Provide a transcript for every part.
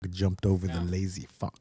motherfucker jumped over the lazy fox.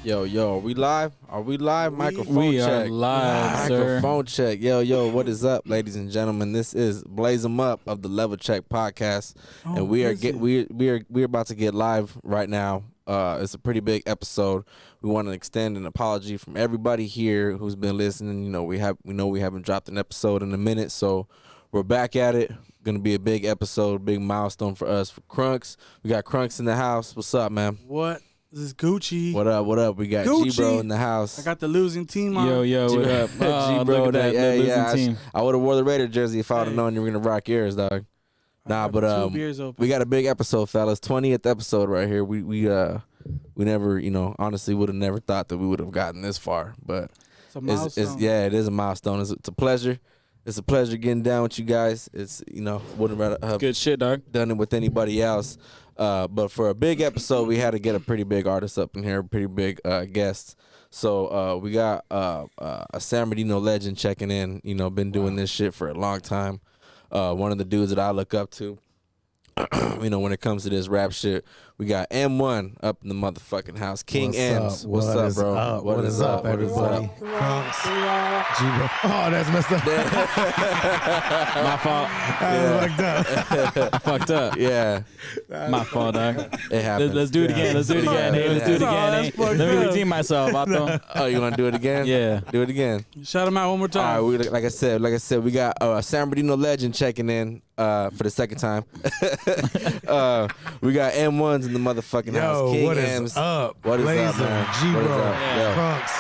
Yo, are we live? Are we live? Microphone we check. are live, sir. Microphone check. Yo, what is up, ladies and gentlemen? This is Blaze 'em Up of the Level Check podcast, and we are about to get live right now. It's a pretty big episode. We want to extend an apology from everybody here who's been listening. You know, we haven't dropped an episode in a minute, so we're back at it. Gonna be a big episode, big milestone for us. For Crunks, we got Crunks in the house. What's up, man? What? This is Gucci. What up? We got G-Bro in the house. I got the losing team on. Yo, what up? G-Bro, look at that losing team. I would have wore the Raider jersey if I would have known you were going to rock yours, dog. Nah, but we got a big episode, fellas. 20th episode right here. We never, honestly would have never thought that we would have gotten this far. But it's a milestone. it is a milestone. It's a pleasure. It's a pleasure getting down with you guys. It's, wouldn't rather have Good shit, dog. done it with anybody else. But for a big episode, we had to get a pretty big artist up in here, pretty big guests. So we got a San Bernardino legend checking in. Been doing this shit for a long time. One of the dudes that I look up to. When it comes to this rap shit, we got M1 up in the motherfucking house. King M's. What's up, bro? What is up, everybody? Crunks. G-Bro. Oh, that's messed up. My fault. I Fucked up. Yeah. My fault, dog. It happens. Let's do it again. Let's do it again. Hey, let's do it again. Hey. Let me redeem myself, Vato. Oh, you want to do it again? Yeah. Do it again. Shout him out one more time. All right, like I said, we got a San Bernardino legend checking in for the second time. We got M1s in the motherfucking house. King what M's. is up? What is up, Blazer, man? G-Bro, What is up? Yo. Crunks.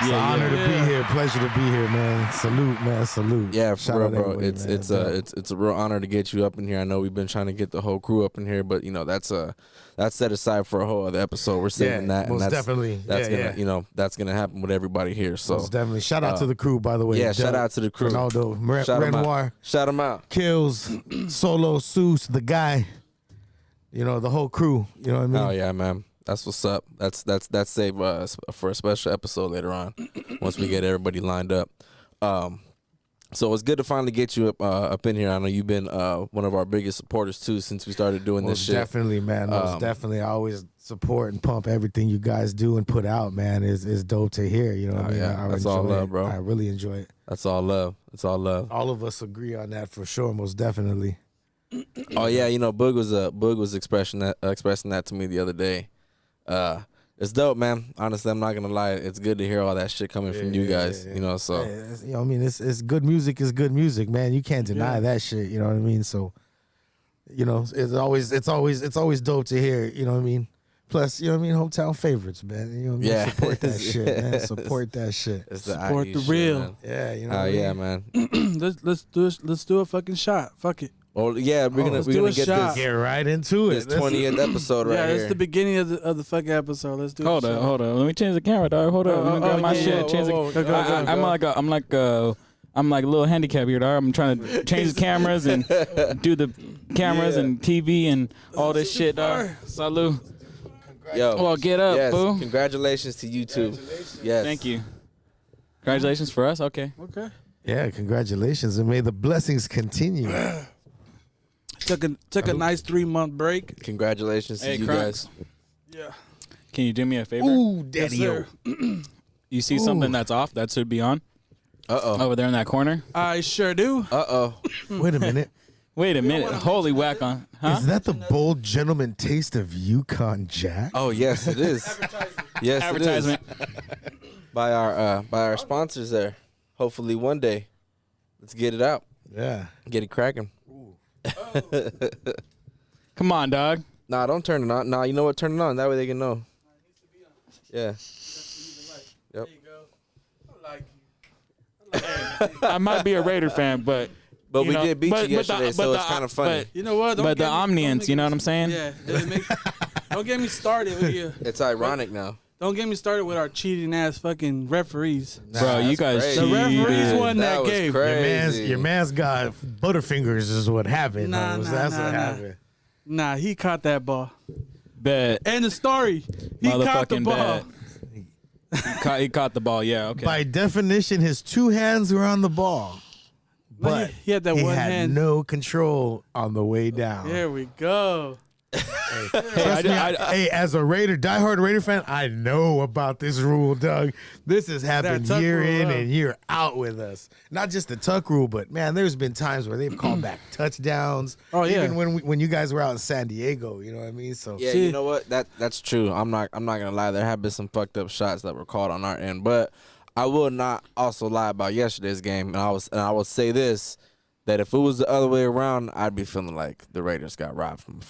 It's an honor to be here. Pleasure to be here, man. Salute, man. Salute. Yeah, Shout for real, out bro. everybody, It's man. it's a real honor to get you up in here. I know we've been trying to get the whole crew up in here, but that's set aside for a whole other episode. We're saving that, most and definitely. that's gonna that's gonna happen with everybody here. So Most definitely. Shout out to the crew, by the way. yeah, Del, shout out to the crew. Ronaldo, Shout 'em out. Renoir, Shout them out. Kills, Solo, Seuss, the guy. The whole crew. You know what I mean? Oh yeah, man. That's what's up. That's saved for a special episode later on, once we get everybody lined up. So it's good to finally get you up in here. I know you've been one of our biggest supporters too since we started doing this shit. Definitely, man. Most definitely. I always support and pump everything you guys do and put out, man. Is dope to hear. You know what I mean? Yeah, I that's all enjoy love, it. bro. I really enjoy it. That's all love. It's all love. All of us agree on that for sure. Most definitely. Oh yeah, Boog was expressing that to me the other day. It's dope, man. Honestly, I'm not gonna lie. It's good to hear all that shit coming from you guys. Yeah. So Hey, I mean, it's good music. Is good music, man. You can't deny that shit. You know what I mean? So, it's always dope to hear. You know what I mean? Plus, hometown favorites, man. You know what I mean? Yeah. Support that shit, man. Support that shit. it's the Support IE the shit, real. man. Yeah, you know. Oh what I mean? yeah, man. Let's do a fucking shot. Fuck it. Well, yeah, we're let's gonna do a get shot. Get right into it. this 20th episode right Yeah, here. it's the beginning of the fucking episode. Let's do. Hold up. Let me change the camera, dog. Hold up. Let me grab my shit. Change the. I'm like a little handicap here, dog. I'm trying to change the cameras and do the cameras and TV and all this shit, dog. Salute. Yo, Well, get up, yes, fool. congratulations to you too. Yes, Thank you. Congratulations for us. Okay. Okay. Yeah, congratulations, and may the blessings continue. Took a nice 3-month break. Congratulations to Hey, you Crunks. guys. Yeah. Can you do me a favor? Ooh, Yes, daddy-o. sir. You see something that's off that should be on over there in that corner? I sure do. Wait a minute. Wait a minute. Holy whack on. Huh? Is that the bold gentleman taste of Yukon Jack? Oh yes, it is. Yes, Advertisement. it is. By our sponsors there. Hopefully one day, let's get it out. Yeah. Get it cracking. Come on, dog. Nah, don't turn it on. Nah, you know what? Turn it on. That way they can know. Yeah. Yep. There you go. I like you. I might be a Raider fan, but But we did beat you yesterday, so it's kind of funny. You know what? But the Omnians, you know what I'm saying? Yeah. Don't get me started with you. It's ironic now. Don't get me started with our cheating ass fucking referees. Bro, you guys crazy. The cheated. referees won that was game. crazy. Your man's got butterfingers is what happened. Nah, That's nah, what nah. happened. Nah, he caught that ball. Bet. And the story, he caught the Motherfucking ball. bet. He caught the ball. Yeah, okay. By definition, his two hands were on the ball, but he had that he one had hand. no control on the way down. There we go. Trust me, hey, as a diehard Raider fan, I know about this rule, Doug. This has happened Tuck year rule, in huh? and year out with us. Not just the tuck rule, but man, there's been times where they've called back touchdowns. Oh, yeah. Even when you guys were out in San Diego, you know what I mean? So Yeah, See- you know what? That's true. I'm not gonna lie. There have been some fucked up shots that were called on our end, but I will not also lie about yesterday's game. And I will say this: that if it was the other way around, I'd be feeling like the Raiders got robbed from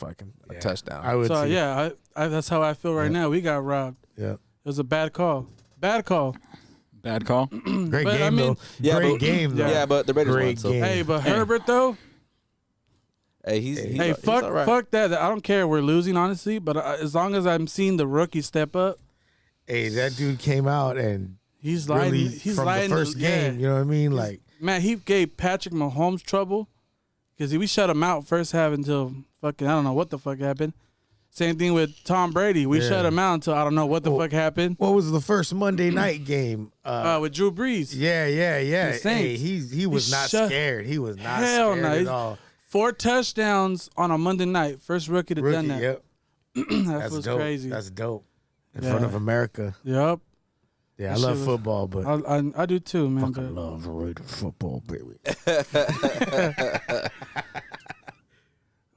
a touchdown. I would. So too. yeah, I that's how I feel right now. We got robbed. Yeah. It was a bad call. Bad call. Bad call. Great But, game I mean- though. Yeah, Great but- game though. yeah, but the Raiders won. Great So game. Hey, but Hey. Herbert though. hey, he's Fuck, all right. fuck that. I don't care. We're losing, honestly. But as long as I'm seeing the rookie step up, Hey, that dude came out and he's lying. really He's from lying. the first game. You know what I mean? Like Man, he gave Patrick Mahomes trouble because we shut him out first half until fucking I don't know what the fuck happened. Same thing with Tom Brady. We Yeah. shut him out until I don't know what the fuck happened. what was the first Monday night game? With Drew Brees. Yeah. The Hey, Saints. he was not shut- scared. He was not Hell scared no. at all. 4 touchdowns on a Monday night. First rookie to done that. Yep. That That's was dope. crazy. That's dope. In Yeah. front of America. Yep. Yeah, I That love shit was- football, but I do too, man. fucking love Raider football, baby.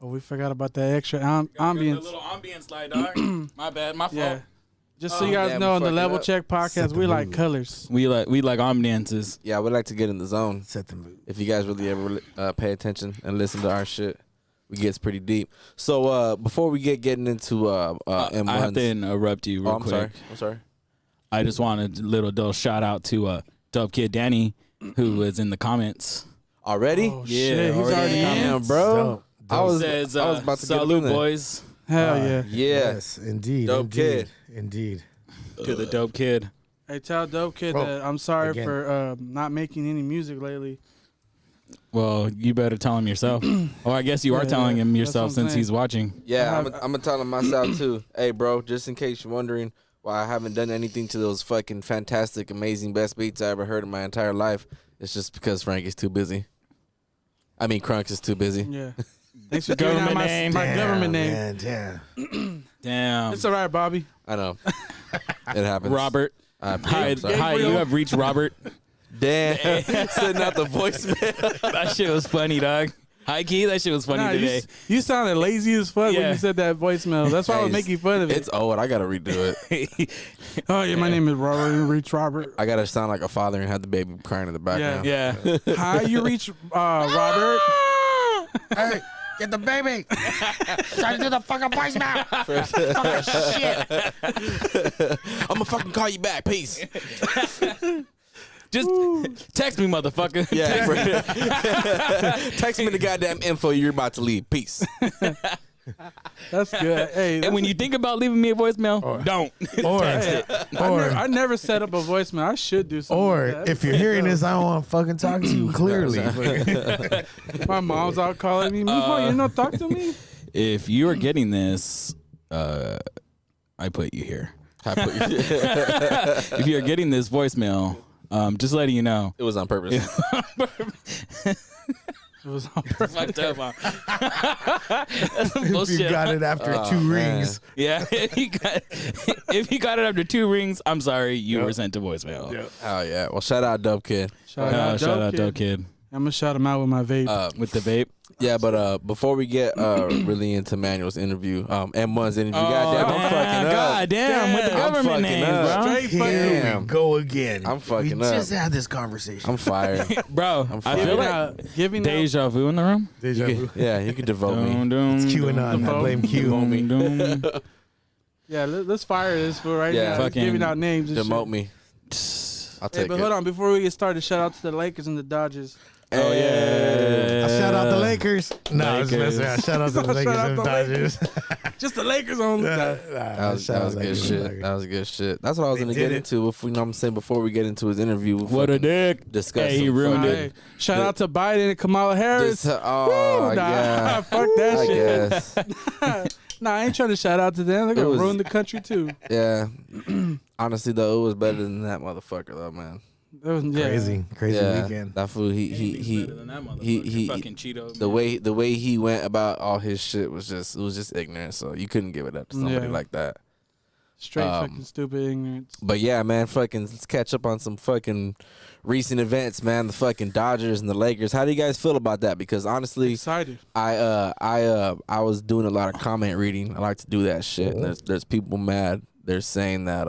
Oh, we forgot about that extra ambience. little ambience light, dog. My bad. My fault. Yeah. Just so you guys damn, know, on the fucking Level up. Check podcast, Set the we like mood. colors. We like ambiances. Yeah, we like to get in the zone. Set the mood. If you guys really ever pay attention and listen to our shit, we gets pretty deep. So before we getting into M1's, I have to interrupt you real I'm quick. sorry. I just wanted a little shout out to Dope Kid Danny, who was in the comments. Already? Oh, shit, he's already Damn, in? bro. Dope. I was Says, about to get salute, in there. boys, Hell yeah. Yeah. Yes, indeed. Dope indeed, kid. Indeed. to the Dope Kid. Hey, tell Dope Kid Bro, that I'm sorry again. for not making any music lately. Well, you better tell him yourself. Or I guess you are Yeah, telling yeah. him That's yourself what I'm since saying. he's watching. Yeah, I I'm have- gonna tell him myself too. Hey, bro, just in case you're wondering why I haven't done anything to those fucking fantastic, amazing, best beats I ever heard in my entire life, it's just because Frank is too busy. I mean, Crunk is too busy. Yeah. Thanks for giving out Government my, name. my Damn, government name. Man, damn. Damn. It's all right, Bobby. I know. It happens. Robert. I'm Hi, sorry. hi, you have reached Robert. Damn. Sending out the voicemail. That shit was funny, dog. High key, that shit was funny Nah, today. you sounded lazy as fuck when Yeah. you said that voicemail. That's why I was Hey, making fun of it. It's old. I gotta redo it. Oh, yeah, my name is Robert. You reach Robert. I gotta sound like a father and have the baby crying in the background. Yeah. Hi, you reach Robert. Hey, get the baby. Trying to do the fucking voicemail. Fucking shit. I'm gonna fucking call you back. Peace. Just text me, motherfucker. Yeah. Text me the goddamn info you're about to leave. Peace. That's good. Hey, And when you think about leaving me a voicemail, don't. I never set up a voicemail. I should do something. Or like that. if you're hearing this, I don't want to fucking talk to you. Clearly. My mom's out calling me, Mijo, you don't talk to me? If you are getting this, I put you here. If you're getting this voicemail, just letting you know. It was on purpose. It was on purpose. Fucked up. If you got it after two man. rings. Yeah, if you got it after 2 rings, I'm sorry, you were sent to voicemail. Oh yeah. Well, shout out Dope Kid. Shout out, Shout out, Dope Dope Kid. Kid. I'm going to shout him out with my vape. With the vape. Yeah, but before we get really into Manuel's interview, M1's interview, goddamn, I'm fucking up. God damn, with the Damn, I'm government fucking names, up. bro. Straight Here Damn. we go again. I'm fucking we up. just had this conversation. I'm fired. Bro, I'm I feel fired. like giving out. deja vu in the room. Deja vu. Yeah, you can devote me. It's QAnon. I blame Q. Yeah, let's fire this for right Yeah. now. Fucking Giving out names and Demote shit. me. I'll Hey, take but it. hold on. Before we get started, shout out to the Lakers and the Dodgers. Oh yeah. Shout out the Lakers. No, I was Lakers. messing around. Shout out to the Lakers Shout out and the Dodgers. Just the Lakers only. That was good shit. That was good shit. That's what I was gonna did get it. into. If you know what I'm saying, before we get into his interview, What a dick. discuss. Hey, he some ruined fucking- it. Shout out to Biden and Kamala Harris. Oh, Woo, nah, yeah. fuck that I shit. guess. Nah, I ain't trying to shout out to them. They're It gonna was- ruin the country too. Yeah. Honestly, though, it was better than that motherfucker, though, man. That was, yeah. Crazy Yeah. weekend. That fool, he fucking Cheetos. the way he went about all his shit was just ignorant. So you couldn't give it up to somebody Yeah. like that. Straight fucking stupid ignorance. But yeah, man, fucking let's catch up on some fucking recent events, man. The fucking Dodgers and the Lakers. How do you guys feel about that? Because honestly, Excited. I was doing a lot of comment reading. I like to do that shit. And there's people mad. They're saying that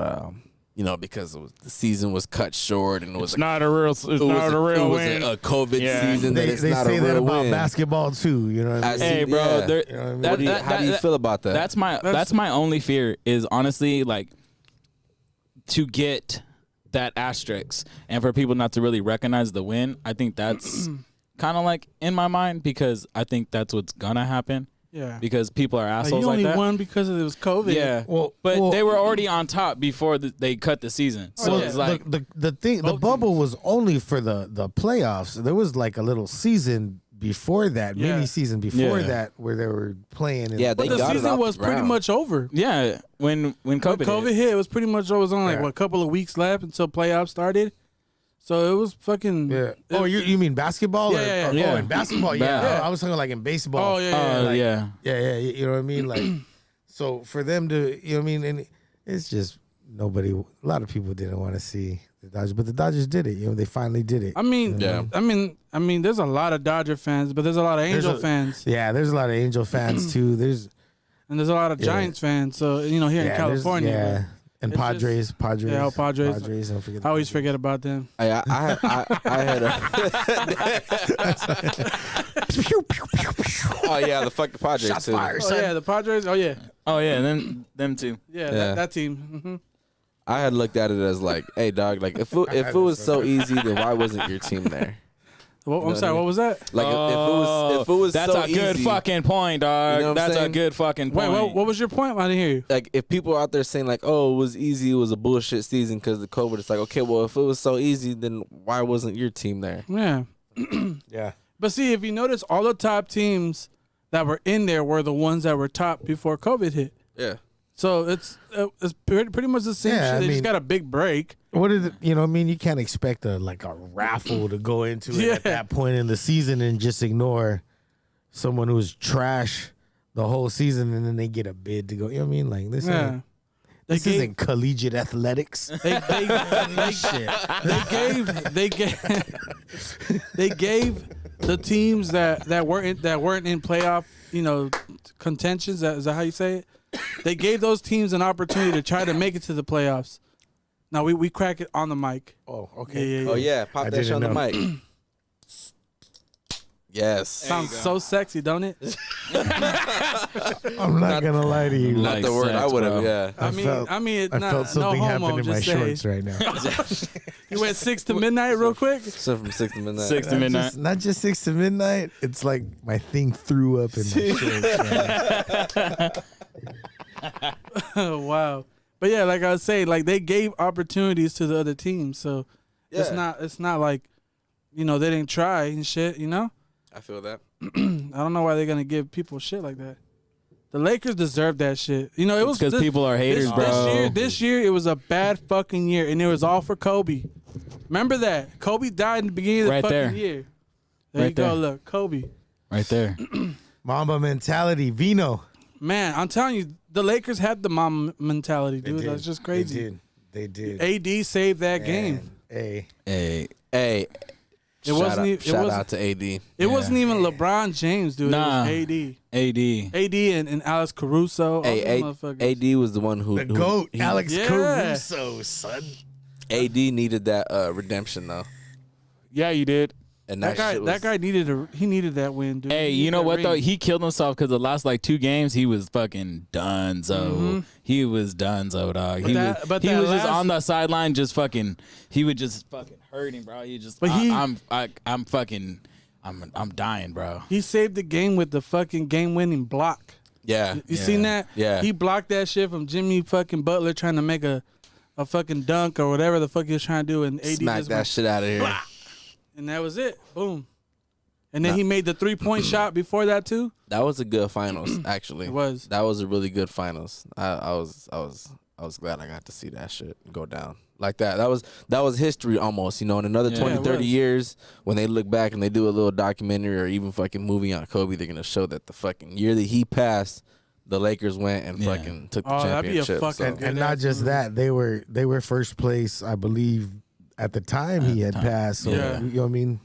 because the season was cut short and it was Not a real. It's not a real win. a COVID Yeah. season. They that it's say not a that real about win. basketball too. You know what I mean? Hey, bro. Yeah. there- You know what I mean? that- How do you feel about that? That's my only fear is honestly like to get that asterisk and for people not to really recognize the win. I think that's kind of like in my mind because I think that's what's gonna happen Yeah. because people are Like, assholes you only like that. won because it was COVID. Yeah, but they were already on top before they cut the season. So Well, it's like the thing, the both bubble was only for the playoffs. There was like a little season before that, Yeah. mini season before Yeah. that, where they were playing. Yeah, But they the got it season off was the pretty ground. much over. yeah, when When COVID, COVID hit, it was pretty much over. It was only like Yeah. a couple of weeks left until playoffs started. So it was fucking. Yeah. Oh, you mean basketball? Yeah, or, yeah, or- yeah. Oh, in basketball, yeah. Yeah. I was talking like in baseball. Oh yeah. yeah. Yeah, you know what I mean? Like, so for them to, you know what I mean? And it's just nobody, a lot of people didn't want to see the Dodgers, but the Dodgers did it. You know, they finally did it. I mean, Yeah. I mean, there's a lot of Dodger fans, but there's a lot of Angel fans, Yeah, there's a lot of Angel fans too. There's and there's a lot of Giants fans. So here in there's- California, yeah. And it's Padres. Yeah, Padres. Don't forget. I always forget about them. I had a. Oh yeah, the fucking Padres Shots too. fired. Oh yeah, the Padres. Oh yeah, Oh yeah, them too. yeah, Yeah. That team. Hmm. I had looked at it as like, hey dog, like if it was so easy, then why wasn't your team there? Well, I'm what I sorry. mean? What was that? Like if it was that's so a good easy, fucking point, dog. You know what I'm That's a saying? good fucking Wait, point. what was your point? I didn't hear you. like if people out there saying like, oh, it was easy, it was a bullshit season because of COVID, it's like, okay, well, if it was so easy, then why wasn't your team there? Yeah, Yeah. but see, if you notice, all the top teams that were in there were the ones that were top before COVID hit. Yeah. So it's pretty much the same Yeah, shit. I They just mean- got a big break. What is it? You know what I mean? You can't expect a raffle to go into it Yeah. at that point in the season and just ignore someone who's trash the whole season and then they get a bid to go. You know what I mean? Like this Yeah. ain't. This isn't collegiate athletics. They gave the teams that weren't in playoff contentions. Is that how you say it? They gave those teams an opportunity to try to make it to the playoffs. Now we crack it on the mic. Oh, okay. Yeah. Oh yeah, pop I that shit on the didn't mic. Yes. Sounds so sexy, don't it? I'm not gonna lie to you. Not Like the word I sex, would have. bro. Yeah. I mean, I felt something no happen homo. in my Just say shorts right now. you went 6 to midnight real quick. So from 6 to midnight. 6 to midnight. Not just 6 to midnight. It's like my thing threw up in my shorts. Wow. But yeah, like I was saying, like they gave opportunities to the other teams, so it's Yeah. not like they didn't try and shit. I feel that. I don't know why they're gonna give people shit like that. The Lakers deserve that shit. It was because people are haters, bro. This year it was a bad fucking year, and it was all for Kobe. Remember that Kobe died in the beginning of the Right fucking there. year. There Right you go. there. Look, Kobe. Right there. Mamba mentality, Vino. Man, I'm telling you, the Lakers had the mom mentality, dude. That's just crazy. They did. AD saved that game. Hey. Hey. It wasn't. It Shout wasn't. out to AD. It wasn't even LeBron James, dude. Nah. It was AD. AD and Alex Caruso. Hey, all them motherfuckers. AD was the one who The GOAT, Alex Yeah. Caruso, son. AD needed that redemption though. Yeah, you did. And that guy needed that win, dude. Hey, you know what though? He killed himself because the last like 2 games he was fucking donezo. He was donezo, dog. He was just on the sideline, just fucking. He was just fucking hurting, bro. He just. But I'm dying, bro. He saved the game with the fucking game-winning block. Yeah, you seen that? Yeah, he blocked that shit from Jimmy fucking Butler trying to make a fucking dunk or whatever the fuck he was trying to do, and AD smack just that went, shit out of here. Blah! And that was it. Boom. And then he made the 3-point shot before that too. That was a good finals, actually. It was. That was a really good finals. I was glad I got to see that shit go down like that. That was history almost. You know, in another 20, 30 years, when they look back and they do a little documentary or even fucking movie on Kobe, they're gonna show that the fucking year that he passed, the Lakers went and fucking took the championship. That'd be a and not just that, they were first place, I believe, at the time he had passed. So, you know what I mean?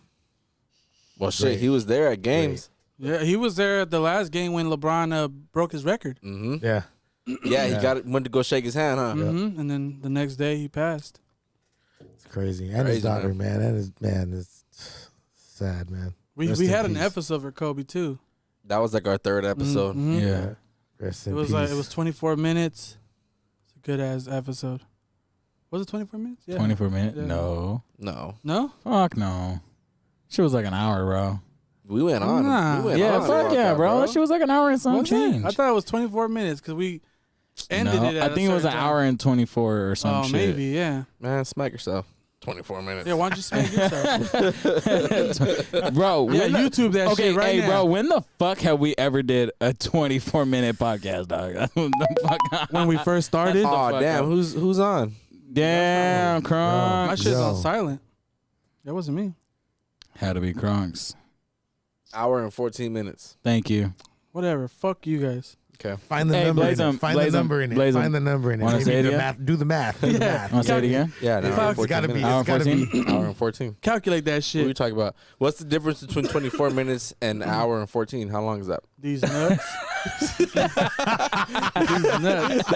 Well, shit, he was there at games. Yeah, he was there at the last game when LeBron broke his record. Mm-hmm. Yeah. Yeah, he went to go shake his hand, huh? Mm-hmm. And then the next day he passed. It's crazy. And his daughter, man. It's sad, man. We had an episode for Kobe too. That was like our 3rd episode. Mm-hmm. Yeah. Rest in peace. It was 24 minutes. It's a good ass episode. Was it 24 minutes? Yeah. 24 minutes? Yeah. No. Fuck no. Shit was like an hour, bro. We went on. Nah. Fuck yeah, bro. That shit was like an hour and some change. I thought it was 24 minutes because we ended it at I think it was an hour and 24 or some shit. Maybe, yeah. Man, smack yourself. 24 minutes. Yeah, why don't you smack yourself? Bro, YouTube that shit right now. Bro, when the fuck have we ever did a 24-minute podcast, dog? When we first started? Oh, damn. Who's on? Damn, Kronk. My shit's on silent. That wasn't me. Had to be Kronk's. Hour and 14 minutes. Thank you. Whatever. Fuck you guys. Okay. Find the number in it. Find the number in it. Find the number in it. Wanna say it again? Do the math. Do the math. Want to say it again? Yeah, an hour and 14 gotta be. minutes. Hour It's gotta be. Hour and 14. Calculate that What are shit. you talking about? What's the difference between 24 minutes and an hour and 14? How long is that? These nuts. These nuts.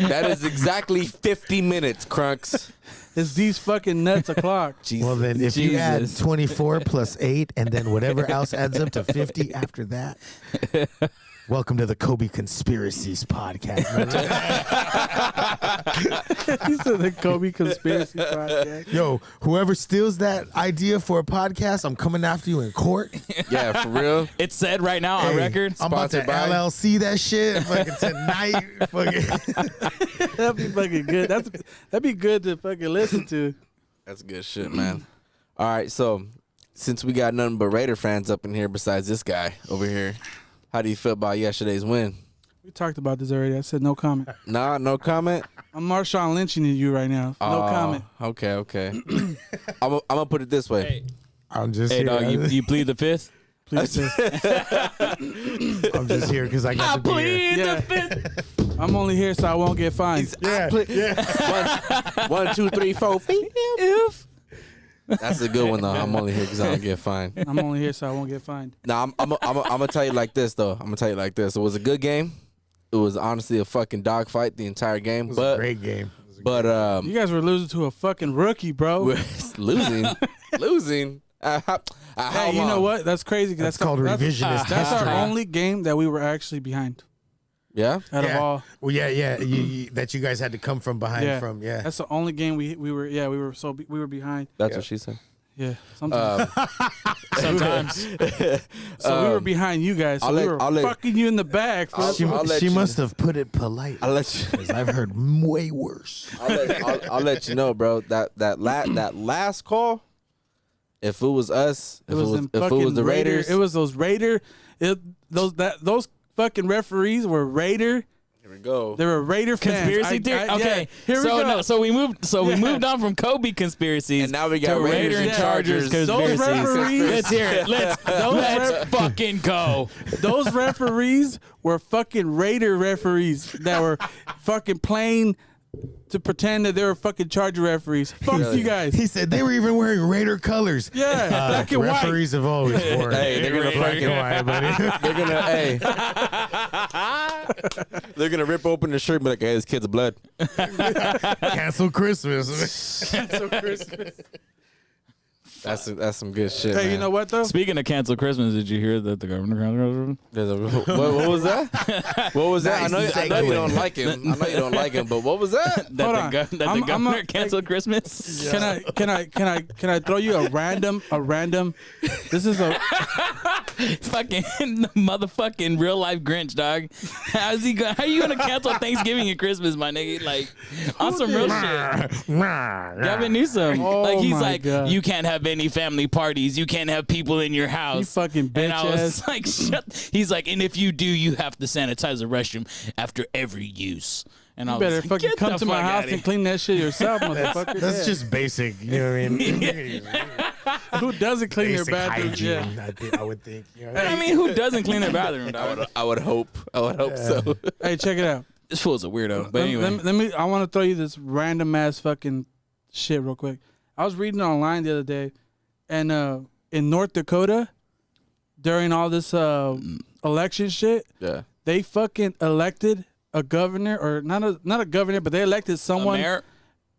That is exactly 50 minutes, Crunks. It's these fucking nuts o'clock. Well, then if you add 24 plus 8 and then whatever else adds up to 50 after that, welcome to the Kobe Conspiracies podcast. He said the Kobe Conspiracy Podcast. Yo, whoever steals that idea for a podcast, I'm coming after you in court. Yeah, for real. It's said right now on record. I'm about to Sponsored by- LLC that shit fucking tonight. Fucking. That'd be fucking good. That'd be good to fucking listen to. That's good shit, man. All right, so since we got nothing but Raider fans up in here besides this guy over here, how do you feel about yesterday's win? We talked about this already. I said no comment. Nah, no comment? I'm Marshawn Lynching you right now. No comment. Okay. I'm gonna put it this way. I'm just Hey, here. dog, you plead the fifth? Please. I'm just here because I got the beer. Yeah. I'm only here so I won't get fined. Yeah. 1, 2, 3, 4. If. That's a good one though. I'm only here because I don't get fined. I'm only here so I won't get fined. Nah, I'm gonna tell you like this though. I'm gonna tell you like this. It was a good game. It was honestly a fucking dogfight the entire game. It was a great game. But You guys were losing to a fucking rookie, bro. we're losing. Hey, you know what? That's crazy. That's called revisionist That's history. our only game that we were actually behind. Yeah. Out of all. Well, yeah. That you guys had to come from behind from. Yeah. That's the only game we were behind. That's what she said. Yeah. Sometimes. Sometimes. So we were behind you guys. So I'll we let- were fucking you in the back. I'll let She you- must have put it polite. I'll let you. 'Cause I've heard way worse. I'll let you know, bro. That last call. If it was us, if it was the Raiders, it was those those fucking referees were Raider. Here we go. They were Raider fans. Conspiracy theory. Okay, here we go. No, so we moved on from Kobe conspiracies, And now we got to Raiders Raider and and Chargers Chargers. Those conspiracies. referees- Let's hear it. Let's fucking go. Those referees were fucking Raider referees that were fucking playing to pretend that they were fucking Charger referees. Fuck Really? you guys. He said they were even wearing Raider colors. Yeah, black and white. Referees have always worn. Hey, they're gonna black fucking. and white, buddy. They're gonna. They're gonna rip open the shirt and be like, "Hey, this kid's blood." Cancel Christmas. So Christmas. That's some good shit. Hey, man. you know what though? Speaking of cancel Christmas, did you hear that the governor canceled Christmas? What was that? What was that? Nice I know you don't like him. I know you don't like him, but what was that? That Hold the, on. that the governor canceled Christmas? Can I throw you a random? This is a Fucking motherfucking real life Grinch, dog. How are you gonna cancel Thanksgiving and Christmas, my nigga? Like on some real shit. Gavin Newsom. Oh like he's my like, God. you can't have any family parties. You can't have people in your house. You fucking bitch And I was ass. like, shut. He's like, and if you do, you have to sanitize the restroom after every use. And I You was better like, fucking get come the to my fuck house outta and clean that shit yourself, motherfucker. That's Yeah. just basic. You know what I mean? Who doesn't clean their Basic bathroom? hygiene. Yeah. I would think. You know? I mean, who doesn't clean their bathroom, dog? I would hope so. Hey, check it out. This fool's a weirdo. But anyway, Let me. I want to throw you this random ass fucking shit real quick. I was reading online the other day, and in North Dakota, during all this election shit, Yeah. they fucking elected a governor, or not a governor, but they elected someone. mayor?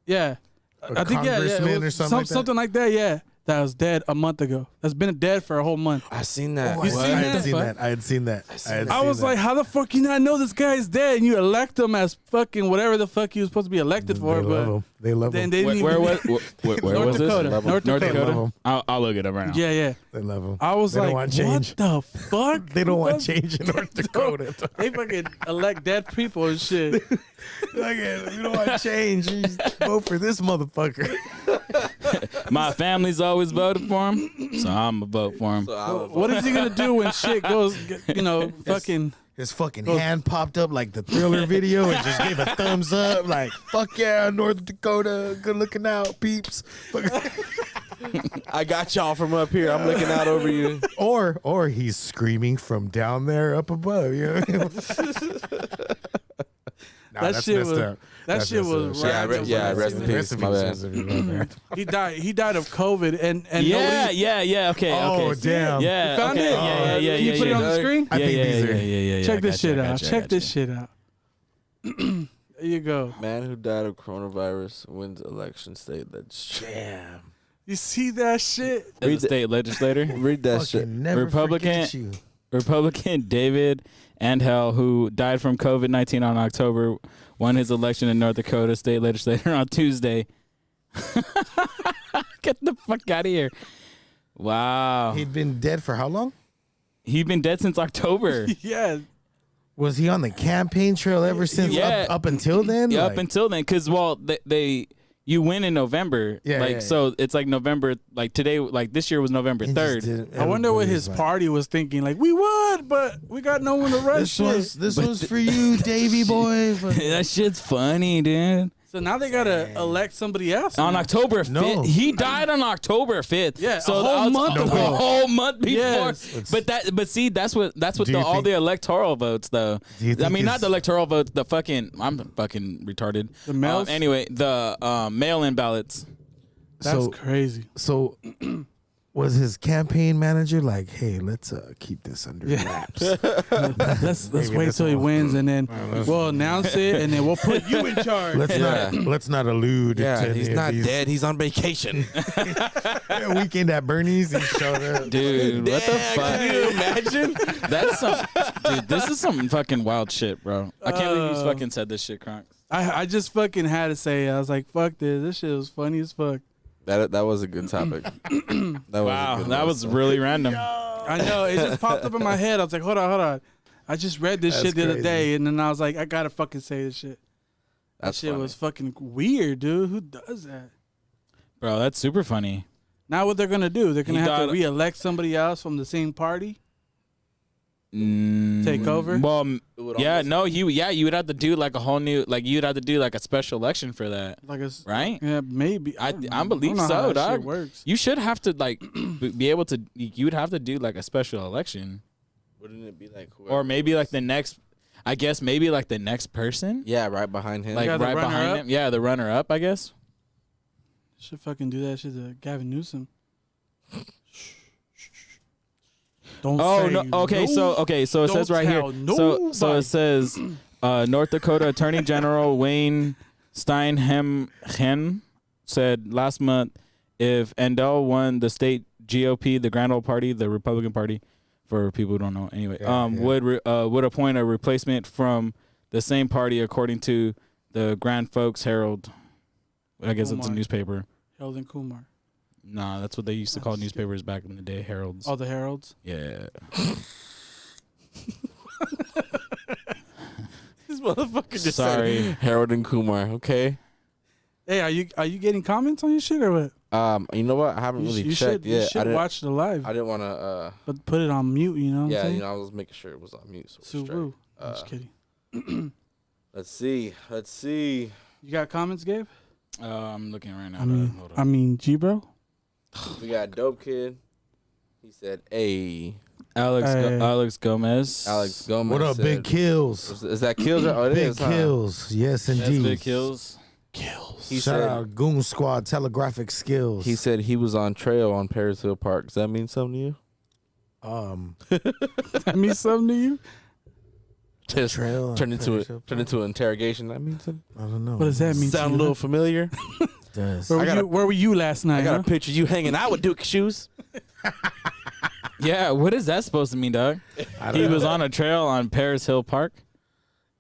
Yeah, I think it congressman was or something like that? something like that. Yeah, that was dead a month ago. That's been dead for a whole month. I seen that. Oh, You I seen had that? seen that. I had seen that. I was like, how the fuck you not know this guy's dead, and you elect him as fucking whatever the fuck he was supposed to be elected for? they love But him. They love then him. they didn't Where even. was where North was Dakota. this? North North Dakota. Dakota. I'll look it up right now. Yeah. They love him. I was They like, don't want change. what the fuck? They don't want change in North Dakota. They fucking elect dead people and shit. Like, we don't want change. You just vote for this motherfucker. My family's always voted for him, so I'm gonna vote for him. What is he gonna do when shit goes, fucking? His fucking hand popped up like the Thriller video and just gave a thumbs up. Like, fuck yeah, North Dakota. Good looking out, peeps. I got y'all from up here. I'm looking out over you. Or he's screaming from down there up above. You know what I mean? Nah, That that's shit messed was- up. that That's shit messed was up. random. Rest in peace. My bad. He died of COVID, and Yeah, nobody. yeah. Okay, Oh, okay. damn. Yeah, You found okay. it? Yeah. Can you put it on the screen? I think these are. Yeah. Check I this got you, shit I got out. you, I Check got this you. shit out. There you go. Man who died of coronavirus wins election state legislature. Damn. You see that shit? As a state legislator, Read that shit. Fucking never Republican- forget you. Republican David Andhel, who died from COVID-19 on October, won his election in North Dakota state legislator on Tuesday. Get the fuck out of here. Wow. He'd been dead for how long? He'd been dead since October. Yeah. Was he on the campaign trail ever since Yeah. up until then? Yeah, Like, up until then, because you win in November. Yeah, like yeah, so it's like November, like today, like this year was November he just 3rd. didn't- I wonder what his everybody's like, party was thinking. Like, we won, but we got no one to run shit. This was for you, Davy boy. That shit's funny, dude. So now they gotta elect somebody else. On October 5th. No. He died on October 5th. Yeah, so a whole I was- month a ago. whole month before. Yes. But see, that's what Do you all think- the electoral votes though. Do you I think mean, not his- the electoral votes. The fucking I'm fucking retarded. The mails? Anyway, the mail-in ballots. That's So crazy. so was his campaign manager like, hey, let's keep this under wraps? Let's Maybe wait that's till he all. wins, and then we'll announce it, and then we'll put you in charge. Let's not allude Yeah, to he's any of not these- dead. He's on vacation. Weekend at Bernie's, he showed up. Dude, what the fuck? Can you imagine? That's some dude, this is some fucking wild shit, bro. I can't believe you fucking said this shit, Kronk. I just fucking had to say it. I was like, fuck this. This shit was funny as fuck. That was a good topic. That was really random. I know. It just popped up in my head. I was like, hold on. I just read this That's shit the other crazy. day, and then I was like, I gotta fucking say this shit. That That's shit funny. was fucking weird, dude. Who does that? Bro, that's super funny. Now what they're gonna do? They're gonna He have to died- re-elect somebody else from the same party. Take over? Well, would yeah, almost- no, you would have to do like a whole new, like you'd have to do like a special election for that, Like a right? Yeah, maybe. I don't I know. believe don't know how so, that shit dog. works. You should have to like be able to. You would have to do like a special election, Wouldn't it be like whoever or maybe was- like the next. I guess maybe like the next person, Yeah, right behind him. like Yeah, the right behind runner-up? him. Yeah, the runner up. I guess. Should fucking do that shit to Gavin Newsom. Don't Oh say no. Okay, so it don't says right here. tell So it says North Dakota Attorney General Wayne Steinhem said last month if Andel won the state GOP, the Grand Old Party, the Republican Party, for people who don't know, anyway, would appoint a replacement from the same party according to the Grand Folks Herald. I guess it's a newspaper. Herald and Kumar. Nah, that's what they used to call newspapers back in the day. Heralds. Oh, the Heralds. Yeah. This motherfucker just Sorry. said Harold and Kumar. Okay. Hey, are you getting comments on your shit or what? You know what? I haven't really checked yet. You should watch the live. I didn't want to. But put it on mute. You know. What I'm saying? I was making sure it was on mute. So Subaru. I'm just kidding. Let's see. You got comments, Gabe? I'm looking right now. Hold on. I mean, G-Bro. We got Dope Kid. He said, "Hey, Alex Gomez. Alex Gomez. What up, said, Big Kills? Is that Kills? Oh, it Big is. Huh? Kills. Yes, That's indeed. Big Kills. He Shout said, out Goon Squad Telegraphic Skills. He said he was on trail on Paris Hill Park. Does that mean something to you? That means something to you? Just Trail turn on into Paris it. Hill Turn Park? into an interrogation. That means something. I don't know. What does that mean? Sound to a you? little familiar. Does. Where were you last night? I got huh? a picture of you hanging out with Duke shoes. Yeah, what is that supposed to mean, dog? He was on a trail on Paris Hill Park.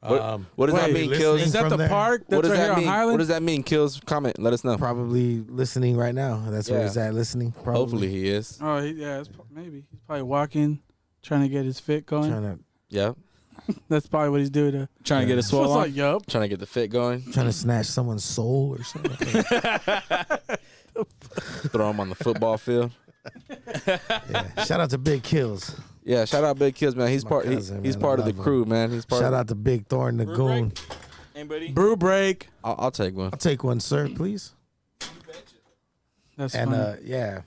What does that wait, mean, listening Kills? Is that from the there? park that's What does right here that on mean? Highland? What does that mean, Kills? Comment. Let us know. Probably listening right now. That's where Yeah. he's at, listening. Probably. Hopefully he is. Oh, maybe he's probably walking, trying to get his fit going. Trying Yeah. That's probably what he's doing. Trying to get a So swole it's on. like, yup. Trying to get the fit going. to snatch someone's soul or something. Throw him on the football field. Yeah. Shout out to Big Kills. Yeah, shout out Big Kills, man. He's my part. cousin, He's man. I part of the love him. crew, man. He's part. Shout out to Big Thorn the Goon. Anybody? Brew break. I'll take one. I'll take one, sir, please. That's And funny. yeah,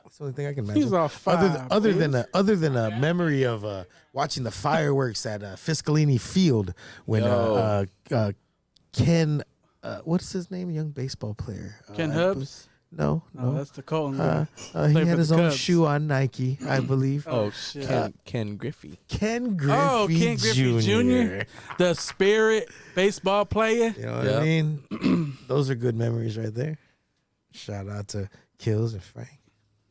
that's the only thing I can He's imagine. all five. Other than a memory of watching the fireworks at Fiscalini Field when Ken, what's his name, young baseball player, Ken Hubbs. No, Oh, that's the Colton guy. he Played for had his the own Cubs. shoe on Nike, I believe. Oh, shit. Ken Griffey. Ken Griffey, Oh, Ken Griffey Jr., the spirit baseball player. You know what Yeah. I mean? Those are good memories right there. Shout out to Kills and Frank.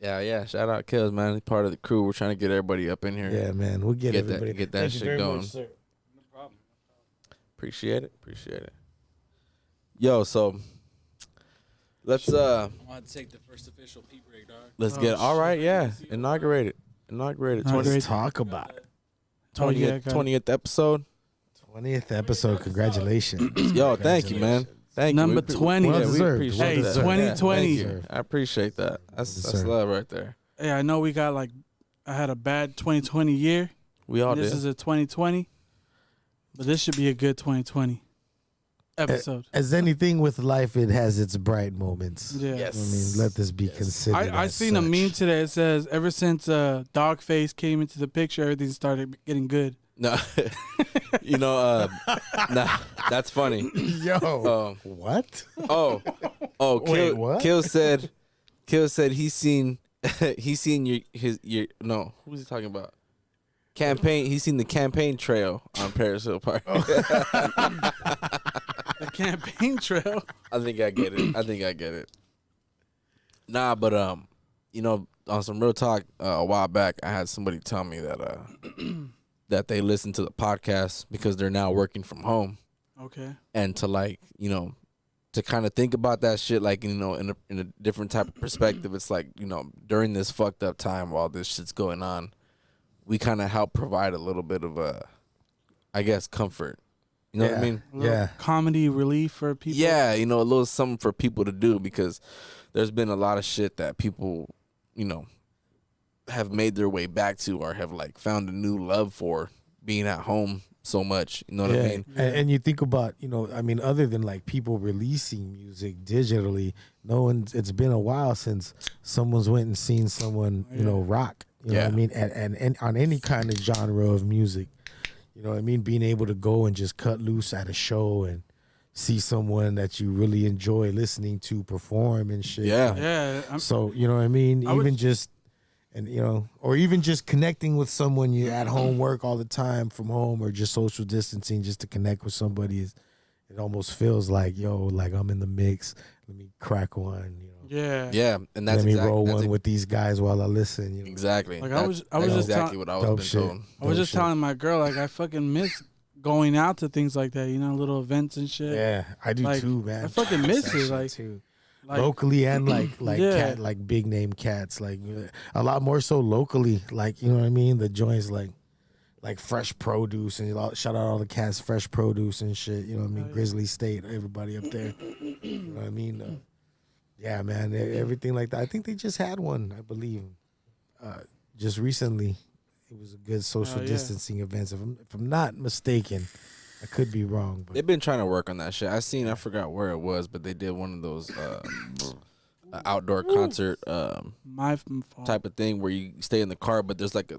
Yeah. Shout out Kills, man. He's part of the crew. We're trying to get everybody up in here. Yeah, man, we'll get everybody. Get that Thank you shit very going. much, sir. Appreciate it. Yo, so let's I want to take the first official pee break, dog. let's Oh, get all shit. right. Yeah, inaugurate it. Let's talk about it. 20th episode. 20th episode. Congratulations. Yo, thank you, man. Thank you. Number We- 20. Well Yeah, we deserved. appreciate Well Hey, that. deserved. 2020. Yeah, thank you. I appreciate that. That's deserved. love right there. Hey, I know we got I had a bad 2020 year. We all This did. is a 2020, but this should be a good 2020 episode. As anything with life, it has its bright moments. Yeah. Yes. I mean, let this be considered. I as seen a such. meme today. It says ever since Dogface came into the picture, everything started getting good. No, nah, that's funny. Yo, what? Kill, what? Kill said he's seen your no, who was he talking about? Campaign. He's seen the campaign trail on Paris Hill Park. The campaign trail. I think I get it. Nah, but on some real talk, a while back, I had somebody tell me that that they listen to the podcast because they're now working from home, Okay. and to to kind of think about that shit in a different type of perspective. It's like, during this fucked up time while this shit's going on, we kind of help provide a little bit of I guess, comfort. You know what I mean? A little comedy relief for people. Yeah, a little something for people to do, because there's been a lot of shit that people, have made their way back to, or have found a new love for being at home so much. You know what I mean? And you think about, other than people releasing music digitally, it's been a while since someone's went and seen someone, rock. You know what I mean? And on any kind of genre of music, you know what I mean? Being able to go and just cut loose at a show and see someone that you really enjoy listening to perform and shit. Yeah. Yeah. So, you know what I mean? Or even just connecting with someone you at home, work all the time from home, or just social distancing, just to connect with somebody. It almost feels like, I'm in the mix. let me crack one, you know. Yeah. Yeah, and that's Let me exactly, roll that's one with these guys while I listen. You know. exactly. Like, That's- I was that's just exactly what I was dope been shit. told. I was Dope just shit. telling my girl, like, I fucking miss going out to things like that, you know, little events and shit. Yeah, I do Like, too, man. I fucking miss That it, shit like- too. Like, Locally and like Yeah. cat, like big name cats, like a lot more so locally. Like, you know what I mean? The joints like Fresh Produce, and shout out all the cats, Fresh Produce and shit. You know what I mean? Oh, yeah. Grizzly State, everybody up there. You know what I mean? Yeah, man, everything like that. I think they just had one, I believe, just recently. It was a good social Oh, yeah. distancing event. If I'm not mistaken, I could be wrong, but They've been trying to work on that shit. I forgot where it was, but they did one of those outdoor concert my fault. type of thing where you stay in the car, but there's like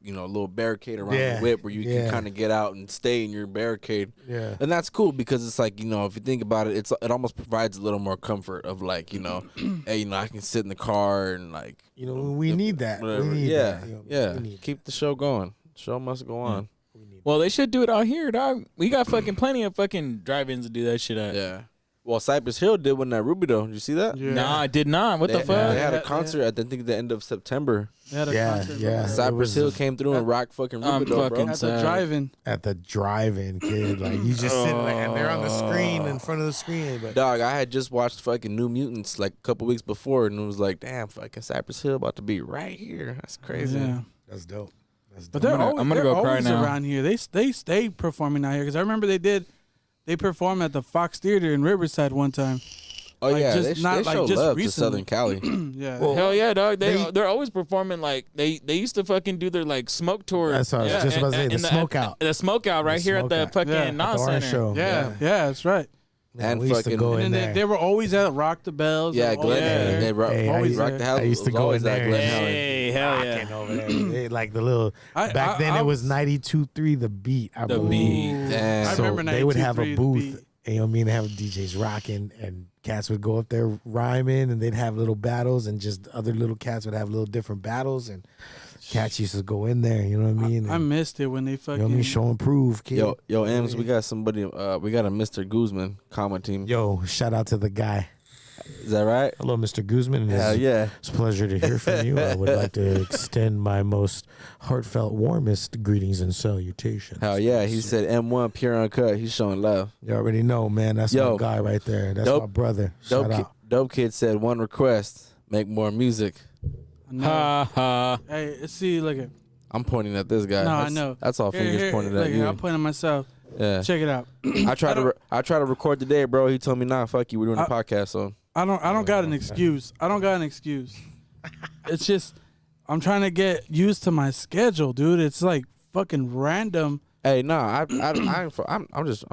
you know, a little barricade around Yeah, the whip where you yeah. can kind of get out and stay in your barricade. yeah. And that's cool because it's like, you know, if you think about it, it almost provides a little more comfort of like, you know, hey, you know, I can sit in the car and like, You know, we need that. whatever. We need Yeah, that. You know, yeah. we need Keep the show going. Show must go on. Well, they should do it out here, dog. We got fucking plenty of fucking drive-ins to do that shit at. Yeah. Well, Cypress Hill did one at Ruby though. Did you see that? Yeah. Nah, I did not. What They, the fuck? they had a Yeah, concert at I think the end of September. They had a Yeah, concert, yeah. bro. Cypress was Hill a- came through and rocked fucking I'm Ruby though, bro. fucking At the sad. drive-in. at the drive-in, kid. Like you just sit like, and they're on the screen in front of the screen. But Dog, I had just watched fucking New Mutants like a couple weeks before, and it was like, damn, fucking Cypress Hill about to be right here. That's crazy. Yeah. that's dope. That's But dope. they're I'm gonna they're go cry always now. around here. They stay performing out here because I remember they performed at the Fox Theater in Riverside one time. Oh Like, yeah, just they, not, they like, show just love recently. to Southern Cali. Yeah. Well, Hell yeah, dog. they- They're always performing like they used to fucking do their like smoke tour. That's what I was just about to say, the smoke out. The smoke out right The here at smoke the out. fucking Yeah, at the the non Orange center. show. yeah, that's right. Man, And we used to fucking- go And in then there. they were always at Rock the Bells. Yeah, They were always Glen. there. They rock, Hey, always I rock used- the house. I used to It was go always in at there. Glen and Helen. Hey, hell yeah. rocking over there. They, like the little back then I it was was- 92.3 the beat. I The believe. beat. Damn. I So remember they would have a 92.3 booth. beat. You know what I mean? They have DJs rocking, and cats would go up there rhyming, and they'd have little battles, and just other little cats would have little different battles, and cats used to go in there. You know what I mean? I And, missed it when they you fucking. know what I mean? Show and prove, kid. Yo, Ems, we got somebody. We got a Mr. Guzman commenting. Yo, shout out to the guy. Is that right? Hello, Mr. Guzman. Hell yeah. It's a pleasure to hear from you. I would like to extend my most heartfelt, warmest greetings and salutations. Hell yeah. He said M1 pure uncut. He's showing love. You already know, man. That's Yo, my guy right there. That's dope- my brother. Shout out. Dope Kid said one request: make more music. I know. Ha ha. Hey, see, look at. I'm pointing at this guy. No, I That's, know. That's all fingers pointed look at here, you. I'm pointing at myself. Yeah. Check it out. I tried to record today, bro. He told me, nah, fuck you. We're doing a podcast, so I don't got an excuse. I don't got an excuse. It's just I'm trying to get used to my schedule, dude. It's like fucking random. hey, nah, I'm just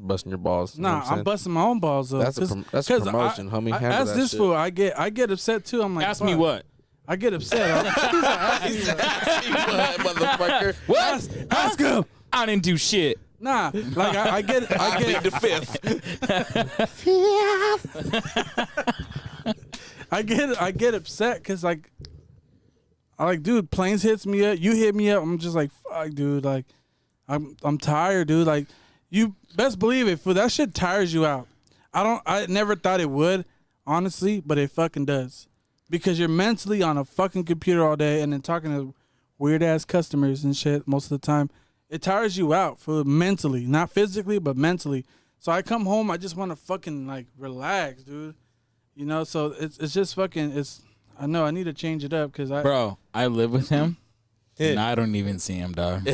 busting your balls. You know Nah, what I'm I'm saying? busting my own balls up. That's a promotion, homie. Handle As that this shit. fool, I get upset too. I'm like, Ask me fuck. what? I get upset. Motherfucker. What? Ask him. I didn't do shit. Nah, like I get the fifth. I get upset because like dude, Planes hits me up, you hit me up, I'm just like fuck, dude, like I'm tired, dude. Like you best believe it, fool, that shit tires you out. I never thought it would, honestly, but it fucking does. Because you're mentally on a fucking computer all day and then talking to weird ass customers and shit most of the time. It tires you out for mentally, not physically, but mentally. So I come home, I just want to fucking like relax, dude. You know, so it's just fucking. I know I need to change it up because Bro, I live with him. And I don't even see him, dog.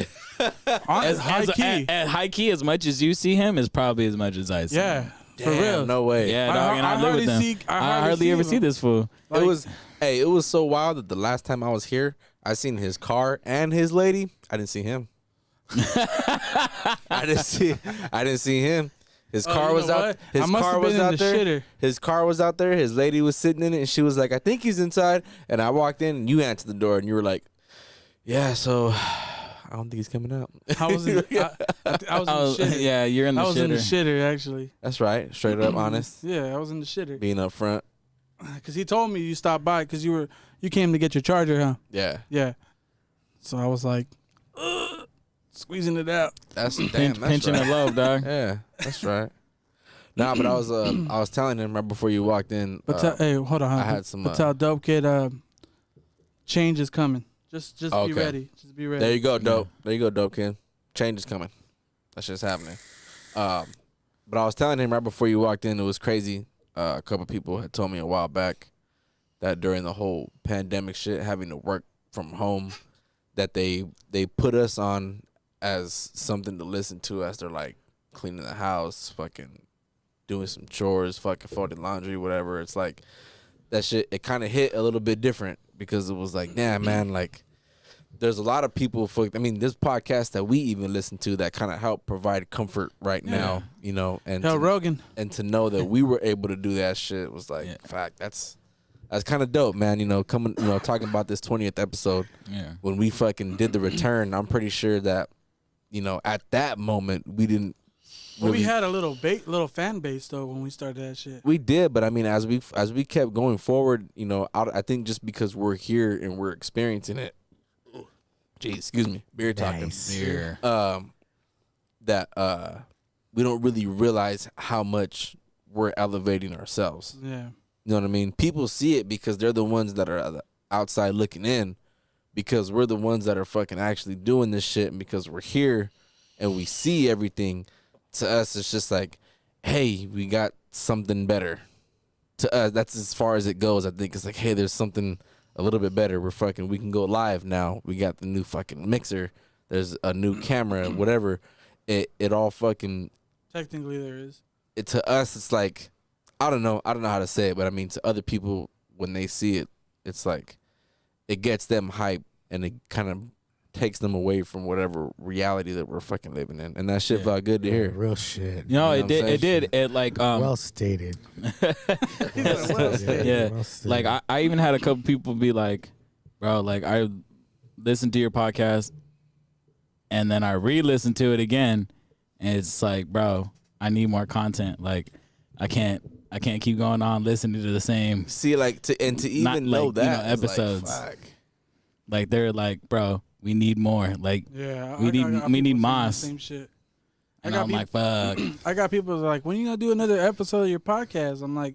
as high key. At high key, as much as you see him is probably as much as I see Yeah, him. for real. No way. Yeah, I dog, and I live hardly with them. see- I I hardly hardly see ever him. see this fool. Like, It was so wild that the last time I was here, I seen his car and his lady. I didn't see him. I didn't see him. His car you was know out. what? His I must car have was been in out the there. shitter. His car was out there. His lady was sitting in it, and she was like, "I think he's inside." And I walked in, and you answered the door, and you were like, "Yeah, so I don't think he's coming out." I was in, I was in the shitter. Yeah, you're in the I was shitter. in the shitter actually. That's right, straight up honest, Yeah, I was in the shitter being up front. because he told me you stopped by because you came to get your charger, huh? Yeah, Yeah. So I was like, squeezing it out. that's damn. That's Pinching right. the love, dog. Yeah, that's right. Nah, but I was telling him right before you walked in. But hey, hold on. I had some. But tell Dope Kid, change is coming. Just Okay. be ready. Just be ready. There you go, Dope. There you go, Dope Kid. Change is coming. That shit's happening. But I was telling him right before you walked in, it was crazy. A couple people had told me a while back that during the whole pandemic shit, having to work from home, that they put us on as something to listen to as they're like cleaning the house, fucking doing some chores, fucking folding laundry, whatever. It's like that shit, it kind of hit a little bit different because it was like, damn, man, like there's a lot of people, this podcast that we even listen to that kind of help provide comfort right now, you know, and Rogan. And to know that we were able to do that shit was like, fact, that's kind of dope, man. You know, talking about this 20th episode, when we fucking did the return, I'm pretty sure that, you know, at that moment we didn't. Well, we had a little fan base though when we started that shit. We did, but I mean, as we kept going forward, you know, I think just because we're here and we're experiencing it. Geez, excuse me, beer talking. Nice. Beer. That we don't really realize how much we're elevating ourselves. Yeah. You know what I mean? People see it because they're the ones that are outside looking in, because we're the ones that are fucking actually doing this shit, and because we're here and we see everything. To us, it's just like, hey, we got something better. To us, that's as far as it goes. I think it's like, hey, there's something a little bit better. We can go live now. We got the new fucking mixer. There's a new camera, whatever. It all fucking. Technically, there is. To us, it's like, I don't know how to say it, but I mean, to other people, when they see it, it's like, it gets them hype, and it kind of takes them away from whatever reality that we're fucking living in, and that shit felt good to hear. Real shit. You know, You know it did. It like well stated. yeah. Well stated. Like I even had a couple people be like, bro, like I listened to your podcast, and then I re-listened to it again, and it's like, bro, I need more content. Like I can't keep going on listening to the same. See, like to even Not, know like, that you know, episodes. Like, fuck. Like they're like, bro, we need more. Like we need Moss. Same shit. And I'm like, fuck. I got people that are like, when you gonna do another episode of your podcast? I'm like,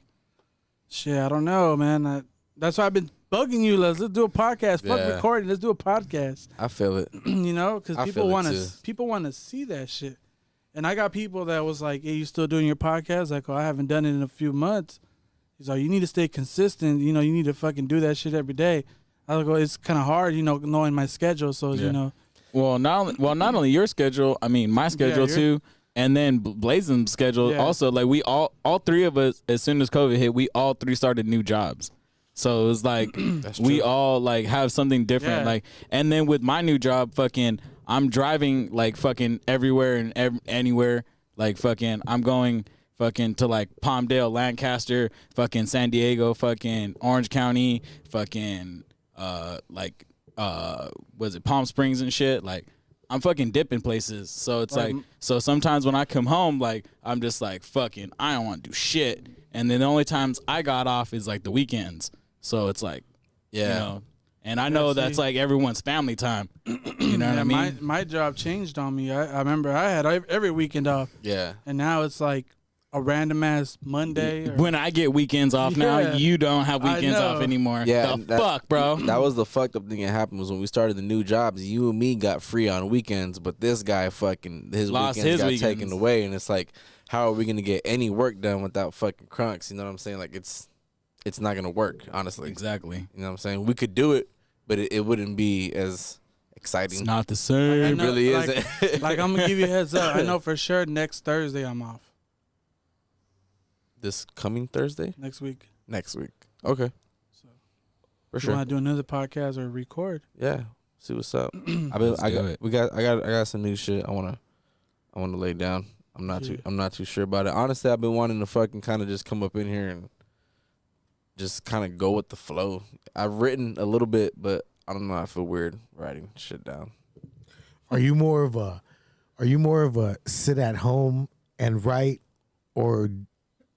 shit, I don't know, man. That's why I've been bugging you. Let's do a podcast. Fuck recording. Let's do a podcast. I feel it. You know, because I people feel it want to see that shit. And I got people that was like, hey, you still doing your podcast? Like, oh, I haven't done it in a few months. He's like, you need to stay consistent. You know, you need to fucking do that shit every day. I was like, well, it's kind of hard, you know, knowing my schedule. So, you know. Well, not only your schedule, I mean, my schedule too. And then Blazen's schedule also. Like we all three of us, as soon as COVID hit, we all three started new jobs. So it was like we all like have something different. Like, and then with my new job, fucking, I'm driving like fucking everywhere and anywhere. Like fucking, I'm going fucking to like Palmdale, Lancaster, fucking San Diego, fucking Orange County, fucking was it Palm Springs and shit. Like I'm fucking dipping places. So it's like so sometimes when I come home, like I'm just like fucking, I don't want to do shit. And then the only times I got off is like the weekends. So it's like, you know, and I know that's like everyone's family time. You know what I mean? My job changed on me. I remember I had every weekend off. Yeah. And now it's like a random ass Monday. When I get weekends off now, you don't have weekends off anymore. Yeah. Fuck, bro. That was the fucked up thing that happened was when we started the new jobs, you and me got free on weekends, but this guy fucking, his weekends got taken away. And it's like, how are we going to get any work done without fucking crunks? You know what I'm saying? Like it's not going to work, honestly. Exactly. You know what I'm saying? We could do it, but it wouldn't be as exciting. It's not the same. It really isn't. Like I'm going to give you a heads up. I know for sure next Thursday I'm off. This coming Thursday? Next week. Next week. Okay. So, for sure. You want to do another podcast or record? Yeah. See what's up. I got some new shit I wanna lay down. I'm not too sure about it. Honestly, I've been wanting to fucking kind of just come up in here and just kind of go with the flow. I've written a little bit, but I don't know. I feel weird writing shit down. Are you more of a sit at home and write, or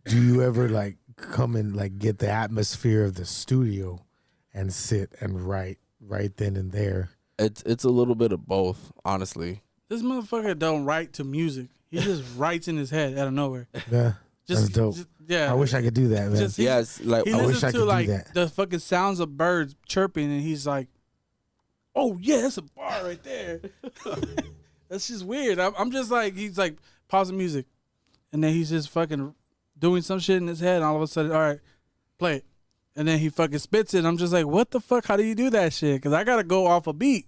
do you ever like come and like get the atmosphere of the studio and sit and write right then and there? It's a little bit of both, honestly. This motherfucker don't write to music. He just writes in his head out of nowhere. Yeah. That's dope. Yeah, I wish I could do that, man. Yes, like he I wish listens I to could do like that. the fucking sounds of birds chirping, and he's like, "Oh yeah, that's a bar right there." That's just weird. I'm just like, he's like pausing music, and then he's just fucking doing some shit in his head, and all of a sudden, all right, play it, and then he fucking spits it. And I'm just like, what the fuck? How do you do that shit? Because I gotta go off a beat.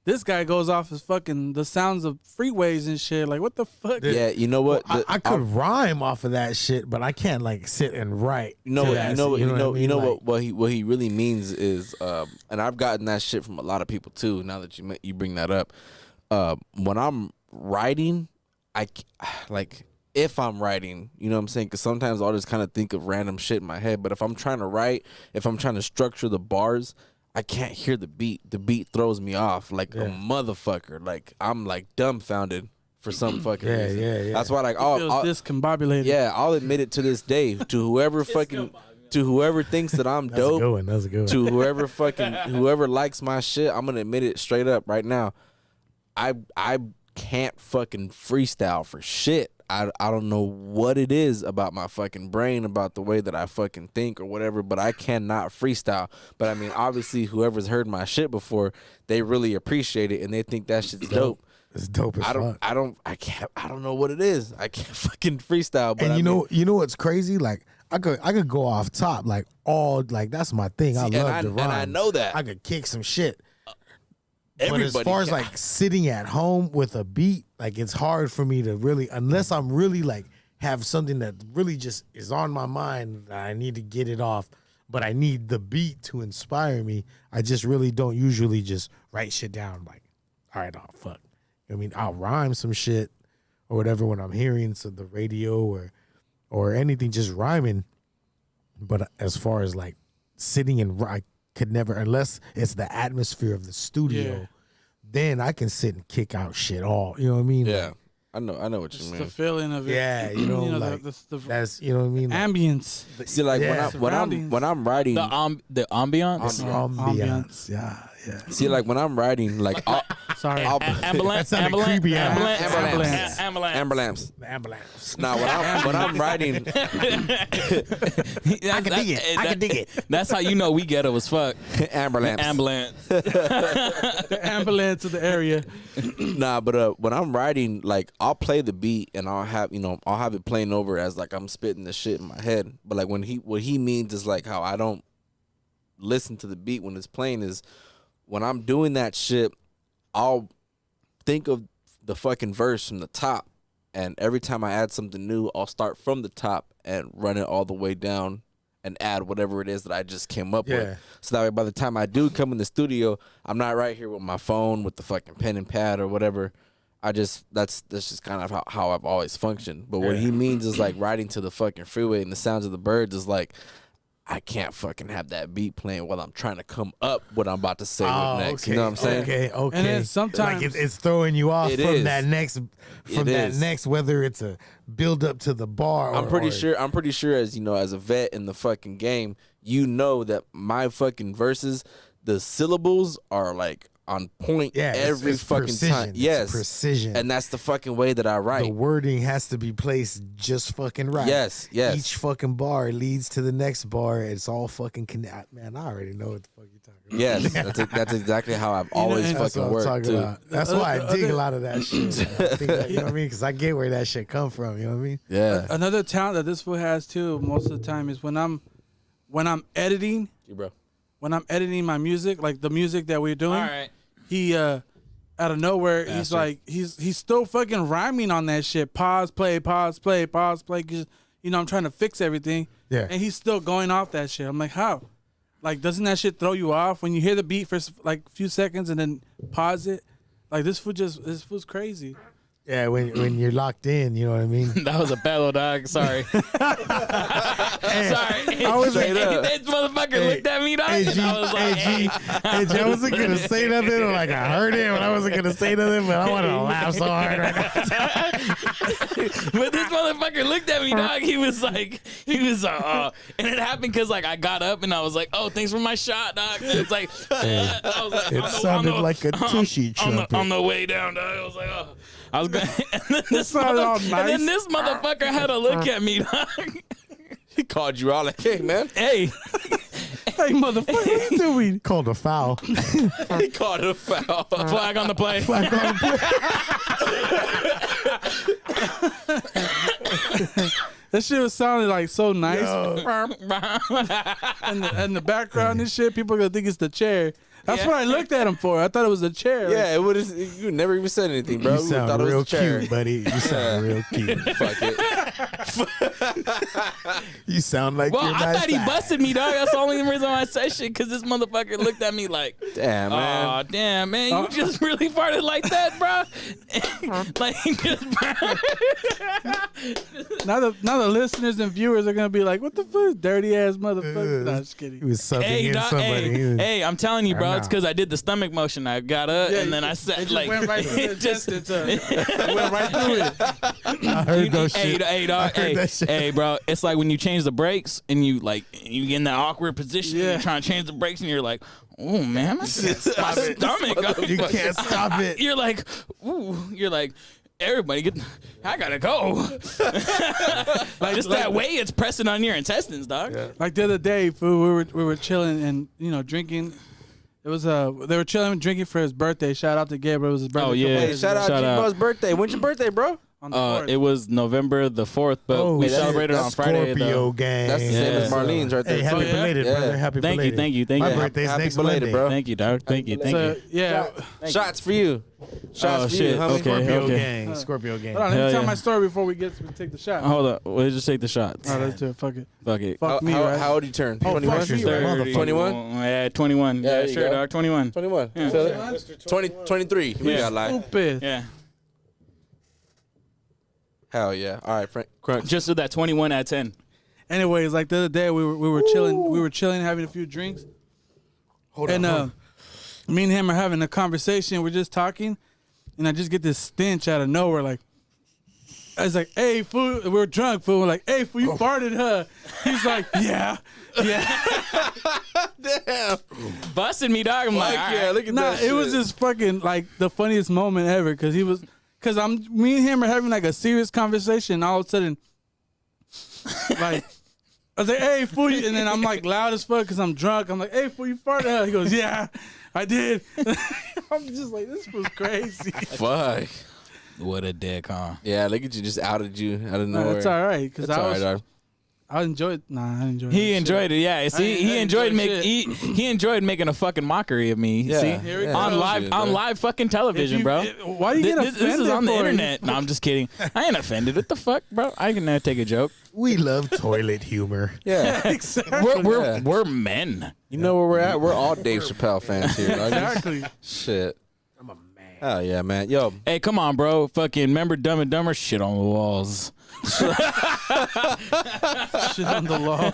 This guy goes off his fucking the sounds of freeways and shit. Like, what the fuck? yeah, you know what? I could rhyme off of that shit, but I can't like sit and write. You know what? what he really means is, and I've gotten that shit from a lot of people too. Now that you bring that up, when I'm writing, if I'm writing, you know what I'm saying? Because sometimes I'll just kind of think of random shit in my head. But if I'm trying to write, if I'm trying to structure the bars, I can't hear the beat. The beat throws me off like a motherfucker. Like I'm like dumbfounded for some fucking reason. Yeah. That's why like Feels discombobulated. yeah, I'll admit it to this day to whoever thinks that I'm That's dope. a good one. That's a good one. To whoever likes my shit, I'm gonna admit it straight up right now. I can't fucking freestyle for shit. I don't know what it is about my fucking brain, about the way that I fucking think or whatever, but I cannot freestyle. But I mean, obviously, whoever's heard my shit before, they really appreciate it and they think that shit's dope. It's dope as fuck. I don't know what it is. I can't fucking freestyle. But And you know what's crazy? Like I could go off top like that's my thing. I love to rhyme. And I know that. I could kick some shit. Everybody but as far as can. like sitting at home with a beat, like it's hard for me to really, unless I'm really like have something that really just is on my mind that I need to get it off, but I need the beat to inspire me. I just really don't usually just write shit down like, all right, oh fuck. I mean, I'll rhyme some shit or whatever when I'm hearing the radio or anything, just rhyming. But as far as like sitting and I could never, unless it's the atmosphere of the studio, then I can sit and kick out shit all. You know what I mean? Yeah, like, I know what you It's mean. the feeling of it. yeah, you know like the that's, you know what I mean? Like, ambience. See, like when I'm writing, The ambiance. ambiance. Yeah. see, like when I'm writing, like Sorry. Ambulance. That sounded creepy, huh? Ambulance. ambulance. The ambulance. Now when I'm writing, I can dig it. That's how you know we ghetto as fuck. ambulance. Ambulance. The ambulance of the area. Nah, but when I'm writing, like I'll play the beat and I'll have it playing over as like I'm spitting the shit in my head. But like what he means is like how I don't listen to the beat when it's playing is when I'm doing that shit, I'll think of the fucking verse from the top, and every time I add something new, I'll start from the top and run it all the way down and add whatever it is that I just came up with. So that way by the time I do come in the studio, I'm not right here with my phone with the fucking pen and pad or whatever. That's just kind of how I've always functioned. But what he means is like riding to the fucking freeway and the sounds of the birds is like I can't fucking have that beat playing while I'm trying to come up what I'm about to say next. You know what I'm saying? Okay. And then sometimes like it's throwing you off that next, whether it's a build up to the bar. I'm pretty sure as you know, as a vet in the fucking game, you know that my fucking verses, the syllables are like on point every fucking precision. time. Yes, It's precision. And that's the fucking way that I write. The wording has to be placed just fucking right. Yes. Each fucking bar leads to the next bar. It's all fucking Man, I already know what the fuck you're talking about. Yes, that's exactly how I've always That's fucking what I'm worked talking too. about. That's why I dig a lot of that shit. I think that, you know what I mean? Because I get where that shit come from. You know what I mean? Yeah, another talent that this fool has too most of the time is when I'm editing. bro. When I'm editing my music, like the music that we're doing. All right. He out of nowhere, Bastard. he's like he's still fucking rhyming on that shit. Pause, play, pause, play, pause, play. 'Cause, you know, I'm trying to fix everything. Yeah. And he's still going off that shit. I'm like, how? Like, doesn't that shit throw you off when you hear the beat for like a few seconds and then pause it? Like this fool's crazy. Yeah, when you're locked in, you know what I mean? That was a battle, dog. Sorry. Sorry. I was like, This motherfucker looked at me, dog. And I was like, G, I wasn't gonna say nothing. Like I heard it, but I wasn't gonna say nothing. But I wanted to laugh so hard right now. But this motherfucker looked at me, dog. He was and it happened because like I got up and I was like, oh, thanks for my shot, dog. And it's like, I was like, It sounded like a tushy trumpet. on the way down, dog. I was like, oh. I was going, and then this motherfucker had to look at me, dog. He called you out like, hey, man. Hey, motherfucker, what you doing? Called a foul. He called it a foul. flag on the play. Flag on the play. That shit was sounding like so nice. And And the background and shit, people gonna think it's the chair. That's Yeah. what I looked at him for. I thought it was a chair. Yeah, it would. You never even said anything, bro. You We sound thought it was real a chair. cute, buddy. You sound real cute. Fuck it. You sound like well, you're I nice thought he guy. busted me, dog. That's the only reason why I said shit, because this motherfucker looked at me like, Damn, man. oh, damn, man, you just really farted like that, bro. Like, just, Now the listeners and viewers are gonna be like, "What the fuck, dirty ass motherfucker?" No, just He kidding. was subbing hey, in dog, somebody. He was- hey, I'm telling you, bro, I it's know. because I did the stomach motion. I got up, Yeah, and then I It said, just like, went right through the just, chest. It went right through it. I heard those hey, shit. hey, dog, I heard hey, that shit. hey, bro, it's like when you change the brakes and you get in that awkward position. Yeah. You're trying to change the brakes, and you're like, oh man, my stomach. You can't stop it. You're like, ooh, you're like, everybody I gotta go. Just that way it's pressing on your intestines, dog. Like the other day, fool, we were chilling and drinking. It was they were chilling and drinking for his birthday. Shout out to Gabriel. It was his birthday. Oh, a couple yeah. Hey, days shout ago. out Shout out. G-Bo's birthday. When's your birthday, bro? On the 4th. It was November the 4th, but Oh, we shit. celebrated on That's Friday. Scorpio Though. gang. That's the same as Yeah. Marlene's right there. Hey, happy Oh, yeah? belated, Yeah. brother. Happy Thank you, belated. thank My you. birthday's Happy next belated, Monday. bro. Thank you, dog. Thank you, thank So you. yeah, Shots for you. Shots Oh, for shit. you, homie. Okay. Scorpio gang. Scorpio gang. hold on. Let Hell me tell yeah. my story before we take the shot. Hold up, we'll just take the shots. All right, let's do it. Fuck it. Fuck it. Fuck me, right? How old you turn? Oh, 21? fuck you, 30. 21? Yeah, 21. Yeah, Yeah, there you sure, go. dog. 21. 21. Yeah. Feel it? 20, 23. We Yeah. got like. Stupid. Yeah. Hell yeah. All right, Frank. Crunch. Just do that 21 at 10. Anyways, like the other day, we were chilling, having a few drinks, Hold and on. me and him are having a conversation. We're just talking, and I just get this stench out of nowhere. Like, I was like, "Hey, fool!" We're drunk, fool. We're like, "Hey, fool, you farted, huh?" He's like, "Yeah." Damn. Busted me, dog. I'm like, Fuck all yeah, right. look at Nah, that. it was shit. just fucking like the funniest moment ever because me and him are having like a serious conversation. And all of a sudden, like, I was like, "Hey, fool," and then I'm like loud as fuck because I'm drunk. I'm like, "Hey, fool, you farted, huh?" He goes, "Yeah, I did." I'm just like, this was crazy. Fuck. What a dick, huh? Yeah, look at you. Just outed you out of nowhere. That's all right because That's all right, dog. I enjoyed. Nah, I enjoyed. He that enjoyed it, yeah. See, I he enjoyed enjoyed he enjoyed making a fucking mockery of me. Yeah. See, Here we go. on live Shit, on bro. live fucking television, shit. bro. Why do you get This offended? is on the for it? internet. No, I'm just kidding. I ain't offended. What the fuck, bro? I can take a joke. We love toilet humor. Yeah. Exactly. We're men. You know where we're at? We're all Dave Chappelle fans here. Dog. Exactly. Shit. I'm a man. Hell yeah, man. Yo, Hey, come on, bro. Fucking remember Dumb and Dumber? Shit on the walls. Shit on the law.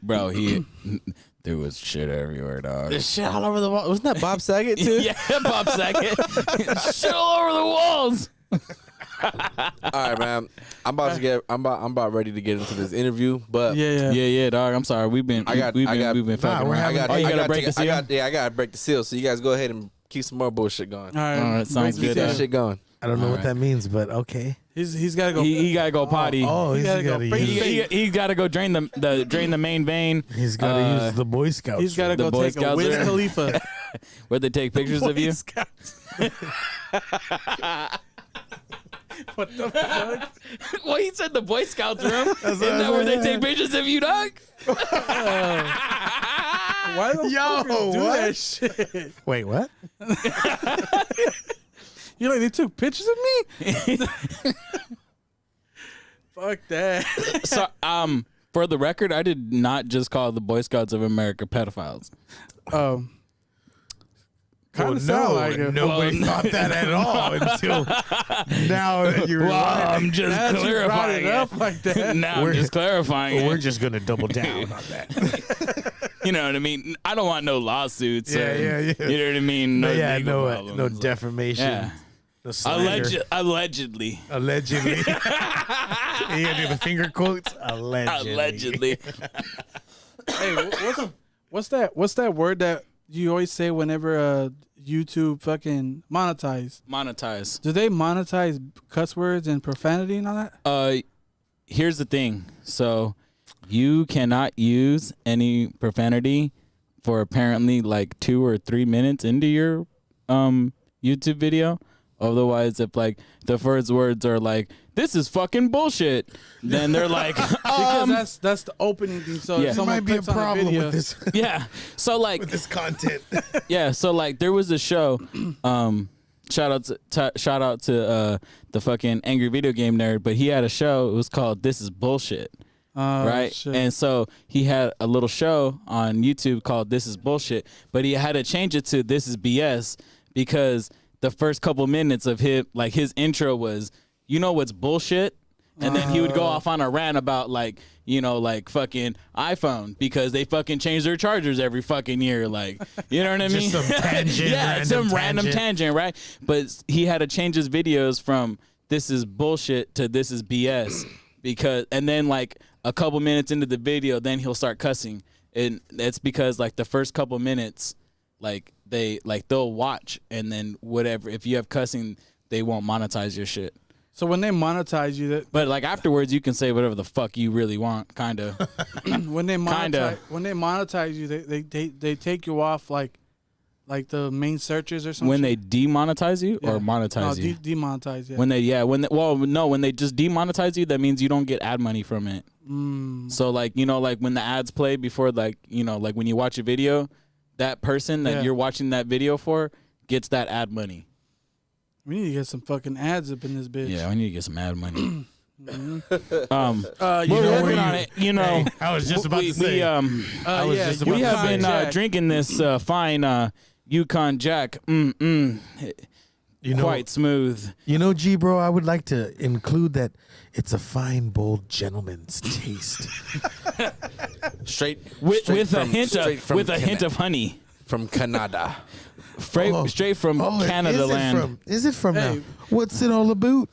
Bro, there was shit everywhere, dog. there's shit all over the wall. Wasn't that Bob Saget too? Yeah, Bob Saget. Shit all over the walls. All right, man. I'm about ready to get into this interview, but Yeah. Dog. I'm sorry. We've been fucking we're around. having- You gotta break the seal. I gotta break the seal. So you guys go ahead and keep some more bullshit going. All right. All right, sounds Keep good. that dog. shit going. I don't know what Alright. that means, but okay. He's got to go. He gotta go potty. Oh, he's gotta got go to break use. He gotta go drain the main vein. He's got to use the Boy Scouts. He's got to The go Boy take a Scouts Wiz are- Khalifa. Where they take pictures of Boy you. Scouts. What the fuck? Well, he said the Boy Scouts room. Isn't that where they take pictures of you, dog? Why the Yo, fuckers do what? that shit? Wait, what? You like they took pictures of me? Fuck that. So, for the record, I did not just call the Boy Scouts of America pedophiles. Kind of sound like it. nobody thought that at all until now that you're Well, I'm just Now that you brought clarifying it up like that. Now We're- I'm just clarifying We're it. just gonna double down on that. You know what I mean? I don't want no lawsuits. Yeah, or, yeah. You know what I mean? No, yeah, legal no problems. defamation. Yeah. No slander. Allegedly. Allegedly. You gotta do the finger quotes. Allegedly. Allegedly. Hey, what's that word that you always say whenever YouTube fucking monetized. Monetize. Do they monetize cuss words and profanity and all that? Here's the thing. So you cannot use any profanity for apparently like 2 or 3 minutes into your YouTube video. Otherwise, if like the first words are like, "This is fucking bullshit," then they're like, because that's the opening thing. So Yeah. if There someone might be a clicks on the problem video, with this yeah. So like, with this content. yeah. So like, there was a show. Shout out to the fucking angry video game nerd, but he had a show. It was called "This Is Bullshit." Right. shit. And so he had a little show on YouTube called "This Is Bullshit," but he had to change it to "This Is BS" because the first couple minutes of him, like his intro was, "You know what's bullshit?" And then he would go off on a rant about like, you know, like fucking iPhone because they fucking change their chargers every fucking year. Like, you know what I mean? Just some tangent. Yeah, some random tangent, right? But he had to change his videos from "This is bullshit" to "This is BS" because, and then like a couple minutes into the video, then he'll start cussing, and that's because like the first couple minutes, like they'll watch, and then whatever, if you have cussing, they won't monetize your shit. So when they monetize you, But like afterwards, you can say whatever the fuck you really want, kind of. when they monetize you, they take you off like the main searches or something. When they demonetize you or monetize you? Demonetize. Yeah. When they just demonetize you, that means you don't get ad money from it. So like, you know, like when the ads play before, like, you know, like when you watch a video, that person that you're watching that video for gets that ad money. We need to get some fucking ads up in this bitch. Yeah, we need to get some ad money. You We're know working on it. You know, Hey, I was just about to say. We have been drinking this fine Yukon Jack. You know, Quite smooth. You know, G bro, I would like to include that it's a fine, bold gentleman's taste. Straight With a from hint of honey. from Canada. Straight from Canada land. Is it from now? What's it all about?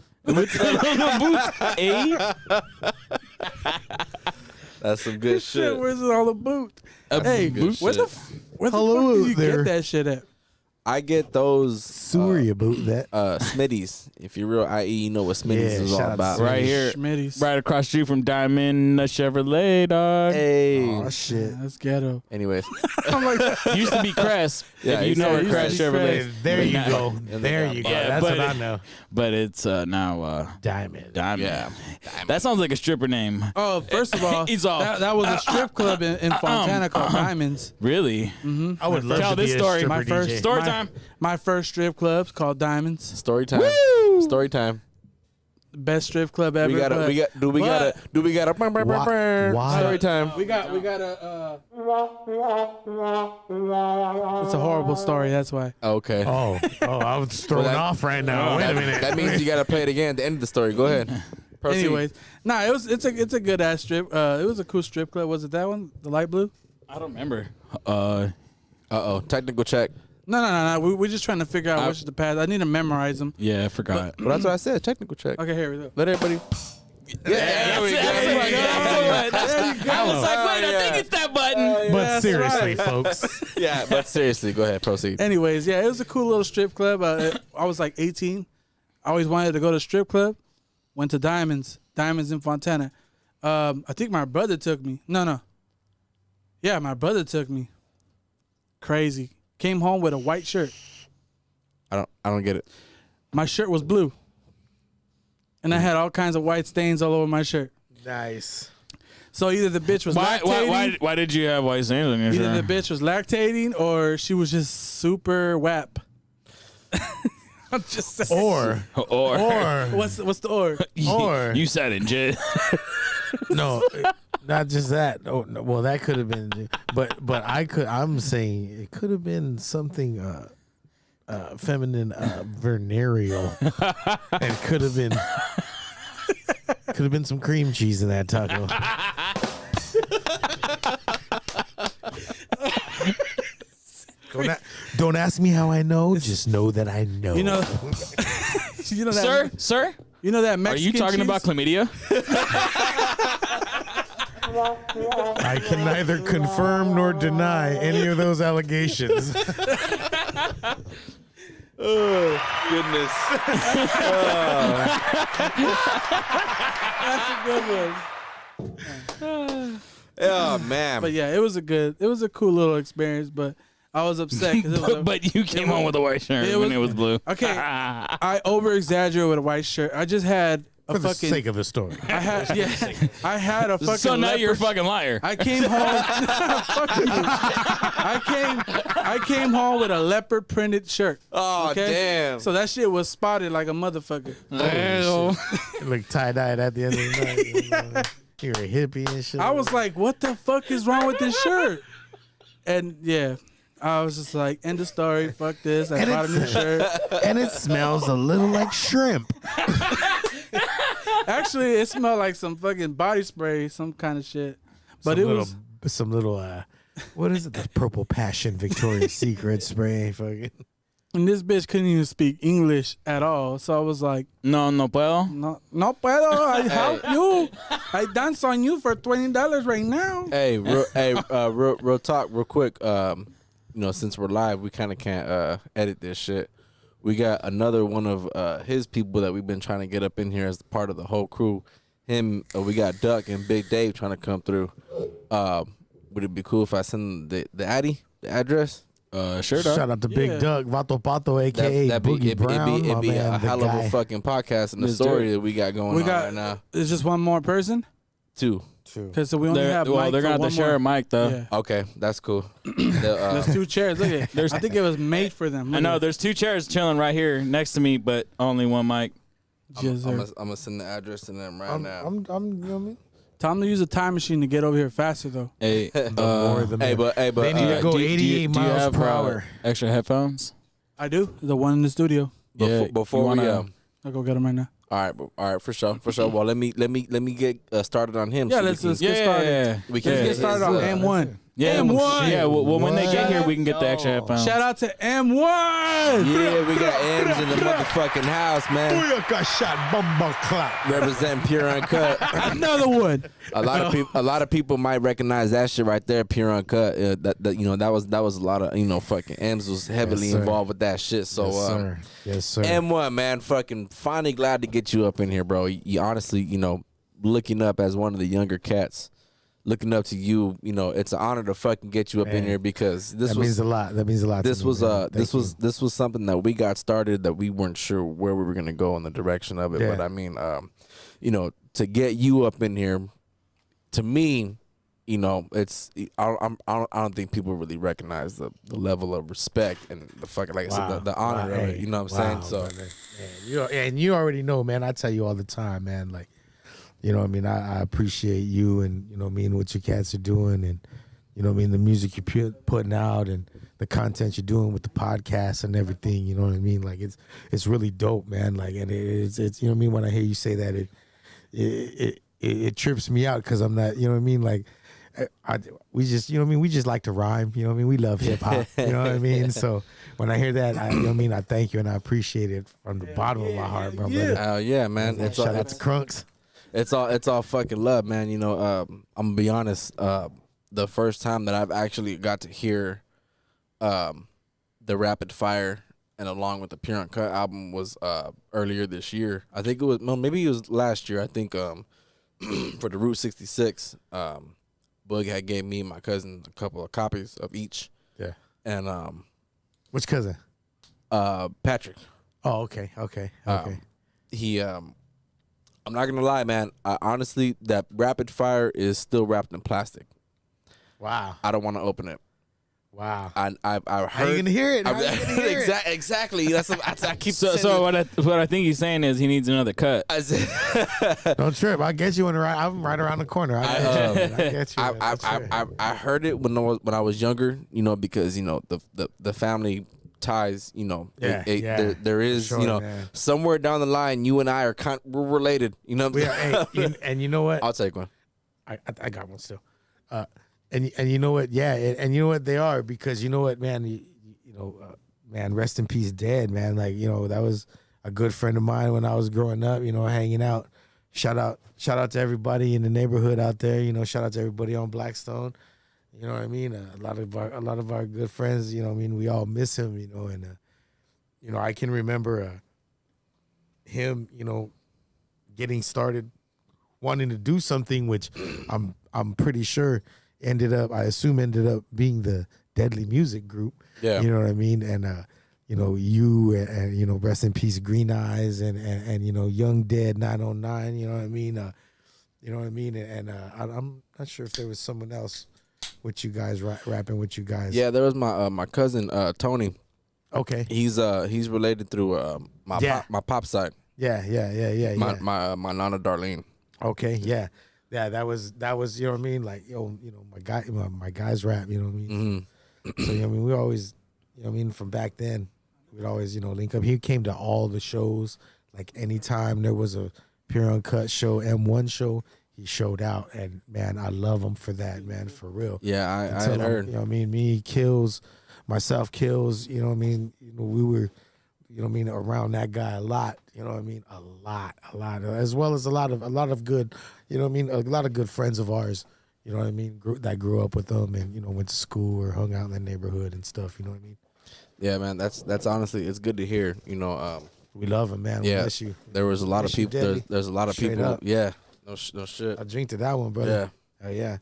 That's some good shit. Where's it all about? Hey, good where the shit. fuck Hello do you there. get that shit at? I get those Sorry about that. Smitties. If you're real IE, you know what Smitties Yeah, is shout all out about. to Right here. Schmitty's. Right across the street from Diamond Chevrolet, dog. Hey. Oh shit. That's ghetto. Anyways, I'm like, Used to be Crest. Yeah, if you used know to where be Crest Crest. Chevrolet. Hey, there you go. There you go. Yeah, That's but what I know. But it's now Diamond. Diamond. yeah. That sounds like a stripper name. oh, first of all, He's all, that was a strip club in Fontana called Diamonds. Really? I would love Tell to be this a story. stripper My first DJ. Story time. My first strip club's called Diamonds. Story time. Woo! Story time. Best strip club ever. We got but- Why? Story time. We got a. It's a horrible story. That's why. Okay. Oh, I was thrown that- off right now. Wait a minute. That means you gotta play it again at the end of the story. Go ahead. Proceed. Anyways, it's a good ass strip. It was a cool strip club. Was it that one, the light blue? I don't remember. Technical check. No. We're just trying to figure out which is the path. I need to memorize them. Yeah, I forgot. Well, that's what I said. Technical check. Okay, here we go. Let everybody. There we go. I was like, wait, I think it's that button. But seriously, folks. Yeah, but seriously, go ahead. Proceed. Anyways, yeah, it was a cool little strip club. I was like 18. I always wanted to go to a strip club. Went to Diamonds in Fontana. I think my brother took me. No. Yeah, my brother took me. Crazy. Came home with a white shirt. I don't get it. My shirt was blue. And I had all kinds of white stains all over my shirt. Nice. So either the bitch was lactating. Why did you have white stains on your shirt? Either the bitch was lactating or she was just super whap. I'm just saying. Or What's the or? or you said it, Jay. no, not just that. Oh, no, well, that could have been, but I'm saying it could have been something feminine, venereal, and could have been some cream cheese in that taco. Don't ask me how I know. Just know that I know. You know that, Sir? You know that Are Mexican you talking cheese? about chlamydia? I can neither confirm nor deny any of those allegations. Oh goodness. That's a good one. Oh man. But yeah, it was a cool little experience. But I was upset because but you came home with a white shirt when it was blue. Okay, I over exaggerated with a white shirt. I just had a For the fucking. sake of the story. I had I had a fucking. So now you're a leopard- fucking liar. I came home. Fuck you. I came home with a leopard printed shirt. Oh damn. So that shit was spotted like a motherfucker. Like tie-dyed at the end of the night. You're a hippie and shit. I was like, what the fuck is wrong with this shirt? And yeah, I was just like, end of story. Fuck this. I bought a new shirt. And it smells a little like shrimp. Actually, it smelled like some fucking body spray, some kind of shit. But some little what is it? The Purple Passion Victoria's Secret spray. Fucking. And this bitch couldn't even speak English at all. So I was like, No puedo. no puedo. I help you. I dance on you for $20 right now. Hey, real talk, real quick. Since we're live, we kind of can't edit this shit. We got another one of his people that we've been trying to get up in here as part of the whole crew. We got Duck and Big Dave trying to come through. Would it be cool if I send the address? Sure, dog. Shout out to Big Duck, Vato Pato, a.k.a. Boogie Brown. It'd be a hell of a fucking podcast and the story that we got going on right now. It's just one more person? Two. Because we only have Mike they're for going to have one to share a more. mic, though. Yeah. Okay, that's cool. There's 2 chairs. Look at it. I think it was made for them. I know, there's 2 chairs chilling right here next to me, but only one mic. I'm gonna send the address to them right now. You know what I mean? Tell them to use a time machine to get over here faster, though. Hey, But They need to go 88 do you miles have per hour. extra headphones? I do. The one in the studio. before we I'll go get them right now. all right, for sure. Well, let me get started on him. Yeah, so let's we get can, started. Yeah. we can Let's get get started on M1. Yeah, M1. Yeah, well, when they get What? here, we can get the extra headphones. Shout out to M1. Yeah, we got M's in the motherfucking house, man. Booyaka shot, bumbo clap. Represent Pure Uncut. Another one. A lot of people might recognize that shit right there, Pure Uncut. That was a lot of fucking M's was heavily Yes, sir. involved with that shit. So Yes, sir. M1, man, fucking finally glad to get you up in here, bro. You honestly, looking up as one of the younger cats, looking up to you, it's an honor to fucking get you up in Man, here because that means a lot. That means a lot. This to me, was man. this Thank was this was something that we got started that we weren't sure where we were gonna go in the direction of it. Yeah. But I mean, to get you up in here, to me, it's I don't think people really recognize the level of respect and the fucking like I said the honor of it. You know what I'm saying? So and you already know, man. I tell you all the time, man. Like, what I mean. I appreciate you, and what your cats are doing, and the music you're putting out, and the content you're doing with the podcast and everything. You know what I mean? Like, it's really dope, man. Like, and it's when I hear you say that, it trips me out because I'm not. Like, we just we just like to rhyme. We love hip hop. You know what I mean? So when I hear that, I thank you and I appreciate it from the bottom of my heart, my brother. yeah, man. Shout out to Crunks. It's all fucking love, man. I'm gonna be honest. The first time that I've actually got to hear the Rapid Fire and along with the Pure Uncut album was earlier this year. I think it was maybe it was last year. I think for the Route 66, Boogie had gave me and my cousin a couple of copies of each. Yeah. And Which cousin? Patrick. Oh, okay. He I'm not gonna lie, man. Honestly, that Rapid Fire is still wrapped in plastic. Wow. I don't want to open it. Wow. I heard. How you gonna hear it? How you gonna hear it? Exactly. That's I keep So saying. what I think he's saying is he needs another cut. I said, Don't trip. I'll get you in the right. I'm right around the corner. I get you. I heard it when I was younger. Because the family ties. There is sure, man. somewhere down the line you and I are we're related. And you know what? I'll take one. I got one still. And you know what? Yeah, and you know what they are because you know what, man. Man, rest in peace, dead, man. Like that was a good friend of mine when I was growing up. Hanging out. Shout out to everybody in the neighborhood out there. Shout out to everybody on Blackstone. You know what I mean? A lot of our good friends. You know what I mean? We all miss him. You know, and you know, I can remember him. You know, getting started, wanting to do something which I'm pretty sure ended up being the Deadly Music Group. Yeah. You know what I mean? And you know, you and you know, rest in peace, Green Eyes, and you know, Young Dead 909. You know what I mean? You know what I mean? And I'm not sure if there was someone else with you guys rapping with you guys. Yeah, there was my cousin Tony. Okay. He's related through my pop side. Yeah. My nana Darlene. Okay. Yeah. That was you know what I mean? Like, yo, you know, my guys rap. You know what I mean? Mm-hmm. So you know what I mean? We always, you know what I mean, from back then, we'd always, you know, link up. He came to all the shows. Like anytime there was a Pure Uncut show, M1 show, he showed out. And man, I love him for that, man, for real. Yeah, I had heard. You know what I mean? Me, Kills, myself, Kills. You know what I mean? You know, we were, you know what I mean, around that guy a lot. You know what I mean? A lot, as well as a lot of good. You know what I mean? A lot of good friends of ours. You know what I mean? That grew up with them and, you know, went to school or hung out in the neighborhood and stuff. You know what I mean? Yeah, man. That's honestly, it's good to hear. You know, we love him, man. Yeah, We miss you. there was a lot of people. There's a lot of Straight people. up. Yeah, no shit. I drink to that one, brother. Yeah. Yeah.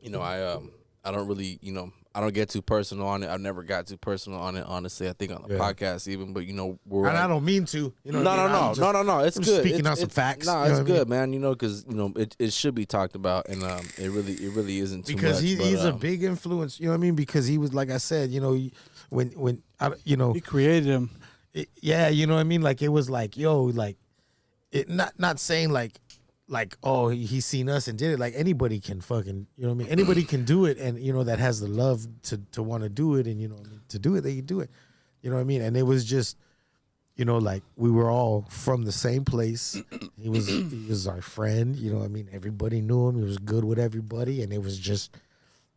You know, I don't really, you know, I don't get too personal on it. I've never got too personal on it, honestly. I think on the podcast even, but you know, And I don't mean to. You know what I mean? No. It's I'm good. speaking out some facts. No, you know it's what I good, mean? man. You know, because you know it should be talked about, and it really isn't too Because much. he's a big influence. You know what I mean? Because he was, like I said, you know, when you know, He created him. yeah, you know what I mean. Like it was like, yo, like it. Not saying like oh, he's seen us and did it. Like anybody can fucking, you know what I mean. Anybody can do it, and you know that has the love to want to do it, and you know what I mean, to do it, they can do it. You know what I mean. And it was just, you know, like we were all from the same place. He was our friend. You know what I mean. Everybody knew him. He was good with everybody, and it was just,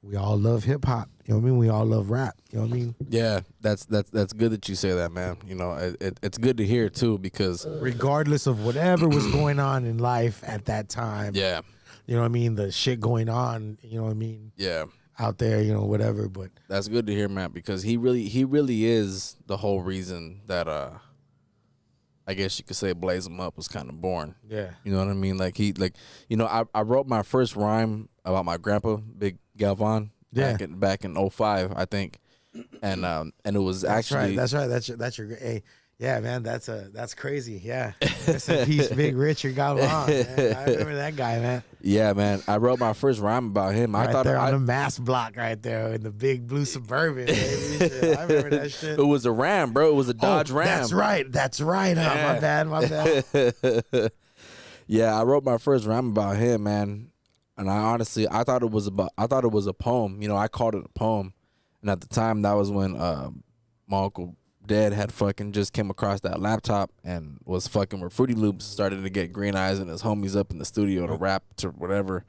we all love hip hop. You know what I mean. We all love rap. You know what I mean. Yeah, that's good that you say that, man. You know, it's good to hear too, because regardless of whatever was going on in life at that time. Yeah. You know what I mean. The shit going on. You know what I mean. Yeah. Out there, you know, whatever. But that's good to hear, man, because he really is the whole reason that I guess you could say Blaze 'Em Up was kind of born. Yeah. You know what I mean? Like you know, I wrote my first rhyme about my grandpa, Big Galvan, back in 05, I think. And it was That's actually right. That's your hey, yeah, man, that's crazy. Yeah. Rest in peace, Big Richard Galvan. Man. I remember that guy, man. Yeah, man. I wrote my first rhyme about him. Right I thought there on the mass block right there in the big blue Suburban, baby. I remember that shit. It was a Ram, bro. It was a Dodge Ram. That's right. Yeah. My bad. Yeah, I wrote my first rhyme about him, man. And I thought it was a poem. You know, I called it a poem. And at the time, that was when my Uncle Dad had fucking just came across that laptop and was fucking with Fruity Loops, started to get Green Eyes and his homies up in the studio to rap to whatever.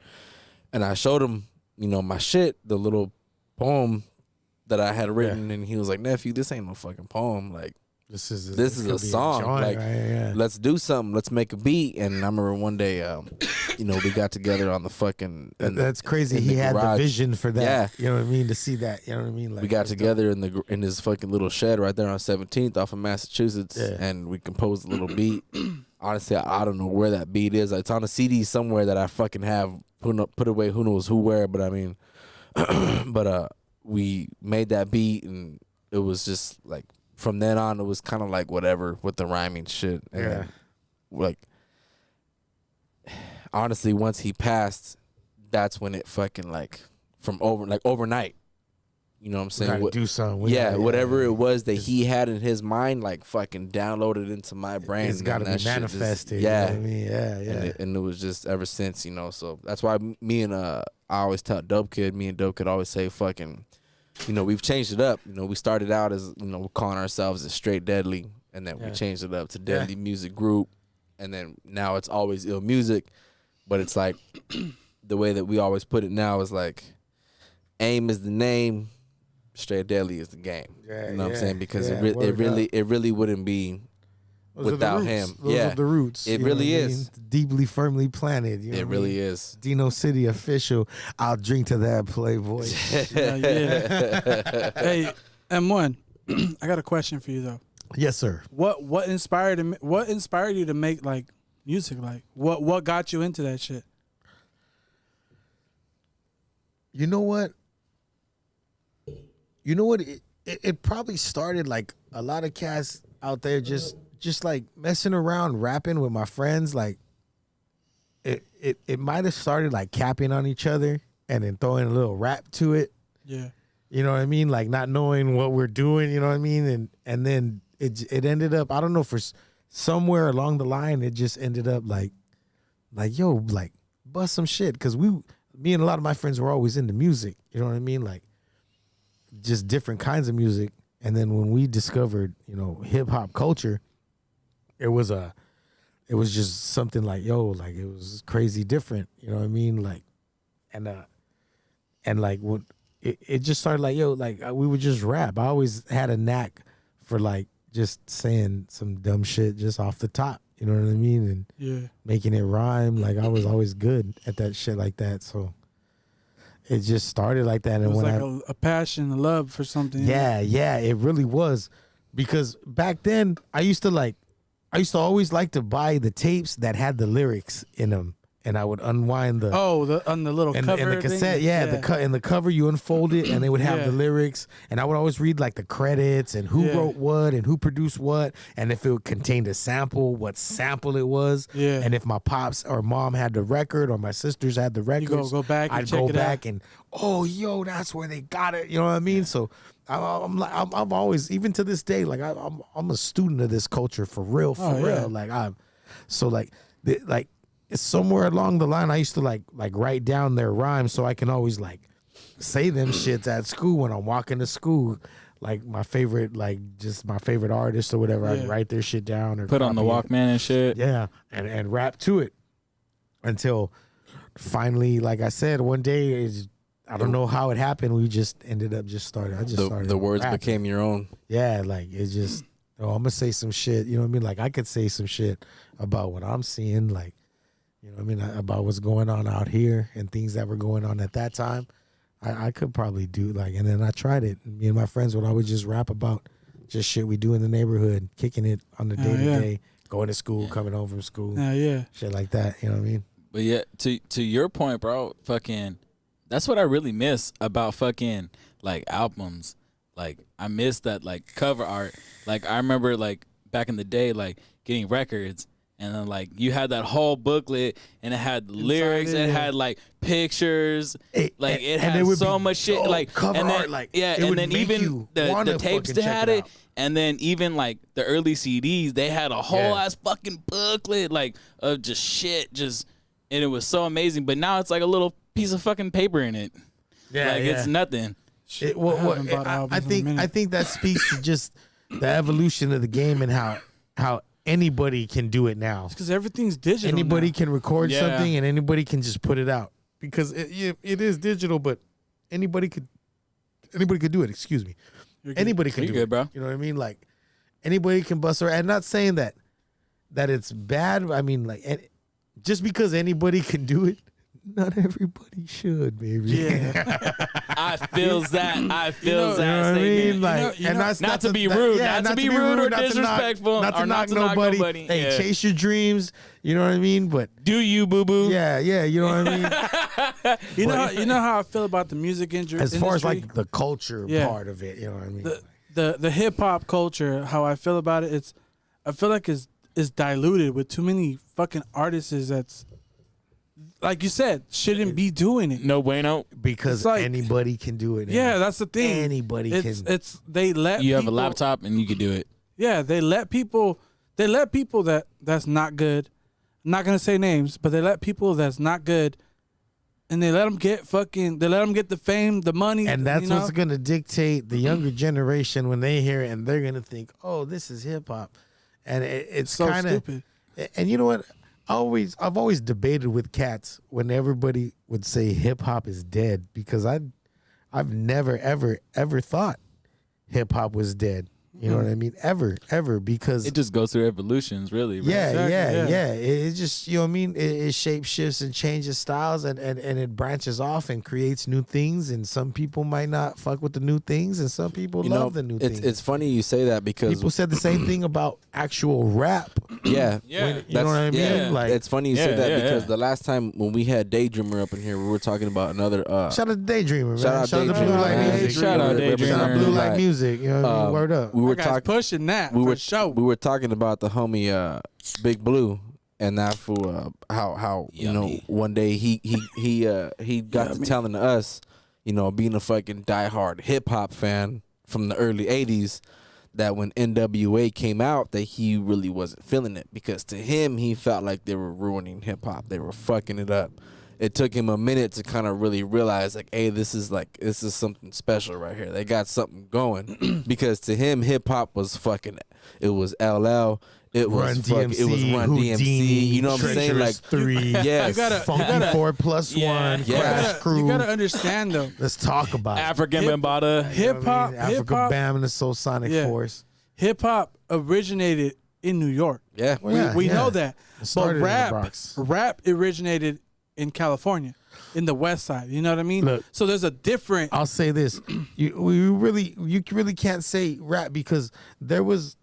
And I showed him, you know, my shit, the little poem that I had written, and he was like, "Nephew, this ain't no fucking poem. Like, this is a song. Like, let's do something. Let's make a beat." And I remember one day, you know, we got together on the fucking. That's crazy. He had the vision for that. Yeah. You know what I mean? To see that. You know what I mean? Like, we got together in his fucking little shed right there on 17th off of Massachusetts, and we composed a little beat. Honestly, I don't know where that beat is. It's on a CD somewhere that I fucking have put away. Who knows where? But I mean, we made that beat, and it was just like. From then on, it was kind of like whatever with the rhyming shit. And then, like, honestly, once he passed, that's when it fucking like overnight. You know what I'm saying? We gotta do something. Whatever it was that he had in his mind, like fucking downloaded into my brain. It's got to be manifested. Yeah, you know what I mean, yeah. And it was just ever since, you know. So that's why me and I always tell Dope Kid. Me and Dope Kid always say fucking. You know, we've changed it up. You know, we started out as, you know, calling ourselves as Straight Deadly, and then we changed it up to Deadly Music Group, and then now it's always Ill Music. But it's like the way that we always put it now is like, AIM is the name, Straight Deadly is the game. You know what I'm saying? Because it really wouldn't be without him. Those are the roots. It you know really what I mean? is. Deeply, firmly planted. You know It what I really mean? is. Dino City official. I'll drink to that, Playboy. Yeah. Hey, M1, I got a question for you though. Yes, sir. What inspired you to make like music? Like what got you into that shit? You know what? It probably started like a lot of cats out there just like messing around, rapping with my friends. Like it might have started like capping on each other and then throwing a little rap to it. Yeah. You know what I mean? Like not knowing what we're doing. You know what I mean? And then it ended up. I don't know, for somewhere along the line, it just ended up like yo, like bust some shit, because me and a lot of my friends were always into music. You know what I mean? Like just different kinds of music. And then when we discovered, hip hop culture, it was just something like, yo, like it was crazy different. You know what I mean? Like, and like what it just started like, yo, like we would just rap. I always had a knack for like just saying some dumb shit just off the top. You know what I mean? And making it rhyme. Like I was always good at that shit like that. So it just started like that. And it was when like a passion, a love for something. Yeah, it really was. Because back then I used to always like to buy the tapes that had the lyrics in them. And I would unwind on the little cover and the cassette, thing? in the cover you unfold it and they would have the lyrics, and I would always read like the credits and who wrote what and who produced what, and if it contained a sample, what sample it was, and if my pops or mom had the record or my sisters had the records, go back and I'd check go it back out. and that's where they got it. You know what I mean? So I'm always, even to this day, like I'm a student of this culture for real. Like somewhere along the line, I used to like write down their rhymes so I can always like say them shits at school when I'm walking to school. Like my favorite artist or whatever, I'd write their shit down or put on the Walkman and shit. Yeah, and rap to it until finally, like I said, one day I don't know how it happened. We just ended up starting. The words rapping. became your own. Yeah, like it's just I'm gonna say some shit. You know what I mean? Like I could say some shit about what I'm seeing, like. You know what I mean? About what's going on out here and things that were going on at that time. I could probably do and then I tried it. Me and my friends would always just rap about just shit we do in the neighborhood, kicking it on the day to day, going to school, coming home from school. Shit like that. You know what I mean? But yeah, to your point, bro, fucking, that's what I really miss about fucking like albums. Like I miss that like cover art. Like I remember like back in the day, like getting records. And then, like, you had that whole booklet, and it had lyrics, it had, like, pictures. It had so much shit. Like, cover and then, art, like, and then even the tapes that had it, and then even, like, the early CDs, they had a whole ass fucking booklet, like, of just shit, and it was so amazing. But now it's like a little piece of fucking paper in it. It's nothing. I think that speaks to just the evolution of the game and how anybody can do it now. Because everything's digital. Anybody now. can record something and anybody can just put it out. Because it is digital, but anybody could do it. Excuse me. Anybody can do it, bro. You know what I mean? Like anybody can bust around. I'm not saying that it's bad. I mean, like just because anybody can do it, not everybody should, baby. Yeah. I feels that. You know what I mean? Like, and that's not to be rude, not to be rude or disrespectful, not to knock nobody. Hey, chase your dreams. You know what I mean? But do you, boo boo? Yeah. You know what I mean? You know how I feel about the music industry. As far as like the culture part of it, you know what I mean? The hip hop culture, how I feel about it, I feel like it's diluted with too many fucking artists. That's like you said, shouldn't be doing it. No bueno. Because like, anybody can do it. Yeah, that's the thing. Anybody can. They let you have a laptop and you can do it. Yeah, they let people that's not good. I'm not gonna say names, but they let people that's not good, and they let them get the fame, the money, and that's what's gonna dictate the younger generation when they hear it, and they're gonna think, oh, this is hip hop, and it's so kind of stupid. And you know what? I've always debated with cats when everybody would say hip hop is dead, because I've never ever thought hip hop was dead. You know what I mean? Ever, because It just goes through evolutions, really. Bro. yeah, Exactly, yeah. It just, you know what I mean? It shape shifts and changes styles and it branches off and creates new things. And some people might not fuck with the new things, and some people love the new things. It's funny you say that because People said the same thing about actual rap. yeah, Yeah. You know what I mean? Yeah, Like, it's funny you say Yeah, that yeah, because yeah. the last time when we had Daydreamer up in here, we were talking about another. shout out to Daydreamer, man. Shout out to Daydreamer, Blue Light man. Music. Shout out Daydreamer. Shout out Blue Light Right. Music. You know what I mean? Word up. We were That guy's talking. pushing that. We for were sure. we were talking about the homie Big Blue and that fool how you know Yummy. one day he got to telling us, you know, being a fucking diehard hip hop fan from the early '80s, that when NWA came out that he really wasn't feeling it because to him he felt like they were ruining hip hop, they were fucking it up. It took him a minute to kind of really realize, like, hey, this is something special right here. They got something going because to him, hip hop was fucking. It was LL. It was Run fucking. DMC, It was Run Houdini, DMC. You know what I'm saying? Treacherous Like, 3, yes, You gotta- Funky 4+1, Yeah. Yeah. Crash Crew. You gotta understand though. Let's talk about it. African Hip- Bambaataa. Hip hop, Africa Bam and the Soul Sonic Yeah. Force. hip hop originated in New York. yeah. Well, yeah, We yeah. know that. It started But in the Bronx. rap originated in California, in the West Side. You know what I mean? Look. So there's a different. I'll say this: you really can't say rap because there's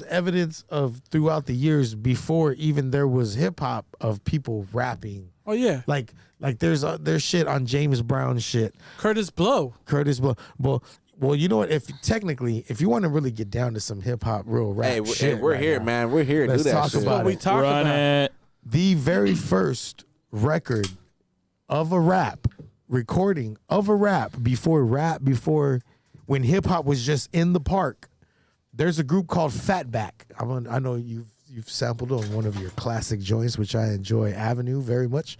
evidence of throughout the years before even there was hip hop of people rapping. Oh yeah, Like there's shit on James Brown shit, Curtis Blow. Curtis Blow. Well, you know what? If you want to really get down to some hip hop, real rap, Hey, shit we're right here, now, man. We're here to Let's do that talk shit. about What we it. talk Run about. it. The very first record of a rap recording of a rap before when hip hop was just in the park. There's a group called Fatback. I know you've sampled on one of your classic joints, which I enjoy, Avenue, very much.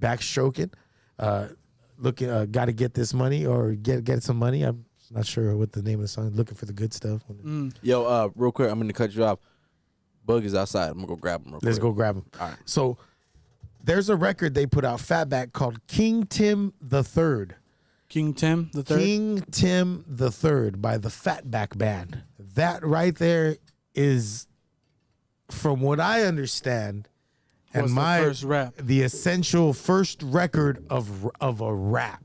Backstroking, looking, got to get this money or get some money. I'm not sure what the name of the song. Looking for the good stuff. Yo, real quick, I'm gonna cut you off. Boogie's outside. I'm gonna go grab him. Real Let's quick. go grab them. All right. So there's a record they put out, Fatback, called King Tim the Third. King Tim the Third. King Tim the Third by the Fatback Band. That right there is, from what I understand, Was and the my first rap. the essential first record of a rap.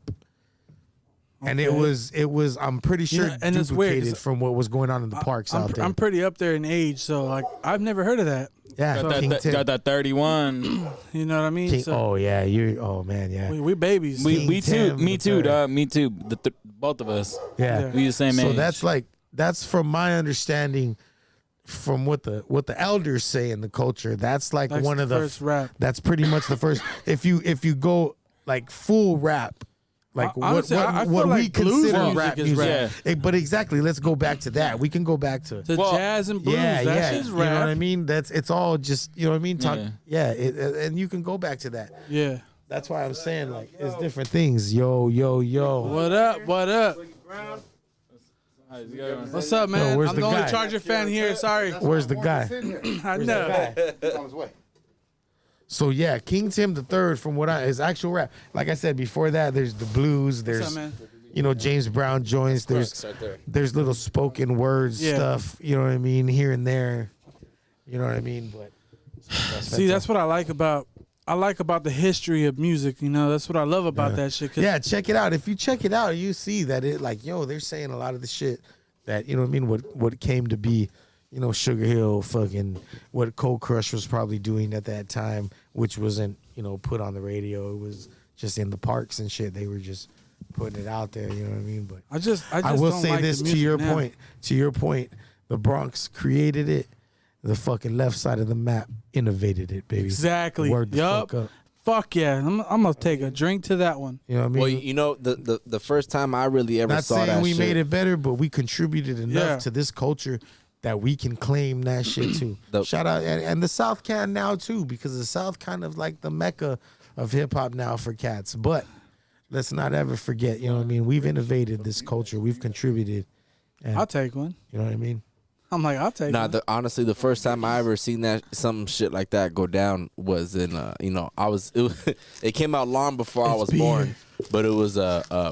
And it Okay. was I'm pretty sure Yeah, and it's weird, duplicated 'cause from what was going on in the parks out there. I'm pretty up there in age, so like I've never heard of that. yeah, King Tim. Got that 31. You know what I mean? King, So oh yeah, you we yeah. babies. We too. Tim Me the too, third. dog. Me too. Both of us. Yeah. We the same So age. that's from my understanding, from what the elders say in the culture. That's like That's one the of the first rap. That's pretty much the first. If you go like full rap, like Honestly, I feel what we like blues consider music rap is music. rap. But exactly, let's go back to that. We can go back to The Well, jazz and blues. yeah, That yeah. shit's You know rap. what I mean? It's all just, you know what I mean. Talk, Yeah. and you can go back to that. Yeah. That's why I'm saying like it's different things. Yo. What up? What up? What's up, man? where's I'm the the only guy? Charger fan here. Sorry. Where's the guy? I know. He's on his way. So yeah, King Tim the Third, from what his actual rap. Like I said before that, there's the blues. What's up, There's man? James Brown joints. There's Right there. there's little spoken words Yeah. stuff. You know what I mean, here and there. You know what I mean, but See, that's what I like about the history of music. You know, that's what I love about that shit. 'cause yeah. Check it out. If you check it out, you see that it like they're saying a lot of the shit that you know what I mean. What came to be. Sugar Hill, fucking what Cold Crush was probably doing at that time, which wasn't, put on the radio. It was just in the parks and shit. They were just putting it out there. You know what I mean? But I just I will don't say like this the to music your now. point. To your point, the Bronx created it. The fucking left side of the map innovated it, baby. Exactly. Word the Yup. fuck up. Fuck yeah. I'm gonna take a drink to that one. You know what I mean? Well, you know, the first time I really ever Not saw saying that we shit. made it better, but we contributed enough Yeah. to this culture that we can claim that shit too. Shout out, and the South can now too, because the South kind of like the mecca of hip hop now for cats. But let's not ever forget, you know what I mean? We've innovated this culture. We've contributed. And, I'll take one. you know what I mean? I'm like, I'll take Nah, one. honestly, the first time I ever seen that some shit like that go down was in it came out long before I was born. but it was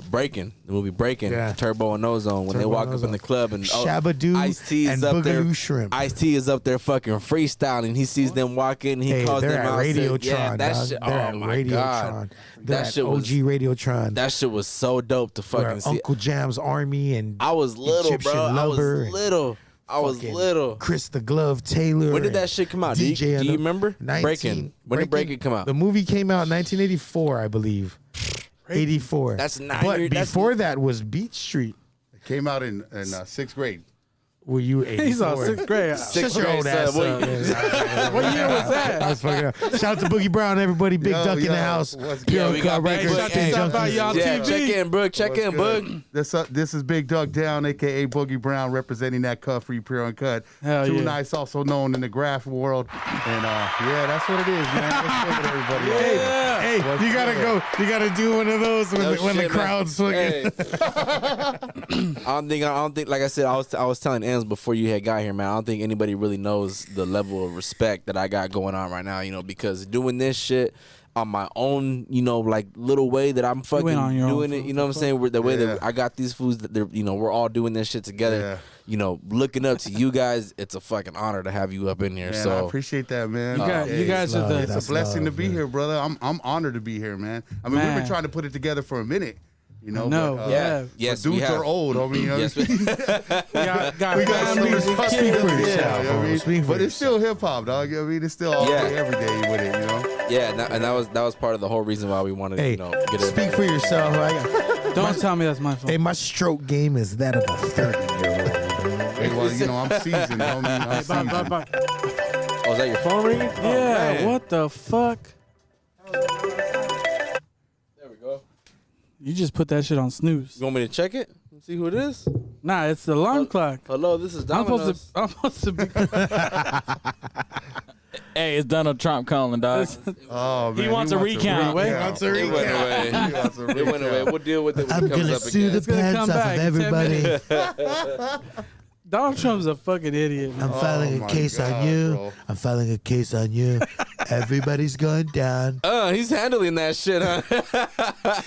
Breaking, the movie Breaking, Turbo and Ozone, when they walk up in the club and Shabba-Doo Ice-T is and up there. Boogaloo Shrimp. Ice-T is up there fucking freestyling. He sees them walk in, he calls them out. Radiotron, yeah, that shit. They're Oh at my Radiotron. god, They're that at shit OG was Radiotron. that shit was so dope to fucking see. Uncle Jam's Army and I was little, Egyptian bro. Lover I was little. Chris the Glove Taylor. When did that shit come out? Do you remember? Breaking. When did Breaking come out? The movie came out in 1984, I believe. 84. That's 9 But years. before that was Beach Street. It came out in 6th grade. Were you 84? He's on 6th grade. Sixth Shut your grade, old ass son. up, man. What year was I that? was fucking up. Shout out to Boogie Brown, everybody. Big Duck in the house. what's Pure good? we got Uncut Big Records. Duck. Spin Hey, shout out Junkies. y'all. Yeah, TV. check in, Boog. Check What's in, good? Boog. This is Big Duck Down, a.k.a. Boogie Brown, representing that cut for you, Pure Uncut. Hell Too yeah. Nice, also known in the graph world. And yeah, that's what it is, man. What's good with everybody? Yeah. Hey, What's you gotta good? go. You gotta do one of those when, No when the shit, crowd's man. fucking. Hey. I don't think. Like I said, I was telling Ems before you had got here, man. I don't think anybody really knows the level of respect that I got going on right now. You know, because doing this shit on my own, you know, like little way that I'm fucking on your doing own it. You know what I'm saying? The way Yeah. that I got these foods, that they're, you know, we're all doing this shit together. Yeah. You know, looking up to you guys, it's a fucking honor to have you up in here. Man, I so appreciate that, man. You guys are love. the. It's That's a blessing love, to be man. here, brother. I'm honored to be here, man. I mean, we've Man. been trying to put it together for a minute, you know. No, but, yeah. yes, but we dudes have. are old. I mean, you know, Yes, we- Got We got families some and respect. kids. Speak for yeah, yourself. you know what I mean? Speak for But it's still hip hop, dog. I mean, it's still all Yeah. day, every day with it, you know. Yeah, and that was part of the whole reason why we wanted to, Hey, you know, get it. speak for yourself. Don't tell me that's my fault. Hey, my stroke game is that of a 30-year-old. Hey, well, you know, I'm seasoned, homie. I'm Bye, seasoned. bye, bye. Oh, is that your phone ringing? Oh, Yeah, man. what the fuck? There we go. You just put that shit on snooze. You want me to check it? See who it is? Nah, it's the alarm clock. Hello, this is I'm Domino's. supposed to be. Hey, it's Donald Trump calling, dog. Oh, man. He wants a recount. He wants a It went away. He wants a It went away. recount. We'll deal with it when I'm it comes gonna up sue again. the gonna pants come off back of in 10 everybody. minutes. Donald Trump's a fucking idiot. I'm filing a my case God, on you. bro. I'm filing a case on you. Everybody's going down. He's handling that shit, huh?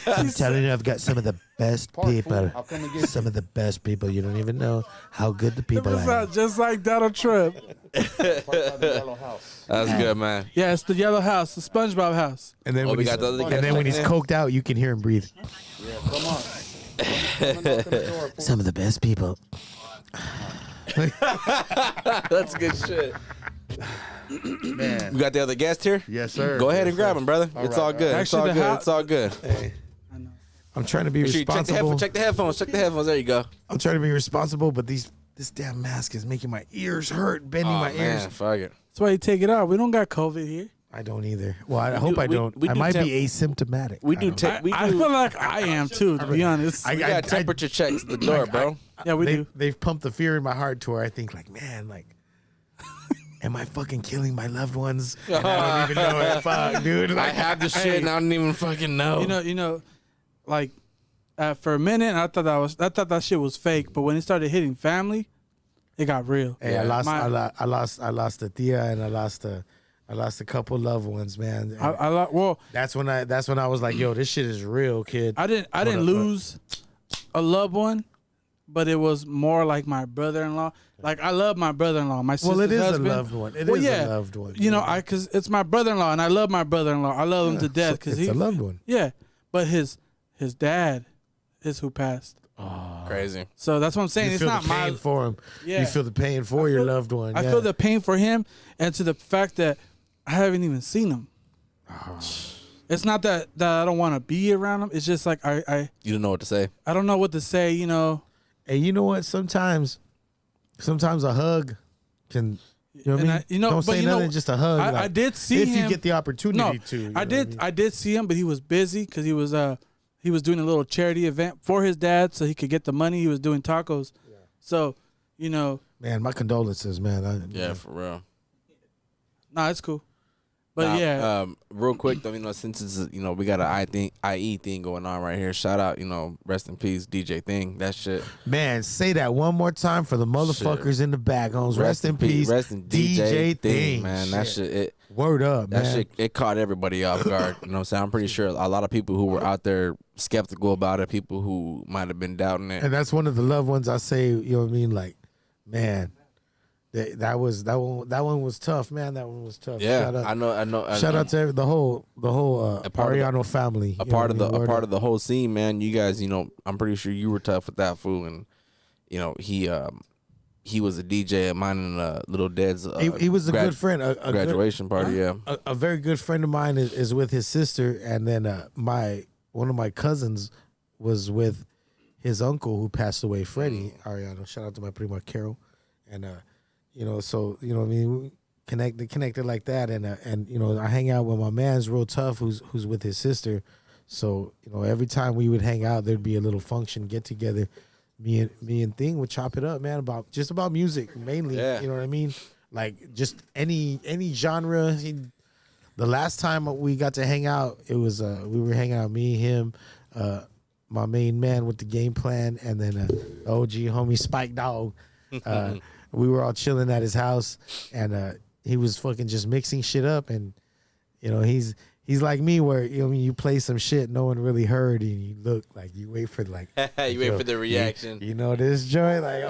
I'm telling you, I've got some of the best people. I'll come and get Some of the best people. You don't even know how good the people It's are. not just like Donald Trump. That's good, man. Yeah, it's the Yellow House, the SpongeBob house. And then, Oh, when we he's, got the other and then when he's coked out, you can hear him breathe. Come on. Some of the best people. That's good shit. Man. We got the other guest here. Yes, sir. Go ahead Yes, and grab sir. him, brother. All It's right, all good. all It's all Actually, the good. hou- It's all good. I'm trying to be Make sure you check the, responsible. check the headphones. Check the headphones. There you go. I'm trying to be responsible, but this damn mask is making my ears hurt, bending my ears. Man, fuck it. That's why you take it out. We don't got COVID here. I don't either. Well, I hope I we- don't. we I do might temp- be asymptomatic. We I do. don't know. I feel like I am too, to be honest. I- We got temperature checks at the door, bro. Yeah, we do. They've pumped the fear in my heart to where I think, like, man, like, am I fucking killing my loved ones? And I don't even know it. Fuck, dude. I Like, have the shit and I don't even fucking know. You know, like for a minute, I thought that shit was fake. But when it started hitting family, it got real. hey, Yeah. I lost a tia and I lost a couple loved ones, man. And Well, that's when I was like, yo, this shit is real, kid. I didn't lose a loved one, but it was more like my brother-in-law. Like I love my brother-in-law, my sister's Well, it is husband. a loved one. It is Well, yeah. a loved one. You know, because it's my brother-in-law, and I love my brother-in-law. I love him to death because it's a loved one. Yeah, but his dad is who passed. Crazy. So that's what I'm saying. You It's feel not the pain my. for him. Yeah. You feel the pain for your loved one. I yeah. feel the pain for him, and to the fact that I haven't even seen him. It's not that I don't want to be around him. It's just like I You don't know what to say. don't know what to say. You know. Hey, you know what? Sometimes a hug can. You know what I And mean? you know, don't but say you know, nothing. Just a hug. I like, did see if him. you get the opportunity No, to. you know I what did. mean? I did see him, but he was busy because he was doing a little charity event for his dad, so he could get the money. He was doing tacos. So, you know, Man, my condolences, man. Yeah, for real. nah, it's cool. But yeah, real quick though, since it's we got an IE thing going on right here. Shout out, rest in peace, DJ Thing. That shit. Man, say that one more time for the motherfuckers in the back, homes. Rest in peace, rest in DJ Thing, man. Shit. That shit. Word up, That man. shit, it caught everybody off guard. You know what I'm saying? I'm pretty sure a lot of people who were out there skeptical about it, people who might have been doubting it. And that's one of the loved ones I say, you know what I mean? Like, man, that one was tough, man. That one was tough. Yeah, Shout out, I know. Shout out to the whole Ariano family. A part of the whole scene, man. You guys, I'm pretty sure you were tough with that fool, and he was a DJ at mine and Little Dead's. He was a good friend. A graduation party, yeah. A very good friend of mine is with his sister, and then one of my cousins was with his uncle who passed away, Freddie Ariano. Shout out to my prima Carol, and so what I mean, we connected like that, and I hang out with my man's real tough, who's with his sister. So every time we would hang out, there'd be a little function, get together. Me and Thing would chop it up, man, about music mainly. Yeah. You know what I mean? Like just any genre. The last time we got to hang out, it was we were hanging out, me, him, my main man with the game plan, and then OG homie Spike Dog. We were all chilling at his house, and he was fucking just mixing shit up, and he's like me, where you play some shit no one really heard, and you look like you wait for you wait for the reaction. This joint, like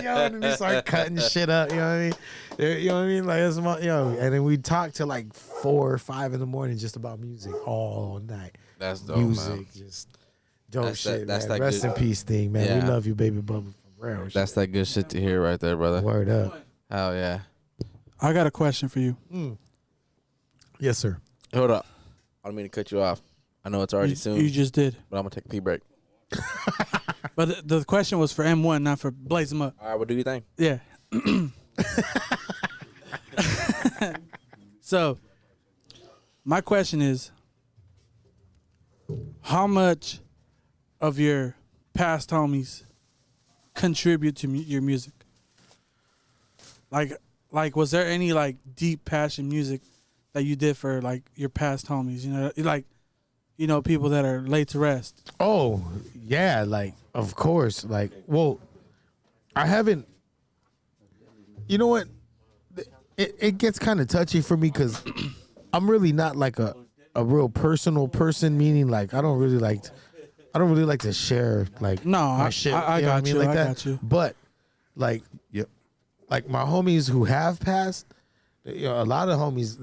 and we start cutting shit up. You know what I mean? Like it's and then we talk till like 4 or 5 in the morning just about music all night. That's dope, music, man. just dope shit. That's man. that Rest good, in peace, Thing, man. Yeah. We love you, baby bubba. Real that's shit. that good shit to hear right there, brother. Word up. Hell yeah. I got a question for you. Yes, sir. Hold up. I don't mean to cut you off. I know it's already soon, You just did. but I'm gonna take a pee break. But the question was for M1, not for Blaze 'em Up. All right, well, do your thing. Yeah. So, my question is, how much of your past homies contribute to your music? Like, was there any like deep passion music that you did for like your past homies? People that are laid to rest. Oh, yeah, like, of course. Like, well, I haven't, you know what? It gets kind of touchy for me because I'm really not like a real personal person, meaning like I don't really like to share like my shit. I you know what got you. like I that. got you. But like, like my homies who have passed, a lot of homies,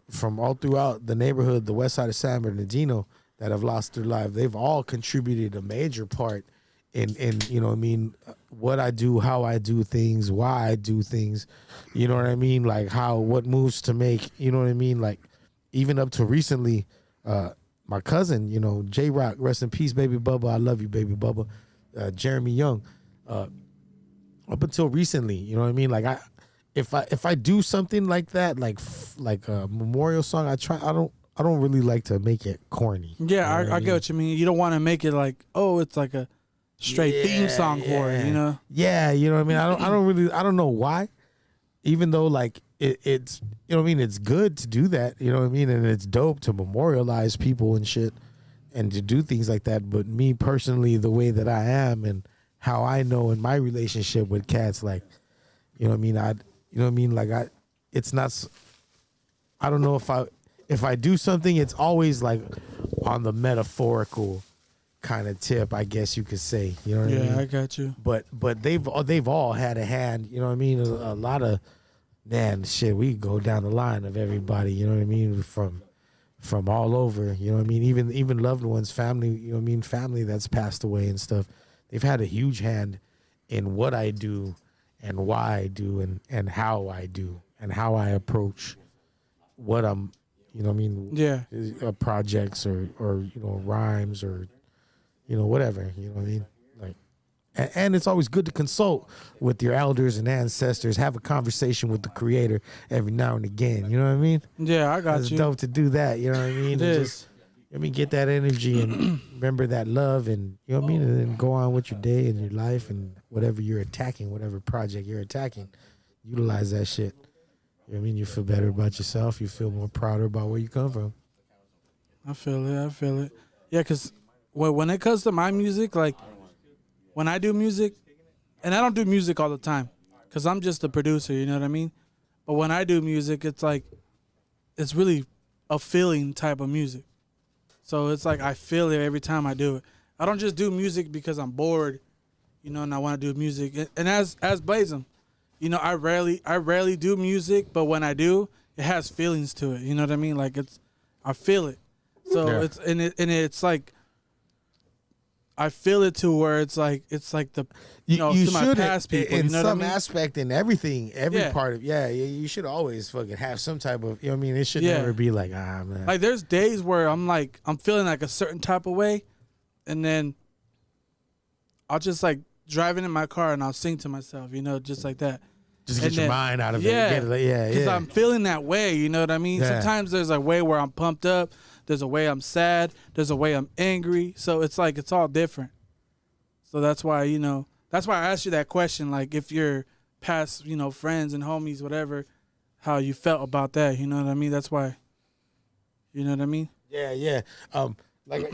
from all throughout the neighborhood, the west side of San Bernardino, that have lost their life, they've all contributed a major part in what I do, how I do things, why I do things, you know what I mean? Like what moves to make, you know what I mean? Like even up to recently, my cousin, J-Rock, rest in peace, baby Bubba. I love you, baby Bubba. Jeremy Young, up until recently, you know what I mean? Like if I do something like that, like a memorial song, I don't really like to make it corny. Yeah, I get what you mean. You don't want to make it like, oh, it's like a straight theme song for it, Yeah, you know what I mean? I don't know why. Even though like it's it's good to do that, you know what I mean? And it's dope to memorialize people and shit and to do things like that. But me personally, the way that I am and how I know in my relationship with cats, like, you know what I mean? Like it's not, I don't know if I do something, it's always like on the metaphorical kind of tip, I guess you could say. You know what I mean? Yeah, I got you. But they've all had a hand. You know what I mean? A lot of shit. We go down the line of everybody. You know what I mean? From all over. You know what I mean? Even loved ones, family. You know what I mean? Family that's passed away and stuff. They've had a huge hand in what I do and why I do and how I do and how I approach what I'm. You know what I mean? Yeah. Projects or rhymes or whatever. You know what I mean? Like, and it's always good to consult with your elders and ancestors. Have a conversation with the Creator every now and again. You know what I mean? Yeah, I got It's you. dope to do that. You know what I mean? It And is. get that energy and remember that love, and you know what I mean, and then go on with your day and your life and whatever you're attacking, whatever project you're attacking. Utilize that shit. You know what I mean? You feel better about yourself. You feel more prouder about where you come from. I feel it. Yeah, because when it comes to my music, like when I do music, and I don't do music all the time because I'm just a producer, you know what I mean? But when I do music, it's like, it's really a feeling type of music. So it's like I feel it every time I do it. I don't just do music because I'm bored, you know, and I want to do music. And as Blazem, you know, I rarely do music, but when I do, it has feelings to it. You know what I mean? Like I feel it. So it's like I feel it to where it's like the You to my should past people. in You know some what I mean? aspect, in everything, every Yeah. part of you should always fucking have some type of, you know what I mean? It should Yeah. never be like, man. Like there's days where I'm feeling like a certain type of way, and then I'll just like driving in my car and I'll sing to myself, you know, just like that. Just get And your then- mind out of yeah, it. Get it. Because I'm feeling that way, you know what I mean? Yeah. Sometimes there's a way where I'm pumped up. There's a way I'm sad. There's a way I'm angry. So it's like it's all different. So that's why, you know, that's why I asked you that question. Like if your past, you know, friends and homies, whatever, how you felt about that. You know what I mean? That's why. You know what I mean? Yeah. Like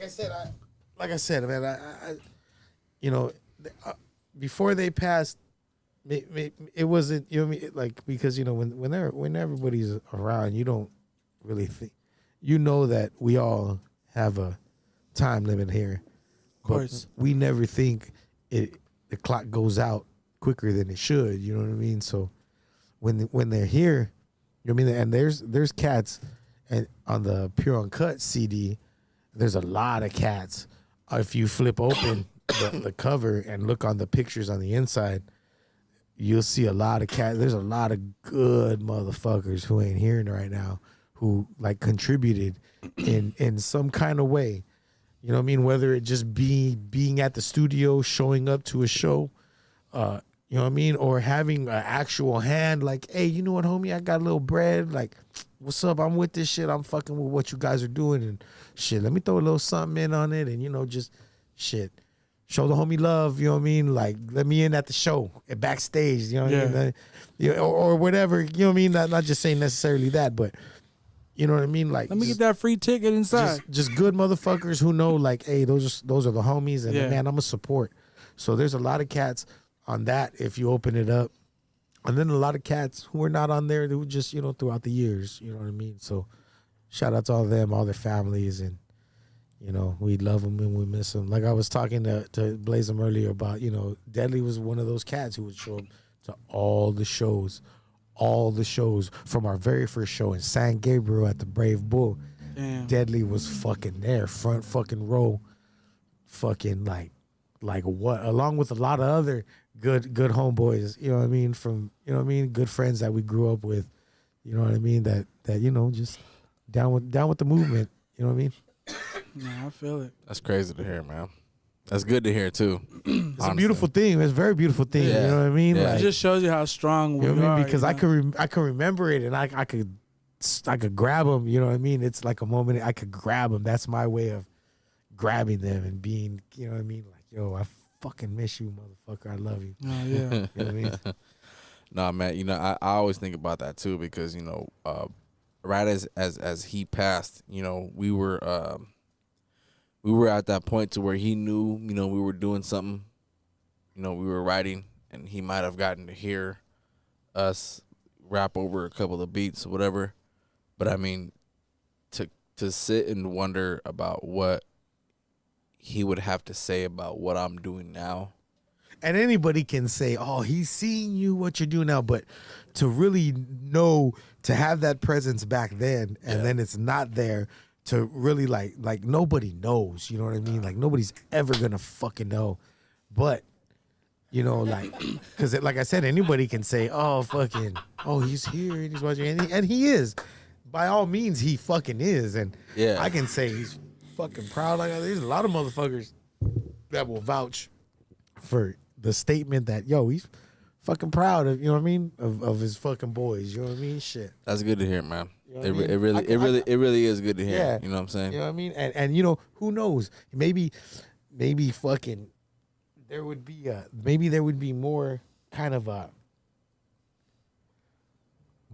I said, man. I you know, before they passed, it wasn't, you know what I mean? Like, because, you know, when everybody's around, you don't really think, you know, that we all have a time limit here. Of course. But we never think the clock goes out quicker than it should. You know what I mean? So when they're here, you know what I mean? And there's cats, and on the Pure Uncut CD, there's a lot of cats. If you flip open the cover and look on the pictures on the inside, you'll see a lot of cats. There's a lot of good motherfuckers who ain't hearing right now, who like contributed in some kind of way. You know what I mean? Whether it just being at the studio, showing up to a show, you know what I mean? Or having an actual hand, like, hey, you know what, homie? I got a little bread. Like, what's up? I'm with this shit. I'm fucking with what you guys are doing. And shit, let me throw a little something in on it. And, you know, just shit. Show the homie love, you know what I mean? Like, let me in at the show, at backstage, you know what I mean? Or whatever, you know what I mean? Not just saying necessarily that, but you know what I mean? Like, Let me get that free ticket inside. just good motherfuckers who know, like, hey, those are the homies, and man, I'm a support. So there's a lot of cats on that if you open it up, and then a lot of cats who are not on there who just, you know, throughout the years, you know what I mean? So shout out to all of them, all their families, and you know, we love them and we miss them. Like I was talking to Blazem earlier about, you know, Deadly was one of those cats who would show up to all the shows from our very first show in San Gabriel at the Brave Bull. Damn. Deadly was fucking there, front fucking row, fucking like what, along with a lot of other good homeboys, you know what I mean, from, you know what I mean, good friends that we grew up with, you know what I mean, that you know, just down with the movement, you know what I mean. Yeah, I feel it. That's crazy to hear, man. That's good to hear too. It's a beautiful thing. It's a very beautiful thing. Yeah. You know what I mean? Yeah. Like, It just shows you how strong we you know what I are. mean? Because you know? I can remember it, and I could grab them. You know what I mean? It's like a moment I could grab them. That's my way of grabbing them and being, you know what I mean? Like, yo, I fucking miss you, motherfucker. I love you. Oh, yeah. You know what I mean? Nah, man. You know, I always think about that too because you know, right as he passed, you know, we were at that point to where he knew, you know, we were doing something, you know, we were writing, and he might have gotten to hear us rap over a couple of beats or whatever. But I mean, to sit and wonder about what he would have to say about what I'm doing now. And anybody can say, oh, he's seeing you, what you're doing now. But to really know, to have that presence back then, and then it's not there, to really like nobody knows, you know what I mean? Like nobody's ever gonna fucking know. But, you know, like, because like I said, anybody can say, oh, fucking, oh, he's here and he's watching. And he is. By all means, he fucking is. And Yeah. I can say he's fucking proud. Like, there's a lot of motherfuckers that will vouch for the statement that, yo, he's fucking proud of, you know what I mean, of his fucking boys, you know what I mean? Shit. That's good to hear, man. You know what It, I mean? it really is good to hear. Yeah. You know what I'm saying? You know what I mean? And you know, who knows? Maybe fucking there would be more kind of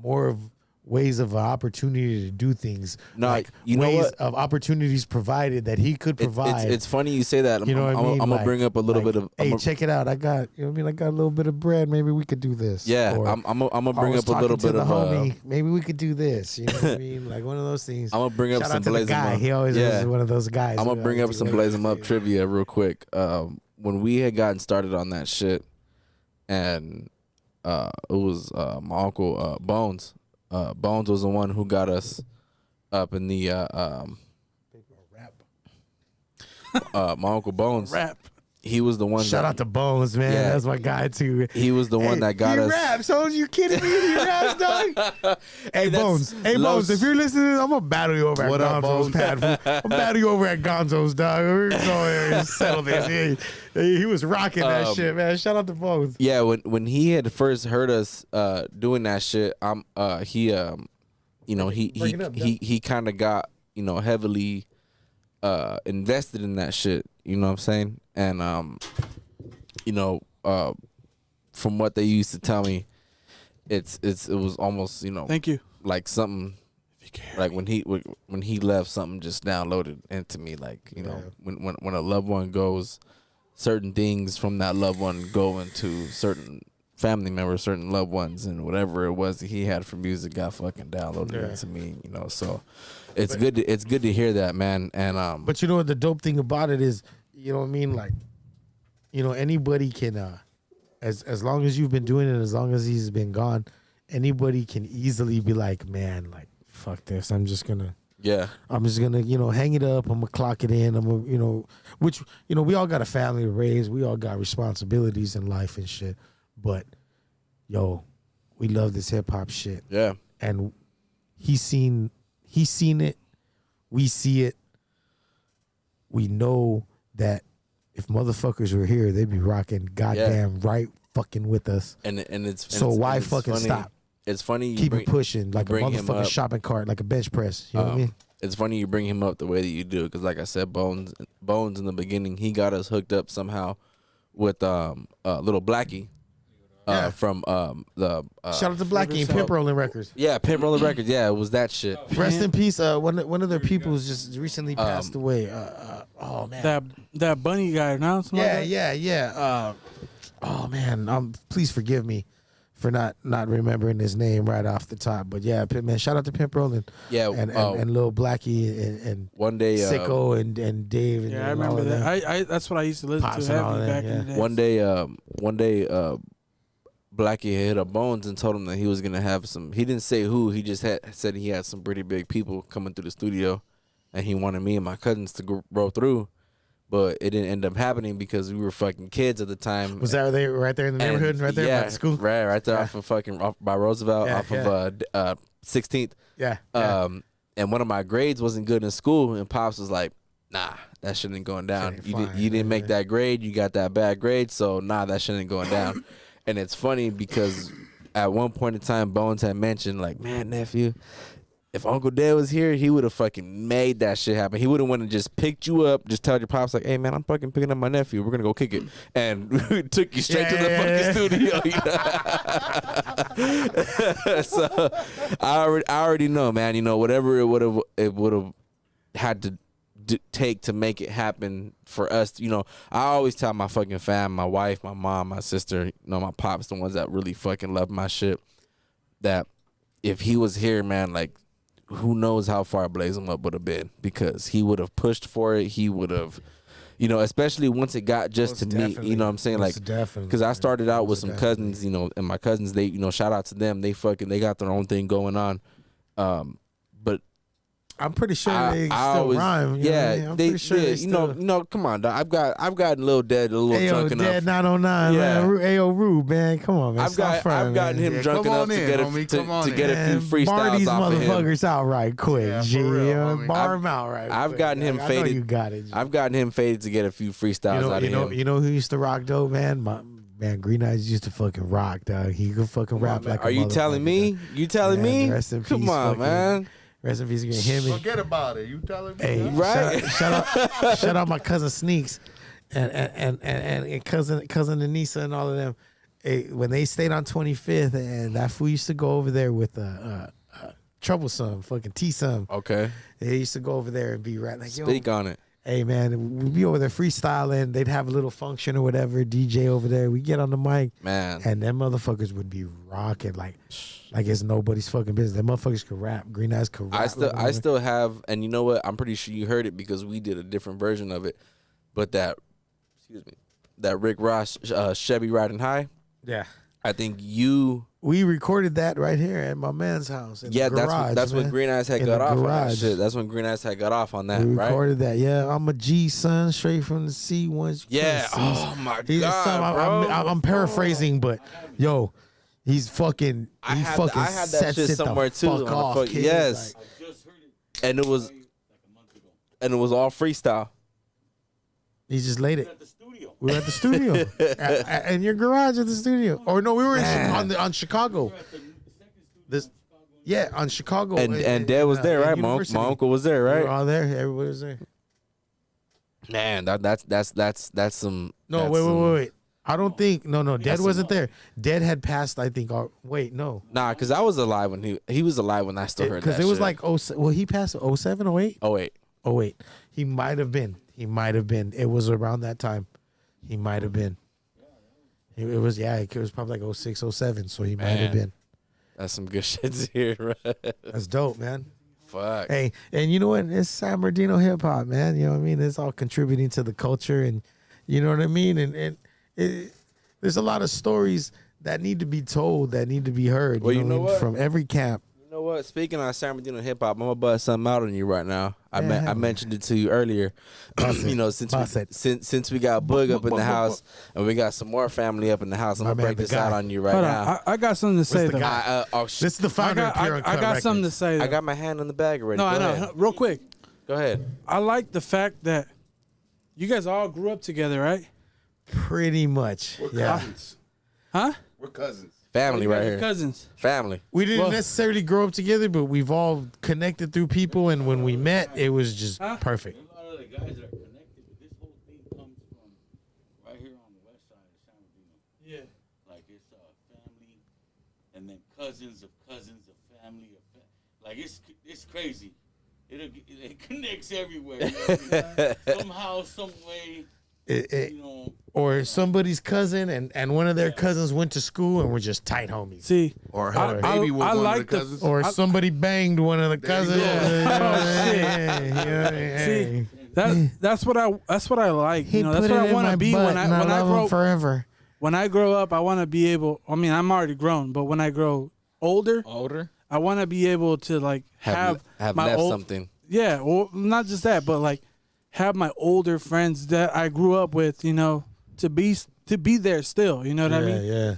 more of ways of opportunity to do things. No, like you know ways what? of opportunities provided that he could provide. It's funny you say that. You know what I mean? I'm gonna bring up a little bit of. Hey, check it out. I got, you know what I mean? I got a little bit of bread. Maybe we could do this. Yeah, Or, I'm gonna bring I was up a little talking bit to of. the homie. Maybe we could do this. You know what I mean? Like one of those things. I'm gonna bring up Shout some out to the Blaze 'em guy. Up. He always is one of those guys. I'm who gonna bring up always some do Blaze 'em Up it. trivia real quick. When we had gotten started on that shit, and it was my uncle Bones. Bones was the one who got us up in the my uncle Bones. Rap. He was the one. Shout out to Bones, man. Yeah. That's my guy too. He was the one that got he us. raps. So you kidding me? He raps, dog. Hey that's Bones. Hey Los- Bones. If you're listening, I'm gonna battle you over What at up, Gonzo's Bones? pad. I'm battle you over at Gonzo's, dog. We're going there and settle this. He was rocking that shit, man. Shout out to Bones. Yeah, when he had first heard us doing that shit, he Bring it up, he kind of got, heavily invested in that shit, you know what I'm saying? And from what they used to tell me, it was almost, Thank you. like something like when he left, something just downloaded into me, like, when a loved one goes, certain things from that loved one go into certain family members, certain loved ones, and whatever it was that he had for music got fucking downloaded into me, so it's good to hear that, man. And But you know what the dope thing about it is, you know what I mean? Like, anybody can, as long as you've been doing it, as long as he's been gone, anybody can easily be like, man, like, fuck this. I'm just gonna, hang it up. I'm gonna clock it in. I'm gonna, which, we all got a family to raise. We all got responsibilities in life and shit. But, yo, we love this hip hop shit. yeah, And he's seen it. We see it. We know that if motherfuckers were here, they'd be rocking goddamn right fucking with us. and it's So why it's fucking funny. stop? It's funny you Keep it pushing like a bring him motherfucking up. shopping cart, like a bench press. You know what I mean? It's funny you bring him up the way that you do, because like I said, Bones in the beginning, he got us hooked up somehow with little Blackie from the Shout out to Blackie and Pimp Rolling Records. yeah, Pimp Rolling Records. Yeah, it was that shit. Rest in peace. One of their people's just recently passed away. Oh man. That bunny guy now. Yeah. Oh man. Please forgive me for not remembering his name right off the top. But yeah, man, shout out to Pimp Rolling. Yeah, and Lil Blackie and one day Sicko and Dave. And Yeah, I and remember all of that. them. I that's what I used to listen Pops to and all heavy of back that, in the day. one day Blackie hit up Bones and told him that he was gonna have some. He didn't say who. He just said he had some pretty big people coming through the studio, and he wanted me and my cousins to roll through. But it didn't end up happening because we were fucking kids at the time. Was that right there in the neighborhood, right there by the school? Right there off by Roosevelt, off of 16th. Yeah. And one of my grades wasn't good in school, and Pops was like, "Nah, that shit ain't going down. Shit ain't You fine, didn't make man. that grade. You got that bad grade, so nah, that shit ain't going down." And it's funny because at one point in time, Bones had mentioned, like, "Man, nephew, if Uncle Dad was here, he would have fucking made that shit happen. He would have went and just picked you up, just tell your pops, like, hey, man, I'm fucking picking up my nephew. We're going to go kick it." And we took you straight to the fucking studio. So I already know, man, whatever it would have had to take to make it happen for us. I always tell my fucking fam, my wife, my mom, my sister, my pops, the ones that really fucking love my shit, that if he was here, man, like, who knows how far Blaze 'em Up would have been, because he would have pushed for it. He would have, especially once it got just to me, you know what I'm saying? Like, because I started out with some cousins, and my cousins, they, shout out to them. They got their own thing going on. But I'm pretty sure they still always, rhyme. Yeah, I'm pretty sure they still. Come on, dog. I've gotten Lil Dead a little Ayo, drunk Dead enough. 909, Yeah. man. Ayo, Rube, man. Come on, man. I've gotten man. him Yeah, drunk come enough on to in, get homie. Come on to get a Man, few freestyles bar these off of him. motherfuckers out right quick, Yeah, G. for real, Yeah, homie. bar them out right I've quick. gotten him I know faded. you got it, G. I've gotten him faded to get a few freestyles out of him. You know who used to rock though, man? Man, Green Eyes used to fucking rock, dog. He could fucking rap like a Are you motherfucker, telling me? dog. You telling Man, me? rest in Come peace, on, fucking- man. Rest in peace, again. Him and Forget about it. You telling me? hey, huh? Right. shout out my cousin Sneaks and cousin Anissa and all of them. when they stayed on 25th, and that fool used to go over there with Troublesome, fucking T-Some. Okay. They used to go over there and be right like, yo, Speak on it. hey man, we'd be over there freestyling. They'd have a little function or whatever, DJ over there. We get on the mic, Man. and them motherfuckers would be rocking like it's nobody's fucking business. Them motherfuckers could rap. Green Eyes could rap. I still have, and you know what? I'm pretty sure you heard it because we did a different version of it. But that Rick Ross Chevy Riding High. Yeah. I think we recorded that right here at my man's house. In the garage, that's when Green Eyes had got off on that shit. That's when Green Eyes had got off on that, we right? recorded that. Yeah, I'm a G son, straight from the C once. Yeah. Oh my God, bro. I'm paraphrasing, but yo, he's fucking. I had that shit somewhere too. Yes. Like, and it was all freestyle. He just laid it. We were at the studio. In your garage at the studio. Or no, we were on Chicago. On Chicago. And Dad was there, right? My uncle was there, right? We were all there. Everybody was there. Man, that's some. No, wait. I don't think. No. Dad wasn't there. Dad had passed. I think. Wait, no. Nah, because I was alive when he was alive when I still heard that. Because it was like he passed 07, 08? 08. 08. He might have been. It was around that time. He might have been. It was probably like 06, 07, so he might have been. That's some good shit here, right? That's dope, man. Fuck. Hey, and you know what? It's San Bernardino hip hop, man. You know what I mean? It's all contributing to the culture, and you know what I mean? And there's a lot of stories that need to be told, that need to be heard. Well, you know what? From every camp. You know what? Speaking of San Bernardino hip hop, I'm gonna bust something out on you right now. I mentioned it to you earlier. You know, since we got Boog up in the house and we got some more family up in the house, I'm gonna break this out on you right now. I got something to say. This is the founder of Pure Uncut I got something to say. I got my hand on the bag already. No, I know. Real quick. Go ahead. I like the fact that you guys all grew up together, right? Pretty much. We're cousins. Huh? We're cousins. Family right here. Cousins. Family. We didn't necessarily grow up together, but we've all connected through people, and when we met, it was just perfect. A lot of the guys that are connected, but this whole thing comes from right here on the west side of San Bernardino. Yeah. Like it's family, and then cousins of family of like it's crazy. It connects everywhere. You know what I mean? Somehow, some way. You know, or somebody's cousin and one of their cousins went to school and were just tight homies. See, Or her baby was one of the cousins. Or somebody banged one of the cousins. See, that's what I like. You know, that's what I want to be when I grow forever. When I grow up, I want to be able. I mean, I'm already grown, but when I grow older, I want to be able to like have my left something. Yeah, or not just that, but like have my older friends that I grew up with, you know, to be there still. You know what I mean? Yeah.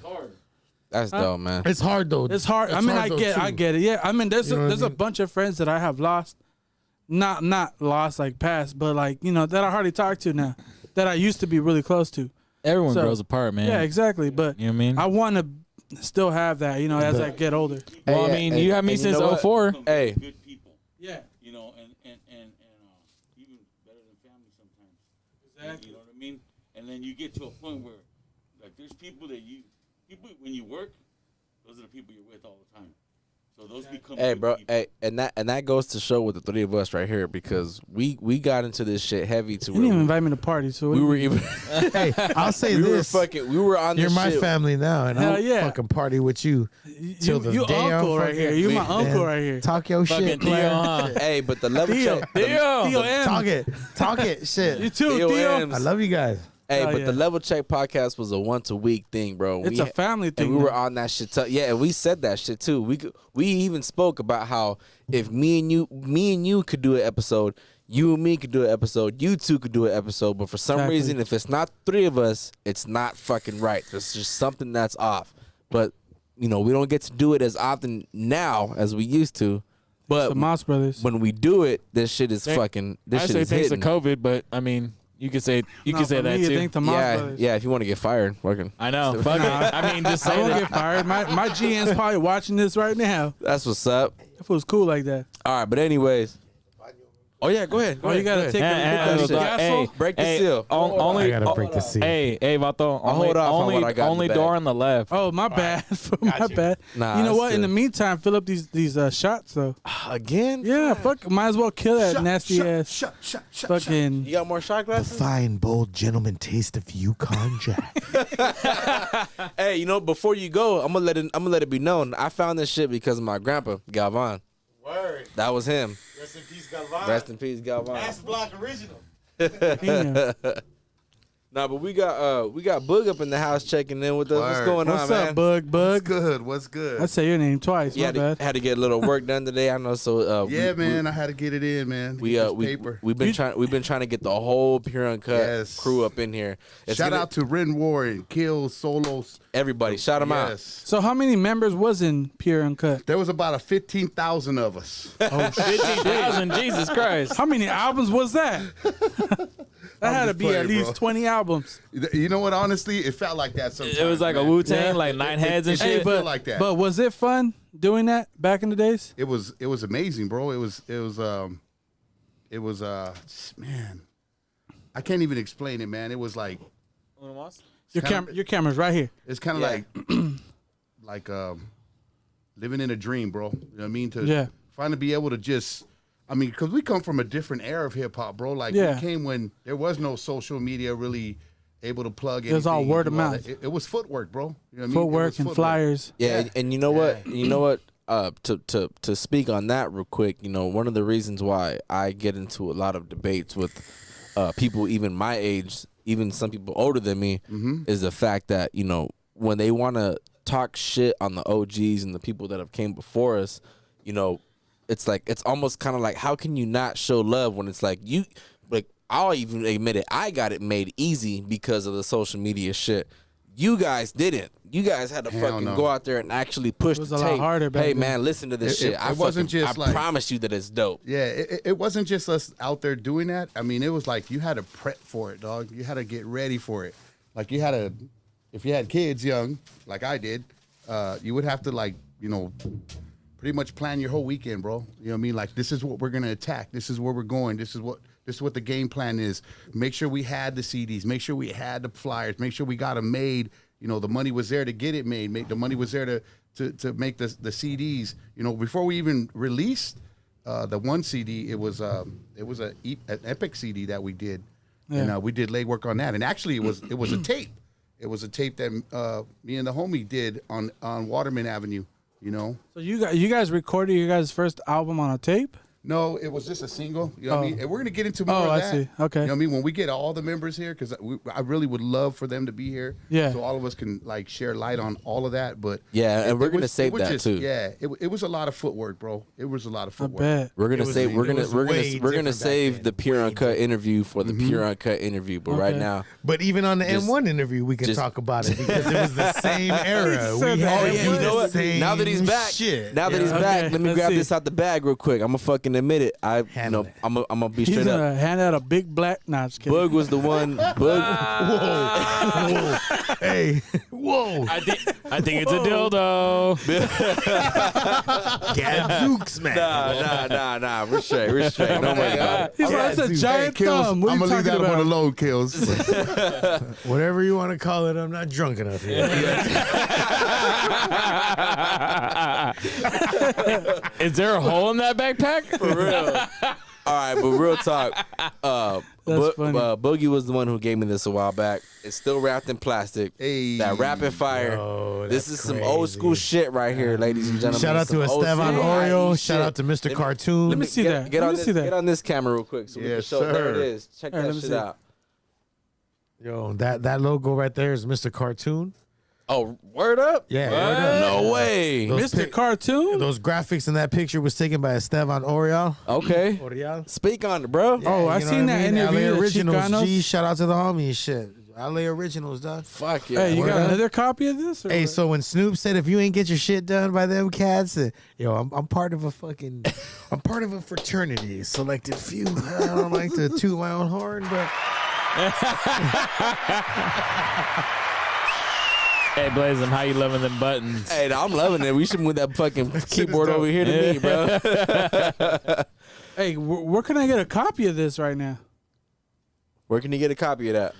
That's dope, man. It's hard though. It's hard. I mean, I get it. Yeah, I mean, there's a bunch of friends that I have lost, not lost like past, but like, you know, that I hardly talk to now, that I used to be really close to. Everyone grows apart, man. Yeah, exactly. But you know what I mean? I want to still have that, you know, as I get older. Well, I mean, you have me since 04. Hey. Good people. Yeah. You know, and even better than family sometimes. Exactly. You know what I mean? And then you get to a point where, like, there's people when you work, those are the people you're with all the time. So those become Hey, good bro. people. Hey, and that goes to show with the three of us right here because we got into this shit heavy to You didn't even invite me to party, so we were even. Hey, I'll say we this. we were on. You're this my shit. family now, and Hell I'll yeah. fucking party with you till the you day uncle I'm right fucking- here. You my Man, uncle right here. Talk your Fucking shit, Theo, player. huh? Hey, but the level Theo. check. Theo M. Talk it, shit. You too, Theo Theo. M's. I love you guys. Hey, Hell but yeah. the Level Check podcast was a once a week thing, bro. It's a family thing. And we were man. on that shit. Yeah, and we said that shit too. We even spoke about how if me and you could do an episode, you and me could do an episode, you two could do an episode, but for some Exactly. reason, if it's not three of us, it's not fucking right. There's just something that's off. But you know, we don't get to do it as often now as we used to. But the Moss Brothers. when we do it, this shit is fucking. This I shit say is thanks to hitting. COVID, but I mean, you could say No, say for that me, too. Thank the Moss Yeah, Brothers. yeah. If you want to get fired, fucking. I know. Fuck it. I mean, just I say won't that. get fired. My GM's probably watching this right now. That's what's up. If it was cool like that. All right, but anyways. Oh yeah, go ahead. Go ahead, you gotta go take ahead. a castle. Break the hey, seal. Only, I gotta break the seal. Hey, Vato. I'll hold off on what I got in Only the bag. door on the left. Oh, my bad. My bad. Nah, you know that's what? In good. the meantime, fill up these shots though. Again? Yeah, fuck. Might as well kill that nasty ass Shut. fucking. You got more shot The glasses? fine, bold gentleman taste of Yukon Jack. Hey, you know, before you go, I'm gonna let it be known. I found this shit because of my grandpa, Galvan. Word. That was him. Rest in peace, Galvan. Rest in peace, Galvan. Ass Block original. Damn. Nah, but we got Boog up in the house checking in with us. What's Word. going What's on, up, man? Bug? What's good? I say your name twice. You My bad. had to get a little work done today. I know. So Man, I had to get it in, man. we've been paper. trying to get the whole Pure Uncut Yes. crew up in here. It's Shout gonna- out to Ren Warren, Kills, Solos. everybody. Shout them out. Yes. So how many members was in Pure Uncut? There was about 15,000 of us. Oh shit! 15,000, Jesus Christ. How many albums was that? That had to just be at playing, least bro. 20 albums. You know what? Honestly, it felt like that sometimes. It was like a man. Wu-Tang, Yeah. like 9 heads and it- shit. it felt like that. But was it fun doing that back in the days? It was amazing, bro. It was man. I can't even explain it, man. It was like Your camera's right here. it's kind of Yeah. like living in a dream, bro. You know what I mean? To Yeah. finally be able to just because we come from a different era of hip hop, bro. Like Yeah. we came when there was no social media really able to plug It was all anything, word do of all mouth. that. It was footwork, bro. You know what I mean? It Footwork was and footwork. flyers. Yeah, Yeah. and you know what? You know what? To speak on that real quick, you know, one of the reasons why I get into a lot of debates with people even my age, even some people older than me, is the fact that, you know, when they want to talk shit on the OGs and the people that have came before us, you know, it's like it's almost kind of like, how can you not show love when it's like I'll even admit it, I got it made easy because of the social media shit. You guys didn't. You guys had to Hell fucking no. go out there and actually push It was the a lot tape. harder back Hey then. man, listen to this It- shit. it I wasn't fucking- just I like- promise you that it's dope. Yeah, it wasn't just us out there doing that. I mean, it was like you had to prep for it, dog. You had to get ready for it. Like you had to, if you had kids young, like I did, you would have to pretty much plan your whole weekend, bro. You know what I mean? Like this is what we're gonna attack. This is where we're going. This is what the game plan is. Make sure we had the CDs. Make sure we had the flyers. Make sure we got them made. You know, the money was there to get it made. The money was there to make the CDs. You know, before we even released the one CD, it was an epic CD that we did, and we did lay work on that. And actually, it was a tape. It was a tape that me and the homie did on Waterman Avenue. You know. So you guys recorded your guys' first album on a tape? No, it was just a single. You know what I mean? And we're going to get into more Oh, of I that. see. Okay. You know what I mean? When we get all the members here, because I really would love for them to be here. Yeah. So all of us can, like, share light on all of that. But Yeah, and we're it gonna was- save it was that, too. Yeah. It was a lot of footwork, bro. It was a lot of I footwork. bet. We're gonna It was- say it was way we're gonna different save back the then. Pure Way Uncut interview for the Pure Uncut interview, but right Okay. now, But even on the Just- M1 interview, we can just- talk about it because it was the same era. He We said had that. to Oh, yeah, do you know the what? same Now that he's back, shit. now that he's Okay, back, let me let's grab see. this out the bag real quick. I'm gonna fucking admit it. Handle it. I'm gonna be He's straight up. gonna hand out a big black. Nah, just kidding. Bug was the one. Bug. Whoa, hey, whoa, I think it's a dildo. Gadzooks, man. Nah. We're straight. Don't worry about it. He's like, that's a giant thumb. What are I'm you going to leave talking that one about? alone, Kills. Whatever you want to call it, I'm not drunk enough yet. Is there a hole in that backpack? For real. All right, but real talk. funny. Boogie was the one who gave me this a while back. It's still wrapped in plastic. Hey. That rapid fire. Yo, This that's is some old school crazy. shit right here, ladies and gentlemen. Shout out to Some old Esteban school Oreo. IE Shout shit. out to Mr. Cartoon. Let me see that. Get Let on me this. see that. Get on this camera real quick so we can Yes, show. There it sir. is. Check All right, that let me shit see. out. Yo, that logo right there is Mr. Cartoon. Oh, word up? Yeah, word up. No way. Those Mr. Cartoon? Those graphics in that picture was taken by Esteban Oreo. Okay. Oriol. Speak on it, bro. Oh, I You know seen what that mean? interview LA with Originals. Chicanos. G, shout out to the homie and shit. LA Originals, dog. Fuck yeah. Hey, you Word got up. another copy of this? Or Hey, what? so when Snoop said if you ain't get your shit done by them cats, yo, I'm part of a fucking, I'm part of a fraternity, selected few. I don't like to toot my own horn, but Hey, Blazem, how you loving them buttons? Hey, I'm loving it. We should move that fucking keyboard over here to me, bro. Hey, where can I get a copy of this right now? Where can you get a copy of that?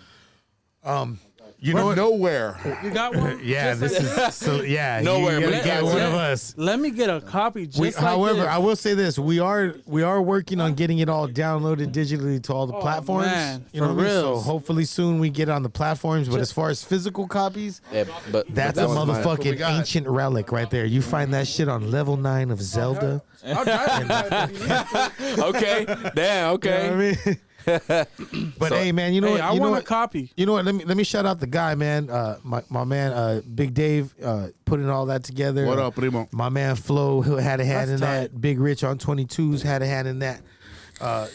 You know what? Nowhere. You got one? Yeah, Just this like is so. Yeah, Nowhere, you but gotta get that's one it. of us. Let me get a copy. Just However, like this. I will say this: we are working on getting it all downloaded digitally to all the platforms. man, you know for what I mean? So reals. hopefully soon we get on the platforms. But as far as physical copies, Yeah, but that's that a was mine. motherfucking got. ancient relic right there. You find that shit on level 9 of Zelda. I'll drive you. Okay, damn. Okay. You know what I mean? But hey, man, you know Hey, what? I You know want a what? copy. You know what? Let me shout out the guy, man. My man, Big Dave, putting all that together. What up, primo? My man Flo, who had a hand That's in tight. that. Big Rich on 22s had a hand in that.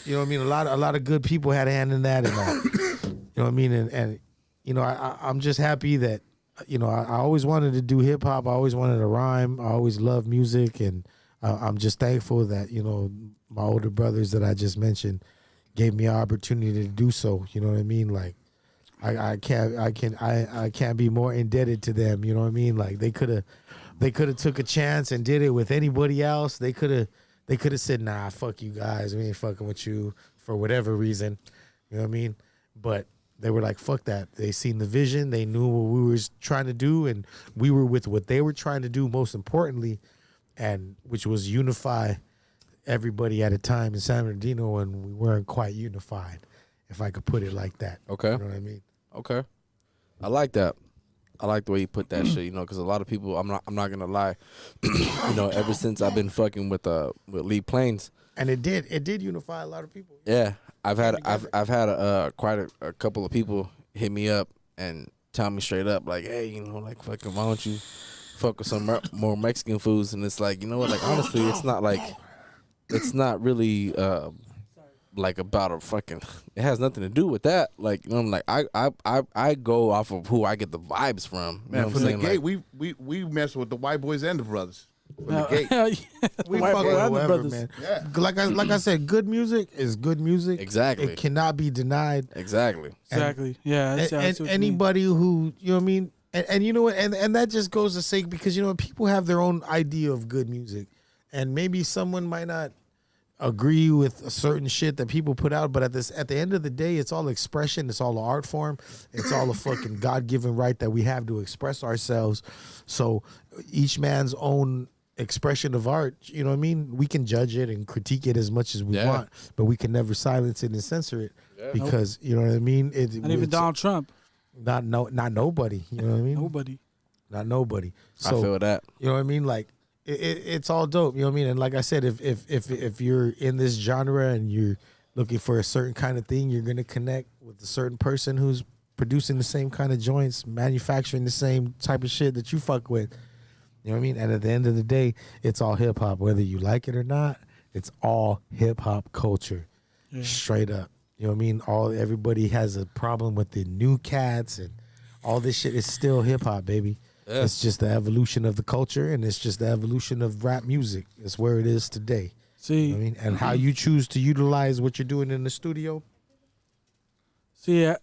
You know what I mean? A lot of good people had a hand in that, and you know what I mean. And you know, I'm just happy that you know I always wanted to do hip hop. I always wanted to rhyme. I always loved music, and I'm just thankful that you know my older brothers that I just mentioned gave me an opportunity to do so. You know what I mean? Like I can't be more indebted to them. You know what I mean? Like they could have took a chance and did it with anybody else. They could have said, nah, fuck you guys. We ain't fucking with you for whatever reason. You know what I mean? But they were like, fuck that. They seen the vision. They knew what we were trying to do, and we were with what they were trying to do, most importantly, and which was unify everybody at a time in San Bernardino when we weren't quite unified, if I could put it like that. Okay. You know what I mean? Okay, I like that. I like the way you put that shit. You know, because a lot of people, I'm not gonna lie. You know, ever since I've been fucking with Lee Plains, And it did unify a lot of people. yeah, I've had quite a couple of people hit me up and tell me straight up like, hey, you know, like fucking, why don't you fuck with some more Mexican foods? And it's like, you know what? Like honestly, it's not really like about a fucking. It has nothing to do with that. Like, you know, I'm like I go off of who I get the vibes from. You know Man, what from I'm the saying? gate, Like, we mess with the white boys and the brothers. From the gate. We White fuck boy with and the whoever, brothers. man. Yeah. Like I said, good music is good music. Exactly. It cannot be denied. exactly. Exactly. Yeah. That's, And, I see what you mean. anybody who, you know what I mean? And you know what? And that just goes to say, because, you know, people have their own idea of good music. And maybe someone might not agree with a certain shit that people put out, but at the end of the day, it's all expression. It's all an art form. It's all a fucking God-given right that we have to express ourselves. So each man's own expression of art, you know what I mean? We can judge it and critique it as much as we Yeah. want, but we can never silence it and censor it because, you know what I mean? Not even Donald Trump. Not nobody. You know what I mean? Nobody. Not nobody. So I feel that. you know what I mean? Like it's all dope. You know what I mean? And like I said, if you're in this genre and you're looking for a certain kind of thing, you're gonna connect with a certain person who's producing the same kind of joints, manufacturing the same type of shit that you fuck with. You know what I mean? And at the end of the day, it's all hip hop, whether you like it or not. It's all hip hop culture, straight up. You know what I mean? Everybody has a problem with the new cats and all this shit is still hip hop, baby. Yeah. It's just the evolution of the culture, and it's just the evolution of rap music. It's where it is today. See, You know what I mean? And how you choose to utilize what you're doing in the studio, the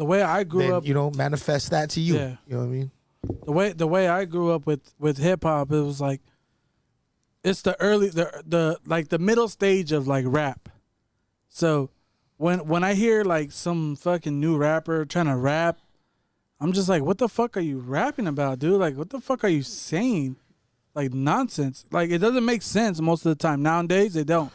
way I grew then, up, you know, manifest that to you. Yeah. You know what I mean? the way I grew up with hip hop, it was like it's the early the middle stage of like rap. So when I hear like some fucking new rapper trying to rap, I'm just like, what the fuck are you rapping about, dude? Like, what the fuck are you saying? Like nonsense. Like it doesn't make sense most of the time. Nowadays they don't.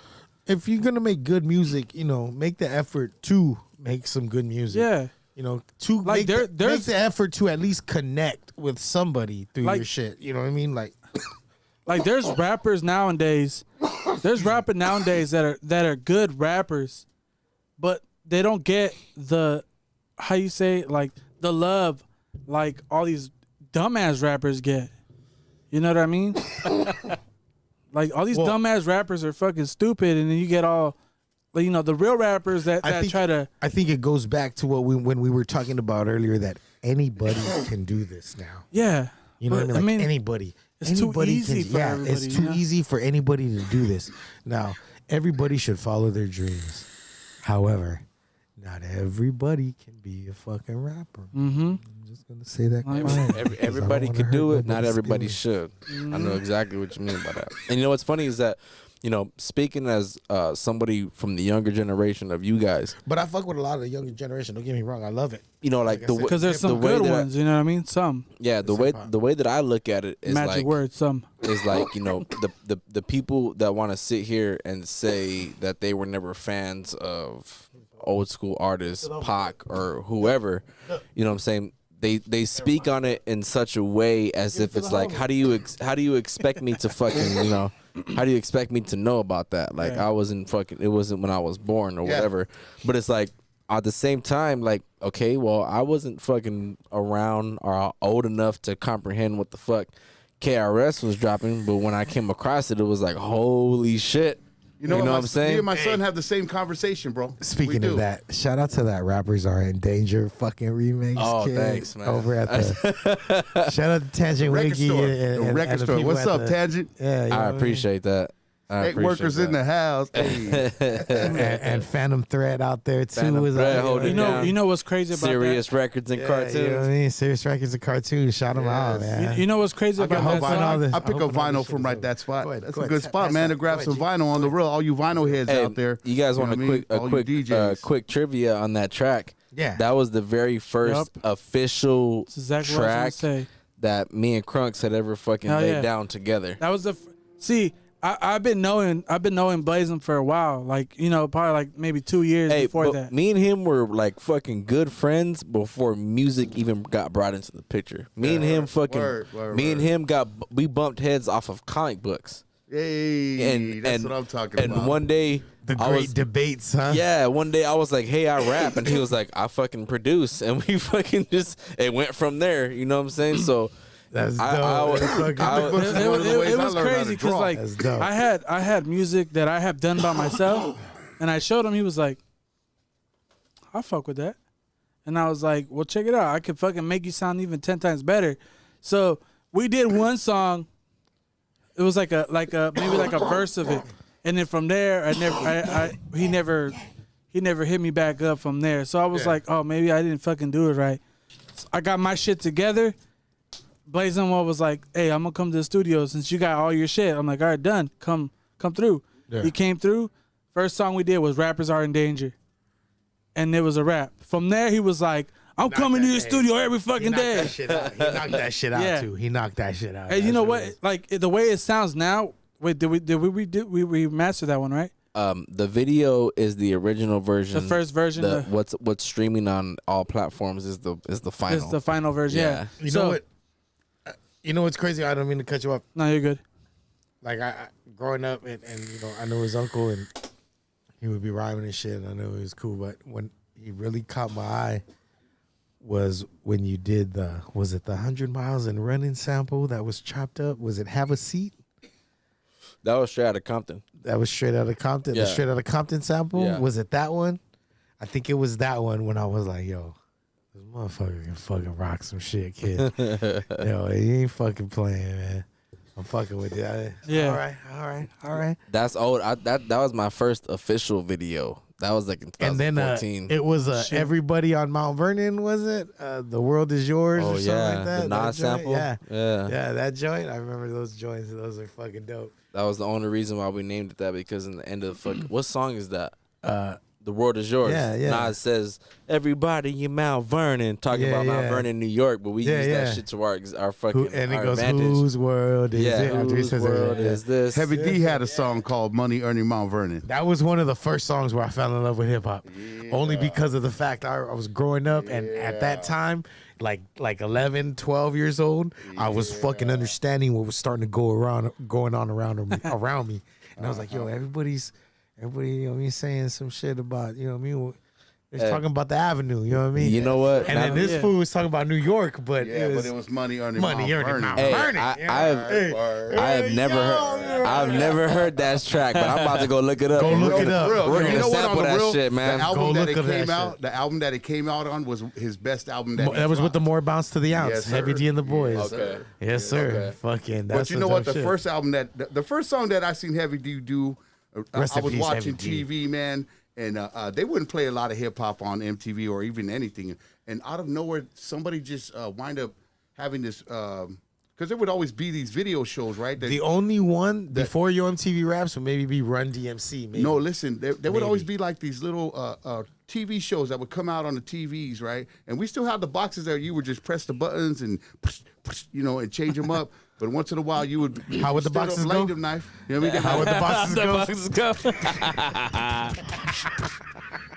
If you're gonna make good music, you know, make the effort to make some good music. Yeah. You know, to Like, make there's the effort to at least connect with somebody through Like- your shit. You know what I mean? Like, Like there's rappers nowadays. There's rappers nowadays that are good rappers, but they don't get the how you say it, like the love like all these dumbass rappers get. You know what I mean? Like all these Well- dumbass rappers are fucking stupid, and then you get all, like, you know, the real rappers that try to. I think it goes back to what when we were talking about earlier, that anybody can do this now. Yeah. You know what I But, mean? Like anybody. it's too Anybody easy for everybody, it's you too know? easy for anybody to do this. Now, everybody should follow their dreams. However, not everybody can be a fucking rapper. Mm-hmm. I'm just gonna say that. Like, quietly, 'cause I don't Everybody wanna could hurt do it. Not nobody's everybody feelings. should. I know exactly what you mean by that. And you know what's funny is that speaking as somebody from the younger generation of you guys, But I fuck with a lot of the younger generation. Don't get me wrong, I love it. like the Because there's some good ones, you know what I mean? Some the way that I look at it is magic like words. Some is like the people that want to sit here and say that they were never fans of old school artists, Pac or whoever, you know what I'm saying? They speak on it in such a way as if it's like, how do you expect me to fucking, how do you expect me to know about that? Like, I wasn't fucking, it wasn't when I was born or whatever. But it's like, at the same time, like, okay, well, I wasn't fucking around or old enough to comprehend what the fuck KRS was dropping. But when I came across it, it was like, holy shit. You know what I'm saying? Me and my Hey. son have the same conversation, bro. Speaking of that, shout out to that Rappers Are in Danger fucking remix. Oh, kid, thanks, man. Over at the shout out to Tangent Record Wiki store. and The record the store. people What's at up, the- Tangent? Yeah, you know I what I mean? appreciate that. Eight workers in the house. Hey. and Phantom Thread out there too. Phantom is Thread out holding there. it down. you know what's crazy about Serious Records and Yeah, cartoons. you know what I mean? Serious Records and cartoons. Shout them out, Yes. man. that? You know what's crazy I about pick that hope I know song? this. I pick I hope up I know vinyl this from shit right is that spot. Go ahead, That's go a ahead. good spot, Pass man, that. to grab Go some ahead, vinyl on the real. All you vinyl heads Hey, out there. you guys know want what I mean? a All you DJs. quick trivia on that track? Yeah. That was the very first official That's exactly what I track was gonna say. that me and Crunks had ever fucking Hell laid yeah. down together. That was see. I've been knowing Blazing for a while, like probably like maybe 2 years Hey, before but that. me and him were like fucking good friends before music even got brought into the picture. Me and him fucking, Word, me and word. him we bumped heads off of comic books. Hey, that's what I'm talking and about. one day, The I great was- debates, huh? Yeah, one day I was like, "Hey, I rap," and he was like, "I fucking produce," and we fucking it went from there. You know what I'm saying? So That's dope. I was- That's fucking I dope. was- This is one of the ways It I was learned how to crazy because draw. like That's dope. I had music that I have done by myself, and I showed him. He was like, "I fuck with that," and I was like, "Well, check it out. I could fucking make you sound even 10 times better." So we did one song. It was like a maybe like a verse of it, and then from there he never hit me back up from there. So I was like, oh, maybe I didn't fucking do it right. So I got my shit together. Blazing One was like, hey, I'm gonna come to the studio since you got all your shit. I'm like, all right, done. Come through. Yeah. He came through. First song we did was Rappers Are in Danger, and it was a rap. From there he was like, I'm coming to the studio every fucking day. He knocked that shit out Yeah. too. He knocked that shit out. Hey, you That know shit what? was- Like the way it sounds now. Wait, did we master that one, right? the video is the original version. The first version. What's streaming on all platforms is the final. Is the final version. Yeah. You So- know what? You know what's crazy? I don't mean to cut you off. No, you're good. Like I growing up, and I knew his uncle, and he would be rhyming and shit. And I knew he was cool, but when he really caught my eye was when you did the 100 miles and running sample that was chopped up. Was it Have a Seat? That was straight out of Compton. That was straight out of Compton. The Yeah. straight out of Compton sample. Yeah. Was it that one? I think it was that one when I was like, yo, this motherfucker can fucking rock some shit, kid. Yo, he ain't fucking playing, man. I'm fucking with you. Yeah. All right. That's old. That was my first official video. That was like in And then 2014. it was everybody on Mount Vernon, was it? The World Is Yours oh or something yeah, like that. the That Nas joint? sample. Yeah. yeah. That joint. I remember those joints. Those are fucking dope. That was the only reason why we named it that, because in the end of the what song is that? The World Is Yours. Yeah, yeah. Nas says, everybody in Mount Vernon, talking Yeah, about Mount yeah. Vernon, New York, but we Yeah, use yeah. that shit to our fucking And it our goes, advantage. whose world is Yeah, it? After he whose says world it, yeah. is this? Heavy D had a song called Money Earning Mount Vernon. That was one of the first songs where I fell in love with hip hop. Only because of the fact I was growing up, and at that time, like 11, 12 years old, I was fucking understanding what was starting to going on around me. And I was like, yo, everybody, you know what I mean, saying some shit about, you know what I mean? They're talking about the Avenue, you know what I mean? You know what? And then this fool was talking about New York, but Yeah, it was, but it was Money Earning Money Mount Earning Vernon. Mount Hey, Vernon. I've never heard that track, but I'm about to go look it up. Go look We're it up. gonna- We're You gonna know what, sample on the that real, shit, man. The album Go that look it at that came shit. out, the album that it came out on was his best album that he that was with the dropped. More Bounce to the Ounce, Yes, sir. Heavy D and the Boys. Yes, Okay. Yes, sir. Okay. Fucking. That's But you know some what? dope The shit. first album the first song that I seen Heavy D do, Rest I in was peace, watching Heavy D. TV, man, and they wouldn't play a lot of hip hop on MTV or even anything. And out of nowhere, somebody just wind up having this because there would always be these video shows, right? The only one before Yo MTV Raps would maybe be Run DMC. Maybe. No, listen, there would always be like these little TV shows that would come out on the TVs, right? And we still have the boxes there. You would just press the buttons and, and change them up. But once in a while, you would. How would the boxes go? Knife. You know what I mean? How would the boxes go?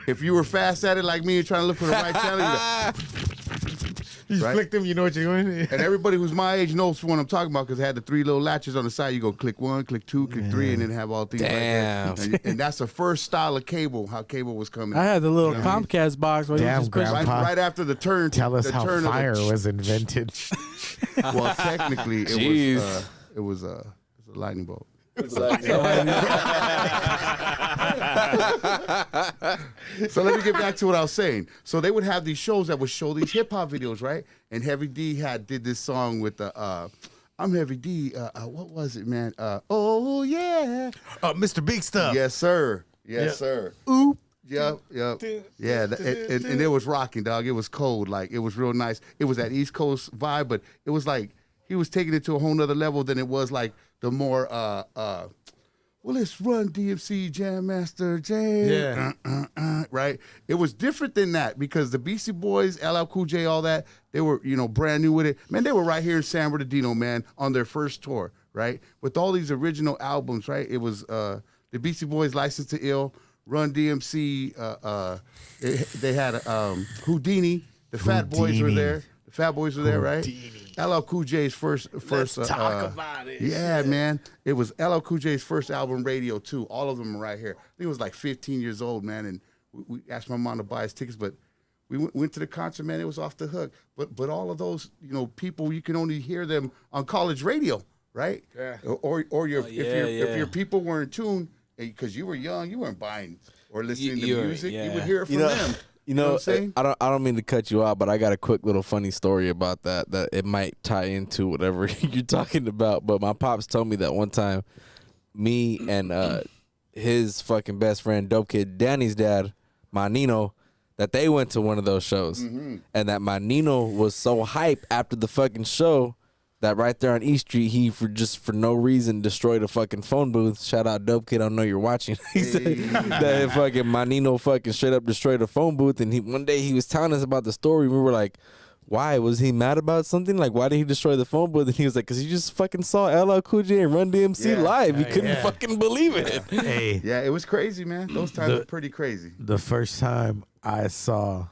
If you were fast at it like me and trying to look for the right channel, you just flick them, you know what you're doing. And everybody who's my age knows what I'm talking about because it had the 3 little latches on the side. You go click 1, click 2, click 3, and then have all things. Damn. Right there. And that's the first style of cable, how cable was coming. I had the little Comcast box where you just push right after the turn. Tell us how turn fire was invented. Well, technically, it was a lightning bolt. So let me get back to what I was saying. So they would have these shows that would show these hip hop videos, right? And Heavy D did this song with the I'm Heavy D. What was it, man? Oh yeah, Mr. Big Stuff. Yes, sir. Yes, sir. Oop. Yep. Yeah. And it was rocking, dog. It was cold. Like it was real nice. It was that East Coast vibe, but it was like he was taking it to a whole nother level than it was like the more well, let's run DMC Jam Master Jam. Yeah. Right? It was different than that because the Beastie Boys, LL Cool J, all that, they were, brand new with it. Man, they were right here in San Bernardino, man, on their first tour, right? With all these original albums, right? It was the Beastie Boys, License to Ill, Run DMC. They had Houdini. The Fat Boys were there. The Fat Boys were there, right? LL Cool J's first. Let's talk about it. Yeah, man. It was LL Cool J's first album, Radio 2. All of them are right here. I think it was like 15 years old, man. And we asked my mom to buy us tickets, but we went to the concert, man. It was off the hook. But all of those, people, you can only hear them on college radio, right? Yeah. Or if your people were in tune, because you were young, you weren't buying or listening to music. You would hear it from them. You know what I'm saying? I don't mean to cut you out, but I got a quick little funny story about that it might tie into whatever you're talking about. But my pops told me that one time, me and his fucking best friend, Dope Kid Danny's dad, my Nino, that they went to one of those shows, and that my Nino was so hype after the fucking show that right there on East Street, he for no reason destroyed a fucking phone booth. Shout out Dope Kid, I know you're watching. He said that fucking my Nino fucking straight up destroyed a phone booth, and one day he was telling us about the story. We were like, why? Was he mad about something? Like, why did he destroy the phone booth? And he was like, because he just fucking saw LL Cool J and Run DMC live. He couldn't fucking believe it. Hey. Yeah, it was crazy, man. Those times were pretty crazy. The first time I saw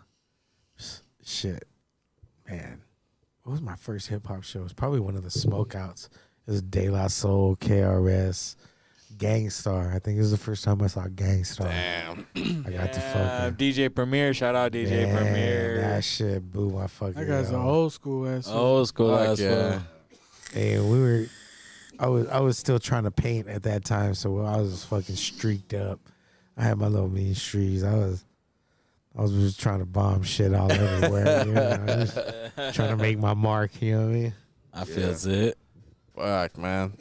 man. What was my first hip hop show? It was probably one of the Smokeouts. It was De La Soul, KRS, Gangstar. I think it was the first time I saw Gangstar. Damn. I got to fucking DJ Premier. Shout out DJ Premier. That shit blew my fucking. That guy's an old school ass. Old school ass. Yeah. And I was still trying to paint at that time, so I was fucking streaked up. I had my little mean streaks. I was just trying to bomb shit all everywhere. Just trying to make my mark. You know what I mean? I feel it. Fuck, man.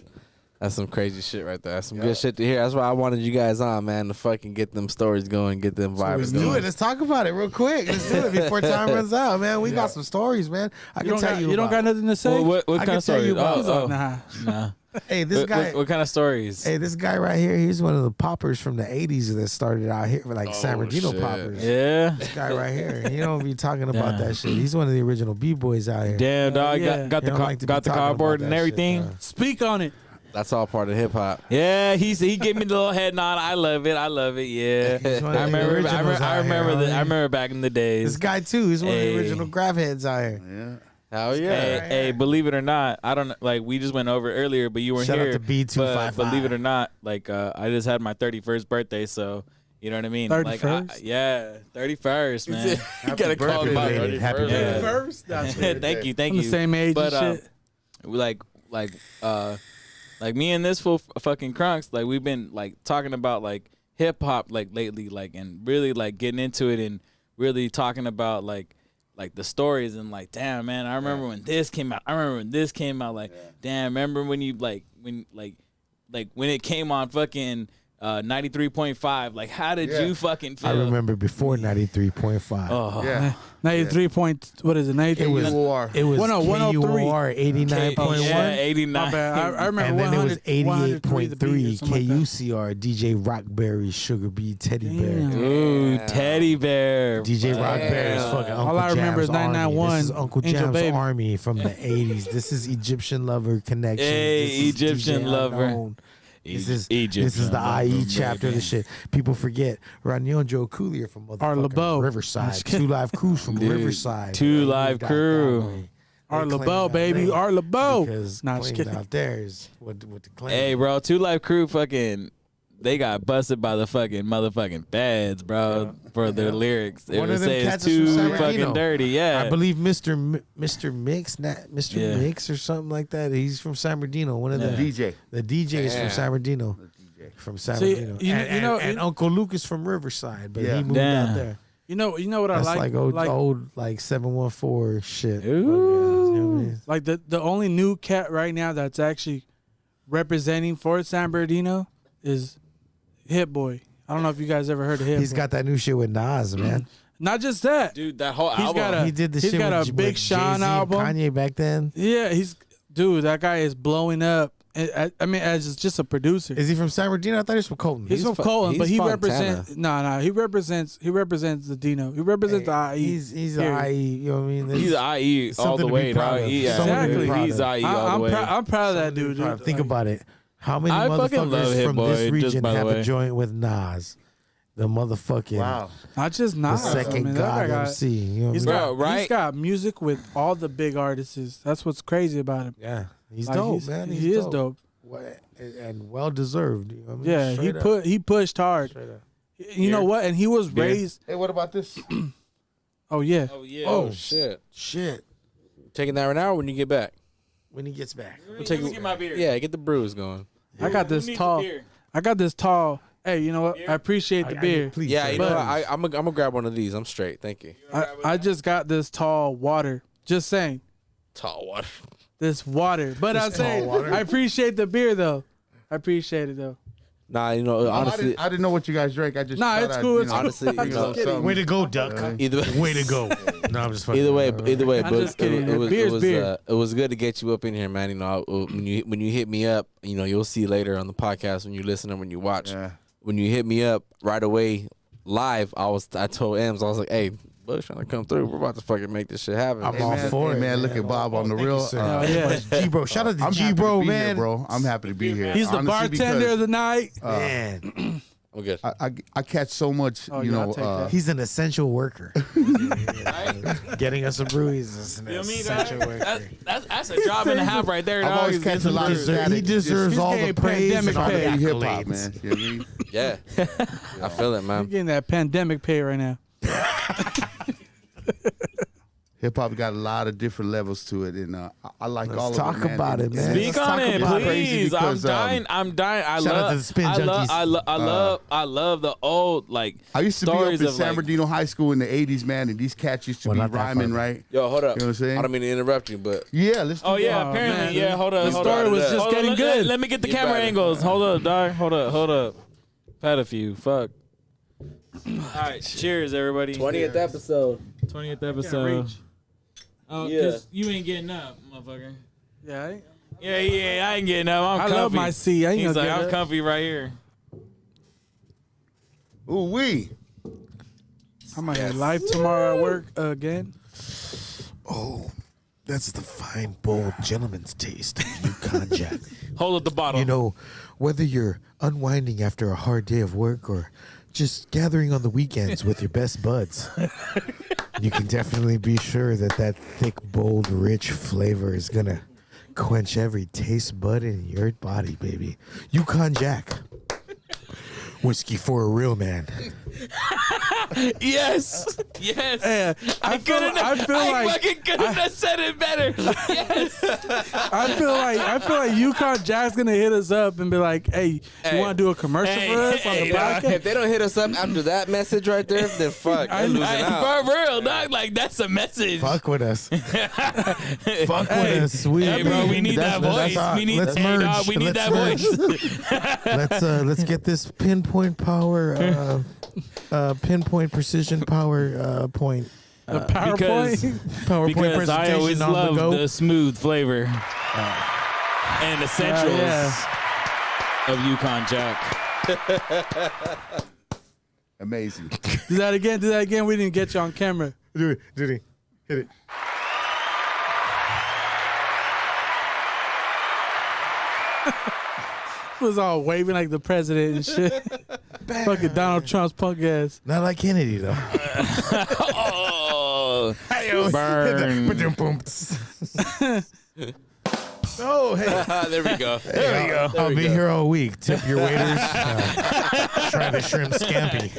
That's some crazy shit right there. That's some good shit to hear. That's why I wanted you guys on, man, to fucking get them stories going, get them vibes Let's going. do it. Let's talk about it real quick. Let's do it before time runs out, man. We got some stories, man. I can tell you. You don't got nothing to say? What I kind can of tell you stories? about- Nah. Hey, this guy. What kind of stories? Hey, this guy right here, he's one of the poppers from the 80s that started out here, like San Bernardino shit. poppers. Yeah. This guy right here, he don't be talking about that shit. He's one of the original B-boys out here. Damn, dog. yeah. Got He don't like to be the talking cardboard about and that everything. shit, Speak on it. That's all part of hip hop. Yeah, he gave me the little head nod. I love it. Yeah. He's one of I the remember. originals out here, I homie. remember back in the days. This guy too. He's one of Hey. the original grab heads out here. Yeah. Hell yeah. Hey, believe it or not, I don't know. Like we just went over it earlier, but you weren't Shout out here. to B255. But believe it or not, like I just had my 31st birthday, so you know what I mean. 31st? Like, yeah, 31st, man. You gotta call birthday, him out. lady. Happy First. birthday. First, that's thank you. I'm the same age But and shit. like me and this fool fucking Crunks, like we've been like talking about like hip hop like lately, like and really like getting into it and really talking about like the stories and like damn man, I remember when this came out. Like damn, remember when you when it came on fucking 93.5. Like, how did you fucking feel? I remember before 93.5. Oh, Yeah. 93 point. What is it? 93. It was KUR. it was 103. KUR 89.1. Yeah, 89. My bad. I remember And then it was 100, 88.3 something like that. KUCR, DJ Rockberry, Sugar Bee, Teddy Bear. Damn. Ooh, Teddy Bear. DJ Rockberry is fucking Uncle All I remember Jam's is Army. 991 This is Uncle Angel Jam's Baby. Army from the 80s. This is Egyptian Lover Connection. Hey, This is Egyptian DJ Lover. Unknown. This is Egyptian the Lover, IE chapter of baby. the shit. People forget Raniel Joe Coolier from Our motherfucking LeBeau. Riverside. Two Live Crews from Dude, Riverside. Two They Live moved out Crew. that way. Our They claimed LeBeau, out baby. there Our LeBeau. Because Nah, just claimed kidding. out there is what the claim. Hey, bro, Two Life Crew fucking, they got busted by the fucking motherfucking feds, bro, for their lyrics. They One would of them say cats it's is from too San fucking Bernardino. dirty. Yeah. I believe Mr. Mix, not Mr. Yeah. Mix or something like that. He's from San Bernardino. One of the DJ. The DJ is from Damn. San Bernardino. From San See, Bernardino. you know- and Uncle Luke is from Riverside, but Yeah. he moved Damn. out there. You know what That's I like old like 714 shit. Ooh. You know what I mean? Like the only new cat right now that's actually representing for San Bernardino is Hit Boy. I don't know if you guys ever heard of Hit He's Boy. got that new shit with Nas, man. Not just that. Dude, that whole He's album. got a- He did the he's shit got with, a Big with Sean Jay-Z album. and Kanye back then. Yeah, that guy is blowing up. I mean, as just a producer. Is he from San Bernardino? I thought he was from Colton. He's from fu- Colton, but he's he Fontana. represents. He represents the Dino. He represents the IE. He's an period. IE. You know what I mean? He's IE all something the to be way, proud dog. of. Yeah, Something to be exactly. proud He's of. IE all the way. I'm proud of that dude. Think Like, about it. How many I fucking love motherfuckers Hit from Boy, this just region by the have way. a joint with Nas? The motherfucking Wow. Not just the Nas. second I mean, that guy God got- MC. You know what He's I mean? Bro, right? He's got music with all the big artists. That's what's crazy about him. Yeah, he's Like, dope, man. He is dope. And well deserved. You know what I mean? Yeah, Straight he pushed hard. Straight up. You know what? And he was Beer. raised. Hey, what about this? Oh yeah. Oh, yeah. Oh shit! Shit. Taking that right now when you get back. When he gets back. Let me get my beer. Yeah, get the brews going. I got this tall. I got this tall. Hey, you know what? I appreciate the beer. Please, Yeah, sir. you know But- what? I'm gonna grab one of these. I'm straight. Thank you. I just got this tall water. Just saying. Tall water. This water. But I'm saying water. I appreciate the beer though. I appreciate it though. Nah, you know, honestly, I didn't know what you guys drank. I just Nah, thought it's I'd, cool, you it's know, cool. honestly, bring you a know, little something. Way to go, Duck. either Way to go. No, I'm just fucking. Either way, I'm but just kidding. it was Beer's beer. it was good to get you up in here, man. You know, when you hit me up, you know, you'll see later on the podcast when you listen and when you watch. Yeah. When you hit me up right away live, I told Ems, I was like, hey, Bush trying to come through. We're about to fucking make this shit happen. I'm Hey, all man, for hey, it, man, look at Bob on the Thank you, real. sir. Oh, yeah. G bro, shout out to I'm G happy bro, to be man. here, bro. I'm happy to be here. He's the Honestly, bartender because, of the night. Man, I'm good. I catch so much, Oh, you yeah, I'll know. take that. he's an essential worker. Getting us a brew, he's an Feel me, essential dog? worker. That's a job and a half right there, I've dog. always He's catch getting a lot some of brews. static. He deserves He's all the getting praise and pandemic all the pay. Hip hop, accolades. man. You know what I mean? Yeah, I feel it, You're man. getting that pandemic pay right now. Hip hop got a lot of different levels to it, and I like Let's all talk of it. Man. about it, And- man. and Speak let's on talk it, about crazy please. because, I'm dying. I Shout out love. to the Spin I love. Junkies. I love the old like I used to be up stories in of San like. Bernardino High School in the '80s, man, and these cats used to Well, be not that rhyming, far. right? Yo, hold up. You know what I'm saying? I don't mean to interrupt you, but Yeah, let's. Oh yeah, Oh, apparently, man. yeah. Hold up. The hold story up. was just Hold up, getting good. Let me get the Get camera better. angles. Hold up, dog. Hold up. Had a few. Fuck. All right. Cheers, everybody. 20th episode. 20th episode. reach. Oh, Yeah. 'cause you ain't getting up, motherfucker. Yeah. Yeah, I ain't getting up. I'm I comfy. love my seat. I ain't He's gonna like, get I'm up. comfy right here. Ooh wee. I'm gonna have live tomorrow at work again. Oh, that's the fine, bold gentleman's taste of Yukon Jack. Hold up the bottle. You know, whether you're unwinding after a hard day of work or just gathering on the weekends with your best buds, you can definitely be sure that that thick, bold, rich flavor is gonna quench every taste bud in your body, baby. Yukon Jack. Whiskey for a real man. Yes. Yes. Yeah, I fucking couldn't have said it better. Yes. I feel like Yukon Jack's gonna hit us up and be like, "Hey, you want to do a commercial for us on the podcast?" If they don't hit us up after that message right there, then fuck, they're losing out. For real, dog. Like that's a message. Fuck with us. Fuck with us. Hey, bro, we need that voice. We need let's merge. dog, we need that voice. Let's get this pinpoint power, pinpoint precision power point. The PowerPoint. PowerPoint Because presentation I always on the love go. the smooth flavor and essentials of Yukon Jack. Amazing. Do that again. We didn't get you on camera. Do it. Hit it. Was all waving like the president and shit. Fucking Donald Trump's punk ass. Not like Kennedy though. Oh, burn. Oh, hey. There we go. There we go. I'll be here all week. Tip your waiters. Try the shrimp scampi.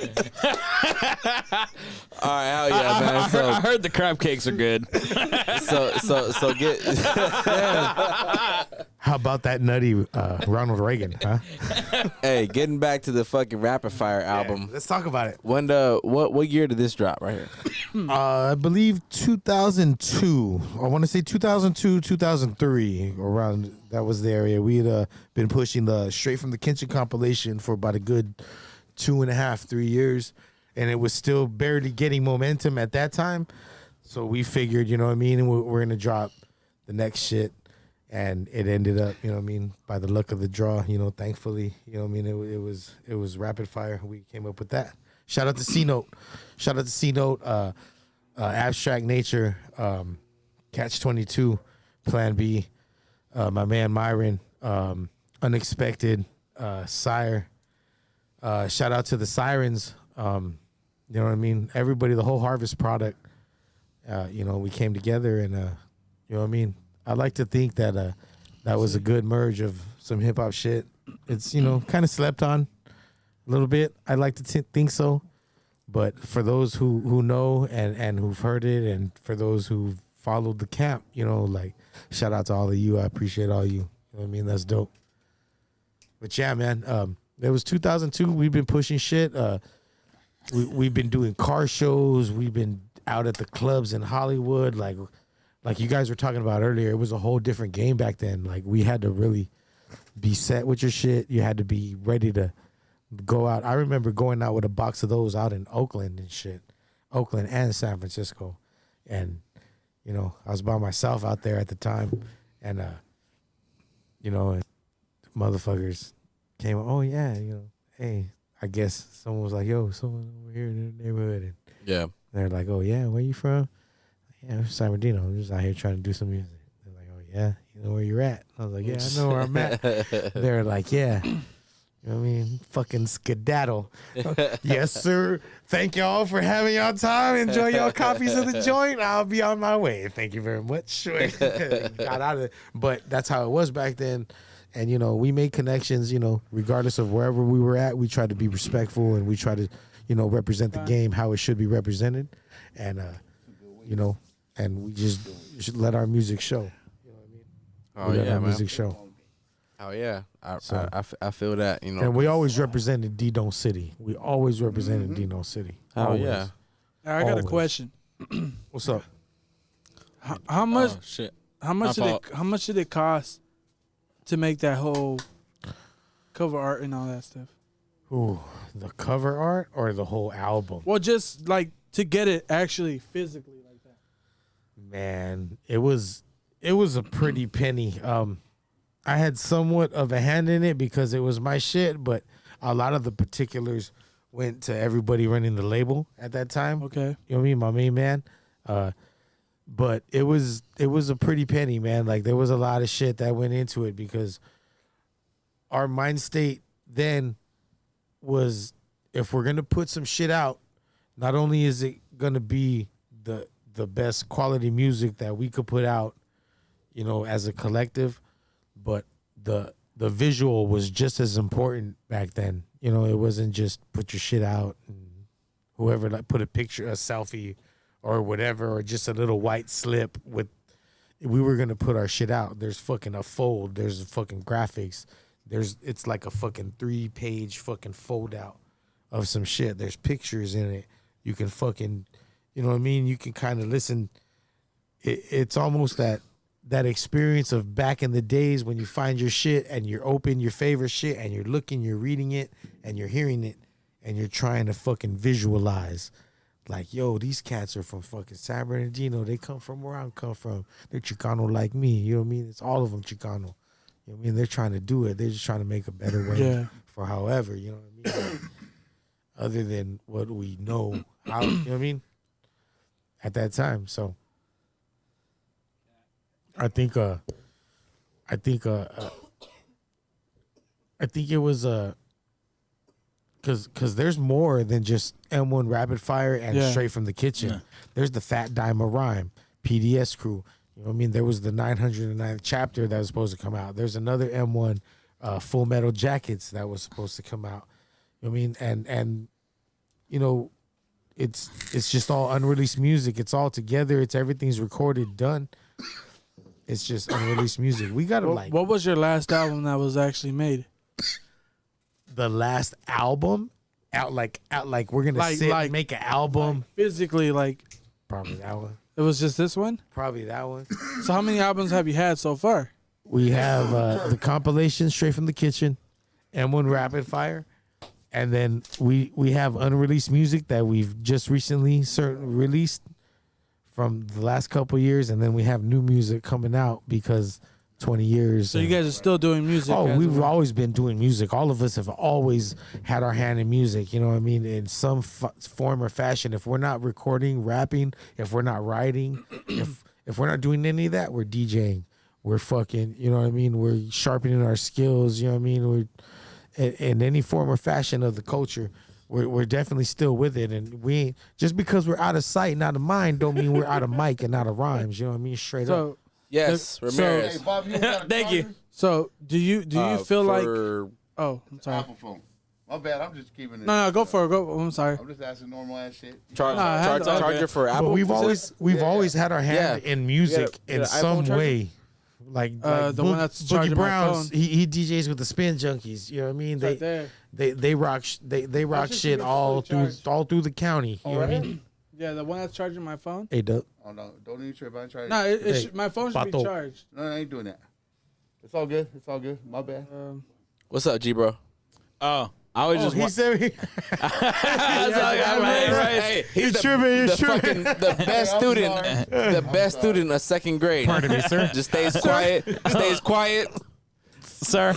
All right, hell yeah, man. So, I heard the crab cakes are good. so get. How about that nutty Ronald Reagan, huh? Hey, getting back to the fucking Rapid Fire album. Let's talk about it. When what year did this drop right here? I believe 2002. I want to say 2002, 2003. Around that was the area. We had been pushing the Straight from the Kitchen compilation for about a good 2.5, 3 years, and it was still barely getting momentum at that time. So we figured, you know what I mean, we're gonna drop the next shit. And it ended up, you know what I mean, by the luck of the draw, you know, thankfully, you know what I mean, it was Rapid Fire. We came up with that. Shout out to C-Note. Shout out to C-Note, Abstract Nature, Catch 22, Plan B, my man Myron, Unexpected, Sire. Shout out to the Sirens, you know what I mean, everybody, the whole Harvest product. You know, we came together and, you know what I mean, I like to think that that was a good merge of some hip hop shit. It's, you know, kind of slept on a little bit. I like to think so. But for those who know and who've heard it, and for those who've followed the camp, you know, like, shout out to all of you. I appreciate all you. You know what I mean? That's dope. But yeah, man, it was 2002. We've been pushing shit. We've been doing car shows. We've been out at the clubs in Hollywood, like you guys were talking about earlier. It was a whole different game back then. Like, we had to really be set with your shit. You had to be ready to go out. I remember going out with a box of those out in Oakland and shit. Oakland and San Francisco. And, you know, I was by myself out there at the time. And, you know, and motherfuckers came, oh, yeah, you know, hey, I guess someone was like, yo, someone over here in the neighborhood. And Yeah. they're like, oh, yeah, where you from? Yeah, I'm San Bernardino. I'm just out here trying to do some music. They're like, oh, yeah, you know where you're at? I was like, yeah, I know where I'm at. They're like, yeah. You know what I mean? Fucking skedaddle. Yes, sir. Thank y'all for having y'all time. Enjoy y'all copies of the joint. I'll be on my way. Thank you very much. Got out of it. But that's how it was back then. And, you know, we made connections, you know, regardless of wherever we were at. We tried to be respectful, and we tried to, you know, represent the game how it should be represented. And, you know, and we just should let our music show. You know what I mean? Oh, we let yeah, our man. music show. Oh yeah, So- I feel that, you know. And we always represented D-Don't City. We always represented D-Don't City. Oh Always. yeah. I got a Always. question. What's up? How much? Oh, shit. How much My did fault. it? How much did it cost to make that whole cover art and all that stuff? Ooh, the cover art or the whole album? Well, just like to get it actually physically like that. Man, it was a pretty penny. I had somewhat of a hand in it because it was my shit, but a lot of the particulars went to everybody running the label at that time. Okay. You know what I mean? My main man. But it was a pretty penny, man. Like, there was a lot of shit that went into it because our mind state then was, if we're gonna put some shit out, not only is it gonna be the best quality music that we could put out, you know, as a collective, but the visual was just as important back then. You know, it wasn't just put your shit out and whoever like put a selfie or whatever, or just a little white slip with. We were gonna put our shit out. There's fucking a fold. There's fucking graphics. It's like a fucking 3-page fucking fold out of some shit. There's pictures in it. You can fucking, you know what I mean? You can kind of listen. It's almost that experience of back in the days when you find your shit and you're open your favorite shit and you're looking, you're reading it and you're hearing it and you're trying to fucking visualize. Like, yo, these cats are from fucking San Bernardino. They come from where I come from. They're Chicano like me. You know what I mean? It's all of them Chicano. You know what I mean? They're trying to do it. They're just trying to make a better way for however, you know what I mean? Other than what we know, how, you know what I mean? At that time. So I think it was because there's more than just M1 Rapid Fire and Straight from the Kitchen. Yeah. There's the Fat Dime of Rhyme, PDS Crew. You know what I mean? There was the 909th chapter that was supposed to come out. There's another M1 Full Metal Jackets that was supposed to come out. You know what I mean? And you know, it's just all unreleased music. It's all together. Everything's recorded, done. It's just unreleased music. We gotta What was your last album that was actually made? The last album out like we're gonna sit and make an album physically, like probably that one. It was just this one? Probably that one. So how many albums have you had so far? We have the compilation Straight from the Kitchen, M1 Rapid Fire, and then we have unreleased music that we've just recently released from the last couple years, and then we have new music coming out because 20 years. So you guys are still doing music? Oh, we've always been doing music. All of us have always had our hand in music, you know what I mean, in some form or fashion. If we're not recording, rapping, if we're not writing, if we're not doing any of that, we're DJing. We're fucking, you know what I mean, we're sharpening our skills, you know what I mean, we're in any form or fashion of the culture. We're definitely still with it, and we ain't, just because we're out of sight and out of mind don't mean we're out of mic and out of rhymes, you know what I mean, straight up. Yes, Ramirez. Hey, Bob, Thank you. So do you feel like? Oh, I'm sorry. Apple phone. My bad. I'm just keeping it. No, go for it. Go. I'm sorry. I'm just asking normal ass shit. Charger for Apple. But we've always had our hand in music in some way. Like the one that's charging Boogie Browns, my phone. he DJs with the Spin Junkies. You know what I mean? They rock shit all through the county. You know what I mean? Yeah, the one that's charging my phone. Hey, Doug. Oh no, don't even trip. I ain't trying. No, my phone should be charged. No, I ain't doing that. It's all good. It's all good. My bad. What's up, G bro? Oh, I was just. He said he. Hey, he's tripping. The best student. The best student of second grade. Pardon me, sir. Just stays quiet. Stays quiet. Sir,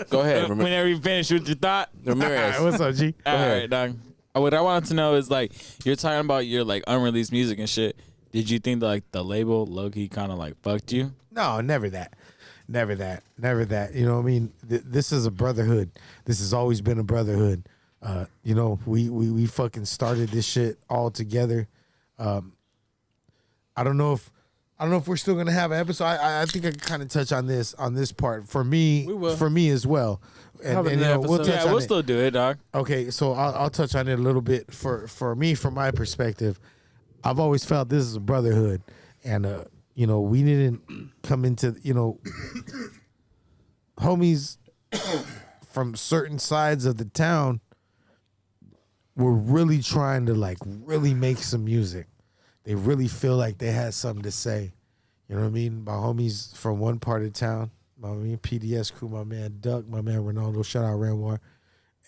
Go ahead. whenever you finish with your thought. Ramirez. What's up, G? All right, dog. What I wanted to know is, like, you're talking about your, like, unreleased music and shit. Did you think that, like, the label low-key kind of, like, fucked you? No, never that. Never that. You know what I mean? This is a brotherhood. This has always been a brotherhood. You know, we fucking started this shit all together. I don't know if we're still gonna have an episode. I think I can kind of touch on this part for me. We will. For me as well. And you know, we'll touch on we'll it. still do it, dog. Okay, so I'll touch on it a little bit for me, from my perspective. I've always felt this is a brotherhood, and you know, we didn't come into, you know, homies from certain sides of the town were really trying to, like, really make some music. They really feel like they had something to say. You know what I mean? My homies from one part of town, my PDS crew, my man Duck, my man Ronaldo, shout out Renoir.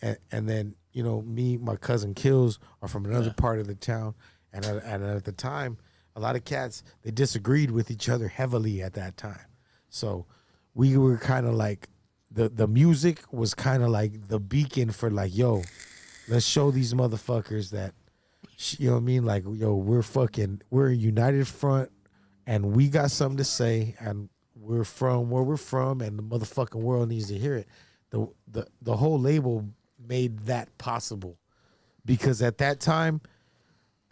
And then, you know, me, my cousin Kills are from another part of the town. And at the time, a lot of cats, they disagreed with each other heavily at that time. So we were kind of like, the music was kind of like the beacon for, like, yo, let's show these motherfuckers that, you know what I mean? Like, yo, we're a united front, and we got something to say, and we're from where we're from, and the motherfucking world needs to hear it. The whole label made that possible, because at that time,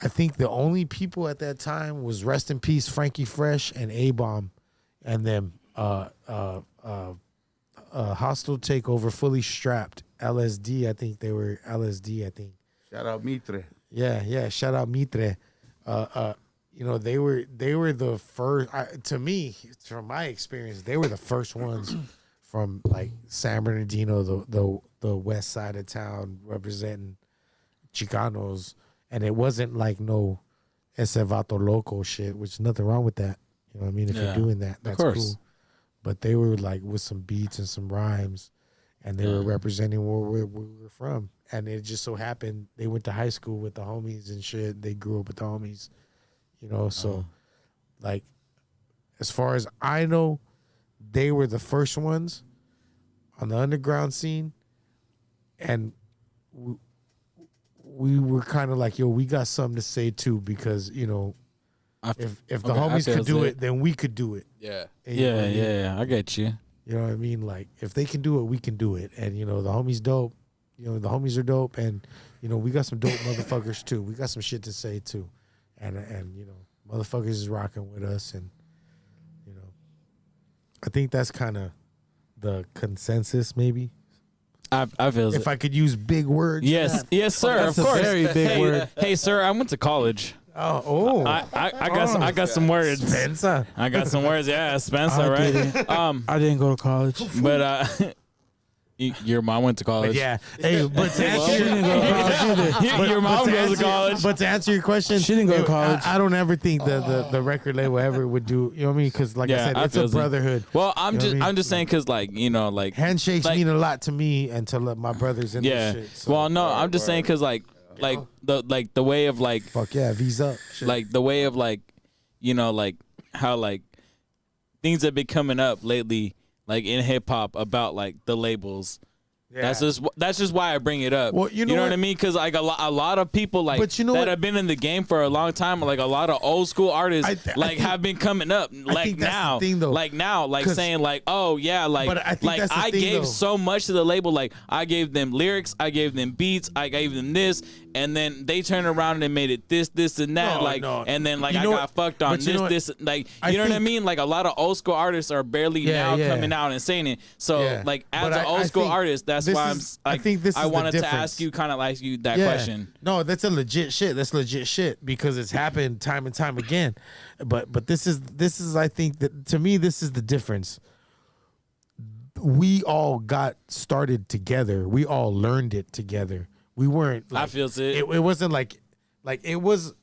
I think the only people at that time was, rest in peace, Frankie Fresh and A-Bomb, and then Hostile Takeover, Fully Strapped, LSD. I think they were LSD. I think. Shout out Mitre. Yeah. Shout out Mitre. You know, they were the first. To me, from my experience, they were the first ones from like San Bernardino, the west side of town, representing Chicanos, and it wasn't like no ese vato loco shit, which is nothing wrong with that. You know what I mean? If you're doing that, that's cool. But they were like with some beats and some rhymes, and they were representing where we were from. And it just so happened they went to high school with the homies and shit. They grew up with the homies, you know. So, like, as far as I know, they were the first ones on the underground scene, and we were kind of like, yo, we got something to say too, because you know, if the homies could do it, then we could do it. Yeah. And, you know what I mean? Yeah. I get you. You know what I mean? Like, if they can do it, we can do it. And you know, the homies dope. You know, the homies are dope, and you know, we got some dope motherfuckers too. We got some shit to say too, and you know, motherfuckers is rocking with us, and you know, I think that's kind of the consensus, maybe. I feel if I could use big words. Yes, sir. That's of a course. very big word. Hey, sir, I went to college. I got some words. Spencer. I got some words. Yeah, Spencer, right? I didn't go to college. But your mom went to college. But yeah. Hey, but to answer She didn't go to college either. Your mom goes to college. But to answer your question, She didn't go to college. I don't ever think the record label ever would do. You know what I mean? Because like I said, it's a brotherhood. Well, You know what I mean? I'm just saying because like you know like Handshakes like- mean a lot to me and to my brothers in yeah. this shit. So. Well, no, I'm just saying because like the way of like Fuck yeah, V's up. Shit. like the way of like you know like how like things have been coming up lately like in hip hop about like the labels. Yeah. That's just why I bring it up. Well, you know what what? I mean? Because like a lot of people like But you know that what? have been in the game for a long time, like a lot of old school artists, I think- have been coming up like think that's now, the thing, though. like now, like 'Cause- saying like, oh yeah, like But I think like that's the I thing, gave though. so much to the label, like I gave them lyrics, I gave them beats, I gave them this, and then they turned around and made it this, and that, No, like, no. and then like You I know got what? fucked on But you know what? this, like I you know what I think- mean? Like a lot of old school artists are barely Yeah, now yeah. coming out and saying it. So Yeah. like as But an I old school think artist, that's this why is- I think this I is the wanted to difference. ask you kind of like you that Yeah. question. No, that's a legit shit. That's legit shit because it's happened time and time again. But this is I think that to me this is the difference. We all got started together. We all learned it together. We weren't. Like, I feels it. It wasn't like it wasn't.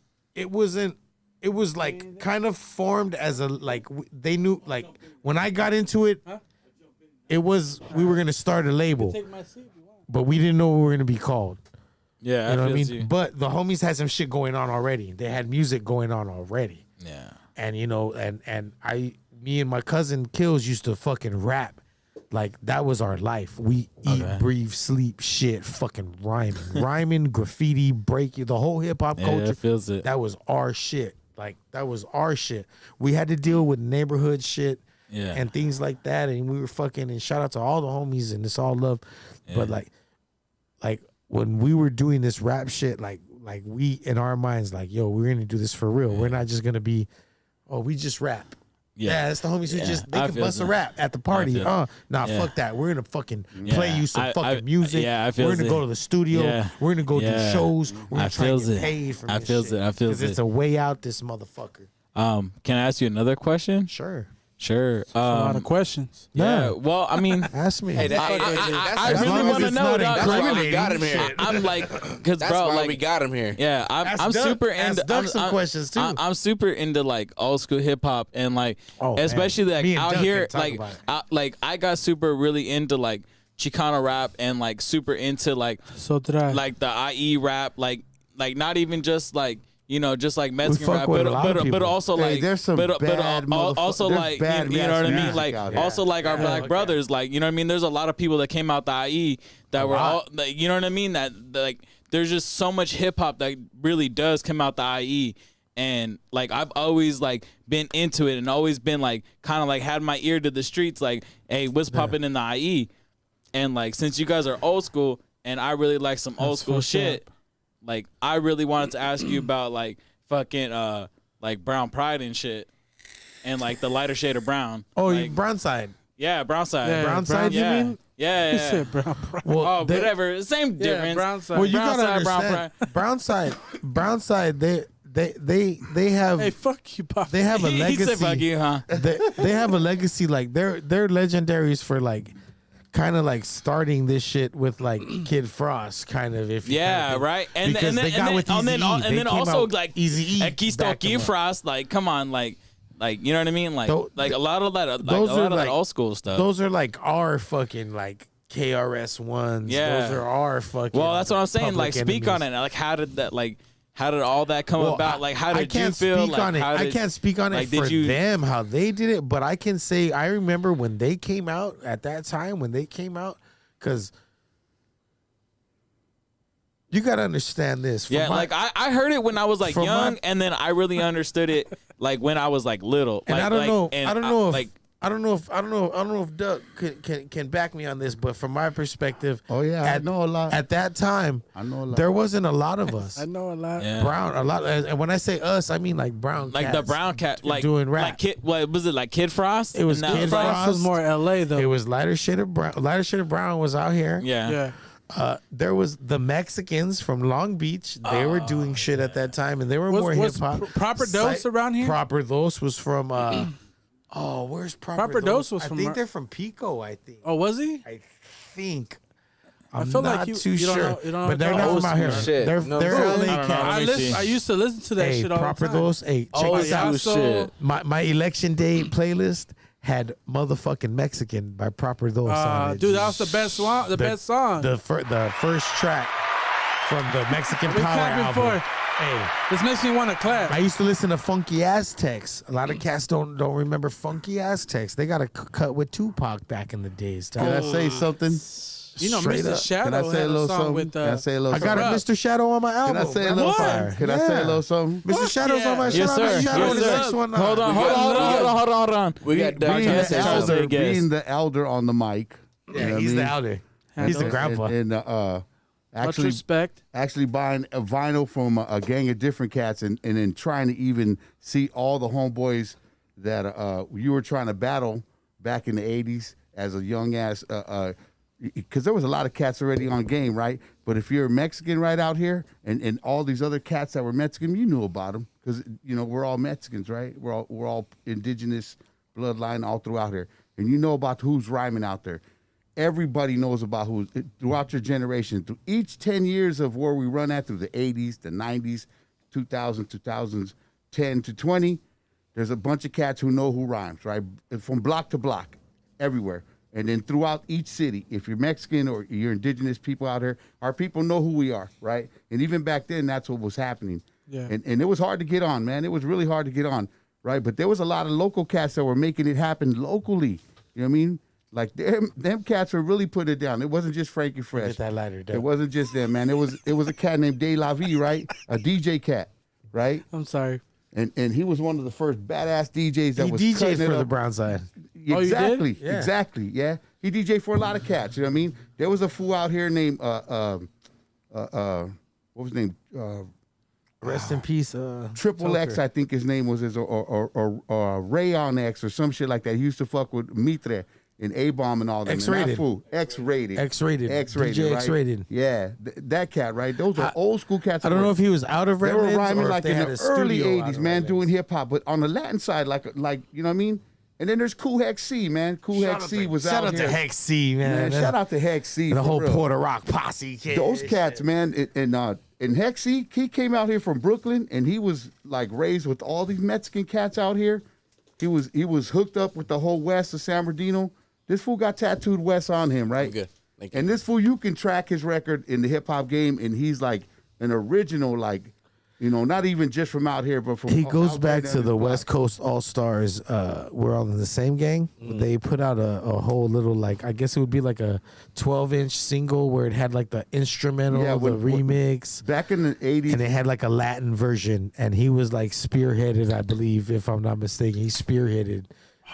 It was like kind of formed as a like they knew like when I got into it. It was we were gonna start a label, but we didn't know what we were gonna be called. Yeah, You know I what I feels mean? you. But the homies had some shit going on already. They had music going on already. Yeah. And you know, and me and my cousin Kills used to fucking rap. Like that was our life. We eat, breathe, sleep, shit, fucking rhyming, graffiti, breaking, the whole hip hop Yeah, culture. it feels it. That was our shit. Like that was our shit. We had to deal with neighborhood shit. Yeah. And things like that, and we were fucking. And shout out to all the homies, and it's all love. But like when we were doing this rap shit, like we in our minds, like yo, we're gonna do this for real. We're not just gonna be, we just rap. Yeah, that's the homies who just they I can feel bust a that. rap at the party. feel Nah, Yeah. fuck that. We're gonna fucking play you some I- fucking music. yeah, I feel We're gonna it. go to the studio. Yeah. We're gonna go do Yeah. shows. We're gonna I try and feels get it. paid from I this feels shit. it. I feels 'Cause it's it. a way out, this motherfucker. Can I ask you another question? Sure. Sure. A lot of questions. Yeah. Well, I mean, Ask me. Hey, that's I as really long as want to it's know. not Dog. That's why we incriminating got him here. shit. I'm like, because That's bro, why like we got him here. Yeah, Ask I'm Doug- super ask into. Doug some questions, too. I'm super into like old school hip hop and like, Oh, man. especially like Me and out Doug here, can talk like, about it. I got super really into like Chicano rap and like super into like So did I. the IE rap, like not even just like. You know, just like Mexican fuck rap, with but a lot of but people. also Hey, like, there's some but bad also there's like bad you know what I mean, music like out here. also like our black brothers, like you know what I mean. There's a lot of people that came out the IE that were all, like, you know what I mean. That like there's just so much hip hop that really does come out the IE, and like I've always like been into it and always been like kind of like had my ear to the streets, like hey, what's popping in the IE, and like since you guys are old school and I really like some old school shit, like I really wanted to ask you about like fucking like Brown Pride and shit, and like the lighter shade of brown. Oh, like, brown side. yeah, brown side. Yeah, Brown side, you yeah. mean? Yeah, He yeah. said brown. Well, Oh, they- whatever. Same difference. brown side. Well, you Brown gotta side, brown understand. Brown side. They have Hey, fuck you, Pop. they have a He legacy. said, "Fuck you, huh?" They have a legacy. Like they're legendaries for like kind of like starting this shit with like Kid Frost, kind of. If you Yeah, kinda, right. And because then they got with and then Eazy-E. They then came also out like Eazy-E Equisto backed them up. Frost. Like, come on, like you know what I mean? Like like a lot of that, like a those are lot of that like- old school stuff. Those are like our fucking like KRS ones. Yeah. Those are our fucking. Well, that's what I'm saying. Like, Public speak on Enemies. it. Like, how did all that come Well, about? Like, how I did you can't feel? speak Like, on it. how I did- can't speak on it like, for did you- them how they did it, but I can say I remember when they came out at that time when they came out because you got to understand this. From Yeah, my- like I heard it when I was like from young, my- and then I really understood it like when I was like little. and like, I don't know. and I don't know if. like I don't know if Doug can back me on this, but from my perspective, Oh, yeah, I know a lot. At that time, I know a lot. there wasn't a lot of us. I know a lot. yeah. Brown, a lot, and when I say us, I mean like brown, Like the cats brown cat, like doing rap. like Kid. What was it? Like Kid Frost? It was And that Kid like- Frost. Frost was more L.A. though. It was lighter shade of brown. Lighter shade of brown was out here. Yeah. yeah. There was the Mexicans from Long Beach. They were doing shit at that time, and they were more hip Was hop. Proper Dose around here? Proper Dose was from. Where's Proper Proper Dose was I from think Mar- they're from Pico. I think. Oh, was he? I think. I'm feel like not you- too you don't sure, know- you don't know but they're what not y'all from out here. shit. They're No, they're bro. LA I don't know. cats. Let me see. I used to listen to that Hey, shit all Proper the time. Dose. Hey, check Oh, this yeah. out. shit. My election day playlist had motherfucking Mexican by Proper Dose on it. Dude, that was the best song. The best song. The first track from the Mexican We Power clapping album. for. Hey, This makes me want to clap. I used to listen to Funky Aztecs. A lot of cats don't remember Funky Aztecs. They got a cut with Tupac back in the days. Can I say something? You know, Straight Mr. up. Shadow Can I say a had little song something? with. Can I say a little I got a something? Mr. Shadow on my Can album. I say a little What? something? Can I say a Yeah. little something? Mr. Shadow's on my Yes, Shout out sir. to Shadow Yes, on the sir. next one. Hold on. We got Doug Being trying to the say something. elder, Guess. being the elder on the mic. you know Yeah, what he's I the mean? elder. He's the grandpa. And Much actually respect. buying a vinyl from a gang of different cats and then trying to even see all the homeboys that you were trying to battle back in the 80s as a young ass because there was a lot of cats already on game, right? But if you're a Mexican right out here and all these other cats that were Mexican, you knew about them because we're all Mexicans, right? We're all indigenous bloodline all throughout here, and you know about who's rhyming out there. Everybody knows about who throughout your generation, through each 10 years of where we run at through the 80s, the 90s, 2000, 2010 to 20. There's a bunch of cats who know who rhymes, right? From block to block, everywhere. And then throughout each city, if you're Mexican or you're indigenous people out here, our people know who we are, right? And even back then, that's what was happening. Yeah. And it was hard to get on, man. It was really hard to get on, right? But there was a lot of local cats that were making it happen locally. You know what I mean? Like them cats were really putting it down. It wasn't just Frankie Fresh. Get that lighter, Doug. It wasn't just them, man. It was a cat named De La Vie, right? A DJ cat, right? I'm sorry. And he was one of the first badass DJs that He was DJ'd cutting it for the up. Brown side. Oh, you did? Exactly, Yeah. exactly, yeah. He DJ'd for a lot of cats. You know what I mean? There was a fool out here named what was his name? Rest in peace. Triple X, I think his name was, or Rayon X or some shit like that. He used to fuck with Mitre and A-Bomb and all that. X-rated. And that fool, X-rated. X-rated. X-rated, DJ right? X-rated. Yeah, that cat, right? Those are old school cats. I don't know if he was out of they were Redlands rhyming or if like they in had the a early studio out 80s, of man, Redlands. doing hip-hop. But on the Latin side, like you know what I mean? And then there's Cool Hex C, man. Cool Hex C was shout out out here. to Hex C, man. Man, shout out to Hex C. And the for whole real. Puerto Rock posse. Kid. Those cats, man, and Hex C, he came out here from Brooklyn, and he was like raised with all these Mexican cats out here. He was hooked up with the whole West of San Bernardino. This fool got tattooed West on him, right? Good. Thank you. And this fool, you can track his record in the hip hop game, and he's like an original, like, not even just from out here, but from He out goes there back down to his the block. West Coast All Stars. We're all in the same gang. They put out a whole little, like, I guess it would be like a 12-inch single where it had like the instrumental, Yeah, the when- remix, Back in the 80s, and it had like a Latin version. And he was like spearheaded, I believe, if I'm not mistaken. He spearheaded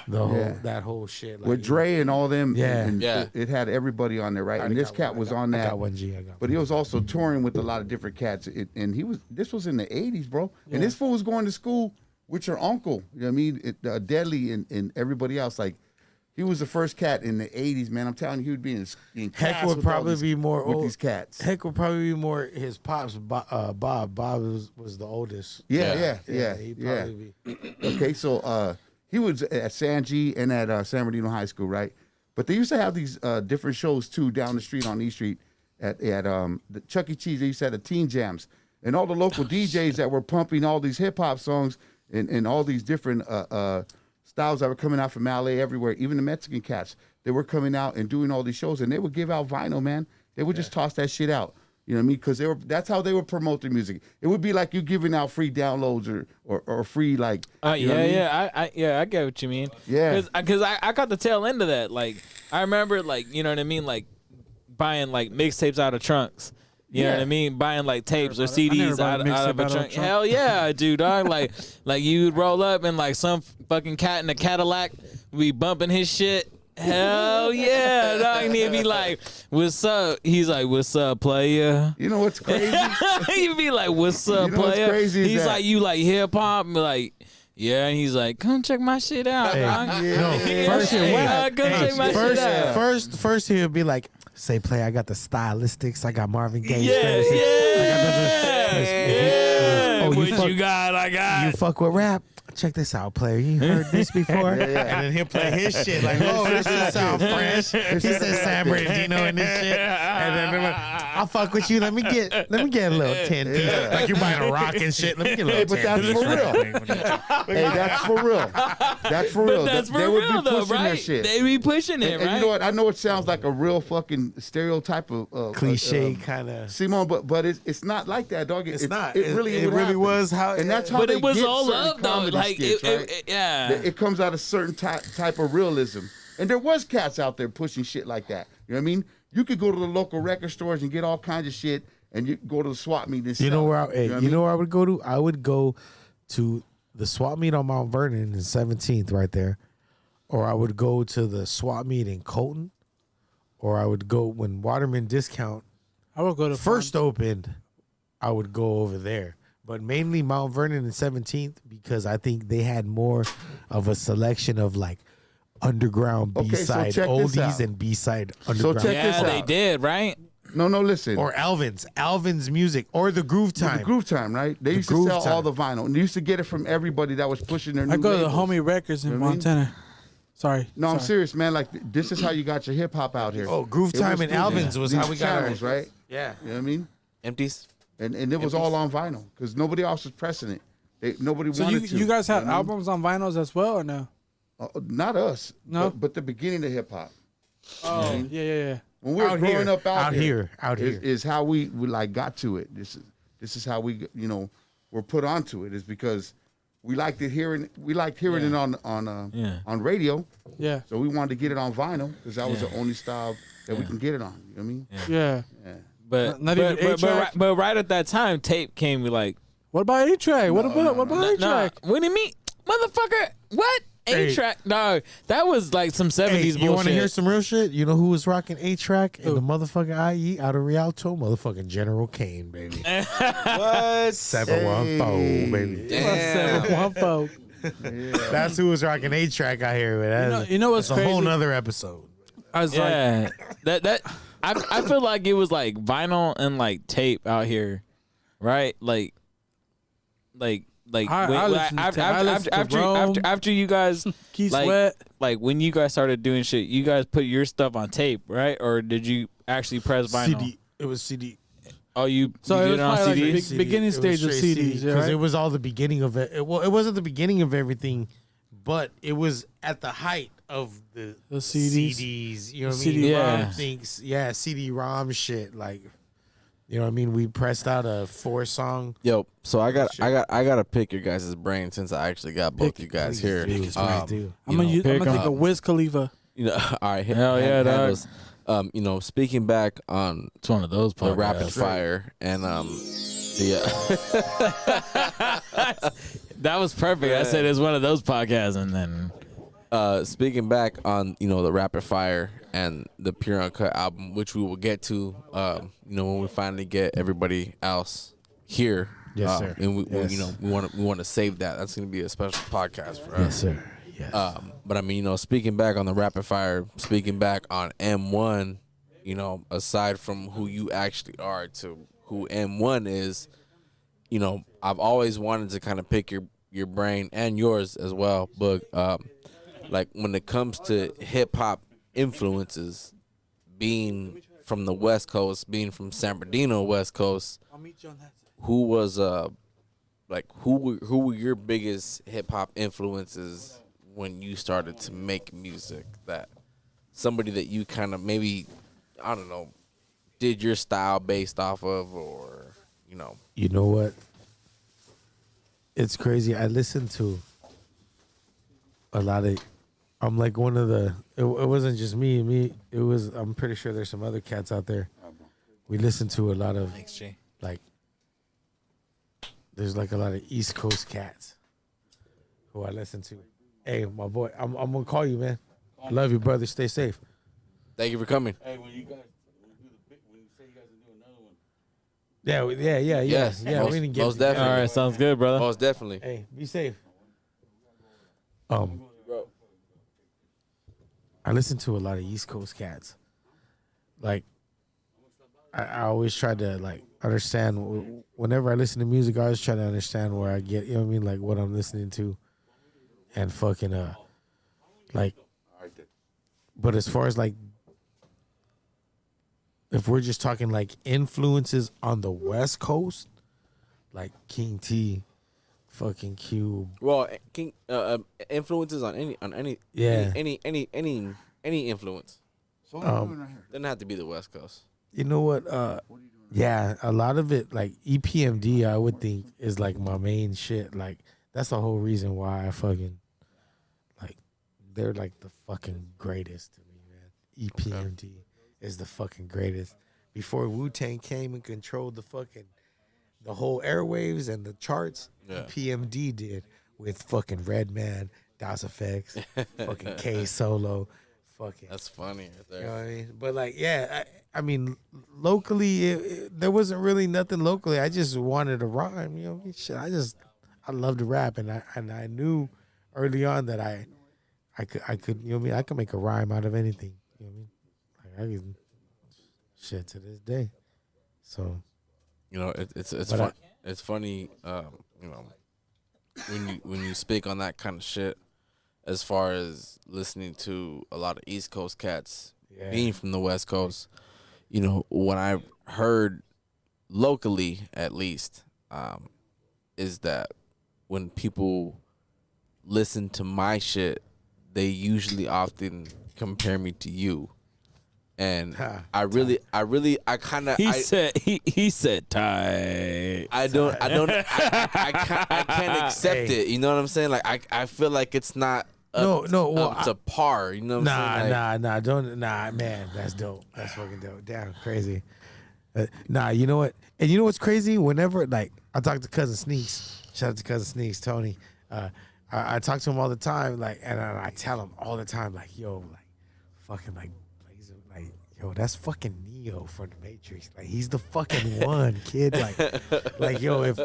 that whole shit. Like, with Dre and all them, Yeah. and Yeah. it had everybody on there, right? And this cat was on I that. got one G. But he was also touring with a lot of different cats. And this was in the 80s, bro. And this fool was going to school with your uncle. You know what I mean? Deadly and everybody else. Like, He was the first cat in the '80s, man. I'm telling you, he would be in Heck class would with all probably these- be more with old. these cats. Heck would probably be more his pops. Bob. Bob was the oldest. Yeah. He'd probably be. Okay, so he was at San G and at San Bernardino High School, right? But they used to have these different shows too down the street on E Street at the Chuck E. Cheese. They used to have the teen jams and all the local DJs that were pumping all these hip hop songs and all these different styles that were coming out from LA everywhere. Even the Mexican cats, they were coming out and doing all these shows, and they would give out vinyl, man. They would just toss that shit out. You know what I mean? Because that's how they would promote their music. It would be like you giving out free downloads or free like. You know what I mean? I get what you mean. Yeah. Because I got the tail end of that. Like I remember, like you know what I mean, like buying like mixtapes out of trunks. You know what I mean? Buying like tapes or CDs out of a trunk. Hell yeah, dude, dog. like you'd roll up and like some fucking cat in a Cadillac be bumping his shit. Hell yeah, dog. And he'd be like, "What's up?" He's like, "What's up, player?" You know what's crazy? He'd be like, "What's up, You know what's player?" crazy is He's that- like, "You like hip hop?" I'm like, yeah. And he's like, "Come check my shit out, dog." First Come check my shit out. First he would be like, "Say, play. I got the stylistics. I got Marvin Gaye. Yeah. Oh, What you fuck- you got? I got. You fuck with rap? Check this out, player. You heard this before?" And then he'll play his shit like, "Oh, this shit sound fresh." He said San Bernardino and this shit. And then I'll fuck with you. Let me get a little 10 piece. Like you're buying a rock and shit. Let me get a little But 10 that's for real. Hey, that's for real. That's for real. That's for they would real be though, pushing right? that shit. They be pushing it, And right? you know what? I know it sounds like a real fucking stereotype of cliche kind of. Simone, but it's not like that, dog. It's not. It really It would really happen. was how. And that's how But they it was get all certain up though. comedy Like skits, right? yeah. It comes out of certain type of realism. And there was cats out there pushing shit like that. You know what I mean? You could go to the local record stores and get all kinds of shit, and you go to the swap meet and You know sell where? it. You know where I would go to? I would go to the swap meet on Mount Vernon in 17th, right there, or I would go to the swap meet in Colton, or I would go when Waterman Discount I will go to first opened. I would go over there, but mainly Mount Vernon and 17th because I think they had more of a selection of like underground Okay, so B-side check this oldies out. and B-side underground. check Yeah, this they out. did, right? No, listen. Or Alvin's music or the Groove Time. The Groove Time, right? They used to Groove sell all Time. the vinyl. And they used to get it from everybody that was pushing their new I go to the labels. Homie Records in You know what I mean? Montana. Sorry. No, I'm Sorry. serious, man. Like, this is how you got your hip-hop out here. Oh, Groove It Time was and through Alvin's was these how we got our- channels, right? Yeah. You know what I mean? Empties. And it was all on vinyl because nobody else was pressing it. Nobody So wanted to. you guys had know what I mean? albums on vinyls as well or no? Not us. No? But the beginning of hip-hop. Oh, yeah. When we were Out growing here. up out here here. is how we like got to it. This is how we were put onto it. Is because we liked hearing it on radio. Yeah. So we wanted to get it on vinyl because that was the only style that we can get it on. You know what I mean? Yeah. But Not even A-track? but right at that time, tape came like. What about A-Track? What about Nah, A-Track? what do you mean, motherfucker? What? Hey. A-Track, dog. That was like some 70s Hey, bullshit. you want to hear some real shit? You know who was rocking A-Track and the motherfucking IE out of Rialto? Motherfucking General Kane, baby. What? 714, baby. Damn. 714. That's who was rocking A-Track out here. Man. You know what's That's a whole crazy? nother episode. I was like, Yeah, I feel like it was like vinyl and like tape out here, right? Like I listened to after you guys Keith like, Sweat. like when you guys started doing shit, you guys put your stuff on tape, right? Or did you actually press vinyl? CD. It was CD. Oh, you So you it did was it on probably like CDs? big- beginning stage of CDs, yeah, because right? it was all the beginning of it. Well, it wasn't the beginning of everything, but it was at the height of the CDs. CDs. You know what I mean? CD-ROM Things, yeah, CD-ROM shit. Like, you know what I mean? We pressed out a 4-song. Yo, so I gotta pick your guys' brain since I actually got both you guys here. Please do. I'm gonna pick take 'em. a Wiz Khalifa. You know, all right. Hell yeah, dog. handles. Speaking back on It's one of those the podcasts. rapid fire and That was perfect. I said it's one of those podcasts, and then speaking back on the rapid fire and the Pure Uncut album, which we will get to when we finally get everybody else here. Yes, sir. And we Yes. we want to save that. That's going to be a special podcast for us. Yes, sir. Yes. But I mean, speaking back on the rapid fire, speaking back on M1, aside from who you actually are to who M1 is, I've always wanted to kind of pick your brain and yours as well. But like when it comes to hip hop influences, being from the West Coast, being from San Bernardino, West Coast, I'll meet you on that side. who was who were your biggest hip hop influences when you started to make music? That somebody that you kind of maybe, I don't know, did your style based off of, or You know what? It's crazy. I listened to a lot of. I'm like one of the. It wasn't just me. It was. I'm pretty sure there's some other cats out there. We listened to a lot of like. There's like a lot of East Coast cats who I listen to. Hey, my boy, I'm gonna call you, man. I love you, brother. Stay safe. Thank you for coming. Hey, when you say you guys are doing another one. Yeah. Yes, Yeah, most- we didn't get most to- definitely. All right, sounds good, brother. Most definitely. Hey, be safe. I listen to a lot of East Coast cats. Like, I always try to like understand. Whenever I listen to music, I always try to understand where I get. You know what I mean? Like what I'm listening to, and fucking like. But as far as like, if we're just talking like influences on the West Coast, like King T, fucking Cube. Well, influences on any Yeah. any influence. So what are you doing right here? Doesn't have to be the West Coast. You know what? Yeah, a lot of it, like EPMD, I would think is like my main shit. Like that's the whole reason why I fucking like. They're like the fucking greatest to me, man. EPMD is the fucking greatest. Before Wu-Tang came and controlled the whole airwaves and the charts, Yeah. EPMD did with fucking Redman, Das Effects, fucking K Solo, fucking. That's funny right You know there. what I mean? But like, yeah, I mean, locally, there wasn't really nothing locally. I just wanted to rhyme. You know what I mean? Shit, I love to rap, and I knew early on that I could, you know what I mean? I could make a rhyme out of anything. You know what I mean? Like I can, shit to this day. So It's But fun. It's funny, when you speak on that kind of shit, as far as listening to a lot of East Coast cats Yeah. being from the West Coast. What I heard locally, at least, is that when people listen to my shit, they usually often compare me to you. And I kind of. He said tight. I can't accept it. You know what I'm saying? Like I feel like it's not up to par. You know what I'm saying? Man, that's dope. That's fucking dope. Damn, crazy. You know what? And you know what's crazy? Whenever like I talk to Cousin Sneaks, shout out to Cousin Sneaks, Tony. I talk to him all the time, like, and I tell him all the time, like, yo, like, fucking like. Yo, that's fucking Neo from the Matrix. Like he's the fucking one, kid. Like yo, if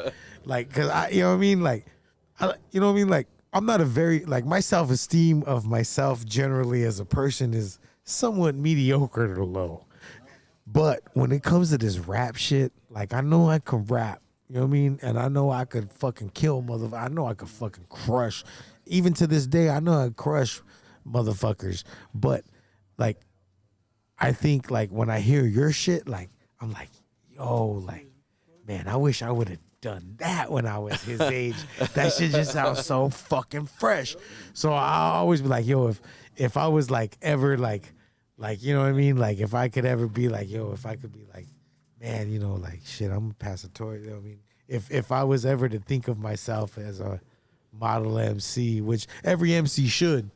like, cause you know what I mean. Like, you know what I mean. Like, I'm not a very like my self-esteem of myself generally as a person is somewhat mediocre to low. But when it comes to this rap shit, like I know I can rap. You know what I mean? And I know I could fucking kill motherfuckers. I know I could fucking crush. Even to this day, I know I crush motherfuckers. But like. I think like when I hear your shit, like I'm like, yo, like, man, I wish I would have done that when I was his age. That shit just sounds so fucking fresh. So I always be like, yo, if I was like ever like you know what I mean, like if I could ever be like, yo, if I could be like, man, you know, like shit, I'm a passatorial. You know what I mean, if I was ever to think of myself as a model MC, which every MC should.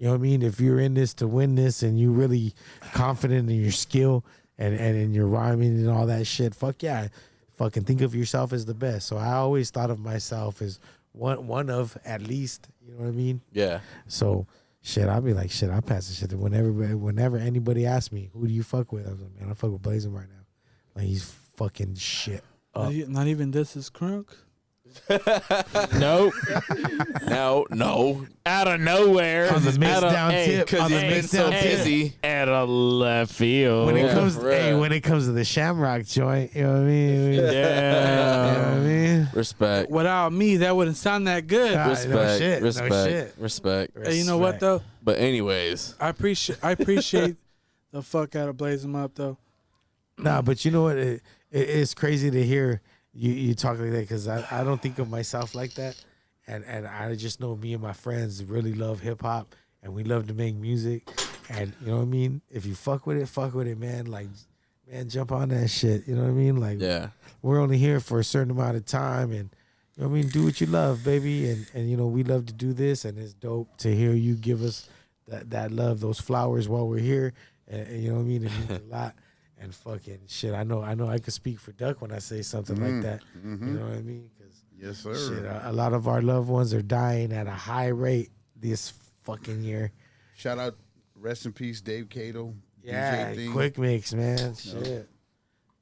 You know what I mean? If you're in this to win this and you really confident in your skill and in your rhyming and all that shit, fuck yeah. Fucking think of yourself as the best. So I always thought of myself as one of at least, you know what I mean? Yeah. So shit, I'll be like, shit, I'll pass the shit. Whenever anybody asks me, who do you fuck with? I was like, man, I fuck with Blazing right now. Like he's fucking shit up. Not even this is crunk. Nope. No. Out of nowhere. On the mix down tip. On the he's mix been so down tip. busy. At a left field. When it comes, for real. when it comes to the Shamrock joint, you know what I mean? You know Yeah. what I mean? Respect. Without me, that wouldn't sound that good. Ah, Respect. no shit, no Respect. shit. Respect. Hey, you know what though? But anyways, I appreciate the fuck out of Blaze 'em Up though. Nah, but you know what? It's crazy to hear you talk like that because I don't think of myself like that. And I just know me and my friends really love hip hop and we love to make music. And you know what I mean? If you fuck with it, man. Like, man, jump on that shit. You know what I mean? Like, yeah. we're only here for a certain amount of time and you know what I mean? Do what you love, baby. And you know, we love to do this and it's dope to hear you give us that love, those flowers while we're here. And you know what I mean? It means a lot. And fucking shit, I know I could speak for Duck when I say something like that. You know what I mean? Cause Yes, sir. shit, a lot of our loved ones are dying at a high rate this fucking year. Shout out, rest in peace, Dave Cato. Yeah, DJ Thing. quick mix, man. Shit,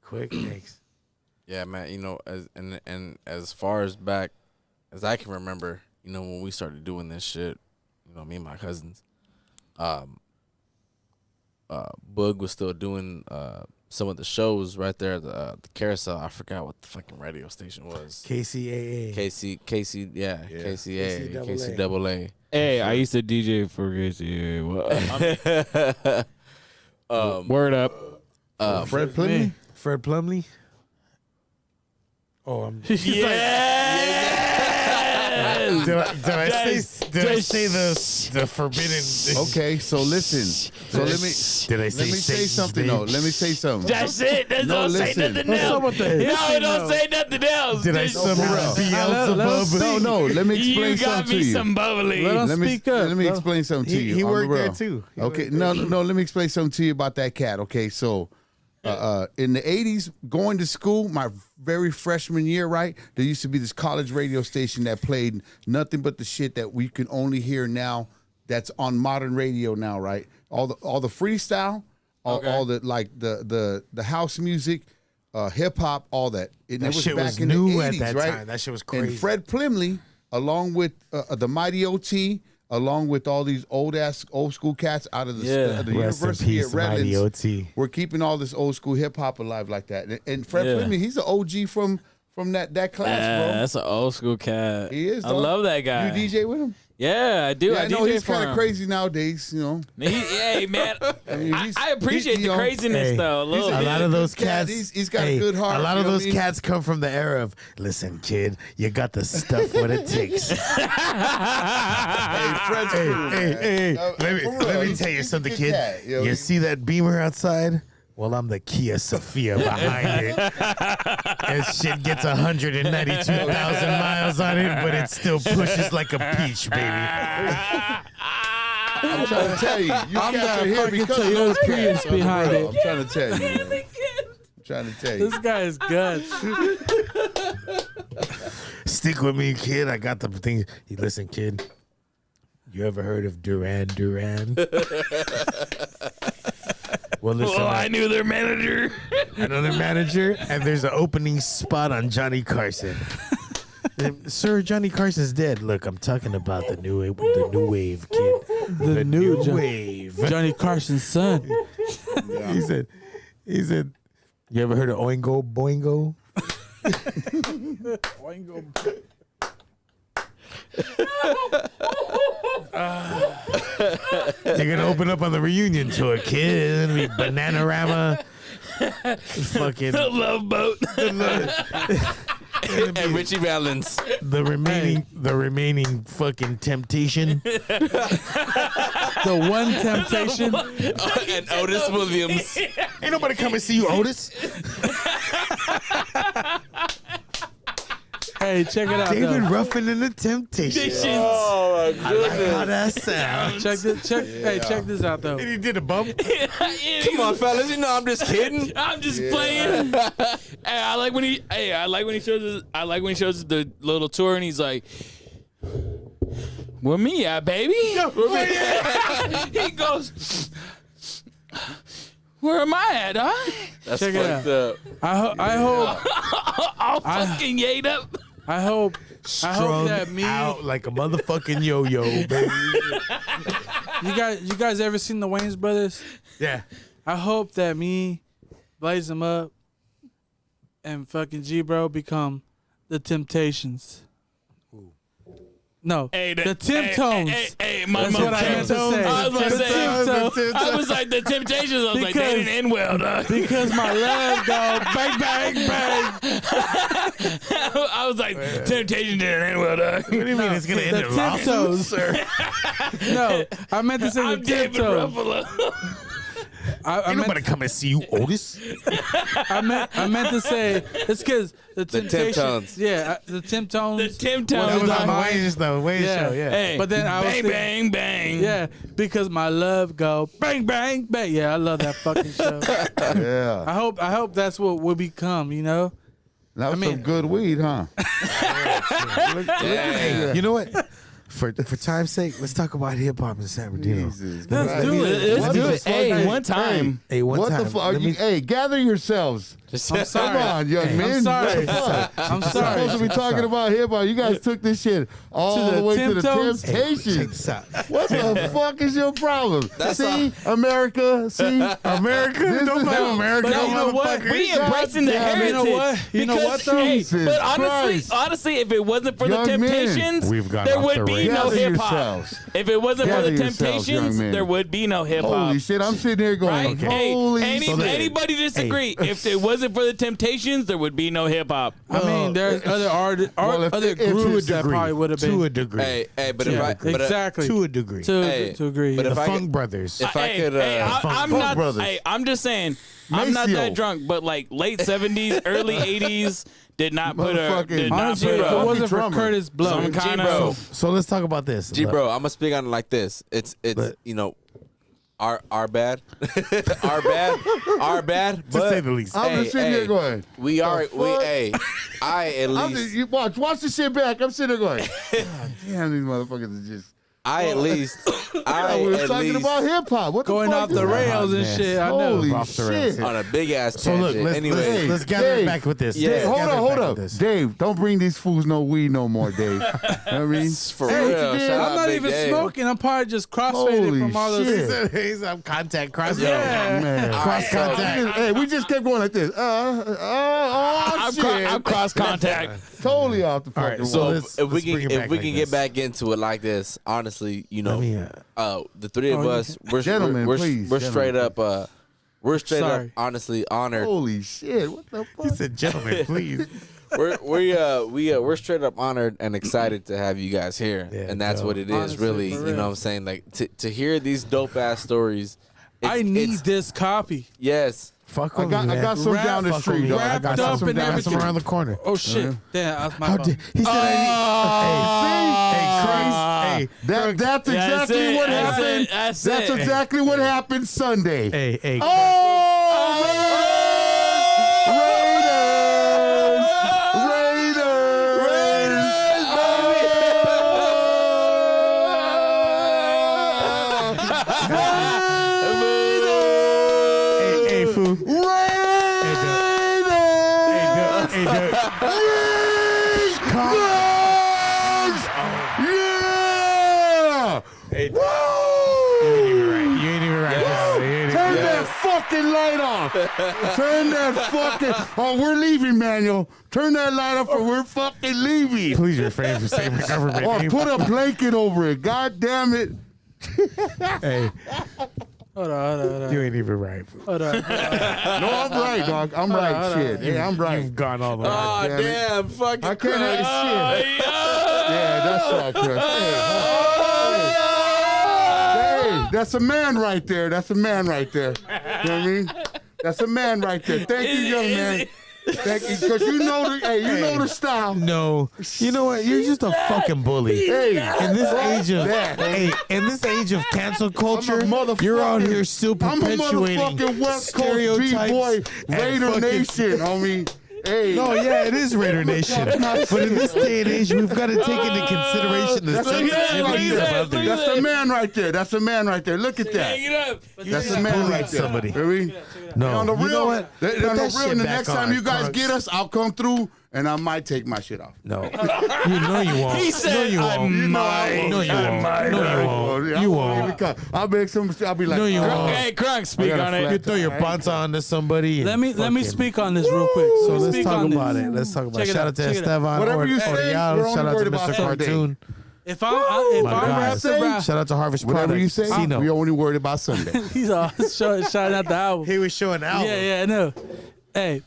quick mix. Yeah, man. You know, and as far as back as I can remember, you know, when we started doing this shit, you know, me and my cousins, Boog was still doing some of the shows right there at the carousel. I forgot what the fucking radio station was. KCAA. KCA, KCAA. Hey, I used to DJ for KCA. Word up. Fred Plumley? Fred Plumley. Oh, I'm. Did I say the forbidden? Okay, so listen. So let me say something. No, let me say something. That's it. Don't No, say listen. nothing else. No, don't say nothing else. Did I summarize Beelzebub? No, let me explain You got something to me you. some bubbly. Let me explain something to you. He on the worked there real. too. Okay, no, let me explain something to you about that cat. Okay, so in the 80s, going to school, my very freshman year, right, there used to be this college radio station that played nothing but the shit that we can only hear now that's on modern radio now, right? All the freestyle, all the like the house music, hip hop, all that. And That it was shit back was in new the at 80s, that right? time. That shit was crazy. And Fred Plumley, along with the Mighty OT, along with all these old school cats out of the Rest in University peace, at Mighty Redlands, OT. we're keeping all this old school hip hop alive like that. And Fred Yeah. Plumley, he's an OG from that class, Yeah, bro. that's an old school cat. He is. I dog. love that guy. You DJ with him? Yeah, I do. Yeah, I know DJ he's for kind him. of crazy nowadays, you know. Hey, man. mean, he's- I appreciate he- the you know, craziness, hey, though. A little A bit. lot of those good cat. cats. He's got a good heart, A lot you of know what those I mean? cats come from the era of, listen, kid, you got the stuff what it takes. Hey, Fred's cool, man. Hey, let for me real, tell you he's a something, good kid. cat, you know, You he's- see that Beamer outside? Well, I'm the Kia Sophia behind it. That shit gets 192,000 miles on it, but it still pushes like a peach, baby. I'm trying to tell you. You I'm cats that are here fucking because of Toyota those Prius cats. I'm behind real. it. I'm trying to tell you. Man. I'm trying to tell you. This guy is good. Stick with me, kid. I got the thing. Listen, kid. You ever heard of Duran Duran? Well, listen. Oh, I knew their manager. Another manager, and there's an opening spot on Johnny Carson. Sir, Johnny Carson's dead. Look, I'm talking about the new wave, kid. The new wave. Johnny Carson's son. He said, you ever heard of Oingo Boingo? They're gonna open up on the reunion tour, kid. It's gonna be Bananarama, fucking Love boat. And Richie Valens. the remaining fucking Temptation. The one temptation. And Otis Williams. Ain't nobody come and see you, Otis. Hey, check it out. David though. Ruffin and the Temptations. Oh, my I like how that sounds. Check this out though. And he did a bump. Come on, fellas. You know I'm just kidding. I'm just playing. Hey, I like when he shows the little tour and he's like, "Where me at, baby?" He goes, "Where am I at, huh?" That's Check it fucked up. I hope All fucking yayed up. I hope that me out like a motherfucking yo-yo, baby. you guys ever seen the Wayans brothers? Yeah. I hope that me, Blaze 'em Up, and fucking G-Bro become the Temptations. No, Hey, the Timtones. Hey, That's what I meant to say. I was about to say. Timtones. I was like the Temptations. I was like, they didn't end well, dog. Because my love go bang, bang, bang. I was like, Temptation didn't end well, dog. What do you mean it's gonna end The in lawsuits, sir? No, I meant to say I'm the David Timtones. Ruffalo. Ain't nobody come and see you, Otis. I meant to say it's because the Temptations. Timtones. Yeah, the Timtones. The Timtones. That was on dog. Wayne's though. Wayne's show, yeah. Hey, But then I was bang, thinking- bang, bang. Yeah, because my love go bang, bang, bang. Yeah, I love that fucking show. Yeah. I hope that's what we'll become. You know. That was I mean- some good weed, huh? Hey, you know what? For time's sake, let's talk about hip hop in San Bernardino. Jesus Let's Christ. do it. Let's do the it. fuck? Hey, Hey, one time. Hey, one What time. the fuck? Are let me- you, hey, gather yourselves. I'm Come sorry. on, young Hey, men. I'm sorry. What the fuck? I'm We're sorry. supposed to be talking about hip hop. You guys took this shit all To the the way to the Timtones? Hey, check Temptations. this out. What the fuck is your problem? See, America. See, America? Don't blame America, but you know what? motherfucker. We embracing the damn heritage. it. You know what? You know Because, what, though? hey, Jesus but Christ. honestly, if it wasn't for the Young men. Temptations, We've gone there off would the be rails. no Gather hip hop. yourselves. If it wasn't for Gather the yourselves, young Temptations, men. there would be no hip hop. Holy shit! I'm sitting here going, Right? Hey, holy shit. anybody disagree? If it wasn't for the Temptations, there would be no hip hop. I mean, there's other Well, if- other if to a groups that degree. probably would have been To a degree. Hey, but if Yeah, I but exactly To a degree. Hey, to agree. but yeah. if the I Funk could- Brothers. if I could, I'm Funk not. Brothers. Hey, I'm just saying. I'm not Maceo. that drunk, but like late '70s, early '80s did not put a. Motherfucking- Did not Honestly, put if it a. wasn't for drummer. Curtis Blow, Some kind G-Bro. of. So let's talk about this. G bro, I'm gonna speak on it like this. It's But- you know, our bad, our bad. To But say the least. I'm just sitting here going. we are the fuck? I at I'm least just, you watch the shit back. I'm sitting there going, God damn, these motherfuckers are just. I at least I we were at talking least about hip hop. What going the fuck off is the that? rails and man. shit. I know. Holy Off the rails. shit! on a big ass So look, tangent. let's, Anyway, let's gather Dave. back with this. Yeah. Let's Hold gather up, hold back up, with this. Dave. Don't bring these fools no weed no more, Dave. You know what I mean, for Hey, real. what you did? Shout I'm out not Big even Dave. smoking. I'm probably just crossfaded Holy from all those. shit. He's on contact cross. Yeah. Man. Cross contact. Hey, we just kept going like this. Shit. I'm cross contact. Totally off the All right, fucking so wall. let's- if we let's can bring it if back we like can this. get back into it like this, honestly, you know, Let me, the three of Oh, us, we're Gentlemen, we're, please, we're gentlemen, straight up, we're straight up, Sorry. honestly honored. Holy shit! What the He fuck? said, gentlemen, please. We're straight up honored and excited to have you guys here, Yeah, and that's dope. what it is, Honestly, really. for You real. know what I'm saying? Like to hear these dope ass stories. I need this copy. Yes. Fuck I with got me, man. some down the Fuck street. with me. dog. I got Wrapped up some and down everything. around the corner. Oh shit! Damn, that's my How fault. did, he said, hey, That's exactly what That's happened. it. That's That's it. exactly what happened Sunday. hey, hey. Oh, Hey, fool. Hey, Doug. Yeah! Hey, Woo! You ain't even right. bro. You ain't Turn even- that fucking light off. Turn that fucking. Oh, we're leaving, Manuel. Turn that light off, or we're fucking leaving. Please refrain from saying the government Or name. put a blanket over it. God damn it. Hey, Hold on. you ain't even right. Fool. Hold on. No, I'm right, dog. I'm right. Shit. Hey, I'm right. You've gone all the way. Oh damn it. damn! Fucking I can't have Christ. shit. Yeah, that's right, Chris. Hey, that's a man right there. That's a man right there. You know what I mean? That's a man right there. Thank you, young man. Thank you, because you know the know the style. No, you know what? You're just a fucking bully. Hey, In this age of in this age of cancel culture, you're out here still I'm a perpetuating motherfucking West Coast stereotypes B-boy and Raider fucking- Nation, homie. Hey. No, yeah, it is Raider Nation. But in this day and age, we've got to take into consideration the That's a man right sensitivities of there. others. That's a man right there. That's a man right there. Look at that. Hang it up. That's a man bullied right there. somebody. Really? No, On the you real, know what? On Put the that real, shit the back next time on, you guys Crunks. get us, I'll come through and I might take my shit off. No, you know you won't. He said, no, you won't. No, you won't. No, you won't. You won't. I'll make some. I'll be like, No, you won't. Hey, Crunk, speak I got on a it. flat You throw your pants on to somebody. Let me speak on this real quick. So Let me let's speak talk on about this. it. Let's talk about Check it. it Shout out, out to check it out. Esteban. Whatever you say, Orial. we're only Shout out worried to about Mr. Sunday. Cartoon. If I'm My guys. Raptor Brown, Shout out to Harvest whatever Product. you say, Cino. we only worried about Sunday. he's all shouting out the album. He was showing out. Yeah, I know. Hey,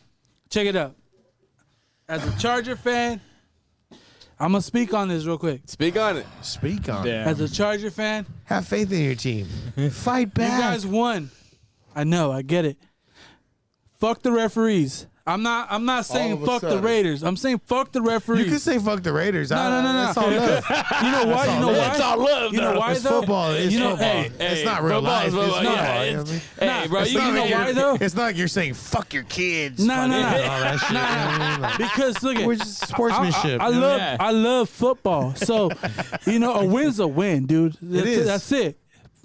check it out. As a Charger fan, I'm gonna speak on this real quick. Speak on it. Speak on it. As a Charger fan, Have faith in your team. Fight you back. guys won. I know, I get it. Fuck the referees. I'm not saying of a fuck the sudden. Raiders. I'm saying fuck the referees. You can say fuck the Raiders. No. That's all love. You know why? You know why? It's all love, You know though. why It's though? football. It's You know, football. hey, It's not real football life. is It's football, not. yeah, You know what I mean? Hey, bro, It's you not know like why you're- though? It's not like you're saying fuck your kids. No. All that shit. You know what I mean? Like, Because look at We're just sportsmanship. I you know? love Yeah. I love football. So, a win's a win, dude. That's it.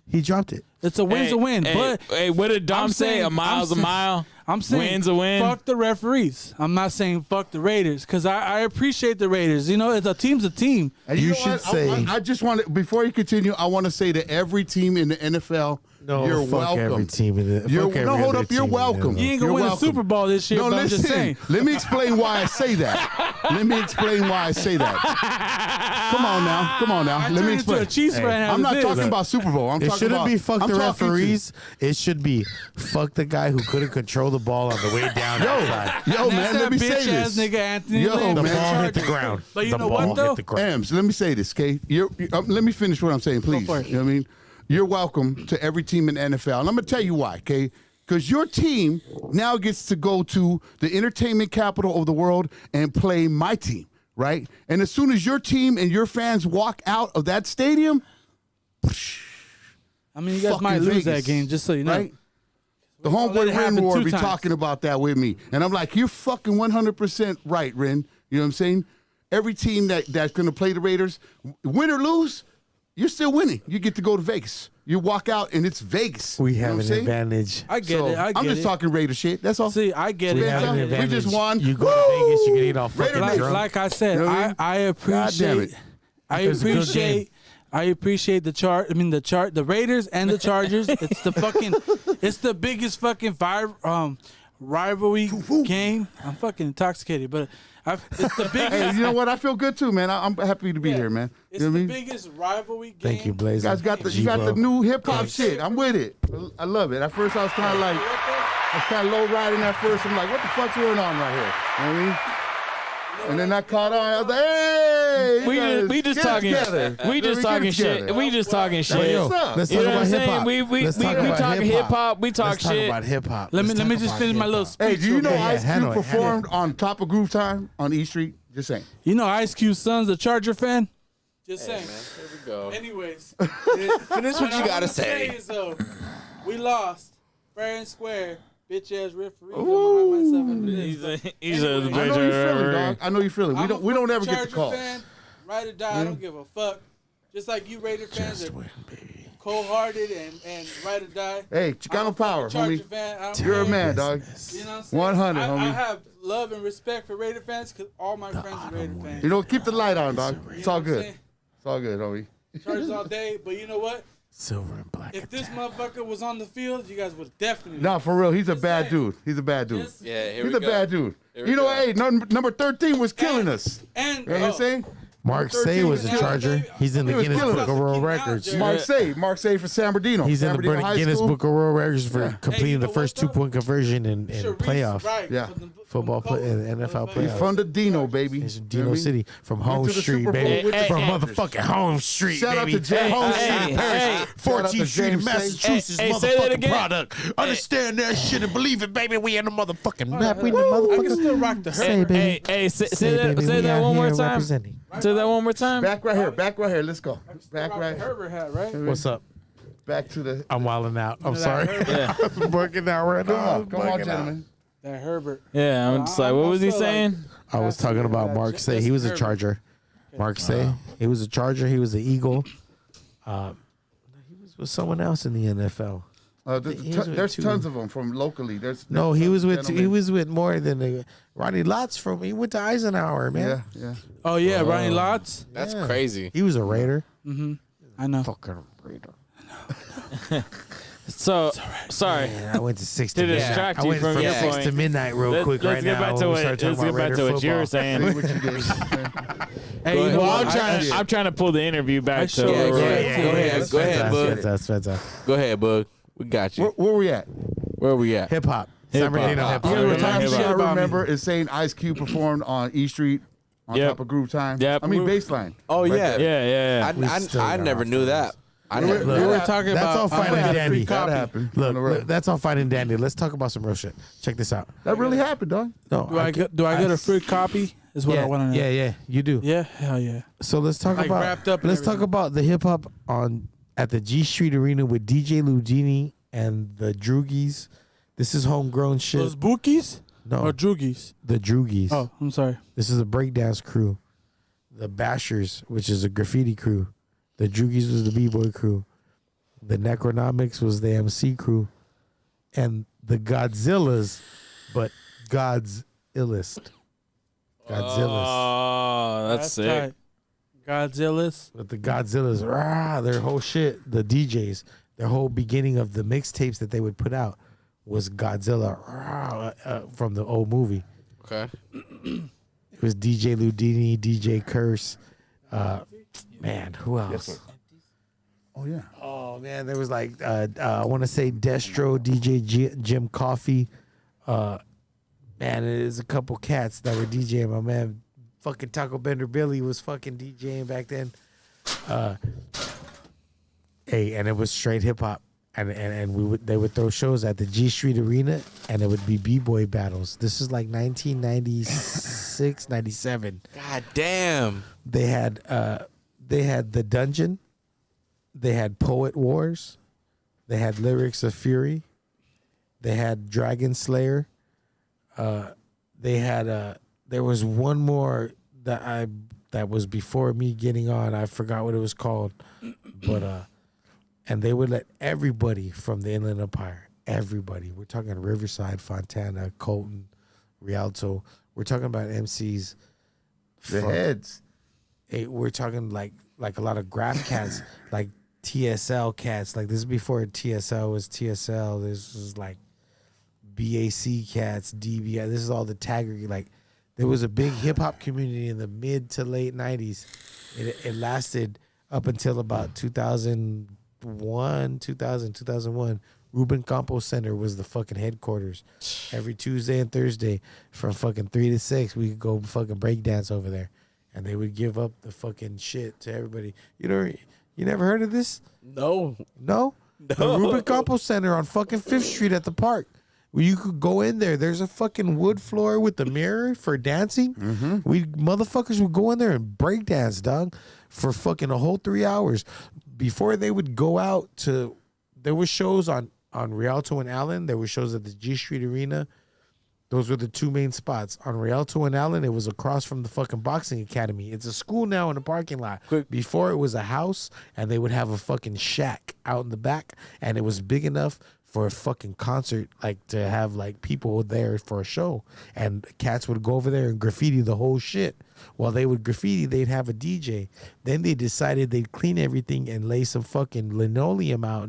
He dropped it. It's a win's a win. Hey, But hey, what did Dom I'm say? saying- A mile's a I'm mile. I'm saying Win's a win. Fuck the referees. I'm not saying fuck the Raiders because I appreciate the Raiders. It's a team's a team. And You know should what? say- I just want to, before you continue, I want to say to every team in the NFL, No, you're fuck welcome. every team in the. You're, fuck every no, hold other up. You're team in the welcome. NFL. You ain't gonna You're win a welcome. Super Bowl this year, No, but I'm just listen. saying. Let me explain why I say that. Let me explain why I say that. Come on now. I Let me turned into a explain. Chiefs fan. I'm not after talking this. about Super Bowl. I'm It talking shouldn't about, be fuck I'm the talking to- referees. It should be fuck the guy who couldn't control the ball on the way down outside. Yo, And that's man, let me that say bitch-ass this. nigga Anthony Yo, Lynn. The man. ball hit the ground. But you the know ball what, though? hit the ground. Ams, let me say this, okay? Let me finish what I'm saying, please. for it. You know what I mean? You're welcome to every team in the NFL. And I'm going to tell you why, okay? Because your team now gets to go to the entertainment capital of the world and play my team, right? And as soon as your team and your fans walk out of that stadium, I mean, you guys fucking might lose Vegas, that game, just so you know. right? The let homeboy it happen Ren will 2 be times. talking about that with me. And I'm like, you're fucking 100% right, Ren. You know what I'm saying? Every team that's going to play the Raiders, win or lose, you're still winning. You get to go to Vegas. You walk out and it's Vegas. We You know have what an I'm saying? advantage. I get So, it. I get I'm just it. talking Raider shit. That's all. See, I get We it. have I an get it. advantage. We just won. You go to Woo! Vegas, you can eat all fucking Raider drunk. Like I said, You know what I mean? I God damn appreciate. it. I It was a good appreciate. I appreciate the Raiders and the Chargers. It's the biggest fucking rivalry game. I'm fucking intoxicated, but it's the biggest. Hey, you know what? I feel good too, man. I'm happy to be here, man. It's You know what I the mean? biggest rivalry game. Thank you, Blaze. You guys got you got the new hip hop shit. I'm with it. I love it. At first, I was kind of like, I was kind of low riding at first. I'm like, what the fuck's going on right here? You know what I mean? And then I caught on. I was like, hey, you guys We just get it talking. together. We just Get it talking shit. together. We just talking Hey, shit. yo, What's up? let's You talk know what about I'm hip saying? hop. We Let's talk about talking hip hop. We talk Let's talk shit. about hip hop. Let me Let's talk just about finish my hip little hop. speech. Hey, do you know Yeah, Ice handle Cube it, handle performed on Top of Groove Time on E Street? Just saying. You know, Ice Cube's son's a Charger fan. Just saying. Here we go. Anyways, Finish what you gotta say. Is, we lost fair and square. Bitch ass referee. I'm behind myself into this. He's Anyway, I know you're feeling, dog. I know you're feeling. I'm We don't a ever get the Charger calls. fan, ride or die. I don't give a fuck. Just like you Raider fans Just are win, baby. cold-hearted and ride or die. Hey, I'm a Chicano power, Charger homie. fan. I don't You're a care. man, dog. You know what I'm saying? 100, I homie. have love and respect for Raider fans because all my friends are Raider fans. You know, keep the light on, dog. You It's know all what I'm good. saying? It's all good, homie. Chargers all day, but you know what? Silver and black. If this motherfucker was on the field, you guys would definitely. No, for real, he's a Just bad saying. dude. He's a bad dude. Just- Yeah, here He's we a go. bad dude. Here we You know, go. hey, number 13 was killing us. And You know what I'm saying? Mark 13 Say was a and- Charger. He's in the He was Guinness killing Book us. of World Keep Records. out, Mark Say for San Bernardino. He's in San the Bernardino High Guinness School. Book of World Records for completing you the know first what, though? 2-point conversion in Sharice, playoff. right, Yeah. from the- Football from play, the NFL coach. He's playoffs. from the Dino, baby. He's from You know Dino what I mean? City, from Went Home to the Street, Super Bowl baby. with the From Chargers. motherfucking Home Street, Shout out baby. to James. Home Hey, Street, hey, Paris, hey. 14th Street in James Say. Massachusetts, Hey, say that motherfucking again. product. Understand that shit and believe it, baby. We in the motherfucking map. We in the I can motherfucking. still rock the Say, Herbert. baby. Hey, say baby, that we out one more here time. representing. Say that one more time. Back right here. Back right here. Let's go. Back Rock right the Herbert hat, right? What's up? Back to the. I'm wilding out. I'm sorry. Yeah, I'm working out right now. Come on, gentlemen. That Herbert. yeah. I'm just like, what was he saying? I was talking about Mark Say. He was a Charger. Mark Say. He was a Charger. He was an Eagle. He was with someone else in the NFL. There's tons of them from locally. No, he was with more than Ronnie Lotz he went to Eisenhower, man. Yeah. Oh yeah, Ronnie Lotz. That's crazy. He was a Raider. I know. Fucking Raider. So sorry. Man, I went to 6 To to midnight. distract I you went from from your 6 to point. midnight real quick Let's right get now. back to when we what start talking about what Raider you were football. saying. See what you did. Hey, you know Well, what? I'm trying to pull the interview back to. Go That's ahead, Bug. That's fantastic. Go ahead, Bug. We got you. Where we at? Where we at? Hip hop. San Hip-hop. Bernardino hip The hop. only Yeah, time hip-hop. shit I About me. remember is saying Ice Cube performed on E Street on Yep. top of Groove Time. Yep. I mean Baseline. Oh Right yeah. there. Yeah. I never knew that. I We never were- knew we were that. talking That's all about. fine I and had a dandy. free copy. That happened. on the Look, road. that's all fine and dandy. Let's talk about some real shit. Check this out. That really happened, dog. No, Do I get a free copy? Is what I want to know. Yeah, you do. Yeah, hell yeah. So let's talk Like wrapped up about and let's talk everything. about the hip hop at the G Street Arena with DJ Ludini and the Droogies. This is homegrown shit. Those Bookies No, or Droogies? the Droogies. Oh, I'm sorry. This is a breakdance crew. The Bashers, which is a graffiti crew. The Droogies was the B-boy crew. The Necronomics was the MC crew. And the Godzillas, but God's illest. Godzillas. Oh, that's sick. tight. Godzilla's. But the Godzillas, their whole shit, the DJs, their whole beginning of the mixtapes that they would put out was Godzilla from the old movie. Okay. It was DJ Ludini, DJ Curse. Man, who else? Yes, sir. Oh yeah. Oh man, there was like I want to say Destro, DJ Jim Coffee. Man, there's a couple cats that were DJing. My man, fucking Taco Bender Billy was fucking DJing back then. Hey, and it was straight hip hop, and they would throw shows at the G Street Arena, and it would be b-boy battles. This is like 1996, 97. God damn. They had the Dungeon. They had Poet Wars. They had Lyrics of Fury. They had Dragon Slayer. They had there was one more that was before me getting on. I forgot what it was called, but and they would let everybody from the Inland Empire, everybody. We're talking Riverside, Fontana, Colton, Rialto. We're talking about MCs. The heads. We're talking like a lot of graph cats, like TSL cats. Like this is before TSL was TSL. This was like BAC cats, DBI. This is all the taggery. Like there was a big hip hop community in the mid to late 90s. It lasted up until about 2001. Ruben Campos Center was the fucking headquarters. Every Tuesday and Thursday from fucking 3 to 6, we could go fucking break dance over there. And they would give up the fucking shit to everybody. You never heard of this? No. No? The Ruben Campos Center on fucking 5th Street at the park. Where you could go in there. There's a fucking wood floor with the mirror for dancing. We motherfuckers would go in there and break dance, dog, for fucking a whole 3 hours. Before they would go out to, there were shows on Rialto and Allen. There were shows at the G Street Arena. Those were the two main spots. On Rialto and Allen, it was across from the fucking boxing academy. It's a school now in the parking lot. Before it was a house, and they would have a fucking shack out in the back, and it was big enough for a fucking concert, like to have like people there for a show. And cats would go over there and graffiti the whole shit. While they would graffiti, they'd have a DJ. Then they decided they'd clean everything and lay some fucking linoleum out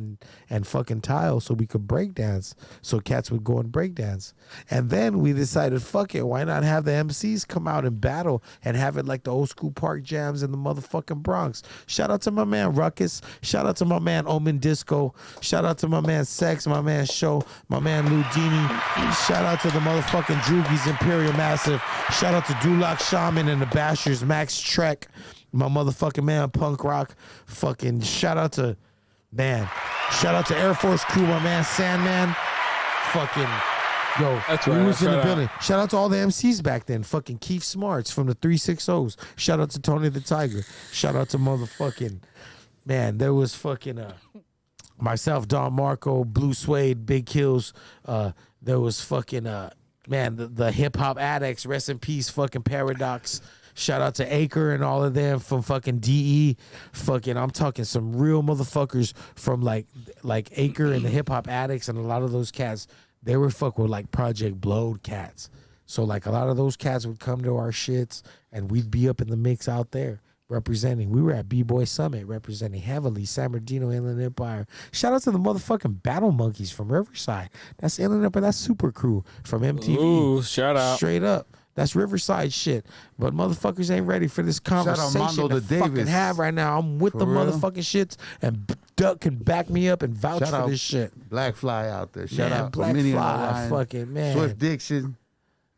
and fucking tile so we could break dance. So cats would go and break dance. And then we decided, fuck it, why not have the MCs come out and battle and have it like the old school park jams in the motherfucking Bronx. Shout out to my man Ruckus. Shout out to my man Omen Disco. Shout out to my man Sex, my man Show, my man Ludini. Shout out to the motherfucking Droogies, Imperial Massive. Shout out to Dulak Shaman and the Bashers, Max Trek, my motherfucking man Punk Rock. Fucking shout out to Air Force Crew, my man Sandman. Fucking yo, That's we right, was in the shout out. building. Shout out to all the MCs back then. Fucking Keith Smarts from the 360s. Shout out to Tony the Tiger. Shout out to motherfucking man. There was fucking myself, Don Marco, Blue Suede, Big Kills. There was fucking the hip hop addicts. Rest in peace, fucking Paradox. Shout out to Acre and all of them from fucking DE. Fucking, I'm talking some real motherfuckers from like Acre and the Hip Hop Addicts and a lot of those cats. They were fuck with like Project Blowed cats. So like a lot of those cats would come to our shits and we'd be up in the mix out there representing. We were at B-Boy Summit representing heavily San Bernardino Inland Empire. Shout out to the motherfucking Battle Monkeys from Riverside. That's Inland Empire. That's Super Crew from MTV. Ooh, shout out. Straight up. That's Riverside shit. But motherfuckers ain't ready for this conversation Mondo to to fucking Davis. have right now. I'm with For the real? motherfucking shits and Duck can back me up and vouch Shout for out this shit. Black Fly out there. Shout Man, out Black Dominion Fly, Orion, fucking man. Swift Dixon.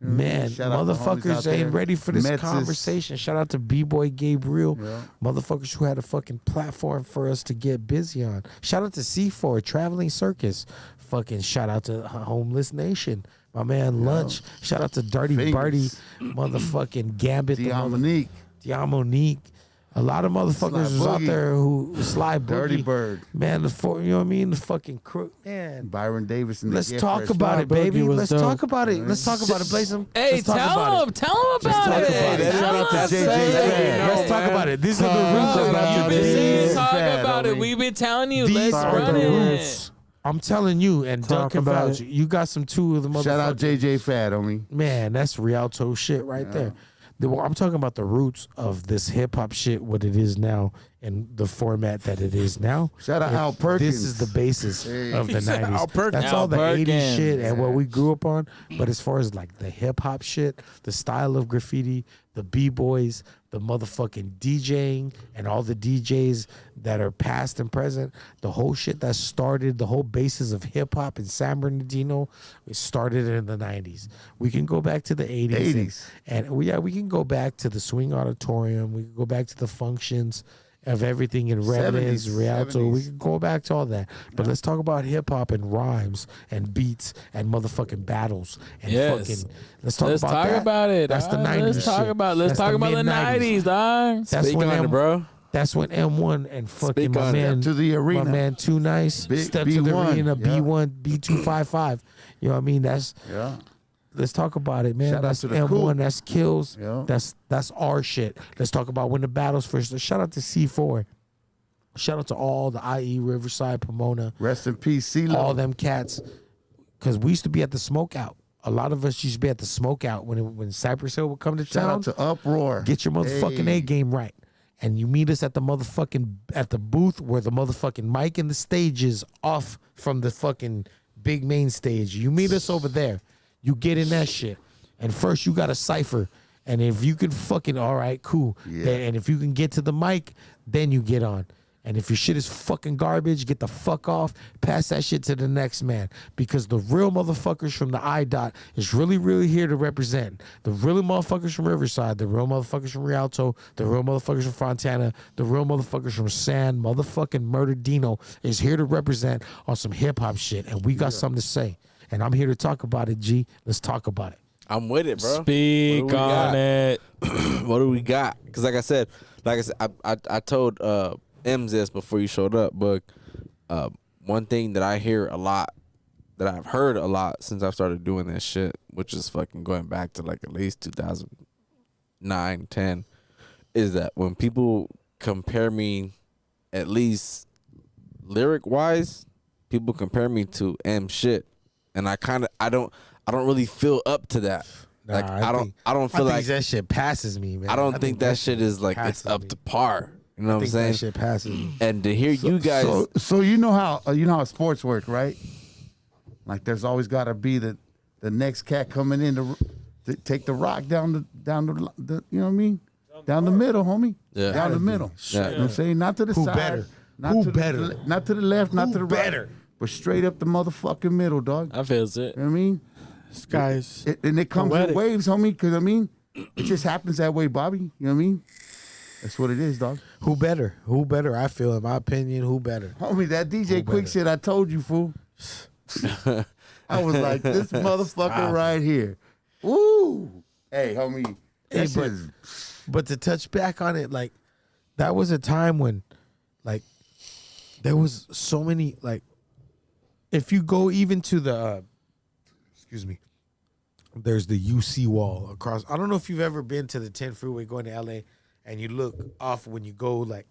Man, Shout out the homies out motherfuckers ain't there. ready for this Metzes. conversation. Shout out to B-Boy Gabriel. Yeah. Motherfuckers who had a fucking platform for us to get busy on. Shout out to C4, Traveling Circus. Fucking shout out to Homeless Nation. My man Lunch. Shout out to Dirty Fingers. Barty. Motherfucking Gambit. Diamonique. Diamonique. A lot of motherfuckers Sly was out Boogie. there who Sly Boogie. Dirty Bird. Man, you know what I mean? The fucking crook. Man. Byron Davis and the Let's Get talk Fresh. about Sly it, baby. Boogie was Let's dope. talk about it. Let's talk about it. Blaze him. Hey, Let's talk about tell it. him about talk it. about it. Shout out to Tell JJ him. Fad. Let's talk about it. These are the Shout roots out of to You've the been saying JJ talk Fad, about it. homie. We've been telling you. These Let's are run the it. roots. I'm telling you, and Talk Duck can about vouch. it. You got some two of the motherfuckers. Shout out JJ Fad, homie. Man, that's Rialto shit right there. I'm talking about the roots of this hip hop shit, what it is now, and the format that it is now. Shout out Al Perkins. This is the basis of the said Al 90s. Perkins. That's Al all the 80s Perkins. shit and what we grew up on. But as far as like the hip hop shit, the style of graffiti, the B-boys, the motherfucking DJing, and all the DJs that are past and present, the whole shit that started, the whole basis of hip hop in San Bernardino, it started in the 90s. We can go back to the 80s. 80s. And we can go back to the Swing Auditorium. We can go back to the functions of everything in Redlands, 70s, Rialto. 70s. We can go back to all that. But let's talk about hip hop and rhymes and beats and motherfucking battles and Yes. fucking. Let's talk Let's about talk that. about it. That's the dog. 90s Let's talk shit. about. Let's That's talk the about the mid-90s. 90s, dog. That's Speak when on it, bro. That's when M1 and fucking Speak my on it. man Step to the arena. My man Too Nice. Big Step to the B1, arena. yeah. B1, B255. You know what I mean? That's. Yeah. Let's talk about it, man. Shout out That's to the M1. Coop. That's Kills. Yeah. That's our shit. Let's talk about when the battles first. Shout out to C4. Shout out to all the IE Riverside, Pomona, Rest in peace, CeeLo. all them cats. Because we used to be at the Smokeout. A lot of us used to be at the Smokeout when Cypress Hill would come to Shout town. out to Uproar. Get your motherfucking Hey. A game right. And you meet us at the motherfucking at the booth where the motherfucking mic and the stage is off from the fucking big main stage. You meet us over there. You get in that shit. And first you got a cipher. And if you can fucking all right, cool. Yeah. Then, and if you can get to the mic, then you get on. And if your shit is fucking garbage, get the fuck off. Pass that shit to the next man. Because the real motherfuckers from the IDOT is really, really here to represent. The real motherfuckers from Riverside, the real motherfuckers from Rialto, the real motherfuckers from Fontana, the real motherfuckers from San motherfucking Murder Dino is here to represent on some hip hop shit. And we got something to say. And I'm here to talk about it, G. Let's talk about it. I'm with it, bro. Speak What do we on got? it. What do we got? Because like I said, I told M's this before you showed up, but one thing that I hear a lot, that I've heard a lot since I've started doing this shit, which is fucking going back to like at least 2009, 10, is that when people compare me, at least lyric wise, people compare me to M shit, and I don't really feel up to that. Like I don't feel like that shit passes me, man. I don't think that shit is like it's passes up me. to par. You know what I'm That saying? shit passes me. And to hear you guys, So you know how sports work, right? Like there's always got to be the next cat coming in to take the rock down the you know what I mean? Down the middle, homie. Yeah. Down the middle. Yeah. You know what I'm saying? Not to the Who side. better? Not Who to better? Not to the left, not Who to the better? right. But straight up the motherfucking middle, dog. I feels it. You know what I mean? Guys, And it comes Poetic. in waves, homie, because I mean, it just happens that way, Bobby. You know what I mean? That's what it is, dog. Who better? Who better? I feel, in my opinion, who better? Homie, that DJ Who Quick better? shit I told you, fool. I was like, this motherfucker right here. Woo! Hey, homie. Hey, That but- shit is- But to touch back on it, like, that was a time when, like, there was so many, like, if you go even to the, excuse me, there's the UC wall across. I don't know if you've ever been to the 10 freeway going to LA and you look off when you go, like,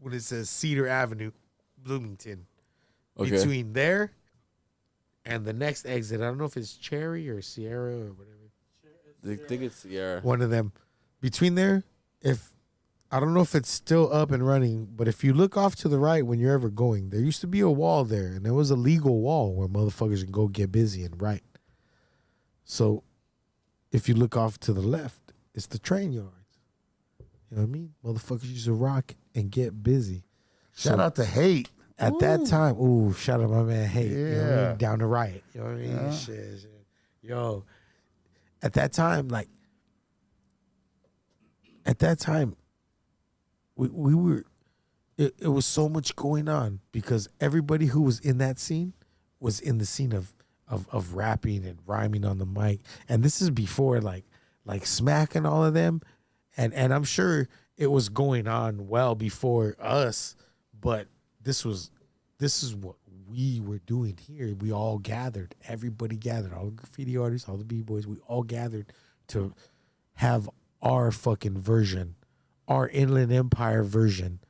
when it says Cedar Avenue, Bloomington. Okay. Between there and the next exit, I don't know if it's Cherry or Sierra or whatever. I think it's Sierra. One of them. Between there, I don't know if it's still up and running, but if you look off to the right when you're ever going, there used to be a wall there, and there was a legal wall where motherfuckers can go get busy and write. So if you look off to the left, it's the train yards. You know what I mean? Motherfuckers used to rock and get busy. Shout out to Hate. At that time, shout out my man Hate. You know what I Yeah. mean? Down to Riot. You know what I mean? Yeah. Shit. Yo, at that time, we were, it was so much going on because everybody who was in that scene was in the scene of rapping and rhyming on the mic. And this is before like Smack and all of them. And I'm sure it was going on well before us, but this is what we were doing here. We all gathered, everybody gathered, all the graffiti artists, all the B-boys, we all gathered to have our fucking version, our Inland Empire version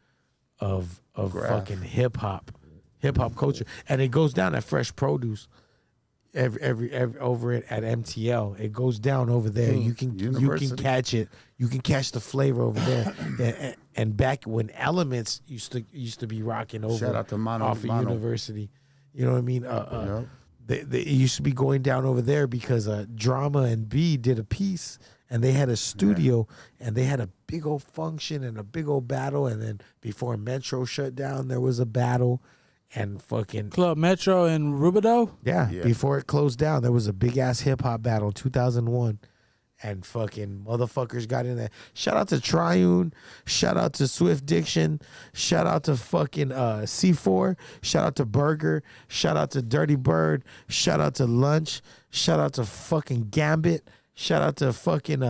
of fucking hip hop culture. And it goes down at Fresh Produce. Every over it at MTL, it goes down over there. You can catch it. You can catch the flavor over there. and back when Elements used to be rocking over, Shout out to Mono, off of Mono. University. You know what I mean? They used to be going down over there because Drama and B did a piece, and they had a studio, and they had a big old function and a big old battle. And then before Metro shut down, there was a battle. And fucking Club Metro in Rubidoux. yeah, before it closed down, there was a big ass hip hop battle, 2001, and fucking motherfuckers got in there. Shout out to Triune, shout out to Swift Diction, shout out to fucking C4, shout out to Burger, shout out to Dirty Bird, shout out to Lunch, shout out to fucking Gambit, shout out to fucking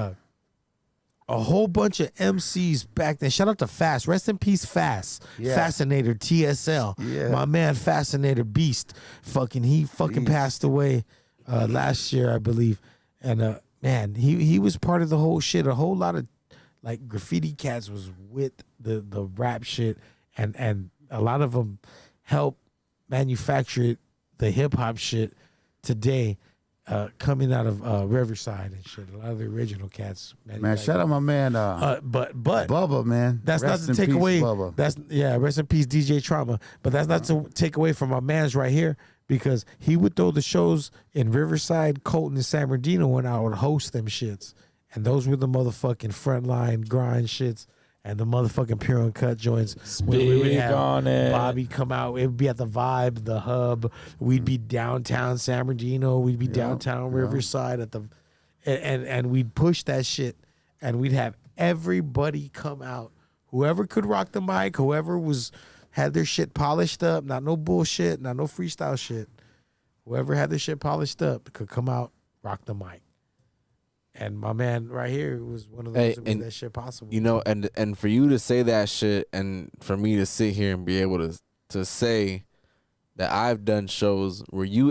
a whole bunch of MCs back then. Shout out to Fast. Rest in peace, Fast. Yeah. Fascinator, TSL. Yeah. My man, Fascinator Beast. He passed away last year, I believe. And man, he was part of the whole shit. A whole lot of like graffiti cats was with the rap shit, and a lot of them helped manufacture the hip hop shit today. Coming out of Riverside and shit, a lot of the original cats. Man, shout out my man. But Bubba, man. that's Rest not to in take peace, away. Bubba. Rest in peace, DJ Trauma. But that's not to take away from my man's right here, because he would throw the shows in Riverside, Colton, and San Bernardino when I would host them shits, and those were the motherfucking frontline grind shits. And the motherfucking pure uncut joints. We would have on it. Bobby come out. It would be at the Vibe, the Hub. We'd be downtown San Bernardino. We'd be downtown Riverside at the, and we'd push that shit. And we'd have everybody come out. Whoever could rock the mic, whoever had their shit polished up, not no bullshit, not no freestyle shit. Whoever had their shit polished up could come out, rock the mic. And my man right here was one of those that made that shit possible. You know, and for you to say that shit, and for me to sit here and be able to say that I've done shows where you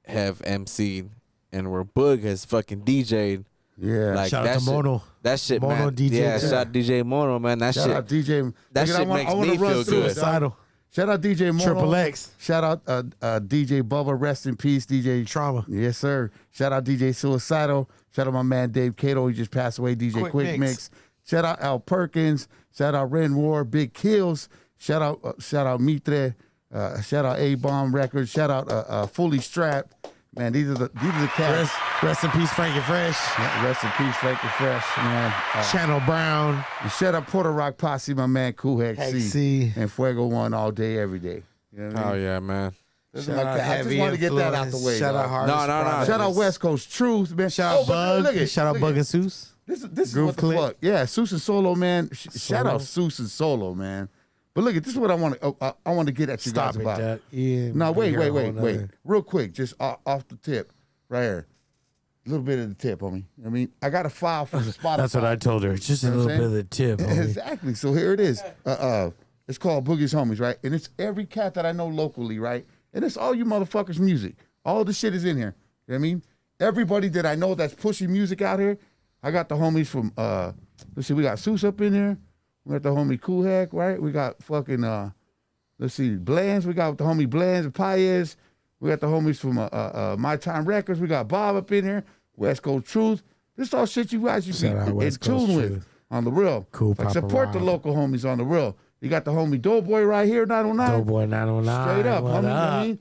have MC'd and where Boog has fucking DJ'd. Yeah. Like shout that out to shit, Mono. That shit, Mono man. DJ. Yeah, shout out DJ Mono, man. That Shout shit. out DJ. That Look, shit makes me feel good. Suicidal. Shout out DJ Mono. Triple X. Shout out DJ Bubba. Rest in peace, DJ Trauma. Yes, sir. Shout out DJ Suicidal. Shout out my man Dave Cato. He just passed away. DJ Quick Mix. Shout out Al Perkins. Shout out Ren War. Big Kills. Shout out Mitre. Shout out A Bomb Records. Shout out Fully Strapped. Man, these are the cats. Rest in peace, Frankie Fresh. Yeah, rest in peace, Frankie Fresh, man. Channel Brown. And shout out Puerto Rock Posse, my man Cool Hex Hex C. C. And Fuego One all day, every day. You know what I Oh mean? yeah, man. Shout out I just want to get that out the way. Shout out dog. Hardest. Shout out West Coast Truth, man. Shout out Bug. Look at, Shout out Bug and Seuss. This is Groove what the Click. fuck. Yeah, Seuss and Solo, man. Shout out Solo. Seuss and Solo, man. But look at this is what I want to get at you Stop guys it, about. Jack. Yeah, No, we wait. hear a whole nother- Real quick, just off the tip, right here. A little bit of the tip, homie. I mean, I got a file from Spotify. That's what I told her. It's just a You know what little I'm bit of the tip. homie. Exactly. So here it is. It's called Boogie's Homies, right? And it's every cat that I know locally, right? And it's all you motherfuckers' music. All the shit is in here. You know what I mean? everybody that I know that's pushing music out here. I got the homies from let's see, we got Seuss up in there. We got the homie Cool Hack, right? We got fucking let's see, Blands. We got the homie Blands and Paez. We got the homies from My Time Records. We got Bob up in here. West Coast Truth. This all shit you guys should be in tune with on the real. Cool. Like, support the local homies on the real. You got the homie Doughboy right here, 909. Doughboy 909. Straight up, homie. I mean,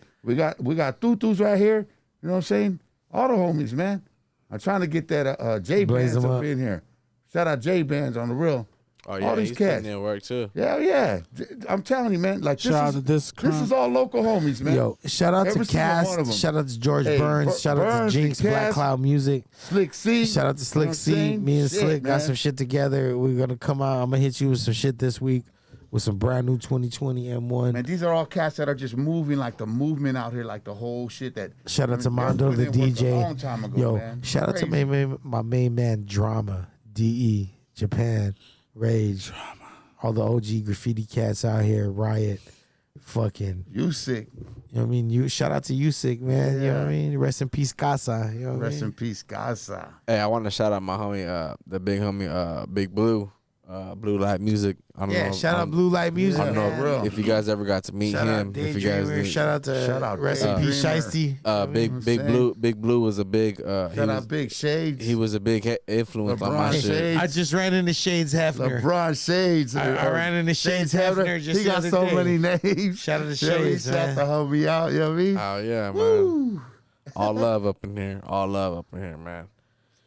we got Tutus right here. You know what I'm saying? All the homies, man. I'm trying to get that J Bands up in here. Shout out J Bands on the real. Oh yeah, all these he's cats. putting in work too. Yeah. I'm telling you, man. Like this is all local homies, man. Yo, shout out Every to single one of Cass. them. Shout out to George Burns. Shout out to Burns Jinx, and Black Cass. Cloud Music. Slick C. Shout out to Slick You know what I'm C. saying? Me and Shit, Slick got man. some shit together. We're gonna come out. I'm gonna hit you with some shit this week with some brand new 2020 M1. Man, these are all cats that are just moving like the movement out here, like the whole shit that. Shout out to They Mondo put the in work DJ. A long time ago, Yo, man. shout out to Crazy. my main man Drama, DE, Japan, Rage, all the OG graffiti cats out here, Riot, fucking. You sick. You know what I mean? You shout out to you sick, man. You know what I Yeah. mean? Rest in peace, Casa. You know what I Rest mean? in peace, Gaza. Hey, I want to shout out my homie, the big homie, Big Blue, Blue Light Music. I don't Yeah, know. shout out Blue Light Music. I don't know Yeah, bro. if you guys ever got to meet Shout him. out If you guys Daydreamer. did. Shout out to Shout out Rest in peace, Daydreamer. Shiesty. Big Blue was a big. Shout out Big Shades. He was a big influence on my LeBron shit. Shades. I just ran into Shades Hefner. LeBron Shades. I ran into Shades Hefner just He the got other so day. many names. Shout out to Yeah, he Shades, shot man. the homie out. You know what I mean? Oh yeah, man. Woo. All love up in here. All love up in here, man.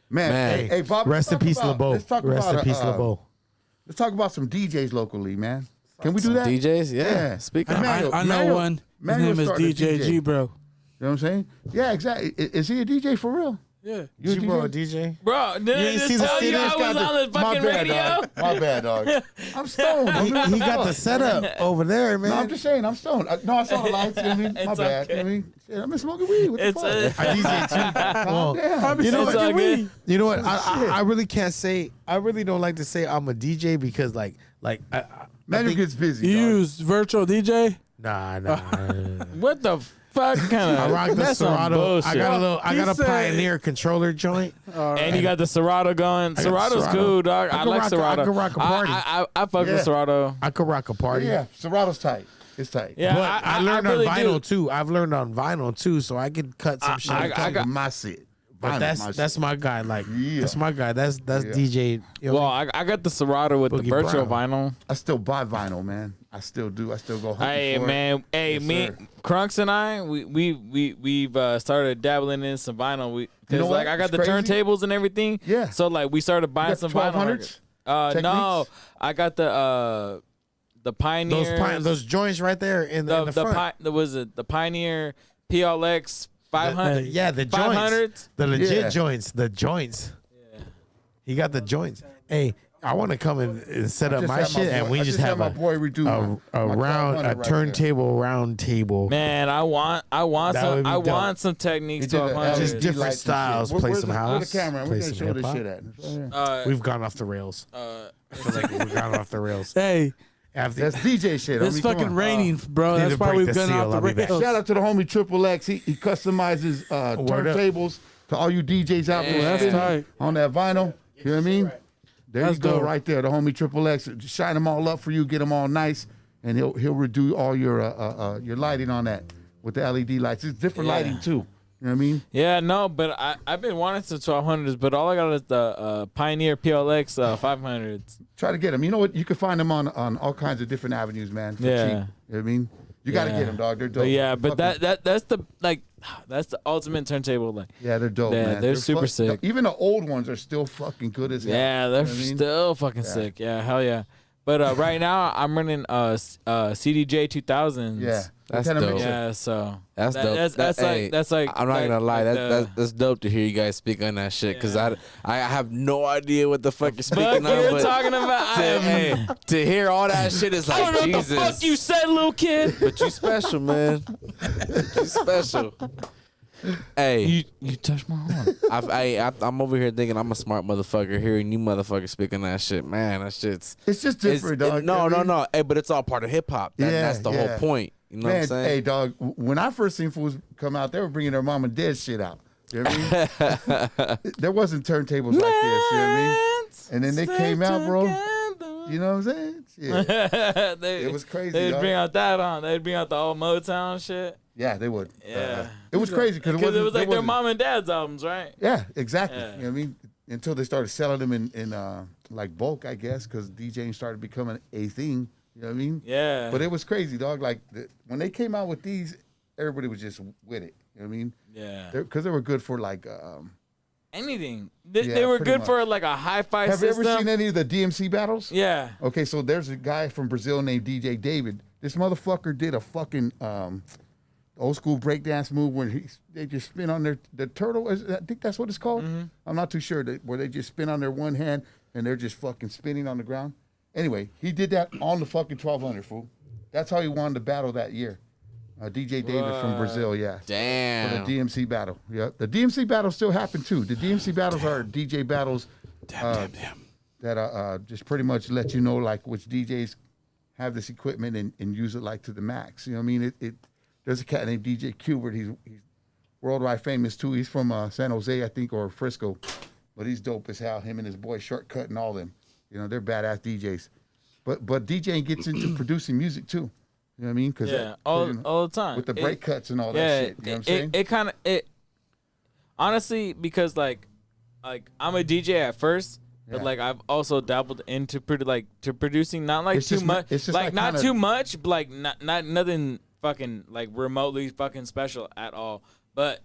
Man, hey, Bob. Rest in peace, LeBeau. Let's talk Rest about in peace, LeBeau. Let's talk about some DJs locally, man. Can we do Some that? DJs, yeah. Yeah. Speak I up. mean, I know Manuel- one. His Manuel name is started a DJ DJ. G, bro. You know what I'm saying? Yeah, exactly. Is he a DJ for real? Yeah. You a G-Bro, DJ? DJ. Bro, did I ain't just see the tell you CDs I was on the My fucking bad, radio? dog. My bad, dog. I'm stoned. He got the setup over there, man. No, I'm just saying, I'm stoned. I saw the lights. You know what I mean? My It's bad. okay. You know what I mean? Shit, I've been smoking weed. What the It's fuck? I DJ too. Well, Damn. you know It's what? all good. You know what? Shit. I really can't say. I really don't like to say I'm a DJ because like I Manuel gets busy. You dog. use virtual DJ? nah. What the fuck kind I of? rock the That's some Serato. bullshit. I got a said- Pioneer controller joint. And you got the Serato going. got Serato's Serato. cool, dog. I I can like rock a- Serato. I can rock a party. I fuck Yeah. with Serato. I could rock a party. Yeah, Serato's tight. It's tight. Yeah, But I learned really on vinyl do. too. I've learned on vinyl too, so I could cut some shit. I got- my shit. but that's my guy. Like Yeah. that's my guy. That's Yeah. DJ. You know, Well, I got the Serato with the Boogie virtual Brown. vinyl. I still buy vinyl, man. I still do. I still go hunting Hey for it. man, hey Yes, me, sir. Crunks and I, we've started dabbling in some vinyl. You Cause know like what? I got It's the crazy. turntables and everything. Yeah. So like we started buying got some the vinyl. 1200s? No, Techniques? I got the Pioneer. those joints right there in the front. The Pioneer PLX 500. Yeah, the joints. 500s. The legit Yeah. joints. The joints. He got the joints. Hey, I want to come and set up Just my had shit, and we I just had have my boy redo a my round 1200 a right there. turntable round table. Man, I want That would some be I dope. want some techniques He did a 1200. Just LED different lights and styles, shit. play Where's some the- house, Where's the camera? play We're gonna some show this hip-hop. shit at. Right here. We've gone off the rails. I feel like we've gone off the rails. Hey, After, That's DJ shit. I it's mean, come fucking on. raining, bro. Need That's to why break we've the gone seal. off the I'll be back. rails. Shout out to the homie Triple X. He customizes Word up. turntables to all you DJs out there That's spinning tight. on that vinyl. You know what I mean? There That's you go, dope. right there. The homie Triple X. Shine them all up for you. Get them all nice, and he'll redo all your lighting on that with the LED lights. It's different Yeah. lighting too. You know what I mean? Yeah, no, but I've been wanting some 1200s, but all I got is the Pioneer PLX 500s. Try to get them. You know what? You can find them on all kinds of different avenues, man. For Yeah. cheap. You know what I mean? You got to Yeah. get them, dog. They're dope. But yeah, They're but fucking- that's the ultimate turntable. Like, yeah, they're dope, Yeah, man. they're super sick. Even the old ones are still fucking good as hell. yeah, they're You know what I mean? still fucking sick. Yeah, hell yeah. But right now I'm running CDJ 2000s. Yeah. That's Kinda dope. mix it. Yeah, so That's dope. That's like I'm not gonna lie. the- That's dope to hear you guys speak on that shit because Yeah. I have no idea what the fuck you're fuck speaking on. you're But talking about. to hear all that shit is I don't like know Jesus. what the fuck you said, little kid. But you special, man. You special. Hey, You touched my arm. I'm over here thinking I'm a smart motherfucker. Hearing you motherfuckers speaking that shit, man, that shit's It's just different, dog. No. Hey, but it's all part of hip hop. Yeah, That's the yeah. whole point. You know what I'm Man, saying? hey, dog, when I first seen fools come out, they were bringing their mom and dad shit out. You know what I mean? There wasn't turntables like this. You know what I mean? And then they came out, bro. You know what I'm saying? Yeah. It was crazy. They'd bring out that on. They'd bring out the old Motown shit. Yeah, they would. Yeah. It was crazy because it was like their mom and dad's albums, right? Yeah, exactly. Yeah. You know what I mean? Until they started selling them in like bulk, I guess, because DJing started becoming a thing. You know what I mean? Yeah. But it was crazy, dog. Like when they came out with these, everybody was just with it. You know what I mean? Yeah. Because they were good for like anything. Yeah, They were pretty good much. for like a hi-fi Have system. you ever seen any of the DMC battles? Yeah. Okay, so there's a guy from Brazil named DJ David. This motherfucker did a fucking old school breakdance move where they just spin on the turtle. I think that's what it's called. Mm-hmm. I'm not too sure. Where they just spin on their one hand and they're just fucking spinning on the ground. Anyway, he did that on the fucking 1200, fool. That's how he won the battle that year. DJ David from Brazil, yeah. Damn. For the DMC battle. Yeah. The DMC battles still happen too. The DMC battles are DJ battles that just pretty much let you know like which DJs have this equipment and use it like to the max. You know what I mean? There's a cat named DJ Qbert. He's worldwide famous too. He's from San Jose, I think, or Frisco. But he's dope as hell. Him and his boy Shortcut and all them. You know, they're badass DJs. But DJing gets into producing music too. You know what I mean? Cause all the time. With the break cuts and all that shit. You know what I'm saying? It kind of honestly, because like I'm a DJ at first, but Yeah. like I've also dabbled into producing, not like It's too just much, it's just like like not kinda- too much, but like not nothing fucking like remotely fucking special at all. But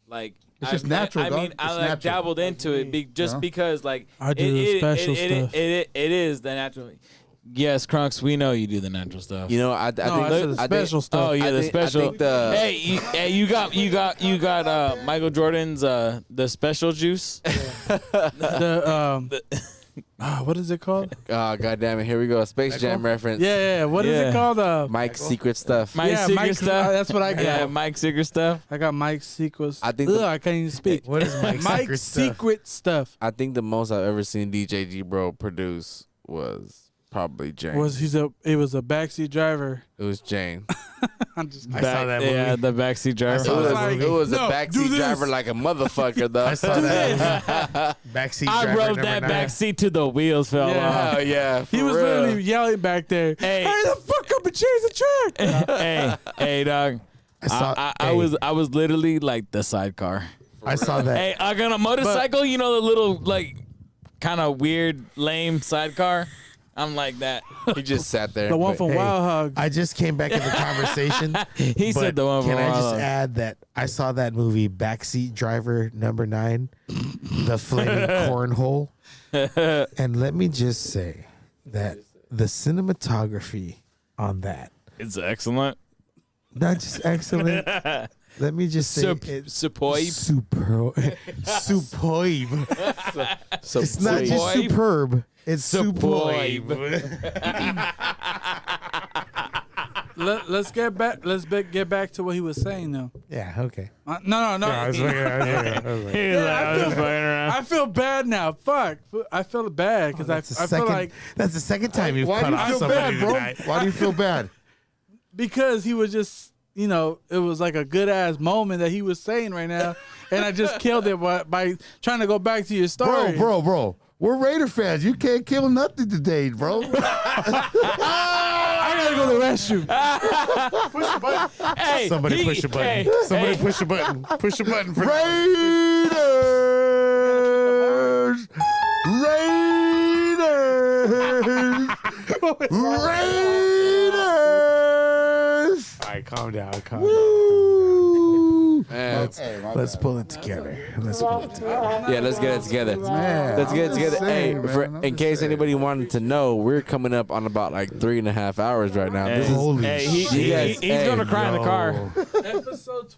like It's just natural, I dog. mean, I It's like natural. dabbled into it just because like I do the special stuff. It is the natural. Yes, Crunks, we know you do the natural stuff. You know, I think I said the special stuff. Oh yeah, the special. I think the Hey, you got Michael Jordan's the special juice. What is it called? God damn it, here we go, a Space Jam reference. Yeah. What is Yeah. it called? Mike's secret stuff. Mike's Yeah, secret Mike's- stuff. that's what I got. Yeah, Mike's secret stuff. I got Mike's secrets. I think I can't even speak. What is Mike's Mike's secret stuff? I think the most I've ever seen DJ G Bro produce was probably Jane. It was a backseat driver. It was Jane. I'm just I saw that movie. Yeah, the backseat driver. I saw that movie. It was No, a do backseat this. driver like a motherfucker though. I saw that backseat I driver rode number that 9. backseat till the wheels fell Yeah. off. Hell yeah, He for was real. literally yelling back there. Hey. Hurry the fuck up and change the track. hey, dog. I was literally like the sidecar. I saw that. Hey, I got a motorcycle. You know the little like kind of weird, lame sidecar. I'm like that. He just sat there. The one but- from Hey, Wild Hogs. I just came back in the conversation. He but said the one from Can I just Wild Hogs. add that I saw that movie Backseat Driver number 9, The Flaming Cornhole, and let me just say that the cinematography on that, It's excellent. not just excellent. Let me just say it's Superb. superb. So It's not just Superb. superb. It's Superb. Let's get back. Get back to what he was saying though. Yeah. Okay. No. I was looking at I feel bad now. Fuck. I feel bad because I feel like that's the second time you've Why cut do you off feel somebody bad, bro? tonight. Why do you feel bad? because he was just it was like a good ass moment that he was saying right now, and I just killed it by trying to go back to your story. Bro. We're Raider fans. You can't kill nothing today, bro. I gotta go to the restroom. Hey, Somebody push a button. Hey, Somebody push a button. Push a button for Raiders! Raiders! All right, calm down. Calm down. Woo! Man, Let's pull it together. Let's pull it together. yeah, let's get it together. Man, Let's get it I'm together. just Hey, saying, for, man, I'm in just case saying. anybody wanted to know, we're coming up on about like 3.5 hours right now. This is Holy Hey, shit. he's gonna cry in the car.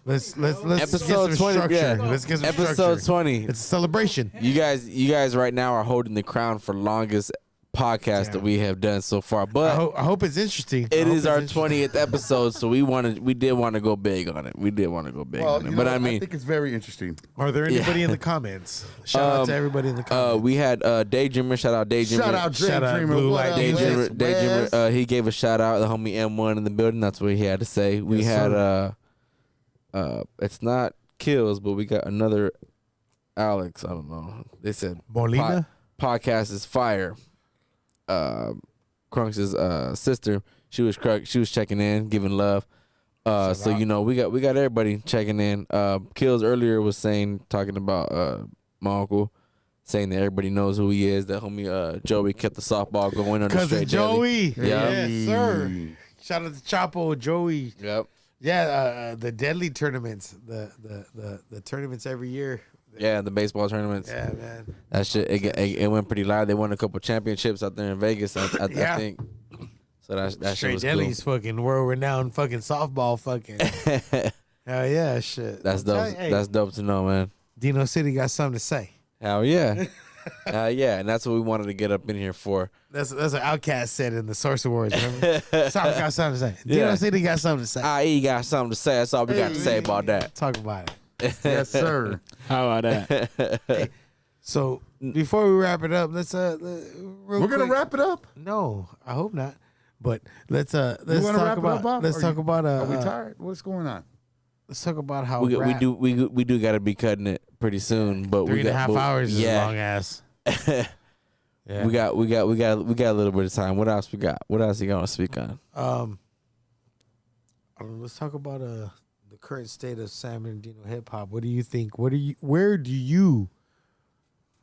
Let's Episode get some 20, structure. yeah. Let's get some episode structure. 20. It's a celebration. You guys right now are holding the crown for longest podcast that we have done so far. I But hope it's interesting. it I hope is it's our interesting. 20th episode, so we did want to go big on it. We did want to go big Well, on it. you But know, I mean, think it's very interesting. Are there anybody in the comments? Shout out to everybody in the comments. we had Daydreamer. Shout out Daydreamer. Shout out Shout out Daydreamer. Blue What Light up, Daydreamer. Wes? Daydreamer. He gave a shout out. The homie M1 in the building. That's what he had to say. We Yes, had it's not Kills, but we got another Alex. I don't know. They said Molina. Podcast is fire. Crunks' sister, she was checking in, giving love. So you know we got everybody checking in. Kills earlier was talking about my uncle, saying that everybody knows who he is. That homie Joey kept the softball going on the Cousin straight Joey. daily. Yep. Yes, sir. Shout out to Chapo, Joey. Yep. Yeah, the deadly tournaments, the tournaments every year. Yeah, the baseball tournaments. Yeah, man. That shit it went pretty live. They won a couple championships out there in Vegas. I Yeah. think. So that shit Straight was Deli's fucking world renowned fucking softball fucking. cool. Hell yeah, shit. That's I'm telling dope. you, hey, That's dope to know, man. Dino City got something to say. Hell yeah. Hell yeah. And that's what we wanted to get up in here for. That's what Outkast said in the Source Awards. Remember? South got something to say. Dino Yeah. City got something to say. IE got something to say. That's all we got to say about that. Talk about it. Yes, sir. How about that? So before we wrap it up, let's real We're gonna quick- wrap it up. No, I hope not. But let's You talk wanna wrap about it up, Bob? let's Or talk about Are we tired? What's going on? let's talk about how We rap, do got to be cutting it pretty soon, but three we and a got half but- hours is a yeah. long ass. Yeah. We got a little bit of time. What else we got? What else you gonna speak on? Let's talk about the current state of San Bernardino hip hop. What do you think? Where do you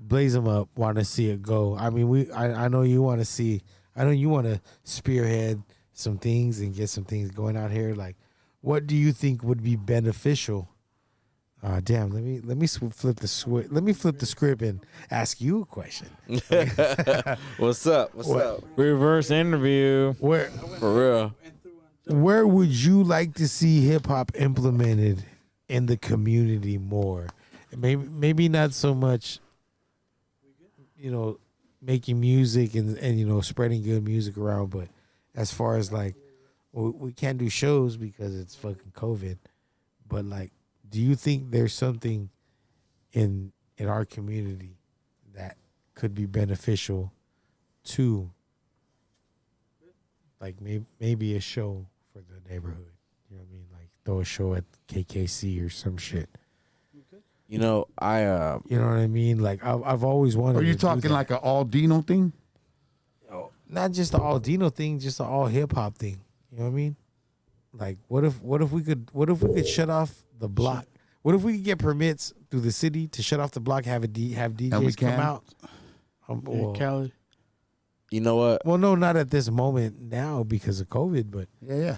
Blaze them up want to see it go? I mean, I know you want to see. I know you want to spearhead some things and get some things going out here. Like, what do you think would be beneficial? Damn, let me flip the script and ask you a question. What's up? What's What? up? Reverse interview. Where For real. would you like to see hip hop implemented in the community more? Maybe not so much, making music and spreading good music around, but as far as like we can't do shows because it's fucking COVID, but like, do you think there's something in our community that could be beneficial to, like, maybe a show for the neighborhood? You know what I mean? Like, throw a show at KKC or some shit. You know, You know what I mean? Like, I've always wanted. Are you to do talking that. like an all Dino thing? Not just the all Dino thing, just the all hip hop thing. You know what I mean? Like, what if we could shut off the block? What if we could get permits through the city to shut off the block, have DJs come out? Cali. you know what? Well, no, not at this moment now because of COVID. But Yeah.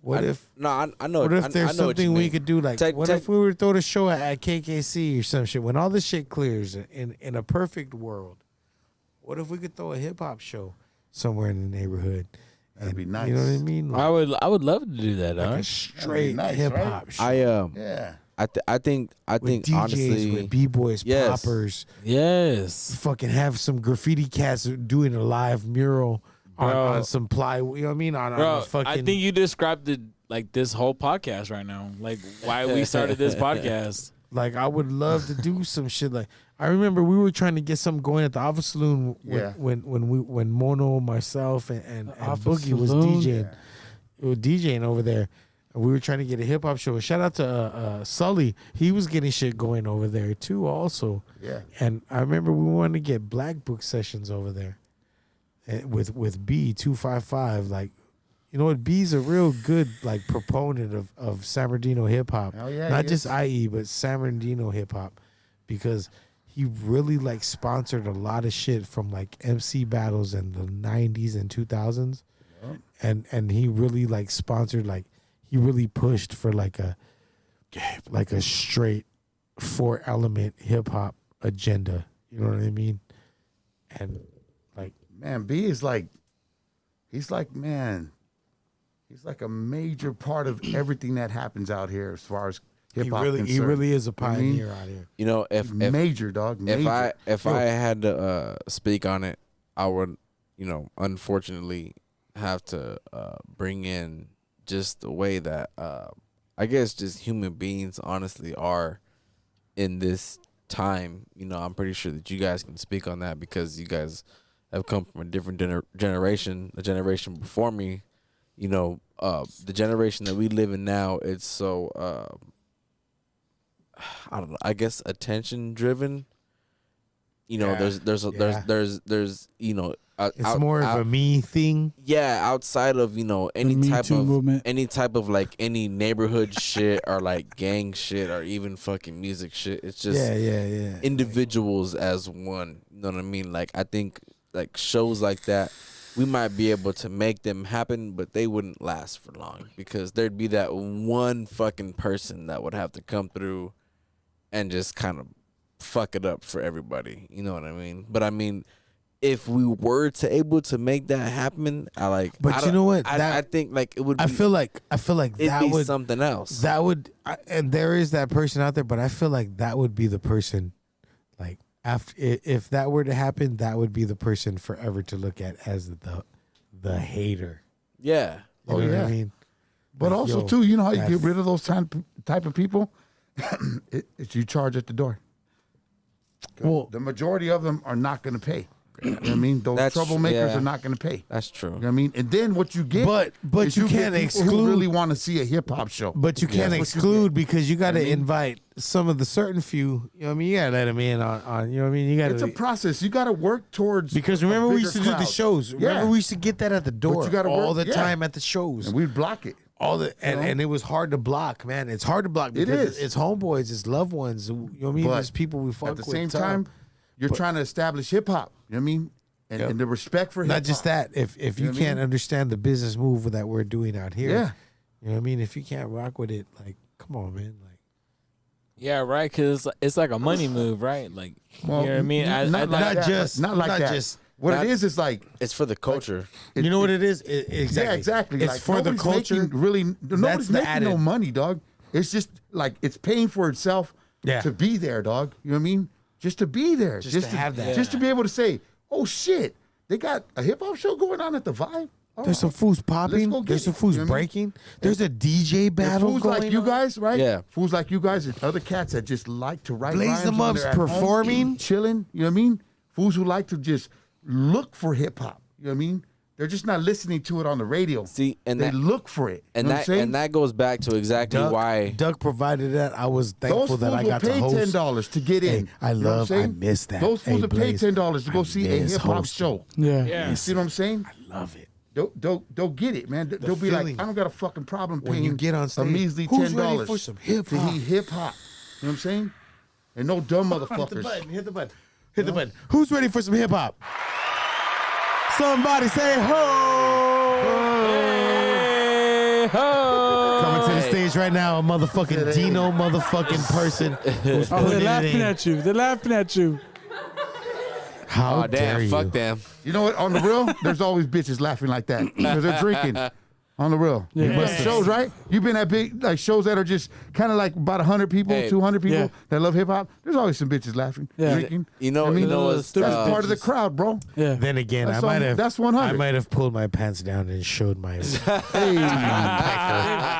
what if? No, I know. What if I there's know what you something we mean. could do? Like, what if we were to throw the show at KKC or some shit? When all this shit clears, in a perfect world, what if we could throw a hip hop show somewhere in the neighborhood? That'd be You nice. know what I mean? Like, I would love to do that. like Dog. a straight nice, hip right? hop show. Yeah. I think with DJs, honestly, with b-boys, yes. poppers, Yes. fucking have some graffiti cats doing a live mural on some plywood. You know what I mean? On Bro, a fucking. I think you described it like this whole podcast right now. Like why we started this podcast. like, I would love to do some shit. Like, I remember we were trying to get something going at the Office Saloon when Mono, myself, and Office Boogie was Saloon? DJing. We were DJing over there. And we were trying to get a hip hop show. Shout out to Sully. He was getting shit going over there too, also. Yeah. And I remember we wanted to get Black Book sessions over there, and with B255. Like, you know what? B's a real good like proponent of San Bernardino hip hop. Hell yeah, Not he just is. IE, but San Bernardino hip hop, because he really like sponsored a lot of shit from like MC battles in the 90s and 2000s, and he really like sponsored, like, he really pushed for like a straight 4-element hip hop agenda. You know what I mean? And like, Man, B is like, he's like a major part of everything that happens out here as far as hip hop. he really is a You know what I mean? pioneer out here. you know if major dog. Major. if I had to speak on it, I would, unfortunately have to bring in just the way that I guess just human beings honestly are in this time. I'm pretty sure that you guys can speak on that because you guys have come from a different generation, a generation before me. The generation that we live in now, it's so I don't know. I guess attention driven. You know, Yeah. there's you know, It's more of a me thing. Yeah, outside of, you know, any Me type Too of movement. any type of like any neighborhood shit or like gang shit or even fucking music shit. It's just Yeah. individuals as one. You know what I mean? Like I think like shows like that, we might be able to make them happen, but they wouldn't last for long because there'd be that one fucking person that would have to come through and just kind of fuck it up for everybody. You know what I mean? But I mean, if we were to able to make that happen, But you know what? I think like it would. I feel like it'd that be would something else. That would, and there is that person out there, but I feel like that would be the person, like after if that were to happen, that would be the person forever to look at as the hater. Yeah. You know what I mean? But Like, also yo, too, you know how you that's- get rid of those type of people? It's you charge at the door. Well, The majority of them are not going to pay. You know what I mean? Those That's true, troublemakers yeah. are not going to pay. That's true. You know what I mean? And then what you get, But is you get can't people exclude- who really want to see a hip hop show. but you can't That's what you exclude because you got to I mean- invite some of the certain few. You know what I mean? You got to let them in on. You know what I mean? You got It's a to process. You got to work towards. because a remember we bigger used to do the crowd. shows. Remember Yeah. we used to get that at the door you gotta all work- the yeah. time at the shows. And we'd block it. All the know? and it was hard to block, man. It's hard to block It because is. it's homeboys, it's loved ones. You know what I mean? But There's people we fuck At the with. same tough. time, you're trying to establish hip hop. You know what I mean? And, Yep. and the respect for hip hop. not just that. If You you know what I can't mean? understand the business move that we're doing out here, Yeah. you know what I mean. If you can't rock with it, like, come on, man. Like, Yeah, right. Because it's like a money move, right? Like, Well, you know what I mean? not like that. Not like that. just. What not- it is like It's for the culture. You know what it is? Exactly. Yeah, exactly. It's like, for the nobody's culture. making really, nobody's the making added. no money, dog. It's just like it's paying for itself Yeah. to be there, dog. You know what I mean? Just to be there, Just to have that. just to be able to say, "Oh shit, they got a hip hop show going on at the Vibe." All There's some right. fools Let's popping. go get There's some it. fools You know what I mean? breaking. There's a DJ And battle fools going like you on. guys, right? Yeah. Fools like you guys and other cats that just like to write Blaze rhymes them when Up's they're at home, performing. chilling. You know what I mean? Fools who like to just look for hip hop. You know what I mean? They're just not listening to it on the radio. See, and they that look for it. and you know what that I'm saying? and that goes back to exactly why. Duck provided that. I was Those thankful fools that I will got to pay host. $10 to get in. Hey, I You know what I'm love. I saying? miss that. Those fools Hey, will pay Blaze, $10 to go I see a miss hip hop hosting. show. Yeah. You see what I'm saying? Love it. They'll get it, man. They'll be like, feeling. I don't got a fucking problem When paying you get on stage, a measly who's ready $10 for some hip to hop? hear hip hop. You know what I'm saying? And no dumb Hit the motherfuckers. button. Hit the button. Hit the button. Who's ready for some hip hop? Somebody say ho! Coming to the stage right now, a motherfucking Dino motherfucking person who's Oh, putting they're it laughing in. at you. They're laughing at you. How Oh dare damn! you? Fuck them. You know what? On the real, there's always bitches laughing like that because they're drinking. On the real, Yeah. you been at shows, right? You've been at big like shows that are just kind of like about 100 people, Hey. 200 people Yeah. that love hip hop. There's always some bitches laughing, Yeah. drinking. You know. I mean, you know the what's stupid That's part of the crowd, bro. Yeah. Then again, That's I might have. that's 100. I might have pulled my pants down and showed my. Hey,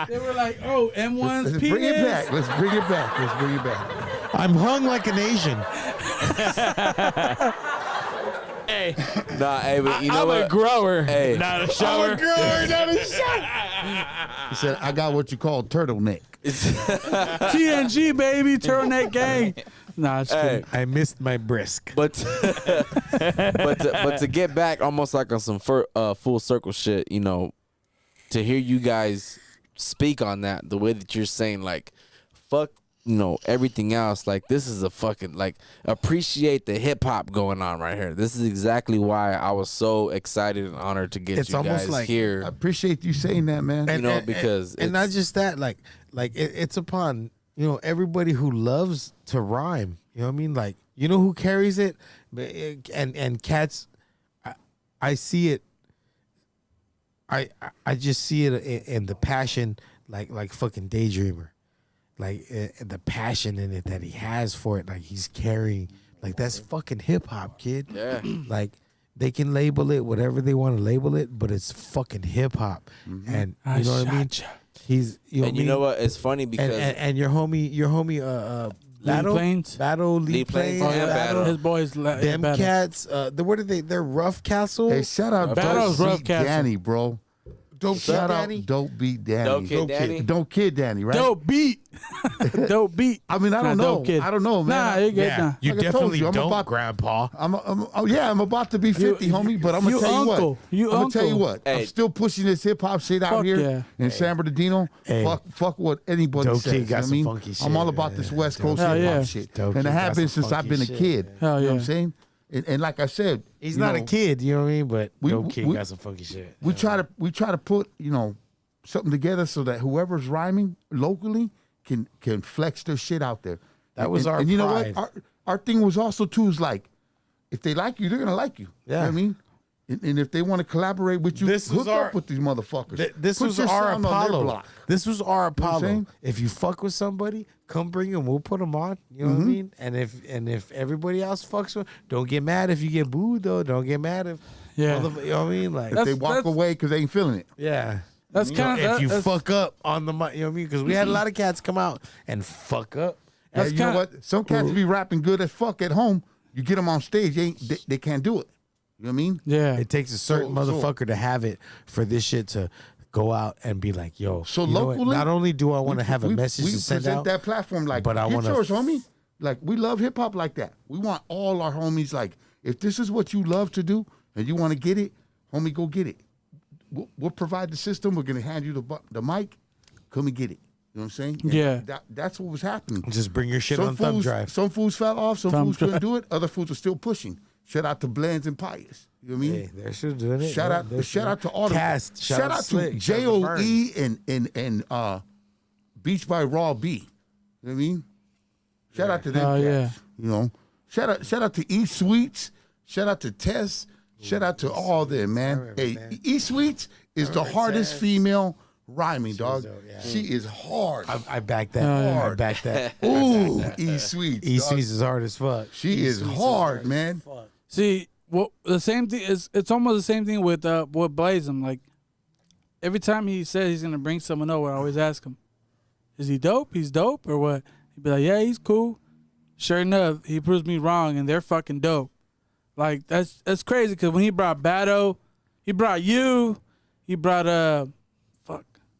They were like, oh, M1's let's penis. bring it back. Let's bring it back. Let's bring it back. I'm hung like an Asian. hey, Nah, hey, but you know I'm what? a grower, Hey. not a shower. He said, "I got what you call turtleneck." TNG, baby. Turtleneck gang. Nah, it's Hey, kidding. I missed my brisk. but but to get back almost like on some full circle shit, you know, to hear you guys speak on that the way that you're saying, like, fuck, you know, everything else, like, this is a fucking, like, appreciate the hip hop going on right here. This is exactly why I was so excited and honored to get It's you almost guys like- I here. appreciate you saying that, man. You know, because and not it's- just that, like it's upon everybody who loves to rhyme. You know what I mean? Like, you know who carries it, and cats. I see it. I just see it in the passion, like fucking Daydreamer, like the passion in it that he has for it. Like he's carrying, like that's fucking hip hop, kid. Yeah. Like they can label it whatever they want to label it, but it's fucking hip hop, and you know what I mean. He's And you know what? It's funny because and your homie Battle Plains? Battle Lee Lee Plains Plains, and Battle. His boys. them cats. What are they? They're Rough Castle. Hey, shout out Battle's Darcy Rough Castle. Danny, bro. Dope shout out, Danny? Dope Beat Danny. Dope Kid Danny? Dope Kid Danny, right? Dope beat. Dope beat. I mean, I don't know. Dope Kid. I don't know, man. Nah, you get nah. You Like I told definitely you, I'm don't, about- Grandpa. I'm about to be 50, homie, but I'm gonna you tell you uncle. what. You I'm gonna tell you uncle. what. Hey. I'm still pushing this hip hop shit out Fuck here yeah. in San Bernardino. Hey. Fuck what anybody Dope says. Kid got you know some what I mean? funky shit, I'm all about man. this West Dope Coast Hell hip hop yeah. shit, Dope and Kid it got has been some since I've been a funky kid. shit, Hell You know what yeah. I'm saying? And like I said, He's you not know, a kid, you know what I mean? But we- Dope Kid we- got some funky shit. we try to put something together so that whoever's rhyming locally can flex their shit out there. That was our and you know pride. what? Our thing was also too is like, if they like you, they're gonna like you. You know Yeah. what I mean? And if they want to collaborate with you, This was hook our- up with these motherfuckers. This Put was your our sound on their Apollo. block. This was our what I'm Apollo. saying? If you fuck with somebody, come bring them. We'll put them on. You know what I mean? And if everybody else fucks with, don't get mad if you get booed though. Don't get mad if Yeah. you know what I mean? Like If they walk away because they ain't feeling it. yeah. That's You know, kind of if you fuck up on the mic, you know what I mean? Because we had a lot of cats come out and fuck up. And you know what? Some cats be rapping good as fuck at home. You get them on stage, they can't do it. You know what I mean? Yeah. It takes a certain So- motherfucker to have it for this shit to go out and be like, yo. So you know what? locally, not only do I want to have a message we to send present out, that platform like, but I get wanna yours, homie. Like we love hip hop like that. We want all our homies like, if this is what you love to do and you want to get it, homie, go get it. We'll provide the system. We're gonna hand you the mic. Come and get it. You know what I'm saying? And Yeah. that's what was happening. just bring your shit on thumb fools, drive. Some fools fell off. Some Thumb fools couldn't drive. do it. Other fools are still pushing. Shout out to Blends and Pious. You know what I mean? Hey, they're still doing it. Shout out, shout out to all Cast. the shout out to Slick, shout out to JOE and Beach by Raw B. You know what I mean? Shout out to them. Oh, cats, yeah. You know, shout out to E Sweets. Shout out to Tess. Shout out to all them, man. Hey, E Sweets is the hardest female rhyming, dog. She is hard. I back that. I Hard. back that. Ooh, E Sweets. E dog. Sweets is hard as fuck. She is hard, man. See, well, the same thing is. It's almost the same thing with Blazem. Like every time he says he's gonna bring someone over, I always ask him, "Is he dope? He's dope or what?" He'd be like, "Yeah, he's cool." Sure enough, he proves me wrong, and they're fucking dope. Like that's crazy because when he brought Batto, he brought you, he brought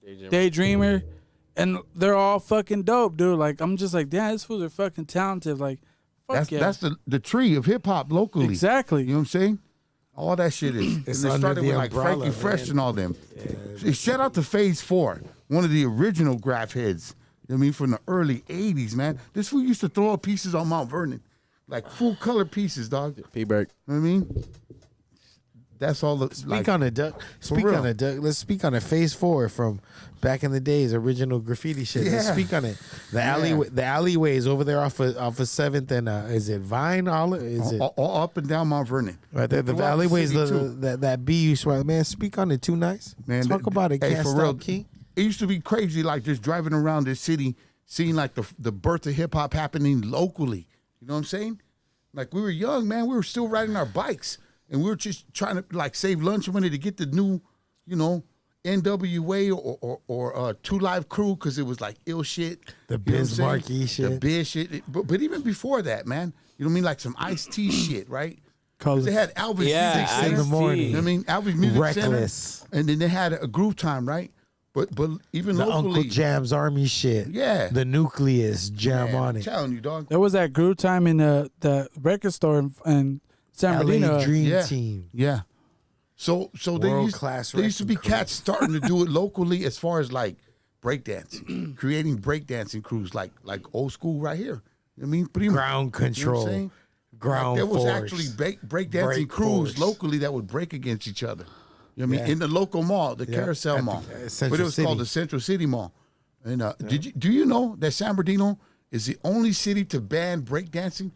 Daydreamer, and they're all fucking dope, dude. Like I'm just like, damn, these fools are fucking talented. Like, fuck That's the tree of hip hop locally. exactly. You know what I'm saying? All that shit is. It's and it under started the with like umbrella, Frankie Fresh man. and all them. Shout out to Phase 4, one of the original graph heads. You know what I mean, from the early 80s, man. This fool used to throw up pieces on Mount Vernon. Like full color pieces, dog. You P-Berg. know what I mean? That's all the Speak on it, Duck. Speak real. on it, Duck. Let's speak on it. Phase 4 from back in the days, original graffiti shit. Let's Yeah. speak on it. The alleyways over there off of 7th and is it Vine? Is it all up and down Mount Vernon. right there? The Throughout alleyways, city, too. that B you swear, man. Speak on it. Too nice. Man, Talk about it. Hey, Can't for stop, real, King. It used to be crazy, like just driving around this city, seeing like the birth of hip hop happening locally. You know what I'm saying? Like we were young, man. We were still riding our bikes, and we were just trying to like save lunch money to get the new, NWA or Two Live Crew because it was like ill shit. The You know what I'm Biz saying? Markie shit. The biz shit. But even before that, man, you know what I mean? Like some Ice-T shit, right? Cause They had Alvin's Yeah, Music Center. in the morning. You know what I mean? Alvin's Music Reckless. Center. And then they had a groove time, right? But even The locally, Uncle Jam's Army shit. Yeah. The Nucleus Jam man, on I'm it. telling you, dog. there was that groove time in the record store in San Bernardino. LA Dream Yeah. Team. Yeah. So they World-class used to be wrecking crew. cats starting to do it locally as far as like breakdancing, creating breakdancing crews like old school right here. You know what I mean? Pretty Ground You know what I'm control. saying? Ground there was force. actually breakdancing Break crews force. locally that would break against each other. You know what I mean? Yeah. In the local mall, the Yeah. Carousel At the- Mall. Central But it was City. called the Central City Mall. And do you know that San Bernardino is the only city to ban breakdancing?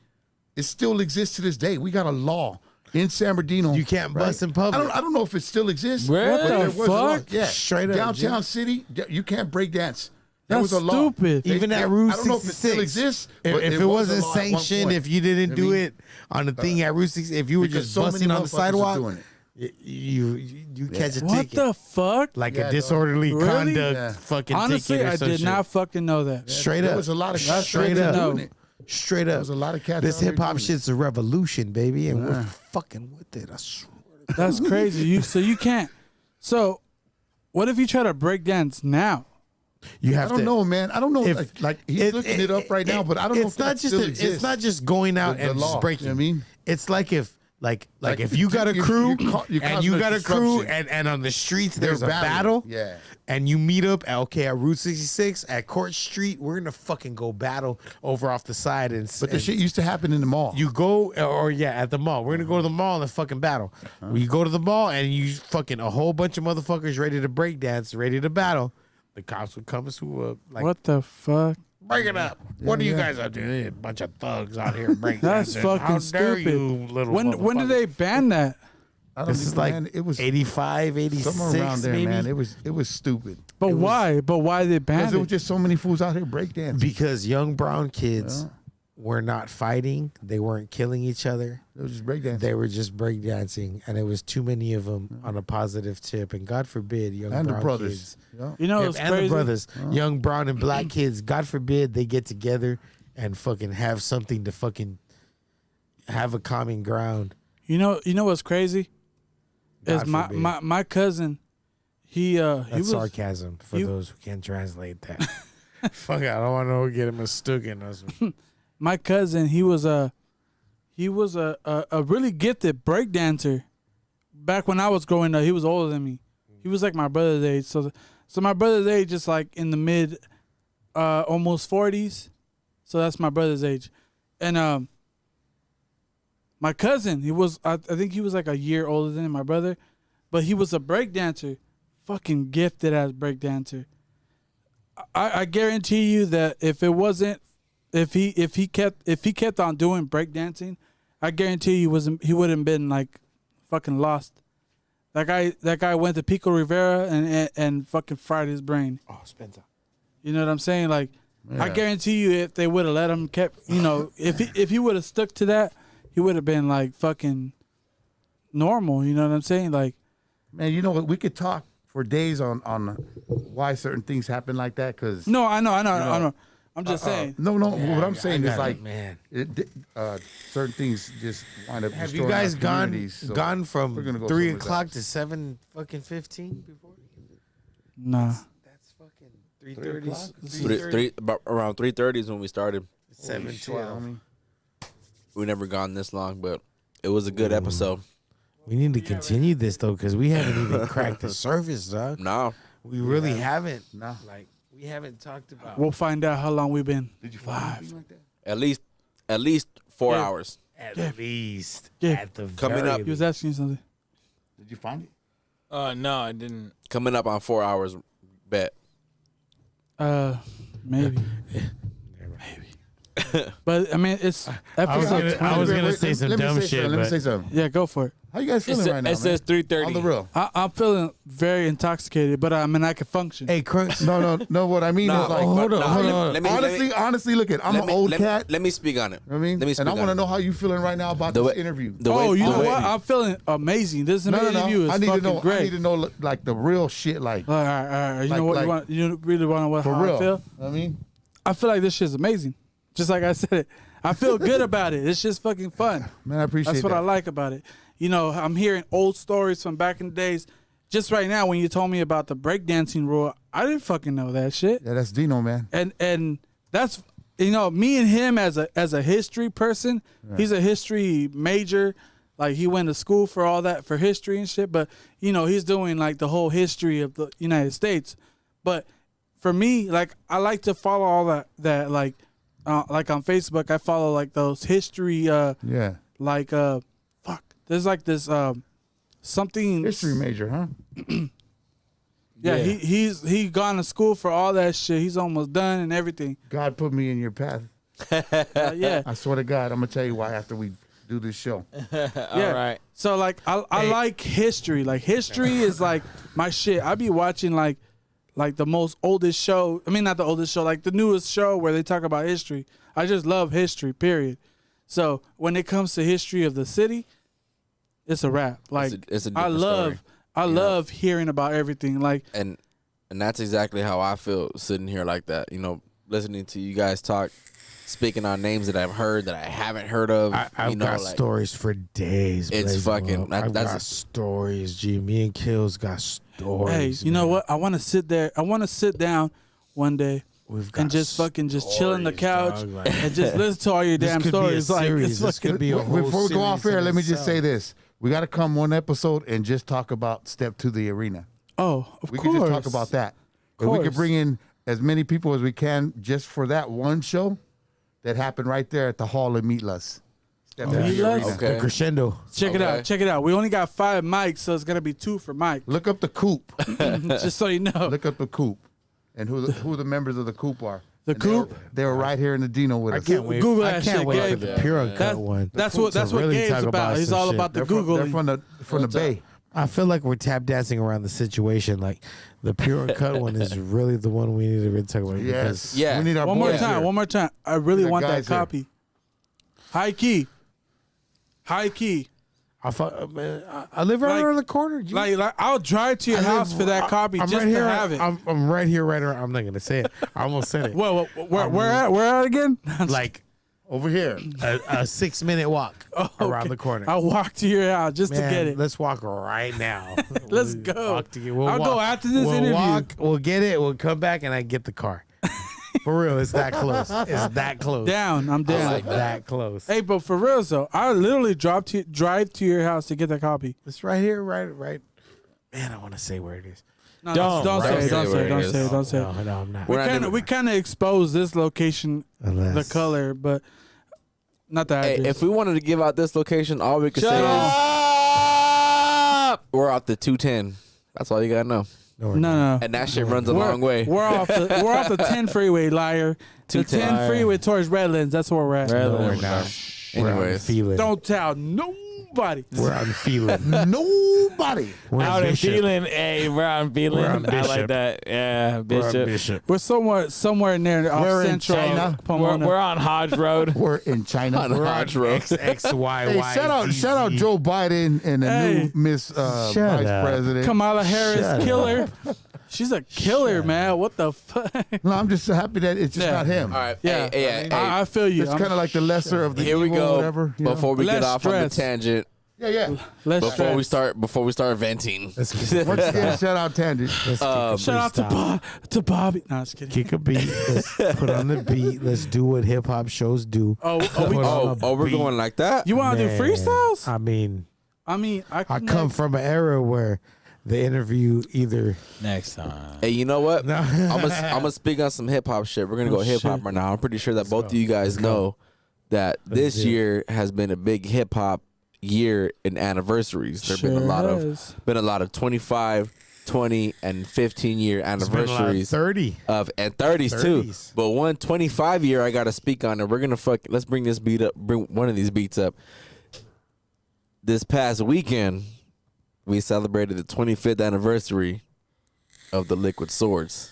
It still exists to this day. We got a law in San Bernardino. You can't bust in public. I don't know if it still exists. What but the there was a law. fuck? Yeah, Straight up, downtown Jim. city, you can't break dance. There That's was a law. stupid. Even at I Route don't know if it 66. still exists. If, but if there it was a wasn't law at one sanctioned, point. if you didn't You know do what I mean? it on the thing at Route 66, if you were Because just so many busting on the motherfuckers are sidewalk, doing it. you catch a What ticket. the fuck? Like Yeah, a dog. disorderly Really? conduct Yeah. fucking Honestly, ticket or I some did shit. not fucking know that. Straight There up. was a lot of That's straight good up. to know. doing it. Straight There up. was a lot of cats This out here hip hop doing it. shit's a revolution, baby, and we're Yeah. fucking with it. I swear. That's crazy. You can't. So What if you try to break dance now? You have I don't know, man. I don't know. Like he's looking it up right now, but I don't know if that still exists. It's not just going out and law, just breaking. You know what I mean? It's like if if you got a crew and you got a crew disruption. and on the streets there's They're a battle, yeah, and you meet up at Route 66 at Court Street, we're gonna fucking go battle over off the side but the shit used to happen in the mall. you go at the mall. We're gonna go to the mall and fucking battle. You go to the mall and you fucking a whole bunch of motherfuckers ready to break dance, ready to battle. The cops would come and swoop up like, What the fuck? break it up. What are you guys up to? A bunch of thugs out here breaking. That's fucking stupid. When did they ban that? I don't This even, is like man, it was 85, 86, somewhere around there, maybe. man. It was stupid. But why? But why they Because banned there was it? just so many fools out here breakdancing. Because young brown kids were not fighting. They weren't killing each other. It was just breakdancing. They were just breakdancing, and it was too many of them on a positive tip. And God forbid, young And the brown brothers. kids. Yeah. You know, it's And crazy. the brothers, young brown and black kids, God forbid they get together and fucking have something to fucking have a common ground. You know what's crazy? Is God forbid. my cousin, he That's was sarcasm for he- those who can't translate that. Fuck, I don't want to get him mistaken. my cousin. He was a really gifted break dancer. Back when I was growing up, he was older than me. He was like my brother's age. So my brother's age is like in the mid, almost 40s. So that's my brother's age, and my cousin, I think he was like a year older than my brother, but he was a break dancer, fucking gifted as break dancer. I guarantee you that if he kept on doing break dancing, I guarantee you he wouldn't been like fucking lost. That guy went to Pico Rivera and fucking fried his brain. Oh, Spencer. You know what I'm saying? Like, I Yeah. guarantee you, if they would have let him if he would have stuck to that, he would have been like fucking normal. You know what I'm saying? Like, Man, you know what? We could talk for days on why certain things happen like that. Because no, I know. I'm just saying. no, what I'm saying is like, man. certain things just wind up. Have you destroying guys our gone communities, so gone we're gonna from go 3 somewhere o'clock else. to 7 fucking 15 before? Nah. That's fucking 3:30. Three about around 3:30 is when we started. 7:12. We never gone this long, but it was a good episode. We need to continue this though, because we haven't even cracked the surface, dog. No, We really haven't. No. Like we haven't talked about. We'll find out how long we've been. Did you find anything like that? at least 4 Yeah. hours. At least. Yeah. At the Coming very up. He was asking you something. Did you find it? No, I didn't. Coming up on 4 hours. Bet. Maybe. But I mean, it's episode 20. I was gonna Wait, say some let me dumb say shit, something, Let me but- say something. Yeah, go for it. How you guys feeling right now, It says man? 3:30. On the real. I'm feeling very intoxicated, but I mean, I can function. Hey, Crunks. No. What I mean Nah, is like, hold on, nah, hold on. let me- honestly, look at. I'm an old cat. Let me speak on it. I mean, let me speak and I on want to it. know how you feeling right now about The this way- interview. the way- Oh, you the know way- what? I'm feeling amazing. This No. interview is I need to fucking know. great. I need to know like the real shit. Like All right. You Like- know what? like- You really want to know for how real. I feel? I mean, I feel like this shit's amazing. Just like I said it. I feel good about it. It's just fucking fun. man, I appreciate That's what that. I like about it. You know, I'm hearing old stories from back in the days. Just right now, when you told me about the breakdancing rule, I didn't fucking know that shit. Yeah, that's Dino, man. And that's, you know, me and him as a history person. He's a history major. Like, he went to school for all that, for history and shit. But, you know, he's doing like the whole history of the United States. But for me, like, I like to follow all that like on Facebook, I follow like those history, Yeah, like fuck. There's like this something history major, huh? Yeah, he gone to school for all that shit. He's almost done and everything. God put me in your path. Yeah, I swear to God, I'm gonna tell you why after we do this show. yeah. All right. So like I like history. Like history is like my shit. I be watching like the most oldest show. I mean, not the oldest show, like the newest show where they talk about history. I just love history, period. So when it comes to history of the city, it's a wrap. Like It's a I different love story. love hearing about everything. Like and that's exactly how I feel sitting here like that. You know, listening to you guys talk, speaking on names that I've heard that I haven't heard of. I've you know, got like, stories for days. It's Blaze them fucking- up. that- I've that's got a- stories. G, me and Kills got stories. stories. Hey, you know what? I want to sit there. I want to sit down one day and just fucking chill on the couch and just listen to all your damn stories. Like this could be a whole Before we go off series air, in let me just itself. say this: we got to come one episode and just talk about Step to the Arena. Oh, of We course. could just talk about that. And we could course. bring in as many people as we can just for that one show that happened right there at the Hall of Meatlas. Step to the Meatlas? Arena. Okay. The crescendo. Check it Okay. out. Check it out. We only got 5 mics, so it's gonna be 2 for Mike. Look up the Coop. Just so you know. Look up the Coop, and who the members of the Coop are. The And they were- Coop? They were right here in the Dino with I us. can't wait. Google I that can't shit, wait Gabe. for the pure uncut That's- one. That's what To really Gabe's talk about. He's some all shit. about the They're Googling. from the Bay. I feel like we're tap dancing around the situation. Like the pure uncut one is really the one we need to really talk about. Yes. Yeah. We need our One more boys time. here. One more time. I really The want that guys here. copy. High key. High key. I live right Like- around the corner. G. Like I'll drive to your I house live- for that copy I'm just right here. to have it. I'm right here, right around. I'm not gonna say it. I almost said it. Well, where at again? Like Over here. a 6-minute walk around the corner. I'll walk to your house just to Man, get it. let's walk right now. Let's We'll go. walk to get- we'll I'll walk. go after this we'll interview. Walk, we'll get it. We'll come back and I get the car. For real, it's that close. It's that close. Down. I'm down. It's that close. Hey, but for real though, I literally drive to your house to get that copy. It's right here, right. Man, I want to say where it is. No, Don't. don't say Right. it. Don't Say say where it. it Don't is. say it. Don't say it. No, I'm not. We're not doing- We kind of exposed this location, Unless- the color, but not the Hey, address. if we wanted to give out this location, all we could Shut say up! is we're out the 210. That's all you gotta know. No, we're no, not. no. And that shit runs a long way. We're off the 10 freeway, liar. The 210. 10 freeway towards Redlands. That's where we're at. No, Redlands. we're not. We're on Anyways, feeling. Don't tell nobody. We're on feeling. Nobody. We're Out on in Bishop. feeling, hey, we're on feeling. We're on I like Bishop. that. Yeah, We're on Bishop. Bishop. We're somewhere near off We're in Central China. Pomona. We're on Hodge Road. We're in China. On We're Hodge Road. XXYY. Hey, shout out Joe Biden and the Hey. new Miss Shut Vice up. President. Kamala Harris Shut killer. She's a killer, man. What the fuck? No, I'm just happy that it's just Yeah. not him. all right. Yeah. Hey, I feel you. It's kind of like the lesser of the here we evil, go. whatever. you know? Before we get Less off on the stress. tangent, Yeah. Let's before we start venting. Let's kick Once again, shout out Tangent. Let's kick a shout out freestyle. to Bobby. No, just kidding. Kick a beat. Let's put on the beat. Let's do what hip hop shows do. Oh, Put on a We're beat. going like that. you want to do Man, freestyles? I mean, I I come from an era where the interview either Next time. Hey, you know what? no, I'm gonna speak on some hip hop shit. We're gonna go hip hop shit. right now. I'm pretty sure that both of you guys know that this do it. year has been a big hip hop year in anniversaries. There've been a lot of 25, 20, and 15 year anniversaries 30. of and 30s too. 30s. But one 25 year I gotta speak on it. We're gonna let's bring this beat up. Bring one of these beats up. This past weekend, we celebrated the 25th anniversary of the Liquid Swords.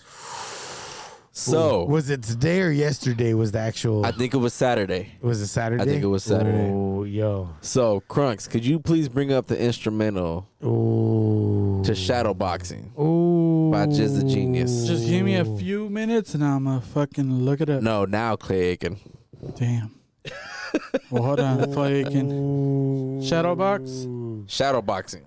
So Was it today or yesterday? Was the actual? I think it was Saturday. was it Saturday? I think it was Saturday. Oh, yo. So Crunks, could you please bring up the instrumental Oh. to Shadowboxing Oh. by Jizz the Genius? Just give me a few minutes and I'm gonna fucking look it up. No, now Clay Aiken. Damn. Well, hold on. Clay Aiken. Shadowbox. Shadowboxing.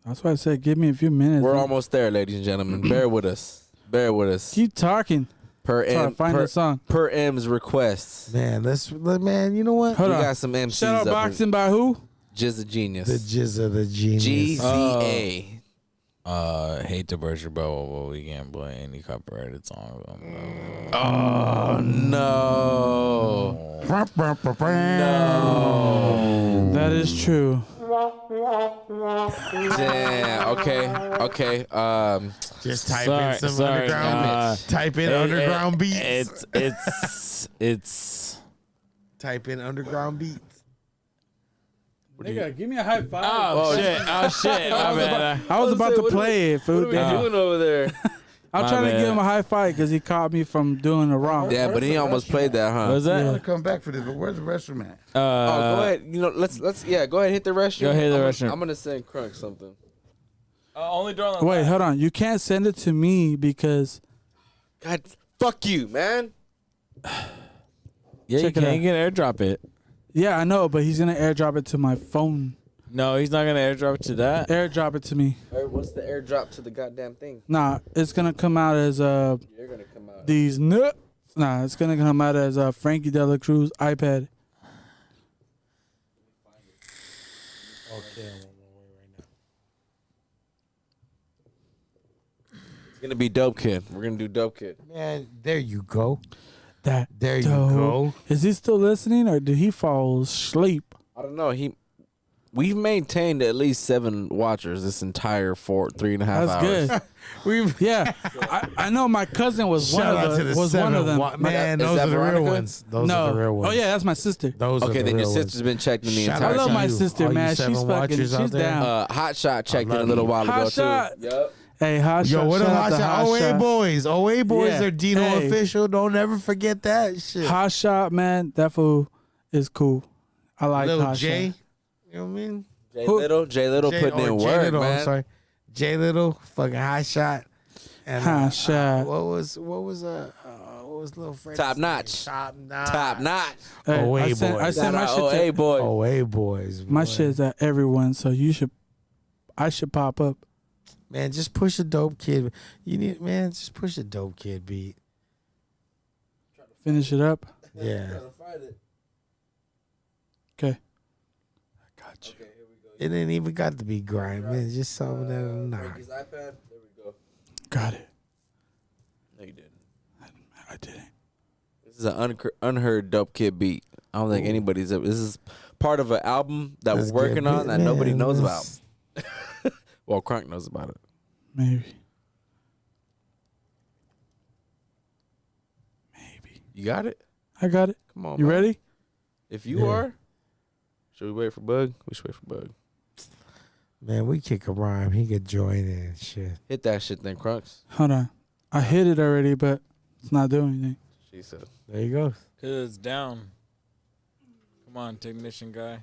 That's why I said give me a few minutes. We're almost there, ladies and gentlemen. Bear with us. Bear with us. Keep talking. Per Trying M, to find per, the song. per M's requests. Man, you know what? Hold We on. got some MCs up Shadowboxing by who? Jizz the Genius. The Jizz of the Genius. GZA. Hate to burst your bubble, but we can't play any copyrighted songs. Oh no. That is true. Damn. Okay. Just type in some sorry, underground. Type in underground beats. It's Type in underground beats. Nigga, give me a high five. oh shit. My bad. I was about to play it, food. doing over there? I'm My trying to bad. give him a high five because he caught me from doing it wrong. Yeah, but he almost played that, huh? What's I want that? to come back for this, but where's the restroom at? Oh, go ahead. You know, let's go ahead, hit the restroom. Go ahead, the restroom. I'm gonna send Crunk something. Only during Wait, hold on. You can't send it to me because God, fuck you, man. Yeah, you Check it can't out. get airdrop it. yeah, I know, but he's gonna airdrop it to my phone. No, he's not gonna airdrop to that. Airdrop it to me. What's the airdrop to the goddamn thing? Nah, it's gonna come out as You're gonna come out. these nuts. Nah, it's gonna come out as Frankie Dela Cruz iPad. Okay. It's gonna be Dope Kid. We're gonna do Dope Kid. Man, there you go. That There you dope. go. Is he still listening or did he fall asleep? I don't know. We've maintained at least 7 watchers this entire 3.5 That's hours. good. We've Yeah, I know my cousin was shout out to the one seven of them. Man, Is those that are the real Veronica? ones. Those no, are the real ones. oh yeah, that's my sister. Those are Okay, the then your real sister's been checking the Shout entire I love to my you. sister, All you man. 7 She's fucking. watchers out She's there. down. Hot Shot checked in love a little you. while Hot ago Shot. too. Yep. Hey, hot Yo, shot. what up, shout out hot to shot? OA Shot. boys. OA boys Yeah. are Dino Hey. official. Don't ever forget that shit. Hot shot, man. That fool is cool. I like Little hot J. shot. You know what I mean? Jay Who- Little putting in Jay work, Little, man. I'm sorry. Jay Little, fucking hot shot. And, Hot shot. What was Little Freddy? Top notch. Top notch. Top notch. Hey, OA I sent boys. my Shout out shit OA to boy. OA boys. my boy. shit's at everyone, so I should pop up. Man, just push a dope kid. Just push a dope kid beat. Finish it up. Yeah. Okay. I got you. It ain't even got to be grind, man. Just something that'll knock. iPad. There we go. Got it. No, you didn't. I didn't. This is an unheard Dope Kid beat. I don't think anybody's. This is part of an album that That's we're working good, on that man. nobody knows That's- about. Well, Crunk knows about it. Maybe. You got it? I got it. Come on. You man. ready? If you Yeah. are, should we wait for Bug? We should wait for Bug. Man, we kick a rhyme. He could join in and shit. Hit that shit then, Crunks. Hold on. I hit it already, but it's not doing anything. She said. There you go. Cause it's down. Come on, technician guy.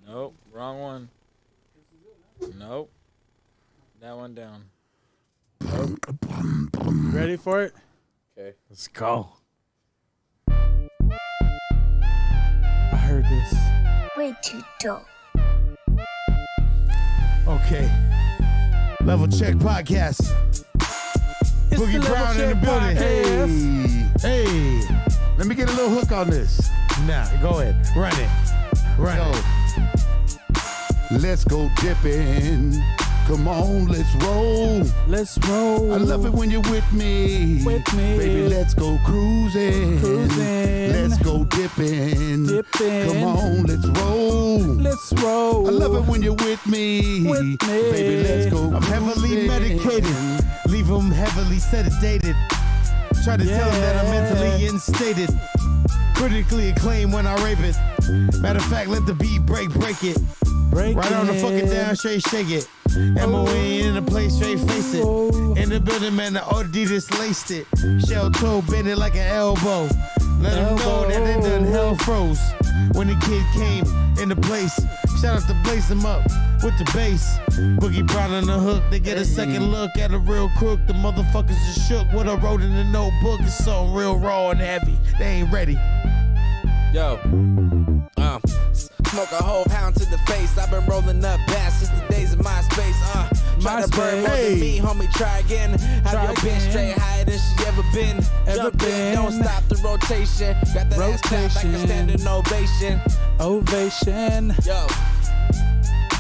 Nope, wrong one. Nope. That one down. You ready for it? Okay. Let's go. I heard this. Way too dope. Okay. Level Check Podcast. It's Boogie the Level Brown in the Check building. Podcast. Hey. Let me get a little hook on this. Nah, go ahead. Run it. Run Yo, it. let's go dipping. Come on, let's roll. Let's roll. I love it when you're with me. With me. Baby, let's go cruising. Cruising. Let's go dipping. Dipping. Come on, let's roll. Let's roll. I love it when you're with me. With me. Baby, let's go I'm heavily cruising. medicated. Leave him heavily sedated. Try to tell him that I'm mentally instated. Critically acclaimed when I rape it. Matter of fact, let the beat break it. Break Right on the it. fucking down, straight shake it. MOE in the place, straight face it. In the building, man, the oddities laced it. Shell toe bend it like an elbow. Let him know that it done hell froze. When the kid came in the place, shout out to blaze him up with the bass. Boogie Brown on the hook, they get a second look at a real crook. The motherfuckers is shook. What I wrote in the notebook is so real raw and heavy. They ain't ready. Yo. Smoke a whole pound to the face. I've been rolling up bass since the days of MySpace. Try to burn more than me, homie. Try again. Have your bitch straight higher than she ever been. Jump in, don't stop the rotation. Got that ass clap like a standing ovation. Ovation. Yo.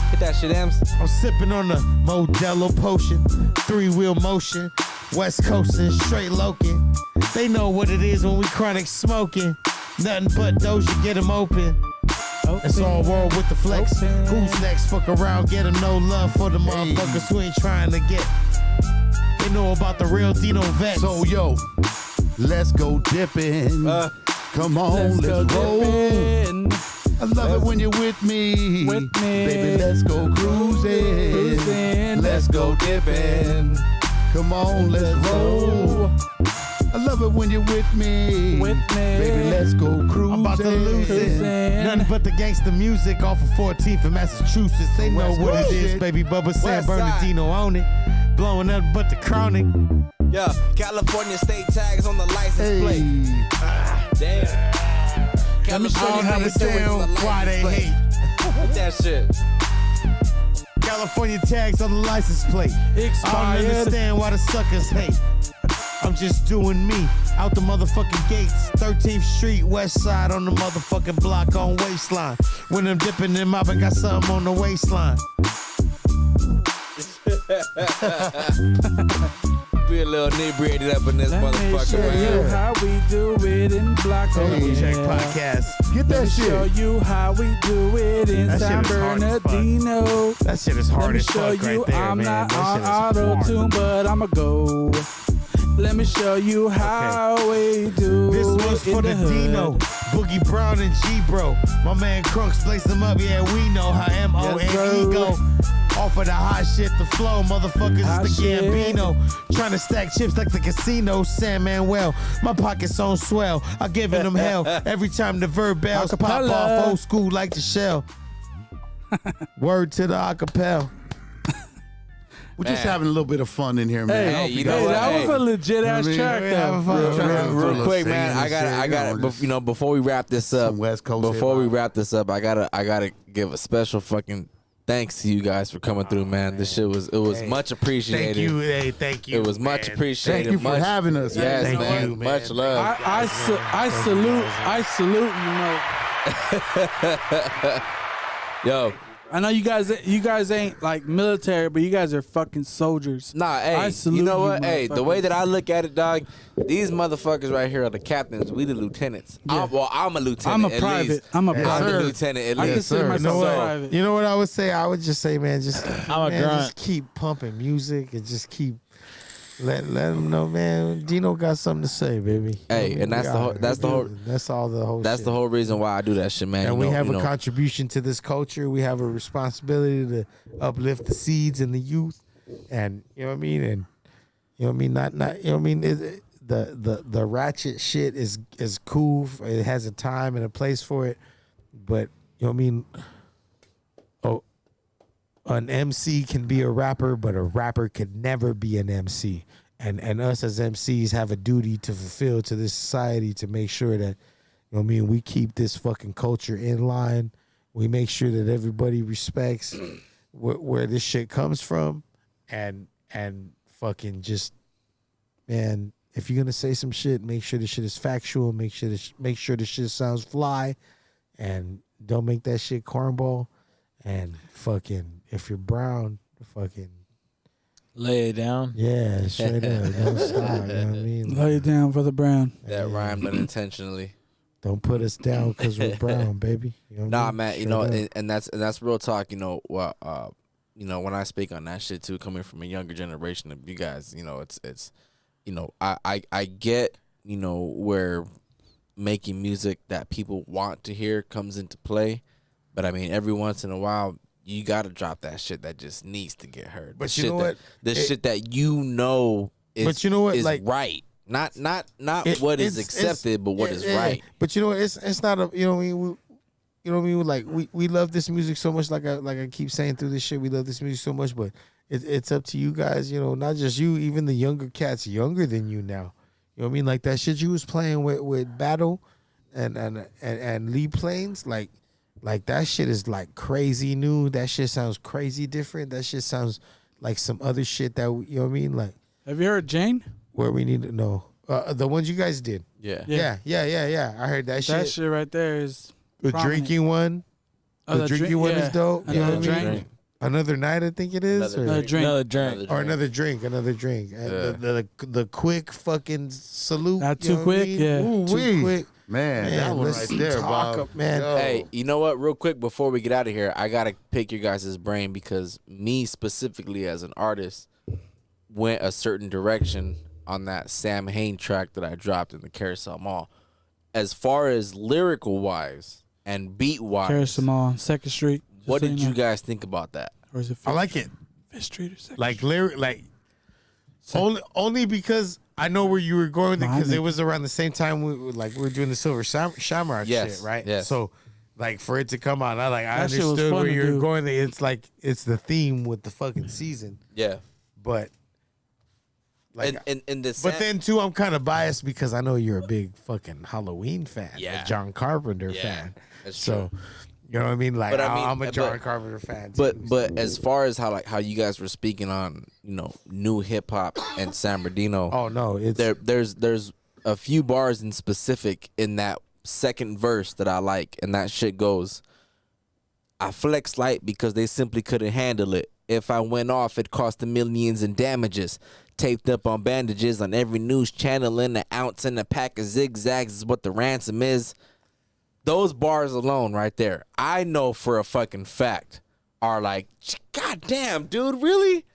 Hit that shit, Ems. I'm sipping on the Modelo potion, 3-wheel motion, West Coastin', straight loking. They know what it is when we chronic smoking. Nothing but Doja, get 'em open. It's all world with the flex. Open. Who's next? Fuck around, get 'em no love for the motherfuckers who ain't trying to get. They know about the real Dino Vex. So yo, let's go dipping. Come on, let's roll. dipping. I love it when you're with me. With me. Baby, let's go cruising. Cruising. Let's go dipping. Come on, let's roll. I love it when you're with me. With me. Baby, let's go cruising. I'm about to lose it. Cruising. Nothing but the gangster music off of 14th in Massachusetts. They know West what it Coast is, shit. baby. Bubba Sam West side. Bernardino on it. Blowing nothing but the chronic. Yeah, California state tags on the license plate. Hey. Damn. Let me show you how it California sound. with the Why they license hate. plate. Hit that shit. California tags on the license plate. I don't Expired. understand why the suckers hate. I'm just doing me. Out the motherfucking gates. 13th Street, West Side on the motherfucking block on waistline. When I'm dipping them up, I got something on the waistline. Be a little inebriated up in this Let me motherfucker, show you man. how we do it in block. Level Check Podcast. Get Let that me show shit. you how we do it in That San shit is hard as fuck. Bernardino. That shit is Let hard me as show fuck you right there, I'm man. not That on shit is auto hard. tune, but I'ma go. Let me show you how we do This one's it for in the the Dino, hood. Boogie Brown and G-Bro. My man Crunks placed them up, yeah, we know how M.O.N.E Yes, go. Off of the hot shit, the flow, motherfuckers Hot is the shit. Gambino. Trying to stack chips like the casino, San Manuel. My pockets on swell, I giving them hell. Every time the verb bells pop Acapella. off, old school like the shell. Word to the acapella. We're just Man. having a little bit of fun in here, man. Hey, I hope you know Hey, what? that was Hey. a legit ass You know what I track mean? We're having though. fun. We're trying to have a Real little quick, singing man. and I got shit, to, before we wrap this up, some West Coast before we hip-hop. wrap this up, I gotta give a special fucking thanks to you guys for coming through, man. This shit was Hey, much appreciated. Thank you, hey, thank you. It was much man. appreciated. Thank you for much, having us. Yes, Thank man. you, man. Much love. I salute, you know. Yo, I know you guys ain't like military, but you guys are fucking soldiers. nah, hey, I salute you know you, what? Hey, the motherfuckers. way that I look at it, dog, these motherfuckers right here are the captains. We the lieutenants. Yeah. I'm a lieutenant. I'm a at private. least. I'm a Yes, I'm private. the sir. lieutenant at I least. consider You know myself what? private. You know what I would say? I would just say, man, just I'm a man, grunt. just keep pumping music and just keep let them know, man. Dino got something to say, baby. Hey, and that's the whole- that's all the whole. That's shit. the whole reason why I do that shit, man. And You we know- have you a know. contribution to this culture. We have a responsibility to uplift the seeds and the youth, and you know what I mean. And you know what I mean. Not you know what I mean. The ratchet shit is cool. It has a time and a place for it, but you know what I mean. Oh, an MC can be a rapper, but a rapper could never be an MC. And us as MCs have a duty to fulfill to this society to make sure that, you know what I mean, we keep this fucking culture in line. We make sure that everybody respects where this shit comes from, and fucking just, man, if you're gonna say some shit, make sure the shit is factual. Make sure the shit sounds fly, and don't make that shit cornball. And fucking, if you're brown, fucking Lay it down. yeah, straight up, don't stop. You know what I mean? Lay it down for the brown. That rhymed unintentionally. Don't put us down because we're brown, baby. You know what I Nah, mean? man, you Straight know, up. and that's real talk. You know, well, you know, when I speak on that shit too, coming from a younger generation of you guys, you know, it's, you know, I get, you know, where making music that people want to hear comes into play, but I mean, every once in a while, you gotta drop that shit that just needs to get heard. But The you shit know that- what? The It- shit that you know is, But you know what? is Like- right. Not It- what is it's- accepted, but what is yeah. right. But you know what? It's not a, you know what I mean? You know what I mean? Like we love this music so much. Like I keep saying through this shit, we love this music so much. But it's up to you guys. You know, not just you, even the younger cats younger than you now. You know what I mean? Like that shit you was playing with Battle and Lee Plains. Like that shit is like crazy new. That shit sounds crazy different. That shit sounds like some other shit that you know what I mean? Like Have you heard Jane? where we need to know the ones you guys did. Yeah. Yeah. I heard that That shit. shit right there is The prominent. drinking one. The drinking one is dope. You know Another what I mean? drink. Another night, I think it is. Another or- Another drink. Another drink. Or another drink. And the quick fucking salute. Not you too know what I quick, mean? yeah. Too Ooh-wee. quick. Man, that one let's right there, talk Bob. up, man. Yo. Hey, you know what? Real quick before we get out of here, I gotta pick your guys' brain because me specifically as an artist went a certain direction on that Sam Hain track that I dropped in the Carousel Mall. As far as lyrical wise and beat wise, Carousel Mall, 2nd Street. Just what so did know. you guys think about that? Or is it I like it. 5th Street or 2nd Like Street? lyric, like only because I know where you were going with it No, I because it think- was around the same time we were doing the Silver Shamrock Yes, shit, right? yes. So like for it to come out, I That shit was understood fun where to you're do. going. It's like it's the theme with the fucking season, Yeah. but like. And the But then too, I'm kind of biased because I know you're a big fucking Halloween fan, Yeah. a John Carpenter Yeah, fan. that's So, true. You know what I mean? Like But I mean, I'm a John Carpenter fan. But as far as how you guys were speaking on new hip hop and San Bernardino, oh no, it's there's a few bars in specific in that second verse that I like, and that shit goes, I flex light because they simply couldn't handle it. If I went off, it cost them millions in damages. Taped up on bandages on every news channel, in an ounce in a pack of zigzags is what the ransom is. Those bars alone right there, I know for a fucking fact, are like, God damn, dude, really?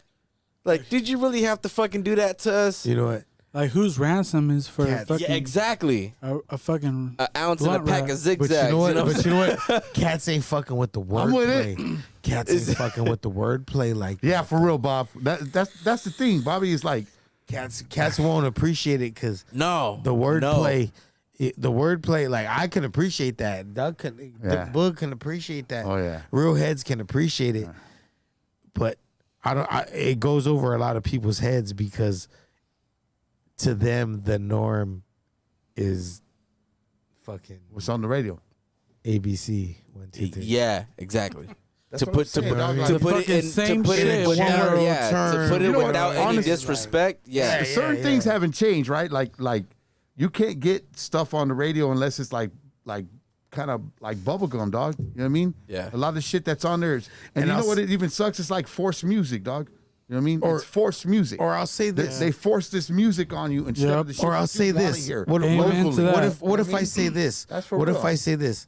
Like, did you really have to fucking do that to us? you know what? Like whose ransom is for Cats. fucking Yeah, exactly. a fucking An ounce and a blunt pack wrap. of zigzags. But you know what? what I'm But you know what? Cats ain't fucking with the I'm with it. wordplay. Cats ain't fucking with the wordplay like Yeah, for real, Bob. That's the thing. Bobby is like, cats won't appreciate it because No. the wordplay. The wordplay, like I can appreciate that. Doug can, Yeah. Boog can appreciate that. Oh, yeah. Real heads can appreciate it, but I don't. It goes over a lot of people's heads because to them the norm is fucking what's on the radio? ABC 1 2 3. Yeah, exactly. To what I'm saying, dog. Like, put it fucking in same to put shit. it without General yeah, to term. put it You know what? without any Honestly, disrespect. Yeah. Yeah. Certain things haven't changed, right? Like you can't get stuff on the radio unless it's like kind of like bubblegum, dog. You know what I mean? Yeah. A lot of shit that's on there is, and you know what? It even sucks. It's like forced music, dog. You know what I mean? Or- It's forced music. Or I'll say They, this. they force this music on you instead Yep. of the shit Or I'll that say you wanna this. hear. What Amen to if that. what if I I mean? say this? That's for What real. if I say this?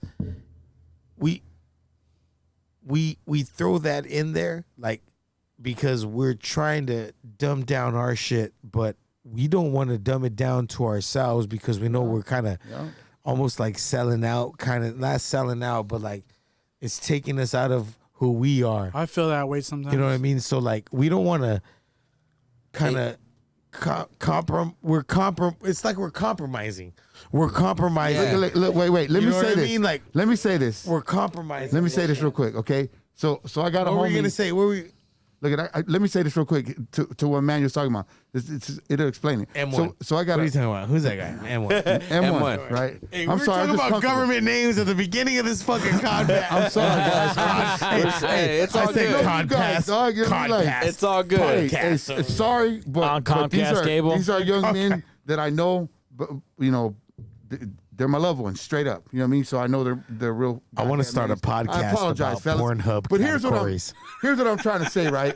We throw that in there like because we're trying to dumb down our shit, but we don't want to dumb it down to ourselves because we know we're kind of Yeah. almost like selling out, kind of not selling out, but like it's taking us out of who we are. I feel that way sometimes. You know what I mean? So like we don't want to kind of it's like we're compromising. We're compromising. Yeah. Look, wait. Let You me know what say I this. mean? Like Let me say this. we're compromising. Let me say this real quick, okay? So I got a What were homie. you gonna say? What were we? Look at let me say this real quick to what Manuel's talking about. It'll explain it. M1. So I got What are you talking about? Who's that guy? M1. M1, right? Hey, I'm we're sorry. talking about government names at the beginning of this fucking podcast. I'm sorry, guys. Hey, it's all I said good. Conpass. dog, you know, like- Conpass. It's all good. Hey, Podcast. sorry, but, On but Comcast cable? these are young men that I know, but they're my loved ones, straight up. You know what I mean? So I know they're real. I want to goddamn start a names. I podcast apologize, about fellas. Pornhub But categories. here's what I'm trying to say, right?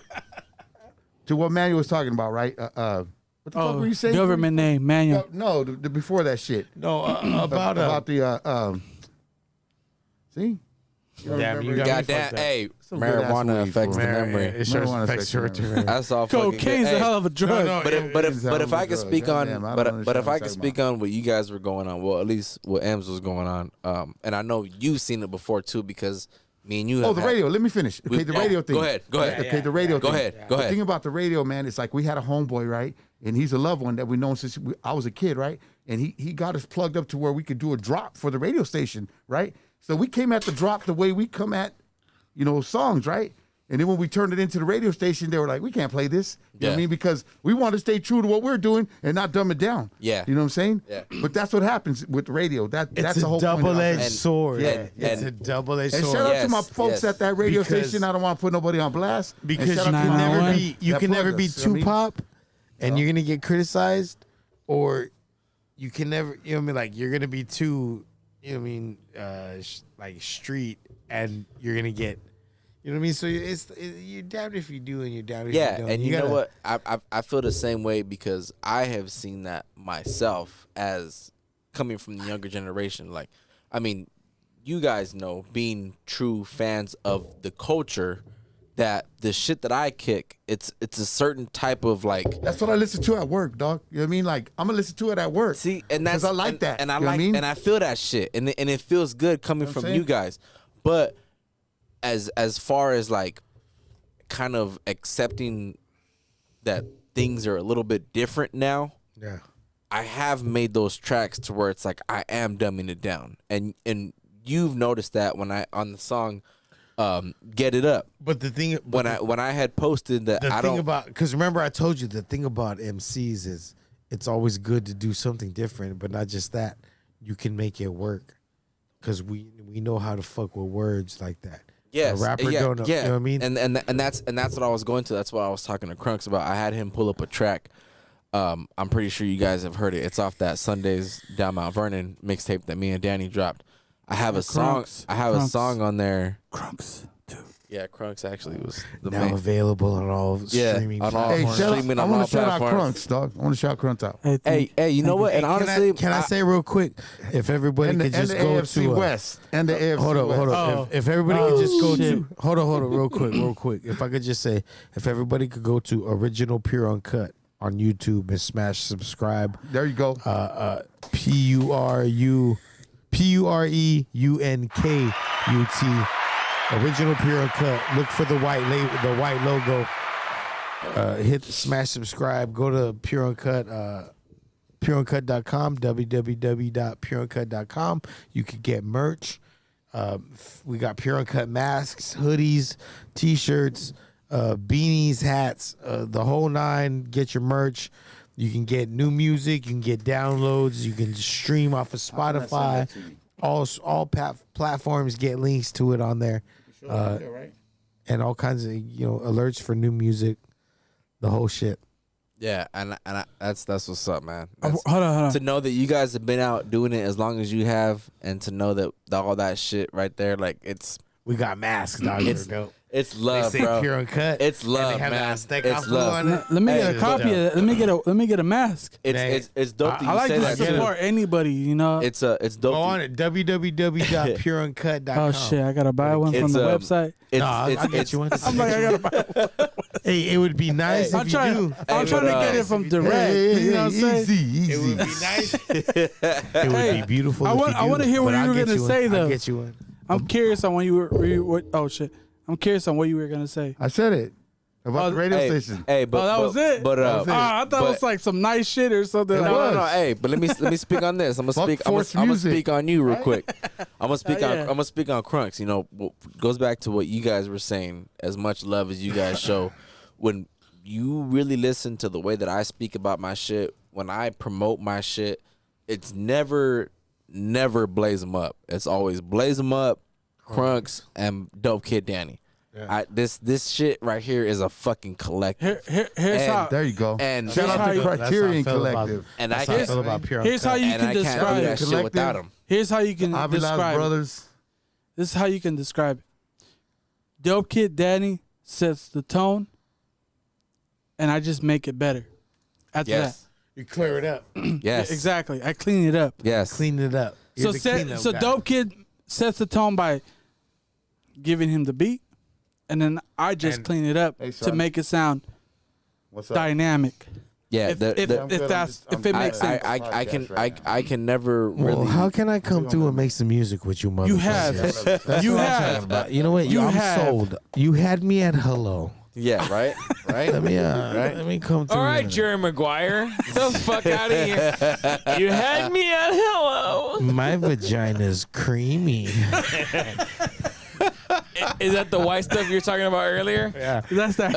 To what Manuel was talking about, right? What the fuck were you saying? government name, Manuel. No, the before that shit. No, about the see. You don't Damn, remember you it? got me Goddamn, fucked up. hey, Some good-ass marijuana weed, affects the fool. memory. It sure Marijuana affects affects your short-term memory. memory. That's all fucking good. Cocaine's a Hey, hell of a drug. no, But if I could speak on Goddamn, I don't but if understand I what could you're speak on what you guys were going on, well, at least what Ems was going on, and I know you've seen it before too because me and you. Oh, have the had- radio. Let me finish. Okay, the radio thing. Go ahead. Okay, the radio Go thing. ahead. Go The ahead. thing about the radio, man, it's like we had a homeboy, right? And he's a loved one that we've known since I was a kid, right? And he got us plugged up to where we could do a drop for the radio station, right? So we came at the drop the way we come at, songs, right? And then when we turned it into the radio station, they were like, we can't play this. You know what I Yeah. mean? Because we want to stay true to what we're doing and not dumb it down. Yeah. You know what I'm saying? Yeah. But that's what happens with the radio. That's It's the whole a point of double-edged it. sword. Yeah. It's And- a double-edged And sword. shout out to my Yes, folks yes. at that radio Because- station. I don't want to put nobody on blast. And Because you shout out to can my never homie be that plugged too us, you know what I mean? pop, and you're gonna get criticized, or you can never, you know what I mean? Like you're gonna be too, you know what I mean? Like street, and you're gonna get, you know what I mean? So you're damned if you do, and you're damned if you Yeah, don't. and you know gotta- what? I feel the same way because I have seen that myself as coming from the younger generation. Like, I mean, you guys know, being true fans of the culture, that the shit that I kick, it's a certain type of like. That's what I listen to at work, dog. You know what I mean? Like I'm gonna listen to it at work. See, and that's 'Cause I like that. and I You know what I like, mean? and I feel that shit, and it feels good coming what I'm from saying? you guys. But as far as like, kind of accepting that things are a little bit different now. yeah. I have made those tracks to where it's like I am dumbing it down, and you've noticed that when I on the song, "Get It Up," But the thing, when I had posted that the I thing don't. about, because remember I told you the thing about MCs is it's always good to do something different, but not just that. You can make it work. because we know how to fuck with words like that. Yes, A rapper don't know, you know what I mean? And that's what I was going to. That's what I was talking to Crunks about. I had him pull up a track. I'm pretty sure you guys have heard it. It's off that Sundays Down Mount Vernon mixtape that me and Danny dropped. I have a song. I have a song on there. Crunks too. Yeah, Crunks actually was the Now main. available on all streaming on all platforms. streaming I on want all to shout out platforms. Crunks, dog. I want to shout Crunks out. Hey, you know what? And honestly, can I say real quick, if everybody And could the just go AFC to West. And the AFC hold on. West. If everybody could just go shit. to hold on, real quick. If I could just say, if everybody could go to Original Pure Uncut on YouTube and smash subscribe. There you go. PUREUNKUT. Original Pure Uncut. Look for the white logo. Hit smash subscribe. Go to Pure Uncut. PureUncut.com. www.pureuncut.com. You can get merch. We got Pure Uncut masks, hoodies, t-shirts, beanies, hats, the whole nine. Get your merch. You can get new music. You can get downloads. You can stream off of Spotify. All platforms get links to it on there. And all kinds of alerts for new music, the whole shit. yeah, and that's what's up, man. Hold on. To know that you guys have been out doing it as long as you have, and to know that all that shit right there, like We got masks, dog. it's love, they say bro. Pure Uncut. It's and love, they have man. Aztec It's outfit love. on it. Let me get Hey, a copy of it. Let me get a mask. It's dope that you I like say to that too. support anybody, you know. It's dope. Go on it. www.pureuncut.com. Oh shit, I gotta buy one from It's, the website. It's, I'll it's, get you one. I'm like, I gotta buy one. Hey, it would be nice I'm if you trying do. I'm trying to get it from direct. Hey, You know what I'm saying? easy. It would be nice. It would be beautiful. I if want- you I do, wanna hear what but you I'll were get gonna one. say, I'll though. get you one. I'm curious on what you were oh shit. I'm curious on what you were gonna say. I said it about the radio hey, station. Hey, but that was it? But That was it. I thought it was like some nice shit or something. It like was. No. Hey, but let me speak on this. I'm gonna Fuck speak. I'm forced gonna music. speak on you real quick. I'm gonna speak on. yeah. I'm gonna speak on Crunks. You know, goes back to what you guys were saying. As much love as you guys show, when you really listen to the way that I speak about my shit, when I promote my shit, it's never blaze them up. It's always blaze them up, Crunks, and Dope Kid Danny. Yeah. This shit right here is a fucking collective. Here's And- how There you go. And Shout out to That's how Criterion I feel about- Collective. and I That's how I can't feel about Pure here's how Uncut. you and I can can't do describe that it. shit Collective. without him. Here's how you can Avila's describe it. Brothers. This is how you can describe it. Dope Kid Danny sets the tone, and I just make it better. After Yes. You clear it up. that, Yes. exactly. I clean it up. Yes. Clean it up. You're the cleanup So guy. Dope Kid sets the tone by giving him the beat, and then I just And- clean it up Hey, to son. make it sound What's up? dynamic. Yeah. If it makes sense. I can never really. Well, how can I come through and make some music with you, motherfucker? You have. That's You what I'm have. talking about. You know what? You I'm have. sold. You had me at hello. Yeah. Right. Right. Let me come through. All right, Jerry Maguire. Get the fuck out of here. You had me at hello. My vagina's creamy. Is that the white stuff you were talking about earlier? Yeah. That's that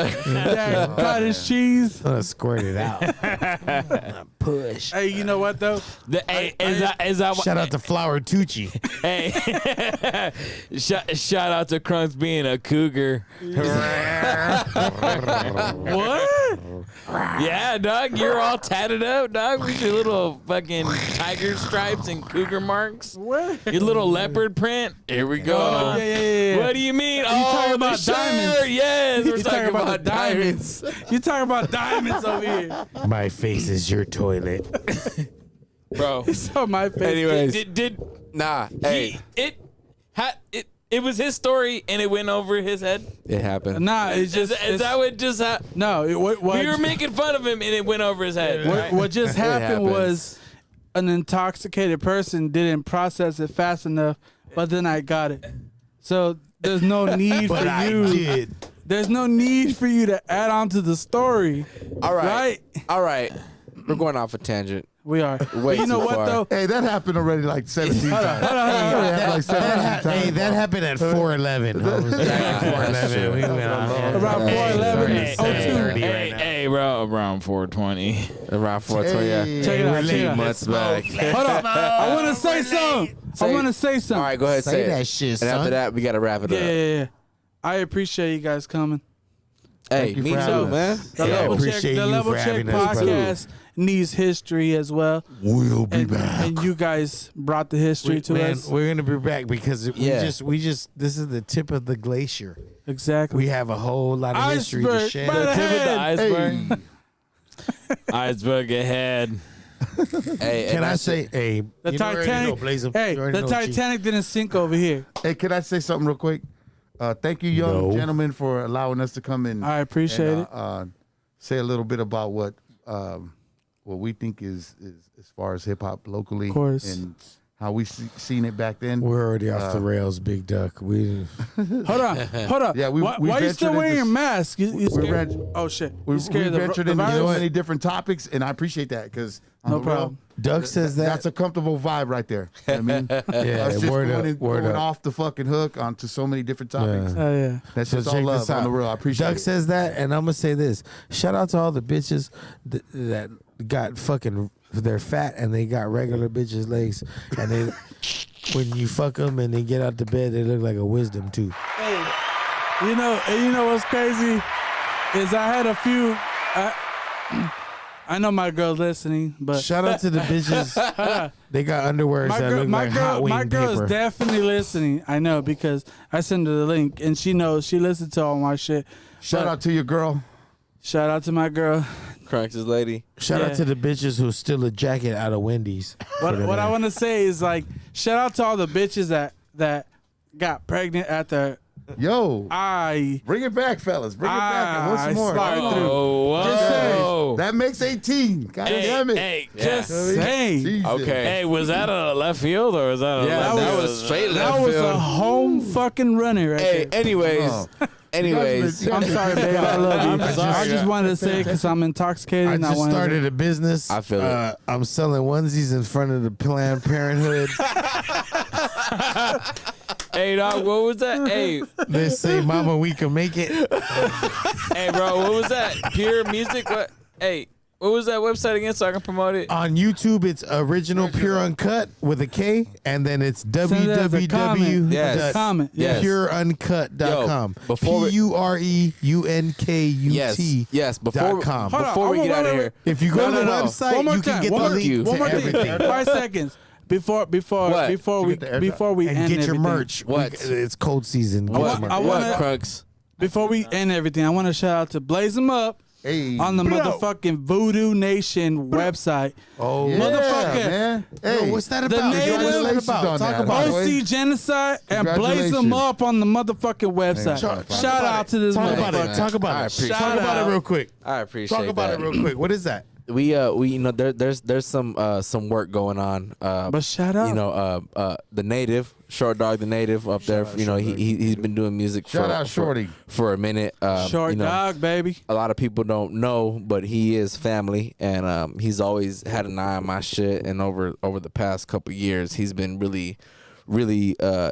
cottage cheese. I'm gonna squirt it out. Push. Hey, you know what though? Is that what? Shout out to Flower Tucci. Hey, shout out to Crunks being a cougar. What? Yeah, dog, you're all tatted up, dog, with your little fucking tiger stripes and cougar marks. What? Your little leopard print. Here we go. Oh, yeah. What do you mean? talking about the shirt. diamonds? Yes, we're You talking about the diamonds. You talking about diamonds over here? My face is your toilet. Bro. It's on my face. Anyways, Did nah. Hey, it was his story and it went over his head? it happened. Nah, it's just. Is that what just happened? No, what We were making fun of him and it went over his head. right? what just happened happens. was an intoxicated person didn't process it fast enough, but then I got it. So there's no need But for I you. did. There's no need for you to add on to the story. All right. Right? All right. We're going off a tangent. We are. Way But you know too what far. though? Hey, that happened already like 17 times. Hold on. That happened like 17 Hey, times. that happened at 4:11. That's true. We went on. Around 4:11, Sorry, 02. 7:30 right Hey, now. hey, around 420. Around 420. Yeah. Check it out. Check it out. Months back. Hold on. I want to say something. I want to say something. All right, go ahead. Say Say that it. shit, And son. after that, we gotta wrap it up. Yeah. I appreciate you guys coming. Hey, you me for too, having man. The Yeah, Level Check, appreciate the you Level for Check having us, brother. podcast needs history as well. We'll be And, back. and you guys brought the history to Man, us. we're gonna be back because Yeah. we just this is the tip of the glacier. Exactly. We have a whole lot of history to Iceberg share. by the Tip of the head. iceberg. Iceberg ahead. Hey, Can and I that's say, hey, The you already Titanic. know, Blaze 'em. Hey, You already the know, G. Titanic didn't sink over here. Hey, can I say something real quick? Thank you, young No. gentlemen, for allowing us to come in. I appreciate it. Say a little bit about what we think is as far as hip hop locally, Of course. and how we seen it back then. We're already off the rails, Big Duck. We Hold on. Yeah, we why you ventured still wearing into- your mask? You scared? ven- Oh shit! we You scared of ventured the into virus? so many different topics, and I appreciate that because No problem. Duck says that. That's a comfortable vibe right there. You know what I mean, Yeah, Us just word going, up, word going up. off the fucking hook onto so many different topics. Yeah. Oh yeah. That's So just all check love this on out. the real. I appreciate Duck it. says that, and I'm gonna say this: shout out to all the bitches that got fucking, they're fat and they got regular bitches legs, and they when you fuck them and they get out the bed, they look like a wisdom tooth. Hey, you know what's crazy is I had a few. I know my girl's listening, but Shout out to the bitches. They got underwears that look like hot wing my girl paper. is definitely listening. I know because I sent her the link and she knows she listens to all my shit. Shout But out to your girl. Shout out to my girl. Crunks his lady. Shout Yeah. out to the bitches who steal a jacket out of Wendy's. What I want to say is like shout out to all the bitches that got pregnant after Yo, I bring it back, fellas. Bring it back. And what's more? slide through. Oh, Just say, whoa. That makes 18. God damn it. Hey, Just yeah. saying. Jesus. Okay. Hey, was that a left field or was that a Yeah, left that field? was straight That left was field. a home fucking runner right Hey, there. anyways, Oh. anyways. You guys I'm sorry, babe. I love you. I'm sorry. I just wanted to say because I'm intoxicated. I and just wanted started a business. I feel it. I'm selling onesies in front of the Planned Parenthood. Hey, dog, what was that? Hey, They say, "Mama, we can make it." hey, bro, what was that? Pure Music? What? Hey, what was that website again so I can promote it? On YouTube, it's original Pure Uncut with a K, and then it's Send it as a comment. Yes. As a comment. Yes. pureuncut.com. Yo, before we- PUREUNKUT. Yes. Before .com. Hold on, before we wait, get out of wait, here, wait. If you go No, to the no, no. website, One more you time. can get One the more link thing. to One more everything. thing. 5 seconds. Before What? we You get the before we And end get your everything. merch. What? It's cold season. Get what? your merch. I What, wanna- Crunks? Before we end everything, I want to shout out to Blaze 'em Up Hey. on the motherfucking Voodoo Nation website. Oh, Yeah, Motherfucker. man. Yo, Hey. what's that The about? natives- What's that Congratulations about? on Talk that, about boy. it. OC Genocide and Blaze 'em Congratulations. Up on the motherfucking website. Talk Shout out to this Talk about motherfucker. it. Talk I about it. appreciate Talk about it. it real quick. I appreciate Talk about that. it real quick. What is that? We you know there's some work going on. But shout out. You know the native Short Dog, the native up there. You know he's been doing music Shout out Shorty. for a minute. Short you know, Dog, baby. a lot of people don't know, but he is family, and he's always had an eye on my shit. And over the past couple years, he's been really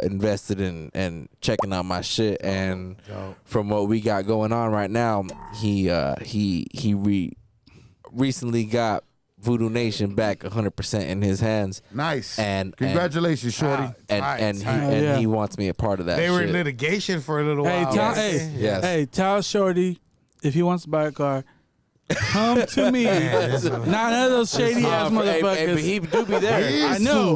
invested in checking out my shit. And from what we got going on right now, he recently got Voodoo Nation back 100% in his hands. Nice. And Congratulations, Shorty. yeah. he wants me a part of that. They were shit. in litigation for a little Hey, while. tell, Yes. hey, Yes. hey, tell Shorty if he wants to buy a car, come to me. None of those shady ass motherfuckers. Hey, but he do be there.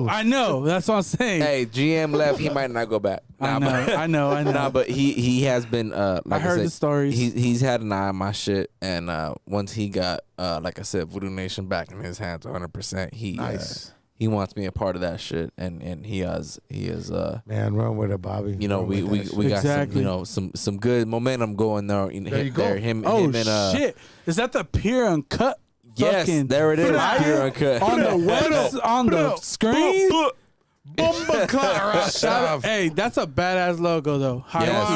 I know. That's what I'm saying. Hey, GM left. He might not go back. I Nah, know. Nah, but he has been like I heard said, the stories. He's had an eye on my shit, and once he got like I said, Voodoo Nation back in his hands 100%. Nice. He wants me a part of that shit, and he is Man, run with it, Bobby. you know Run we with that we shit. got Exactly. some good momentum going there. There you go. Him Oh and shit! Is that the Pure Uncut? yes, fucking there it is. flyer Pure Uncut. on the web, on the screen. Bomba clock. Shout out, hey, that's a badass logo though. High Yes. key.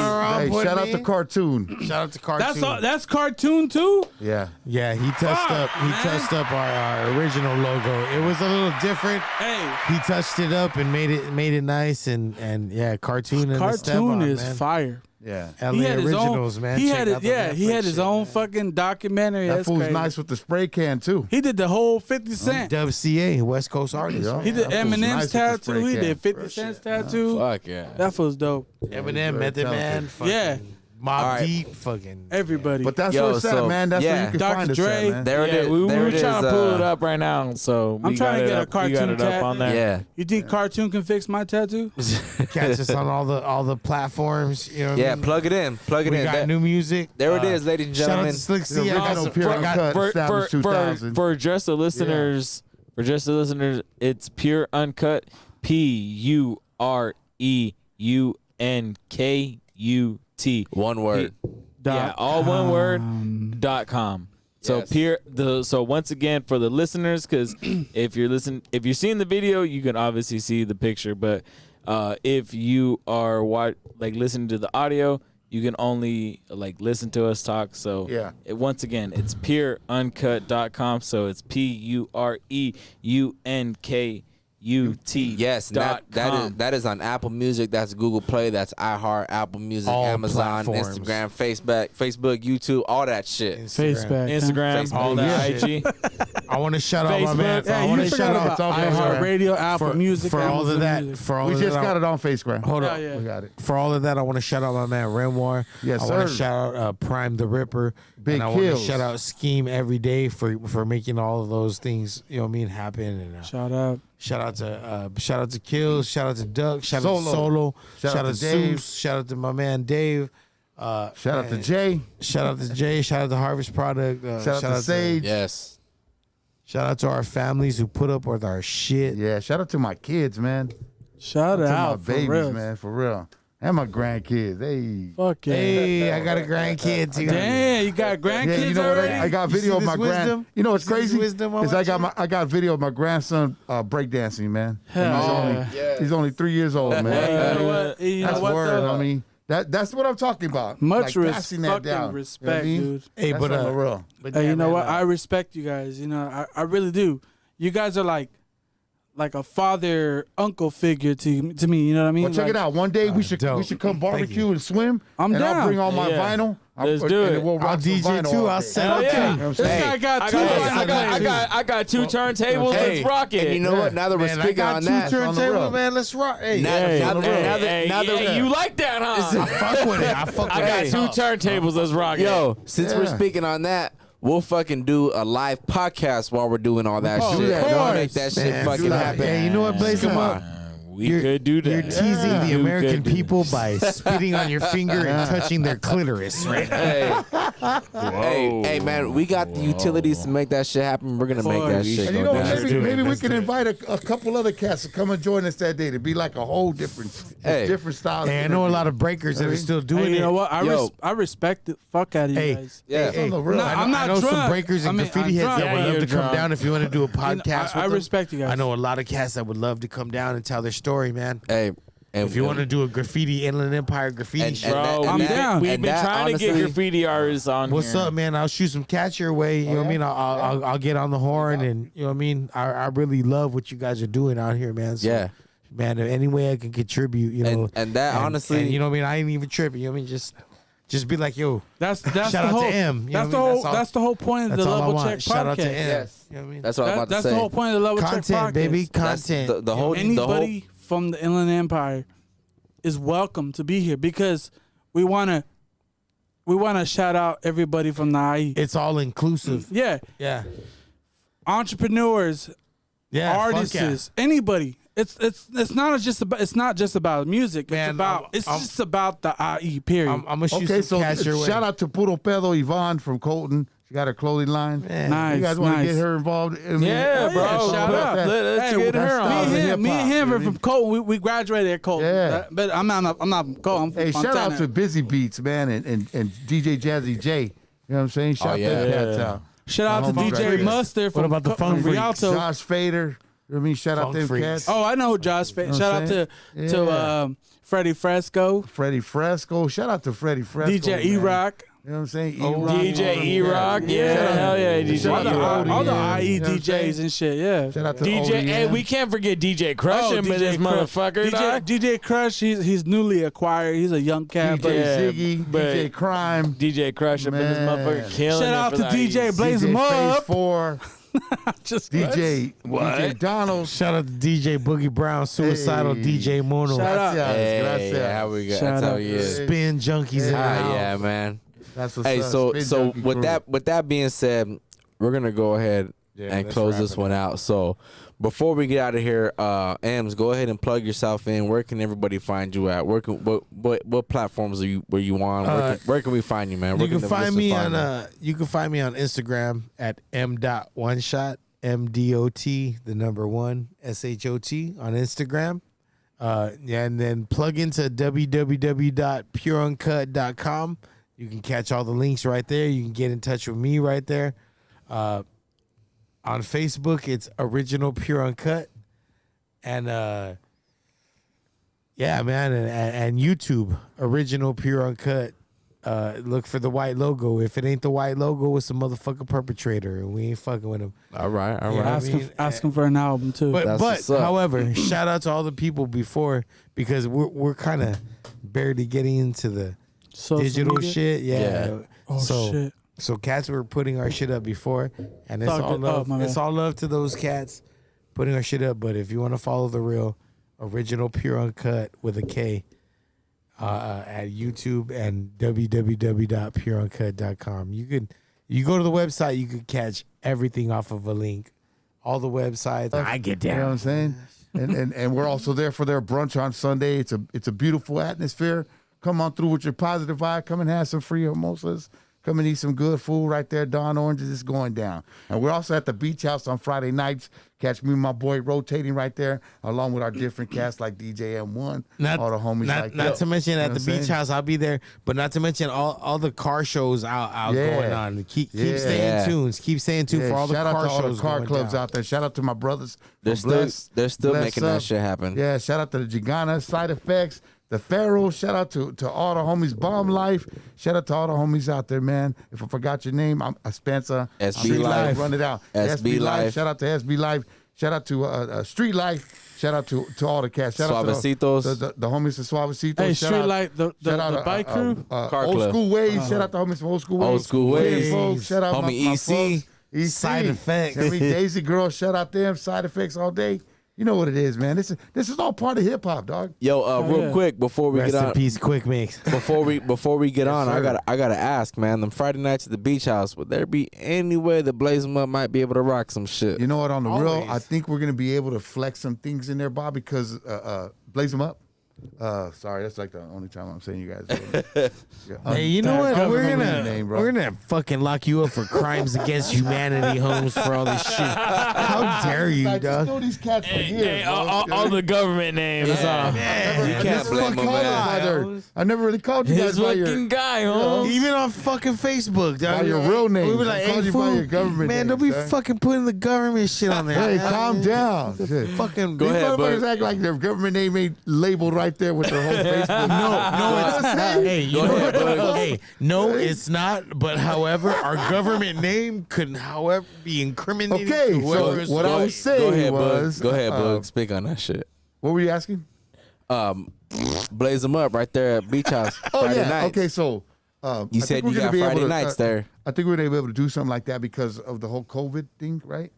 Hey, shout out to Cartoon. Shout out to Cartoon. That's cartoon too. Yeah. Yeah, he touched up. He man. touched up our original logo. It was a little different. Hey, He touched it up and made it nice and yeah, Cartoon and the cartoon Stefan, is man. fire. Yeah. LA He had his Originals, own, man. He Check had out it. the Yeah, he Netflix had his shit, own man. fucking documentary. That That's fool's crazy. nice with the spray can too. He did the whole 50 Cent. Dub CA, West Coast artist. Yeah. He did That fool's Eminem's nice with the tattoo. spray He can. did 50 Real Cent's shit. tattoo. Fuck yeah. That was dope. Eminem, very Method Man, talented. fucking Yeah. Mobb All right. Deep, fucking. Everybody. But that's Yo, where it's at, so, man. That's where yeah. you can Dr. find us Dre. at, man. There it Yeah, is. we there were it trying is, to pull it up right now, so I'm we trying got to it get a up. We got cartoon it up on there. Yeah. You think cartoon can fix my tattoo? Catch us on all the platforms. You know what Yeah, I mean? plug it in. Plug it We in. got There, new music. there it is, ladies and Shout out gentlemen. to Slick C. The I got original some- Pure I got- Uncut established 2000. For just the listeners, it's Pure Uncut. PUREUNKUT. One word. Yeah, all one word. .com. So Yes. so once again for the listeners, because if you're seeing the video, you can obviously see the picture. But if you are listening to the audio, you can only listen to us talk. So Yeah. once again, it's pureuncut.com. So it's PUREUNKUT. Yes, that is on Apple Music. That's Google Play. That's iHeart, Apple Music, All Amazon, platforms. Instagram, Facebook, YouTube, all that shit. Facebook. Instagram, all that IG. I want to shout out my man. Yeah, I want you to forgot shout about out iHeartRadio, Apple Music, for all of Amazon that. Music. For all We of just that, got it on Facebook. Hold up. Yeah. We got it. For all of that, I want to shout out my man Renoir. Yes, I want to sir. shout out Prime the Ripper. Big and I want to Kills. shout out Scheme every day for making all of those things, you know what I mean, happen. And Shout out. shout out to Kills, shout out to Duck, shout out to Solo. Solo, Shout out out to to Dave. Seuss, shout out to my man Dave. Shout out to and Jay. Shout out to Jay. Shout out to Harvest Product. Shout out to Sage. Yes. Shout out to our families who put up with our shit. Yeah, shout out to my kids, man. Shout To my out. For babies, real. man, for real. And my grandkids. Hey. Fuck yeah. Hey, I got a grandkid too. Damn, you got grandkids Yeah, you know what? already? I got You video see of my this wisdom? grand. You know what's You see this crazy? wisdom on Is my I got video of my grandson breakdancing, man. Hell And yeah. he's only 3 years old, man. Hey, you know what? You That's know what, word. though? I mean, that's what I'm talking about. Much like, passing that fucking down. You know what I respect, mean? dude. Hey, That's but on the real. but Hey, yeah, you know man, what? I respect you guys. You know, I really do. You guys are like a father uncle figure to me. You know what I mean? Well, check Like, it out. One day we should dope. come barbecue and swim. I'm and down. I'll bring all my Yeah. vinyl. Let's do and it. We'll I'll rock some DJ vinyl too. all I'll day. set Hell up yeah. too. You know what I'm This saying? guy got I two. got two turntables. Hey, Let's rock it. And you know what? Now that we're Man, I speaking got on two that, on the real. turntables, man. Let's rock. Hey, now that you like that, huh? I fuck with it. I fuck with I got it. two turntables. Let's rock it. yo, since we're Yeah. speaking on that, we'll fucking do a live podcast while we're doing all that Oh, shit. of We'll course. make that shit Man, fucking do that. happen. Yeah, you know what, Blaze? Come on. We could do that. You're teasing the You American could do people by spitting on your finger and touching their clitoris right now. Hey, man, we got the utilities to make that shit happen. We're gonna make that Course. shit And you go know, down. maybe we can invite a couple other cats to come and join us that day to be like a whole different style. Hey, I know a lot of breakers that are still doing Hey, it. you know what? Yo. I respect the fuck out of you Hey. guys. Yeah. On the real. No, I'm I not know some drunk. breakers and I mean, graffiti I'm heads that drunk. would Yeah, love you're to come drunk. down if you want to do a podcast. I with them. respect you guys. I know a lot of cats that would love to come down and tell their story, man. Hey, and If you want to do a graffiti Inland Empire graffiti And- show, and Bro, I'm down. We've and been that, trying to get honestly- graffiti artists on what's here. up, man? I'll shoot some cats your way. You know what I mean? I'll get on the horn, and you know what I mean. I really love what you guys are doing out here, man. So, Yeah. man. If any way I can contribute, you know, and that honestly, and, you know what I mean. I ain't even tripping. You know what I mean? Just be like, yo, That's Shout the out to whole. M, you know That's the what I mean? whole. That's all- That's the whole point of that's the all I Level want. Check Shout out to podcast. M. Yes. You know what I mean? that's what I'm about That's to say. the whole point of the Level Check Content, podcast. baby, That's content. the whole Anybody from the Inland Empire is welcome to be here because we wanna shout out everybody from the IE. It's all inclusive. Yeah, Yeah, entrepreneurs, yeah. fuck artists, anybody. It's not just about music. Man, It's I'm- just about the IE. Period. I'm gonna shoot Okay, some so cats your way. shout out to Puro Pedo Yvonne from Colton. She got her clothing line. Man, Nice. You guys want to nice. get her involved? I mean, Yeah, bro. shout out. Let's Hey, get that's her styles on. of hip-hop, Me and him you know are what I from mean? Colton. We graduated at Colton. Yeah. But I'm not Colton. Hey, I'm shout out to Busy Beats, man, and DJ Jazzy J. You know what I'm saying? Shout them yeah. cats out. Shout out to My homie DJ right here. Mustard from, What about the from Funk Freaks? Rialto. Josh Fader. You know what I mean? Shout out Funk them Freaks. cats. Oh, I know Josh. know Shout what out I'm to saying? Freddie Fresco, Freddie Fresco. Shout out to Freddie Fresco. DJ man. E-Rock. You know what I'm saying? DJ E-Rock, yeah, hell yeah, DJ All E-Rock. the IE DJs and shit, yeah. Shout out to DJ, ODM. hey, we can't forget DJ Crush him in this motherfucker. dog. DJ Crush, he's newly acquired. He's a young cat. DJ Yeah, Ziggy, but- DJ Crime. DJ Crush him in this Man. motherfucker, killing Shout it out for to the DJ IEs. Blaze DJ him Phase up. 4. Just DJ Donald. Shout out to DJ Boogie Brown, Suicidal Hey. DJ Mono. Shout out. Hey, Gracias. how we got? Shout That's how out. he is. Spin junkies in the Ah, house. yeah, man. That's what's Hey, up. so Spin so Junkie with crew. that being said, we're gonna go ahead Yeah, and let's close wrap this it one out. So before we get out of here, Ams, go ahead and plug yourself in. Where can everybody find you at? Where can, what platforms are you on? Where can we find you, man? Where You can the find listeners me find on you can find me on Instagram at m.oneshot, MDOT, the number 1 SHOT on Instagram. And then plug into www.pureuncut.com. You can catch all the links right there. You can get in touch with me right there. On Facebook, it's Original Pure Uncut. And yeah, man, and YouTube, Original Pure Uncut. Look for the white logo. If it ain't the white logo, it's a motherfucker perpetrator, and we ain't fucking with him. All right. Yeah. Ask him for an album too. But That's what's but up. however, shout out to all the people before, because we're kind of barely getting into the Social digital media? shit. Yeah. Oh so shit. so cats were putting our shit up before, and it's Talk all it love. up, my It's man. all love to those cats putting our shit up. But if you want to follow the real Original Pure Uncut with a K. At YouTube and www.pureuncut.com. You go to the website, you could catch everything off of a link. All the websites. I get You know what down. I'm saying? And we're also there for their brunch on Sunday. It's a beautiful atmosphere. Come on through with your positive vibe. Come and have some free mimosas. Come and eat some good food right there. Don Orange is going down. And we're also at the Beach House on Friday nights. Catch me and my boy rotating right there, along with our different cast like DJ M1, all the homies like not that. to mention You know at what the I'm beach saying? house, I'll be there. But not to mention all the car shows out Yeah. going on. Keep Yeah. staying tuned. Keep staying tuned for all the shout out car to all shows the car going clubs down. out there. Shout out to my brothers. They're from Bless, still Bless making Up. that shit happen. Yeah, shout out to the Gigana, Side Effects, the Pharaoh. Shout out to all the homies, Bomb Life. Shout out to all the homies out there, man. If I forgot your name, I'm Spencer. SB Street Life. Run it out. SB Life. Shout out to SB Life. Shout out to Street Life. Shout out to all the cats. Shout out to Suavecitos. the homies of Suavecitos. Hey, Shout Street out- Light, the shout out to, bike crew. Car Old Club. School Ways. Shout out to homies from Old School Ways. Old School Ways. Hey, folks, shout out Homie my EC. folks. EC. Side Effects. I mean, Daisy Girl, shout out them. Side Effects all day. You know what it is, man. This is all part of hip hop, dog. Yo, real yeah. quick before we Rest get in on, peace, Quick Mix. before we get on, sir. I gotta ask, man. Them Friday nights at the beach house, would there be any way that Blaze 'em Up might be able to rock some shit? You know what? On the real, Always. I think we're gonna be able to flex some things in there, Bob, because Blaze them up. Sorry, that's like the only time I'm saying you guys. Hey, you know what? Cover We're them gonna in the name, bro. we're gonna fucking lock you up for crimes against humanity, Holmes, for all this shit. How dare you, I just dog? know these cats for years. Hey, bro. all the government names. You can't This blame fucking them, guy, man. I never really called you guys His by fucking your guy, Holmes. Even on fucking Facebook, dog. By your real names. We be I like, called hey, you by fool, your government man, don't names, be son. fucking putting the government shit on there. Hey, man. calm down. Shit. Fucking Go These ahead, motherfuckers bud. act like their government name ain't labeled right there with their whole Facebook. No, it's not. Hey, you Go know ahead, what? bud. Hey, no, it's not. But however, our government name could, however, be incriminating. Okay, to so whoever is- what I was saying Go ahead, was, Bug. Go ahead, Bug. Speak on that shit. what were you asking? Blaze 'em Up right there at Beach House Friday nights. Okay, so You I said think we're you gonna got be able Friday to, nights there. I think we're gonna be able to do something like that because of the whole COVID thing, right?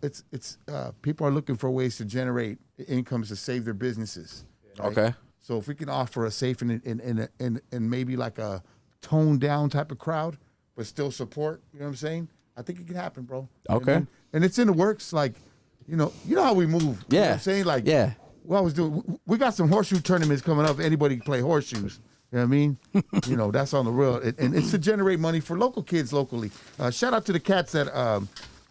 It's people are looking for ways to generate incomes to save their businesses. right? Okay. So if we can offer a safe and maybe like a toned down type of crowd, but still support, you know what I'm saying? I think it can happen, bro. You know what I Okay. mean? And it's in the works. Like, you know how we move. You know Yeah. what I'm saying? Like, Yeah. we always do. We got some horseshoe tournaments coming up. Anybody can play horseshoes. You know what I mean? That's on the real. And it's to generate money for local kids locally. Shout out to the cats that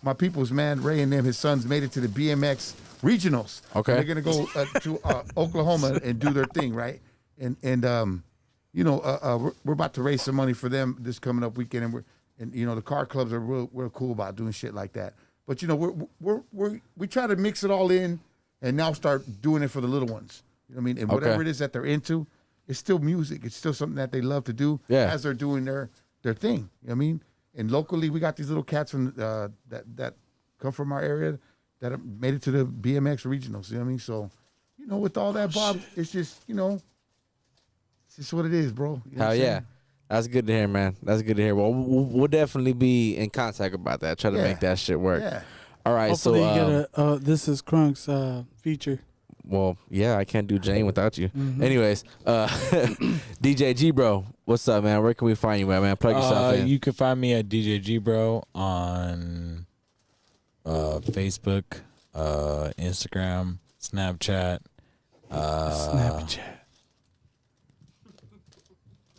my people's man, Ray and them, his sons made it to the BMX regionals. Okay. And they're going to go to Oklahoma and do their thing, right? And we're about to raise some money for them this coming up weekend. And the car clubs are real cool about doing shit like that. But, we try to mix it all in and now start doing it for the little ones. You know what I mean? And whatever Okay. it is that they're into, it's still music. It's still something that they love to do as they're doing their thing. You know what I mean? And locally, we got these little cats from that come from our area that have made it to the BMX regionals. You know what I mean? So, with all that, Bob, it's just, it's just what it is, bro. You know Hell yeah. That's good to hear, man. That's good to hear. Well, we'll definitely be in contact about that. Try to make that shit work. Yeah. All right. Hopefully you get a This Is Crunk's feature. Well, yeah, I can't do Jane without you. Anyways, DJ G Bro, what's up, man? Where can we find you at, man? Plug yourself in. You can find me at DJ G Bro on Facebook, Instagram, Snapchat,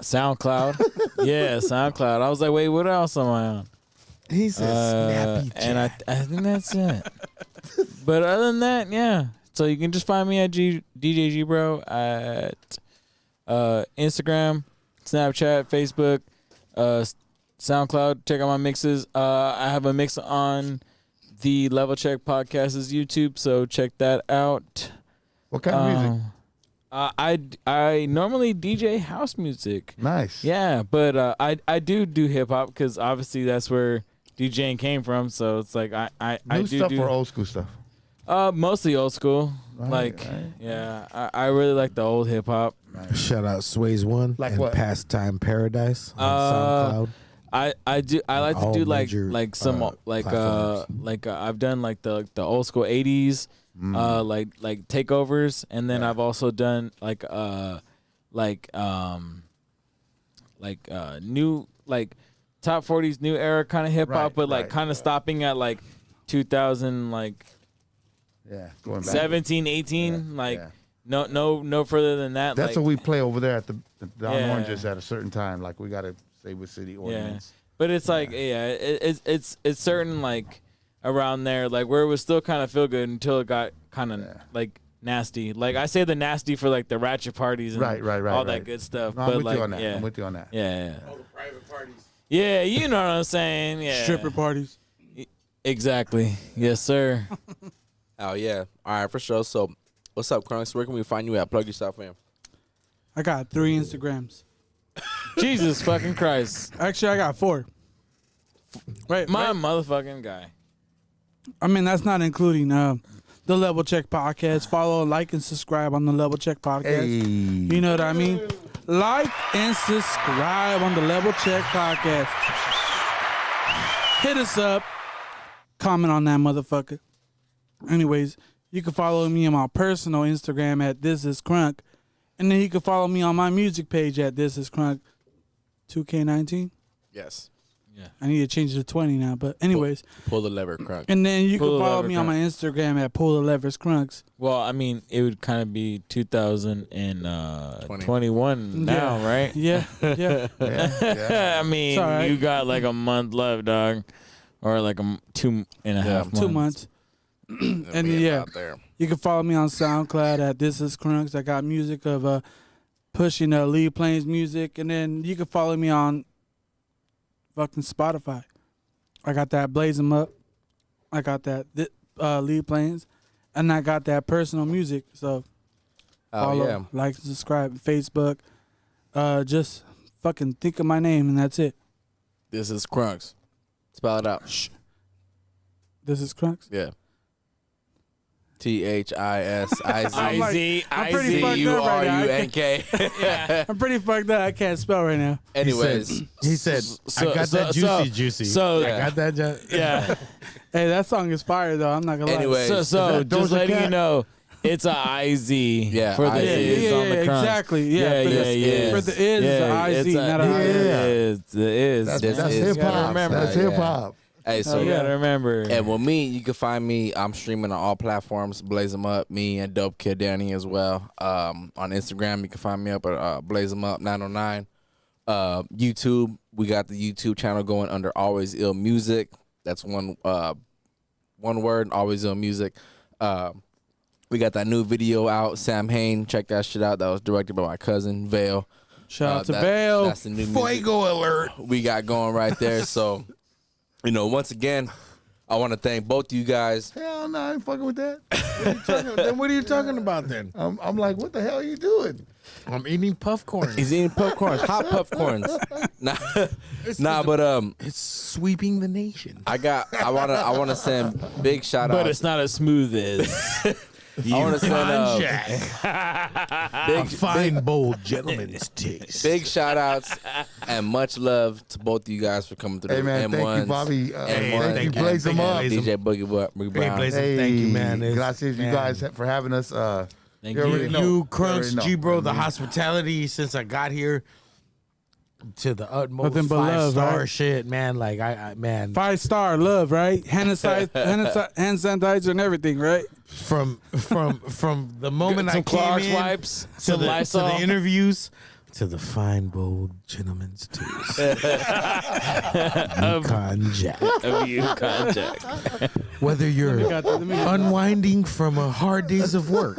SoundCloud. Yeah, SoundCloud. I was like, wait, what else am I on? He says Snappy and I think that's it. But other than that, yeah. So you can just find me at DJ G Bro at Instagram, Snapchat, Facebook, SoundCloud. Check out my mixes. I have a mix on the Level Check Podcast's YouTube, so check that out. What kind of music? I normally DJ house music. Nice. Yeah, but I do hip hop because obviously that's where DJing came from. So it's like I New do stuff or old school stuff? Mostly old school. Right. Yeah, I really like the old hip hop. Shout out Sways One Like and what? Pastime Paradise on SoundCloud. I like to All do major, like some platforms. I've done like the old school 80s like takeovers, and then I've also done new top 40s new era kind of hip hop, Right, but like right. kind of stopping at like 2000 Going back. 17 18 no further than that. That's what we play over there at the Don Yeah. Oranges at a certain time. Like we got to stay with city ordinance. But it's like it's certain like around there like where it was still kind of feel good until it got kind of like nasty. Like I say the nasty for like the ratchet parties and Right, all right. that good stuff. No, but I'm with like you on that. yeah, I'm with you on that. yeah, All the private parties. yeah. You know what I'm saying? Yeah, Stripper parties. Exactly. Yes, sir. Oh, yeah. All right, for sure. So, what's up, Crunks? Where can we find you at? Plug yourself in. I got 3 Instagrams. Jesus fucking Christ. Actually, I got 4. Right. My motherfucking guy. I mean, that's not including the Level Check Podcast. Follow, like, and subscribe on the Level Check Podcast. Hey. You know what I mean? Like and subscribe on the Level Check Podcast. Hit us up. Comment on that motherfucker. Anyways, you can follow me on my personal Instagram at This Is Crunk. And then you can follow me on my music page at This Is Crunk 2K19. Yes. I need to change it to 20 now, but anyways. Pull the lever, Crunk. And then you Pull can the follow lever, me on my Instagram at Pull the Levers Crunks. Well, I mean, it would kind of be 2021 now, right? Yeah, yeah. I mean, It's all right. you got like a month left, dog, or like 2.5 months. 2 months. And yeah, you can follow me on SoundCloud at This Is Crunks. I got music of pushing Lee Plains music, and then you can follow me on fucking Spotify. I got that Blaze 'Em Up. I got that Lee Plains, and I got that personal music. So follow, like, and subscribe. Facebook. Just fucking think of my name, and that's it. This is Crunks. Spell it out. This is Crunks. Yeah. THISIZ. I'm pretty fucked up right now. CURUNK. I'm pretty fucked up. I can't spell right now. Anyways, He said, I got that juicy. So I got that. yeah. Hey, that song is fire though. I'm not gonna lie. Anyways, So that just Doja letting you Cat? know, it's a IZ. Yeah, for the IZ. is on the crunch. exactly. Yeah, for the is a IZ, not a it IZ. is. That's This is hip hop. remember. That's hip hop. hey, so You gotta remember. And with me, you can find me. I'm streaming on all platforms. Blaze 'Em Up. Me and Dope Kid Danny as well. On Instagram, you can find me up at Blaze 'Em Up 909. YouTube, we got the YouTube channel going under Always Ill Music. That's one word. Always Ill Music. We got that new video out. Sam Hain, check that shit out. That was directed by my cousin Vale. Shout out to That- Vale. That's the new music Fuego alert. we got going right there. So, once again, I want to thank both of you guys. Hell no, I ain't fucking with that. Then what are you talking about then? I'm like, what the hell are you doing? I'm eating popcorn. He's eating popcorns, hot popcorns. But It's sweeping the nation. I want to send big shout But outs. it's not as smooth as. I want to send A fine, bold gentleman's taste. big shout outs and much love to both of you guys for coming through Hey, man, the M1s. thank you, Bobby. Thank you, Blaze them up. DJ Boogie Brown. Blaze 'em. Thank you, man. It's- Gracias, you man. guys, for having us. Thank you. already know. You, Crunks, already know. G-Bro, the hospitality since I got here to the utmost. Nothing but love, 5-star right? shit, man. Like, I man, 5-star love, right? Hand sanitizer and everything, right? from the moment I Some came Clorox in wipes, to some the Lysol. interviews to the fine, bold gentleman's taste. Yukon Jack. of you, contact. Whether you're Let me get- unwinding from a hard days of work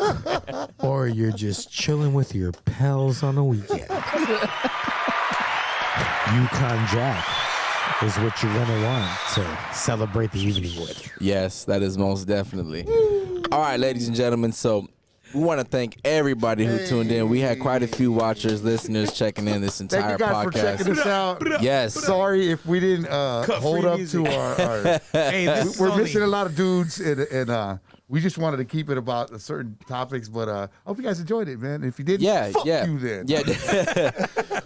or you're just chilling with your pals on a weekend, Yukon Jack is what you're gonna want to celebrate the evening with. Yes, that is most definitely. All right, ladies and gentlemen. So we want to thank everybody who tuned in. We had quite a few watchers, listeners checking in this Thank entire you guys for checking podcast. us out. Yes. Sorry if we didn't hold free up music. to our Hey, this we're is only- missing a lot of dudes, and we just wanted to keep it about certain topics. But I hope you guys enjoyed it, man. If you didn't, fuck you then. Yeah.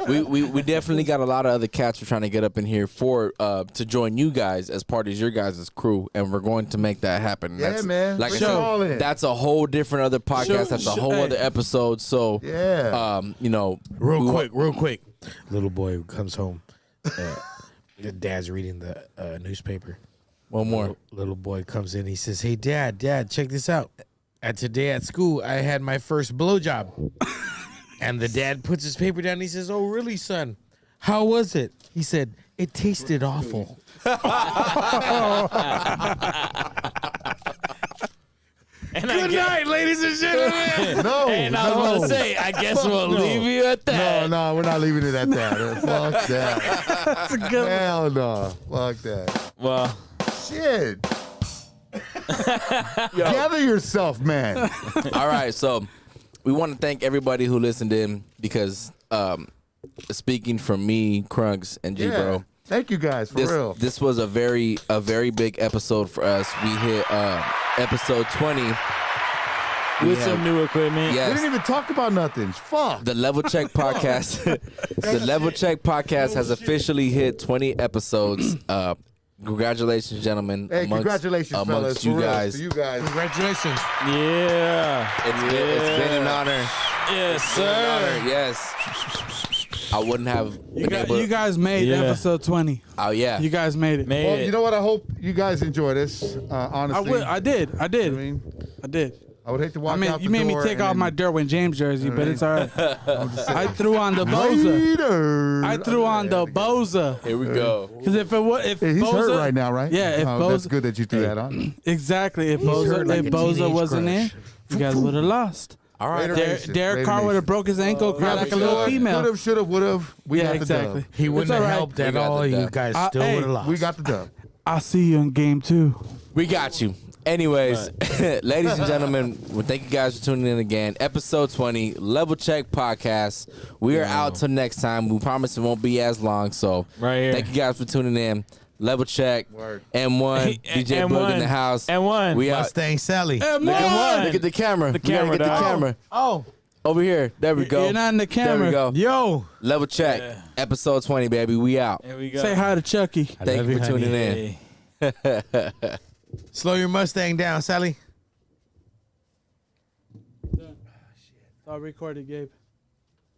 we definitely got a lot of other cats we're trying to get up in here for to join you guys as part of your guys' crew, and we're going to make that happen. Yeah, man. Like I Bring it all said, in. that's a whole different other podcast. That's a whole hey. other episode. So Yeah. Real quick. Little boy comes home. The dad's reading the newspaper. One more. Little boy comes in. He says, "Hey, Dad, check this out. Today at school, I had my first blowjob." And the dad puts his paper down. And he says, "Oh, really, son? How was it?" He said, "It tasted awful." And Good night, ladies and gentlemen. No, And I was gonna say, I guess we'll leave you at that. No, we're not leaving it at that. Fuck that. That's a good one. Hell no. Fuck that. Well, Shit. Gather yourself, man. All right, so we want to thank everybody who listened in because speaking from me, Krunks, and G Bro, Yeah. Thank you guys, for real. this was a very big episode for us. We hit episode 20 with some new equipment. We Yes. didn't even talk about nothing. Fuck. The Level Check podcast, the Level Check podcast has officially hit 20 episodes. Congratulations, gentlemen! Hey, congratulations, fellas. amongst you for real, guys. to you guys. Congratulations. Yeah. It's been an honor. Yes, An sir. honor, yes. I wouldn't have been able. You guys made Yeah. episode 20. Oh yeah. You guys made it. Made Well, it. you know what? I hope you guys enjoy this. Honestly, I did. I mean, I did. I would hate to walk I mean, out the you made me door take and off then- my Derwin James jersey, but it's all right. I threw on the Boza. Later. I threw on the Boza. Here we go. Because if it was, if Hey, he's Boza, hurt right now, right? Yeah, if Oh, that's Boza, good that you threw that on. exactly. If hurt Boza, like if a Boza teenage wasn't crush. in, you guys would have lost. All right. Later. Derek Carr would have broke his ankle, cried like a little female. Could have, should have, would have. We Yeah, got the exactly. dub. He wouldn't all have right. helped We at got all. the You dub. guys Hey, still would have lost. We got the dub. I'll see you in game 2. We got you. Anyways, ladies and gentlemen, well, thank you guys for tuning in again. Episode 20, Level Check Podcast. We are out till next time. We promise it won't be as long. So Right here. thank you guys for tuning in. Level Check, Word. M1, DJ M1. Boog in the house. M1. We out. Mustang Sally. Look at the camera. The We gotta camera, get the dog. camera. Oh, Over here. There we go. You're not in the There we camera. go. yo. Level Check, episode 20, baby. We out. There we go. Say hi to Chucky. Thank love you you, for tuning in. Hey. Slow your Mustang down, Sally. I'll record it, Gabe.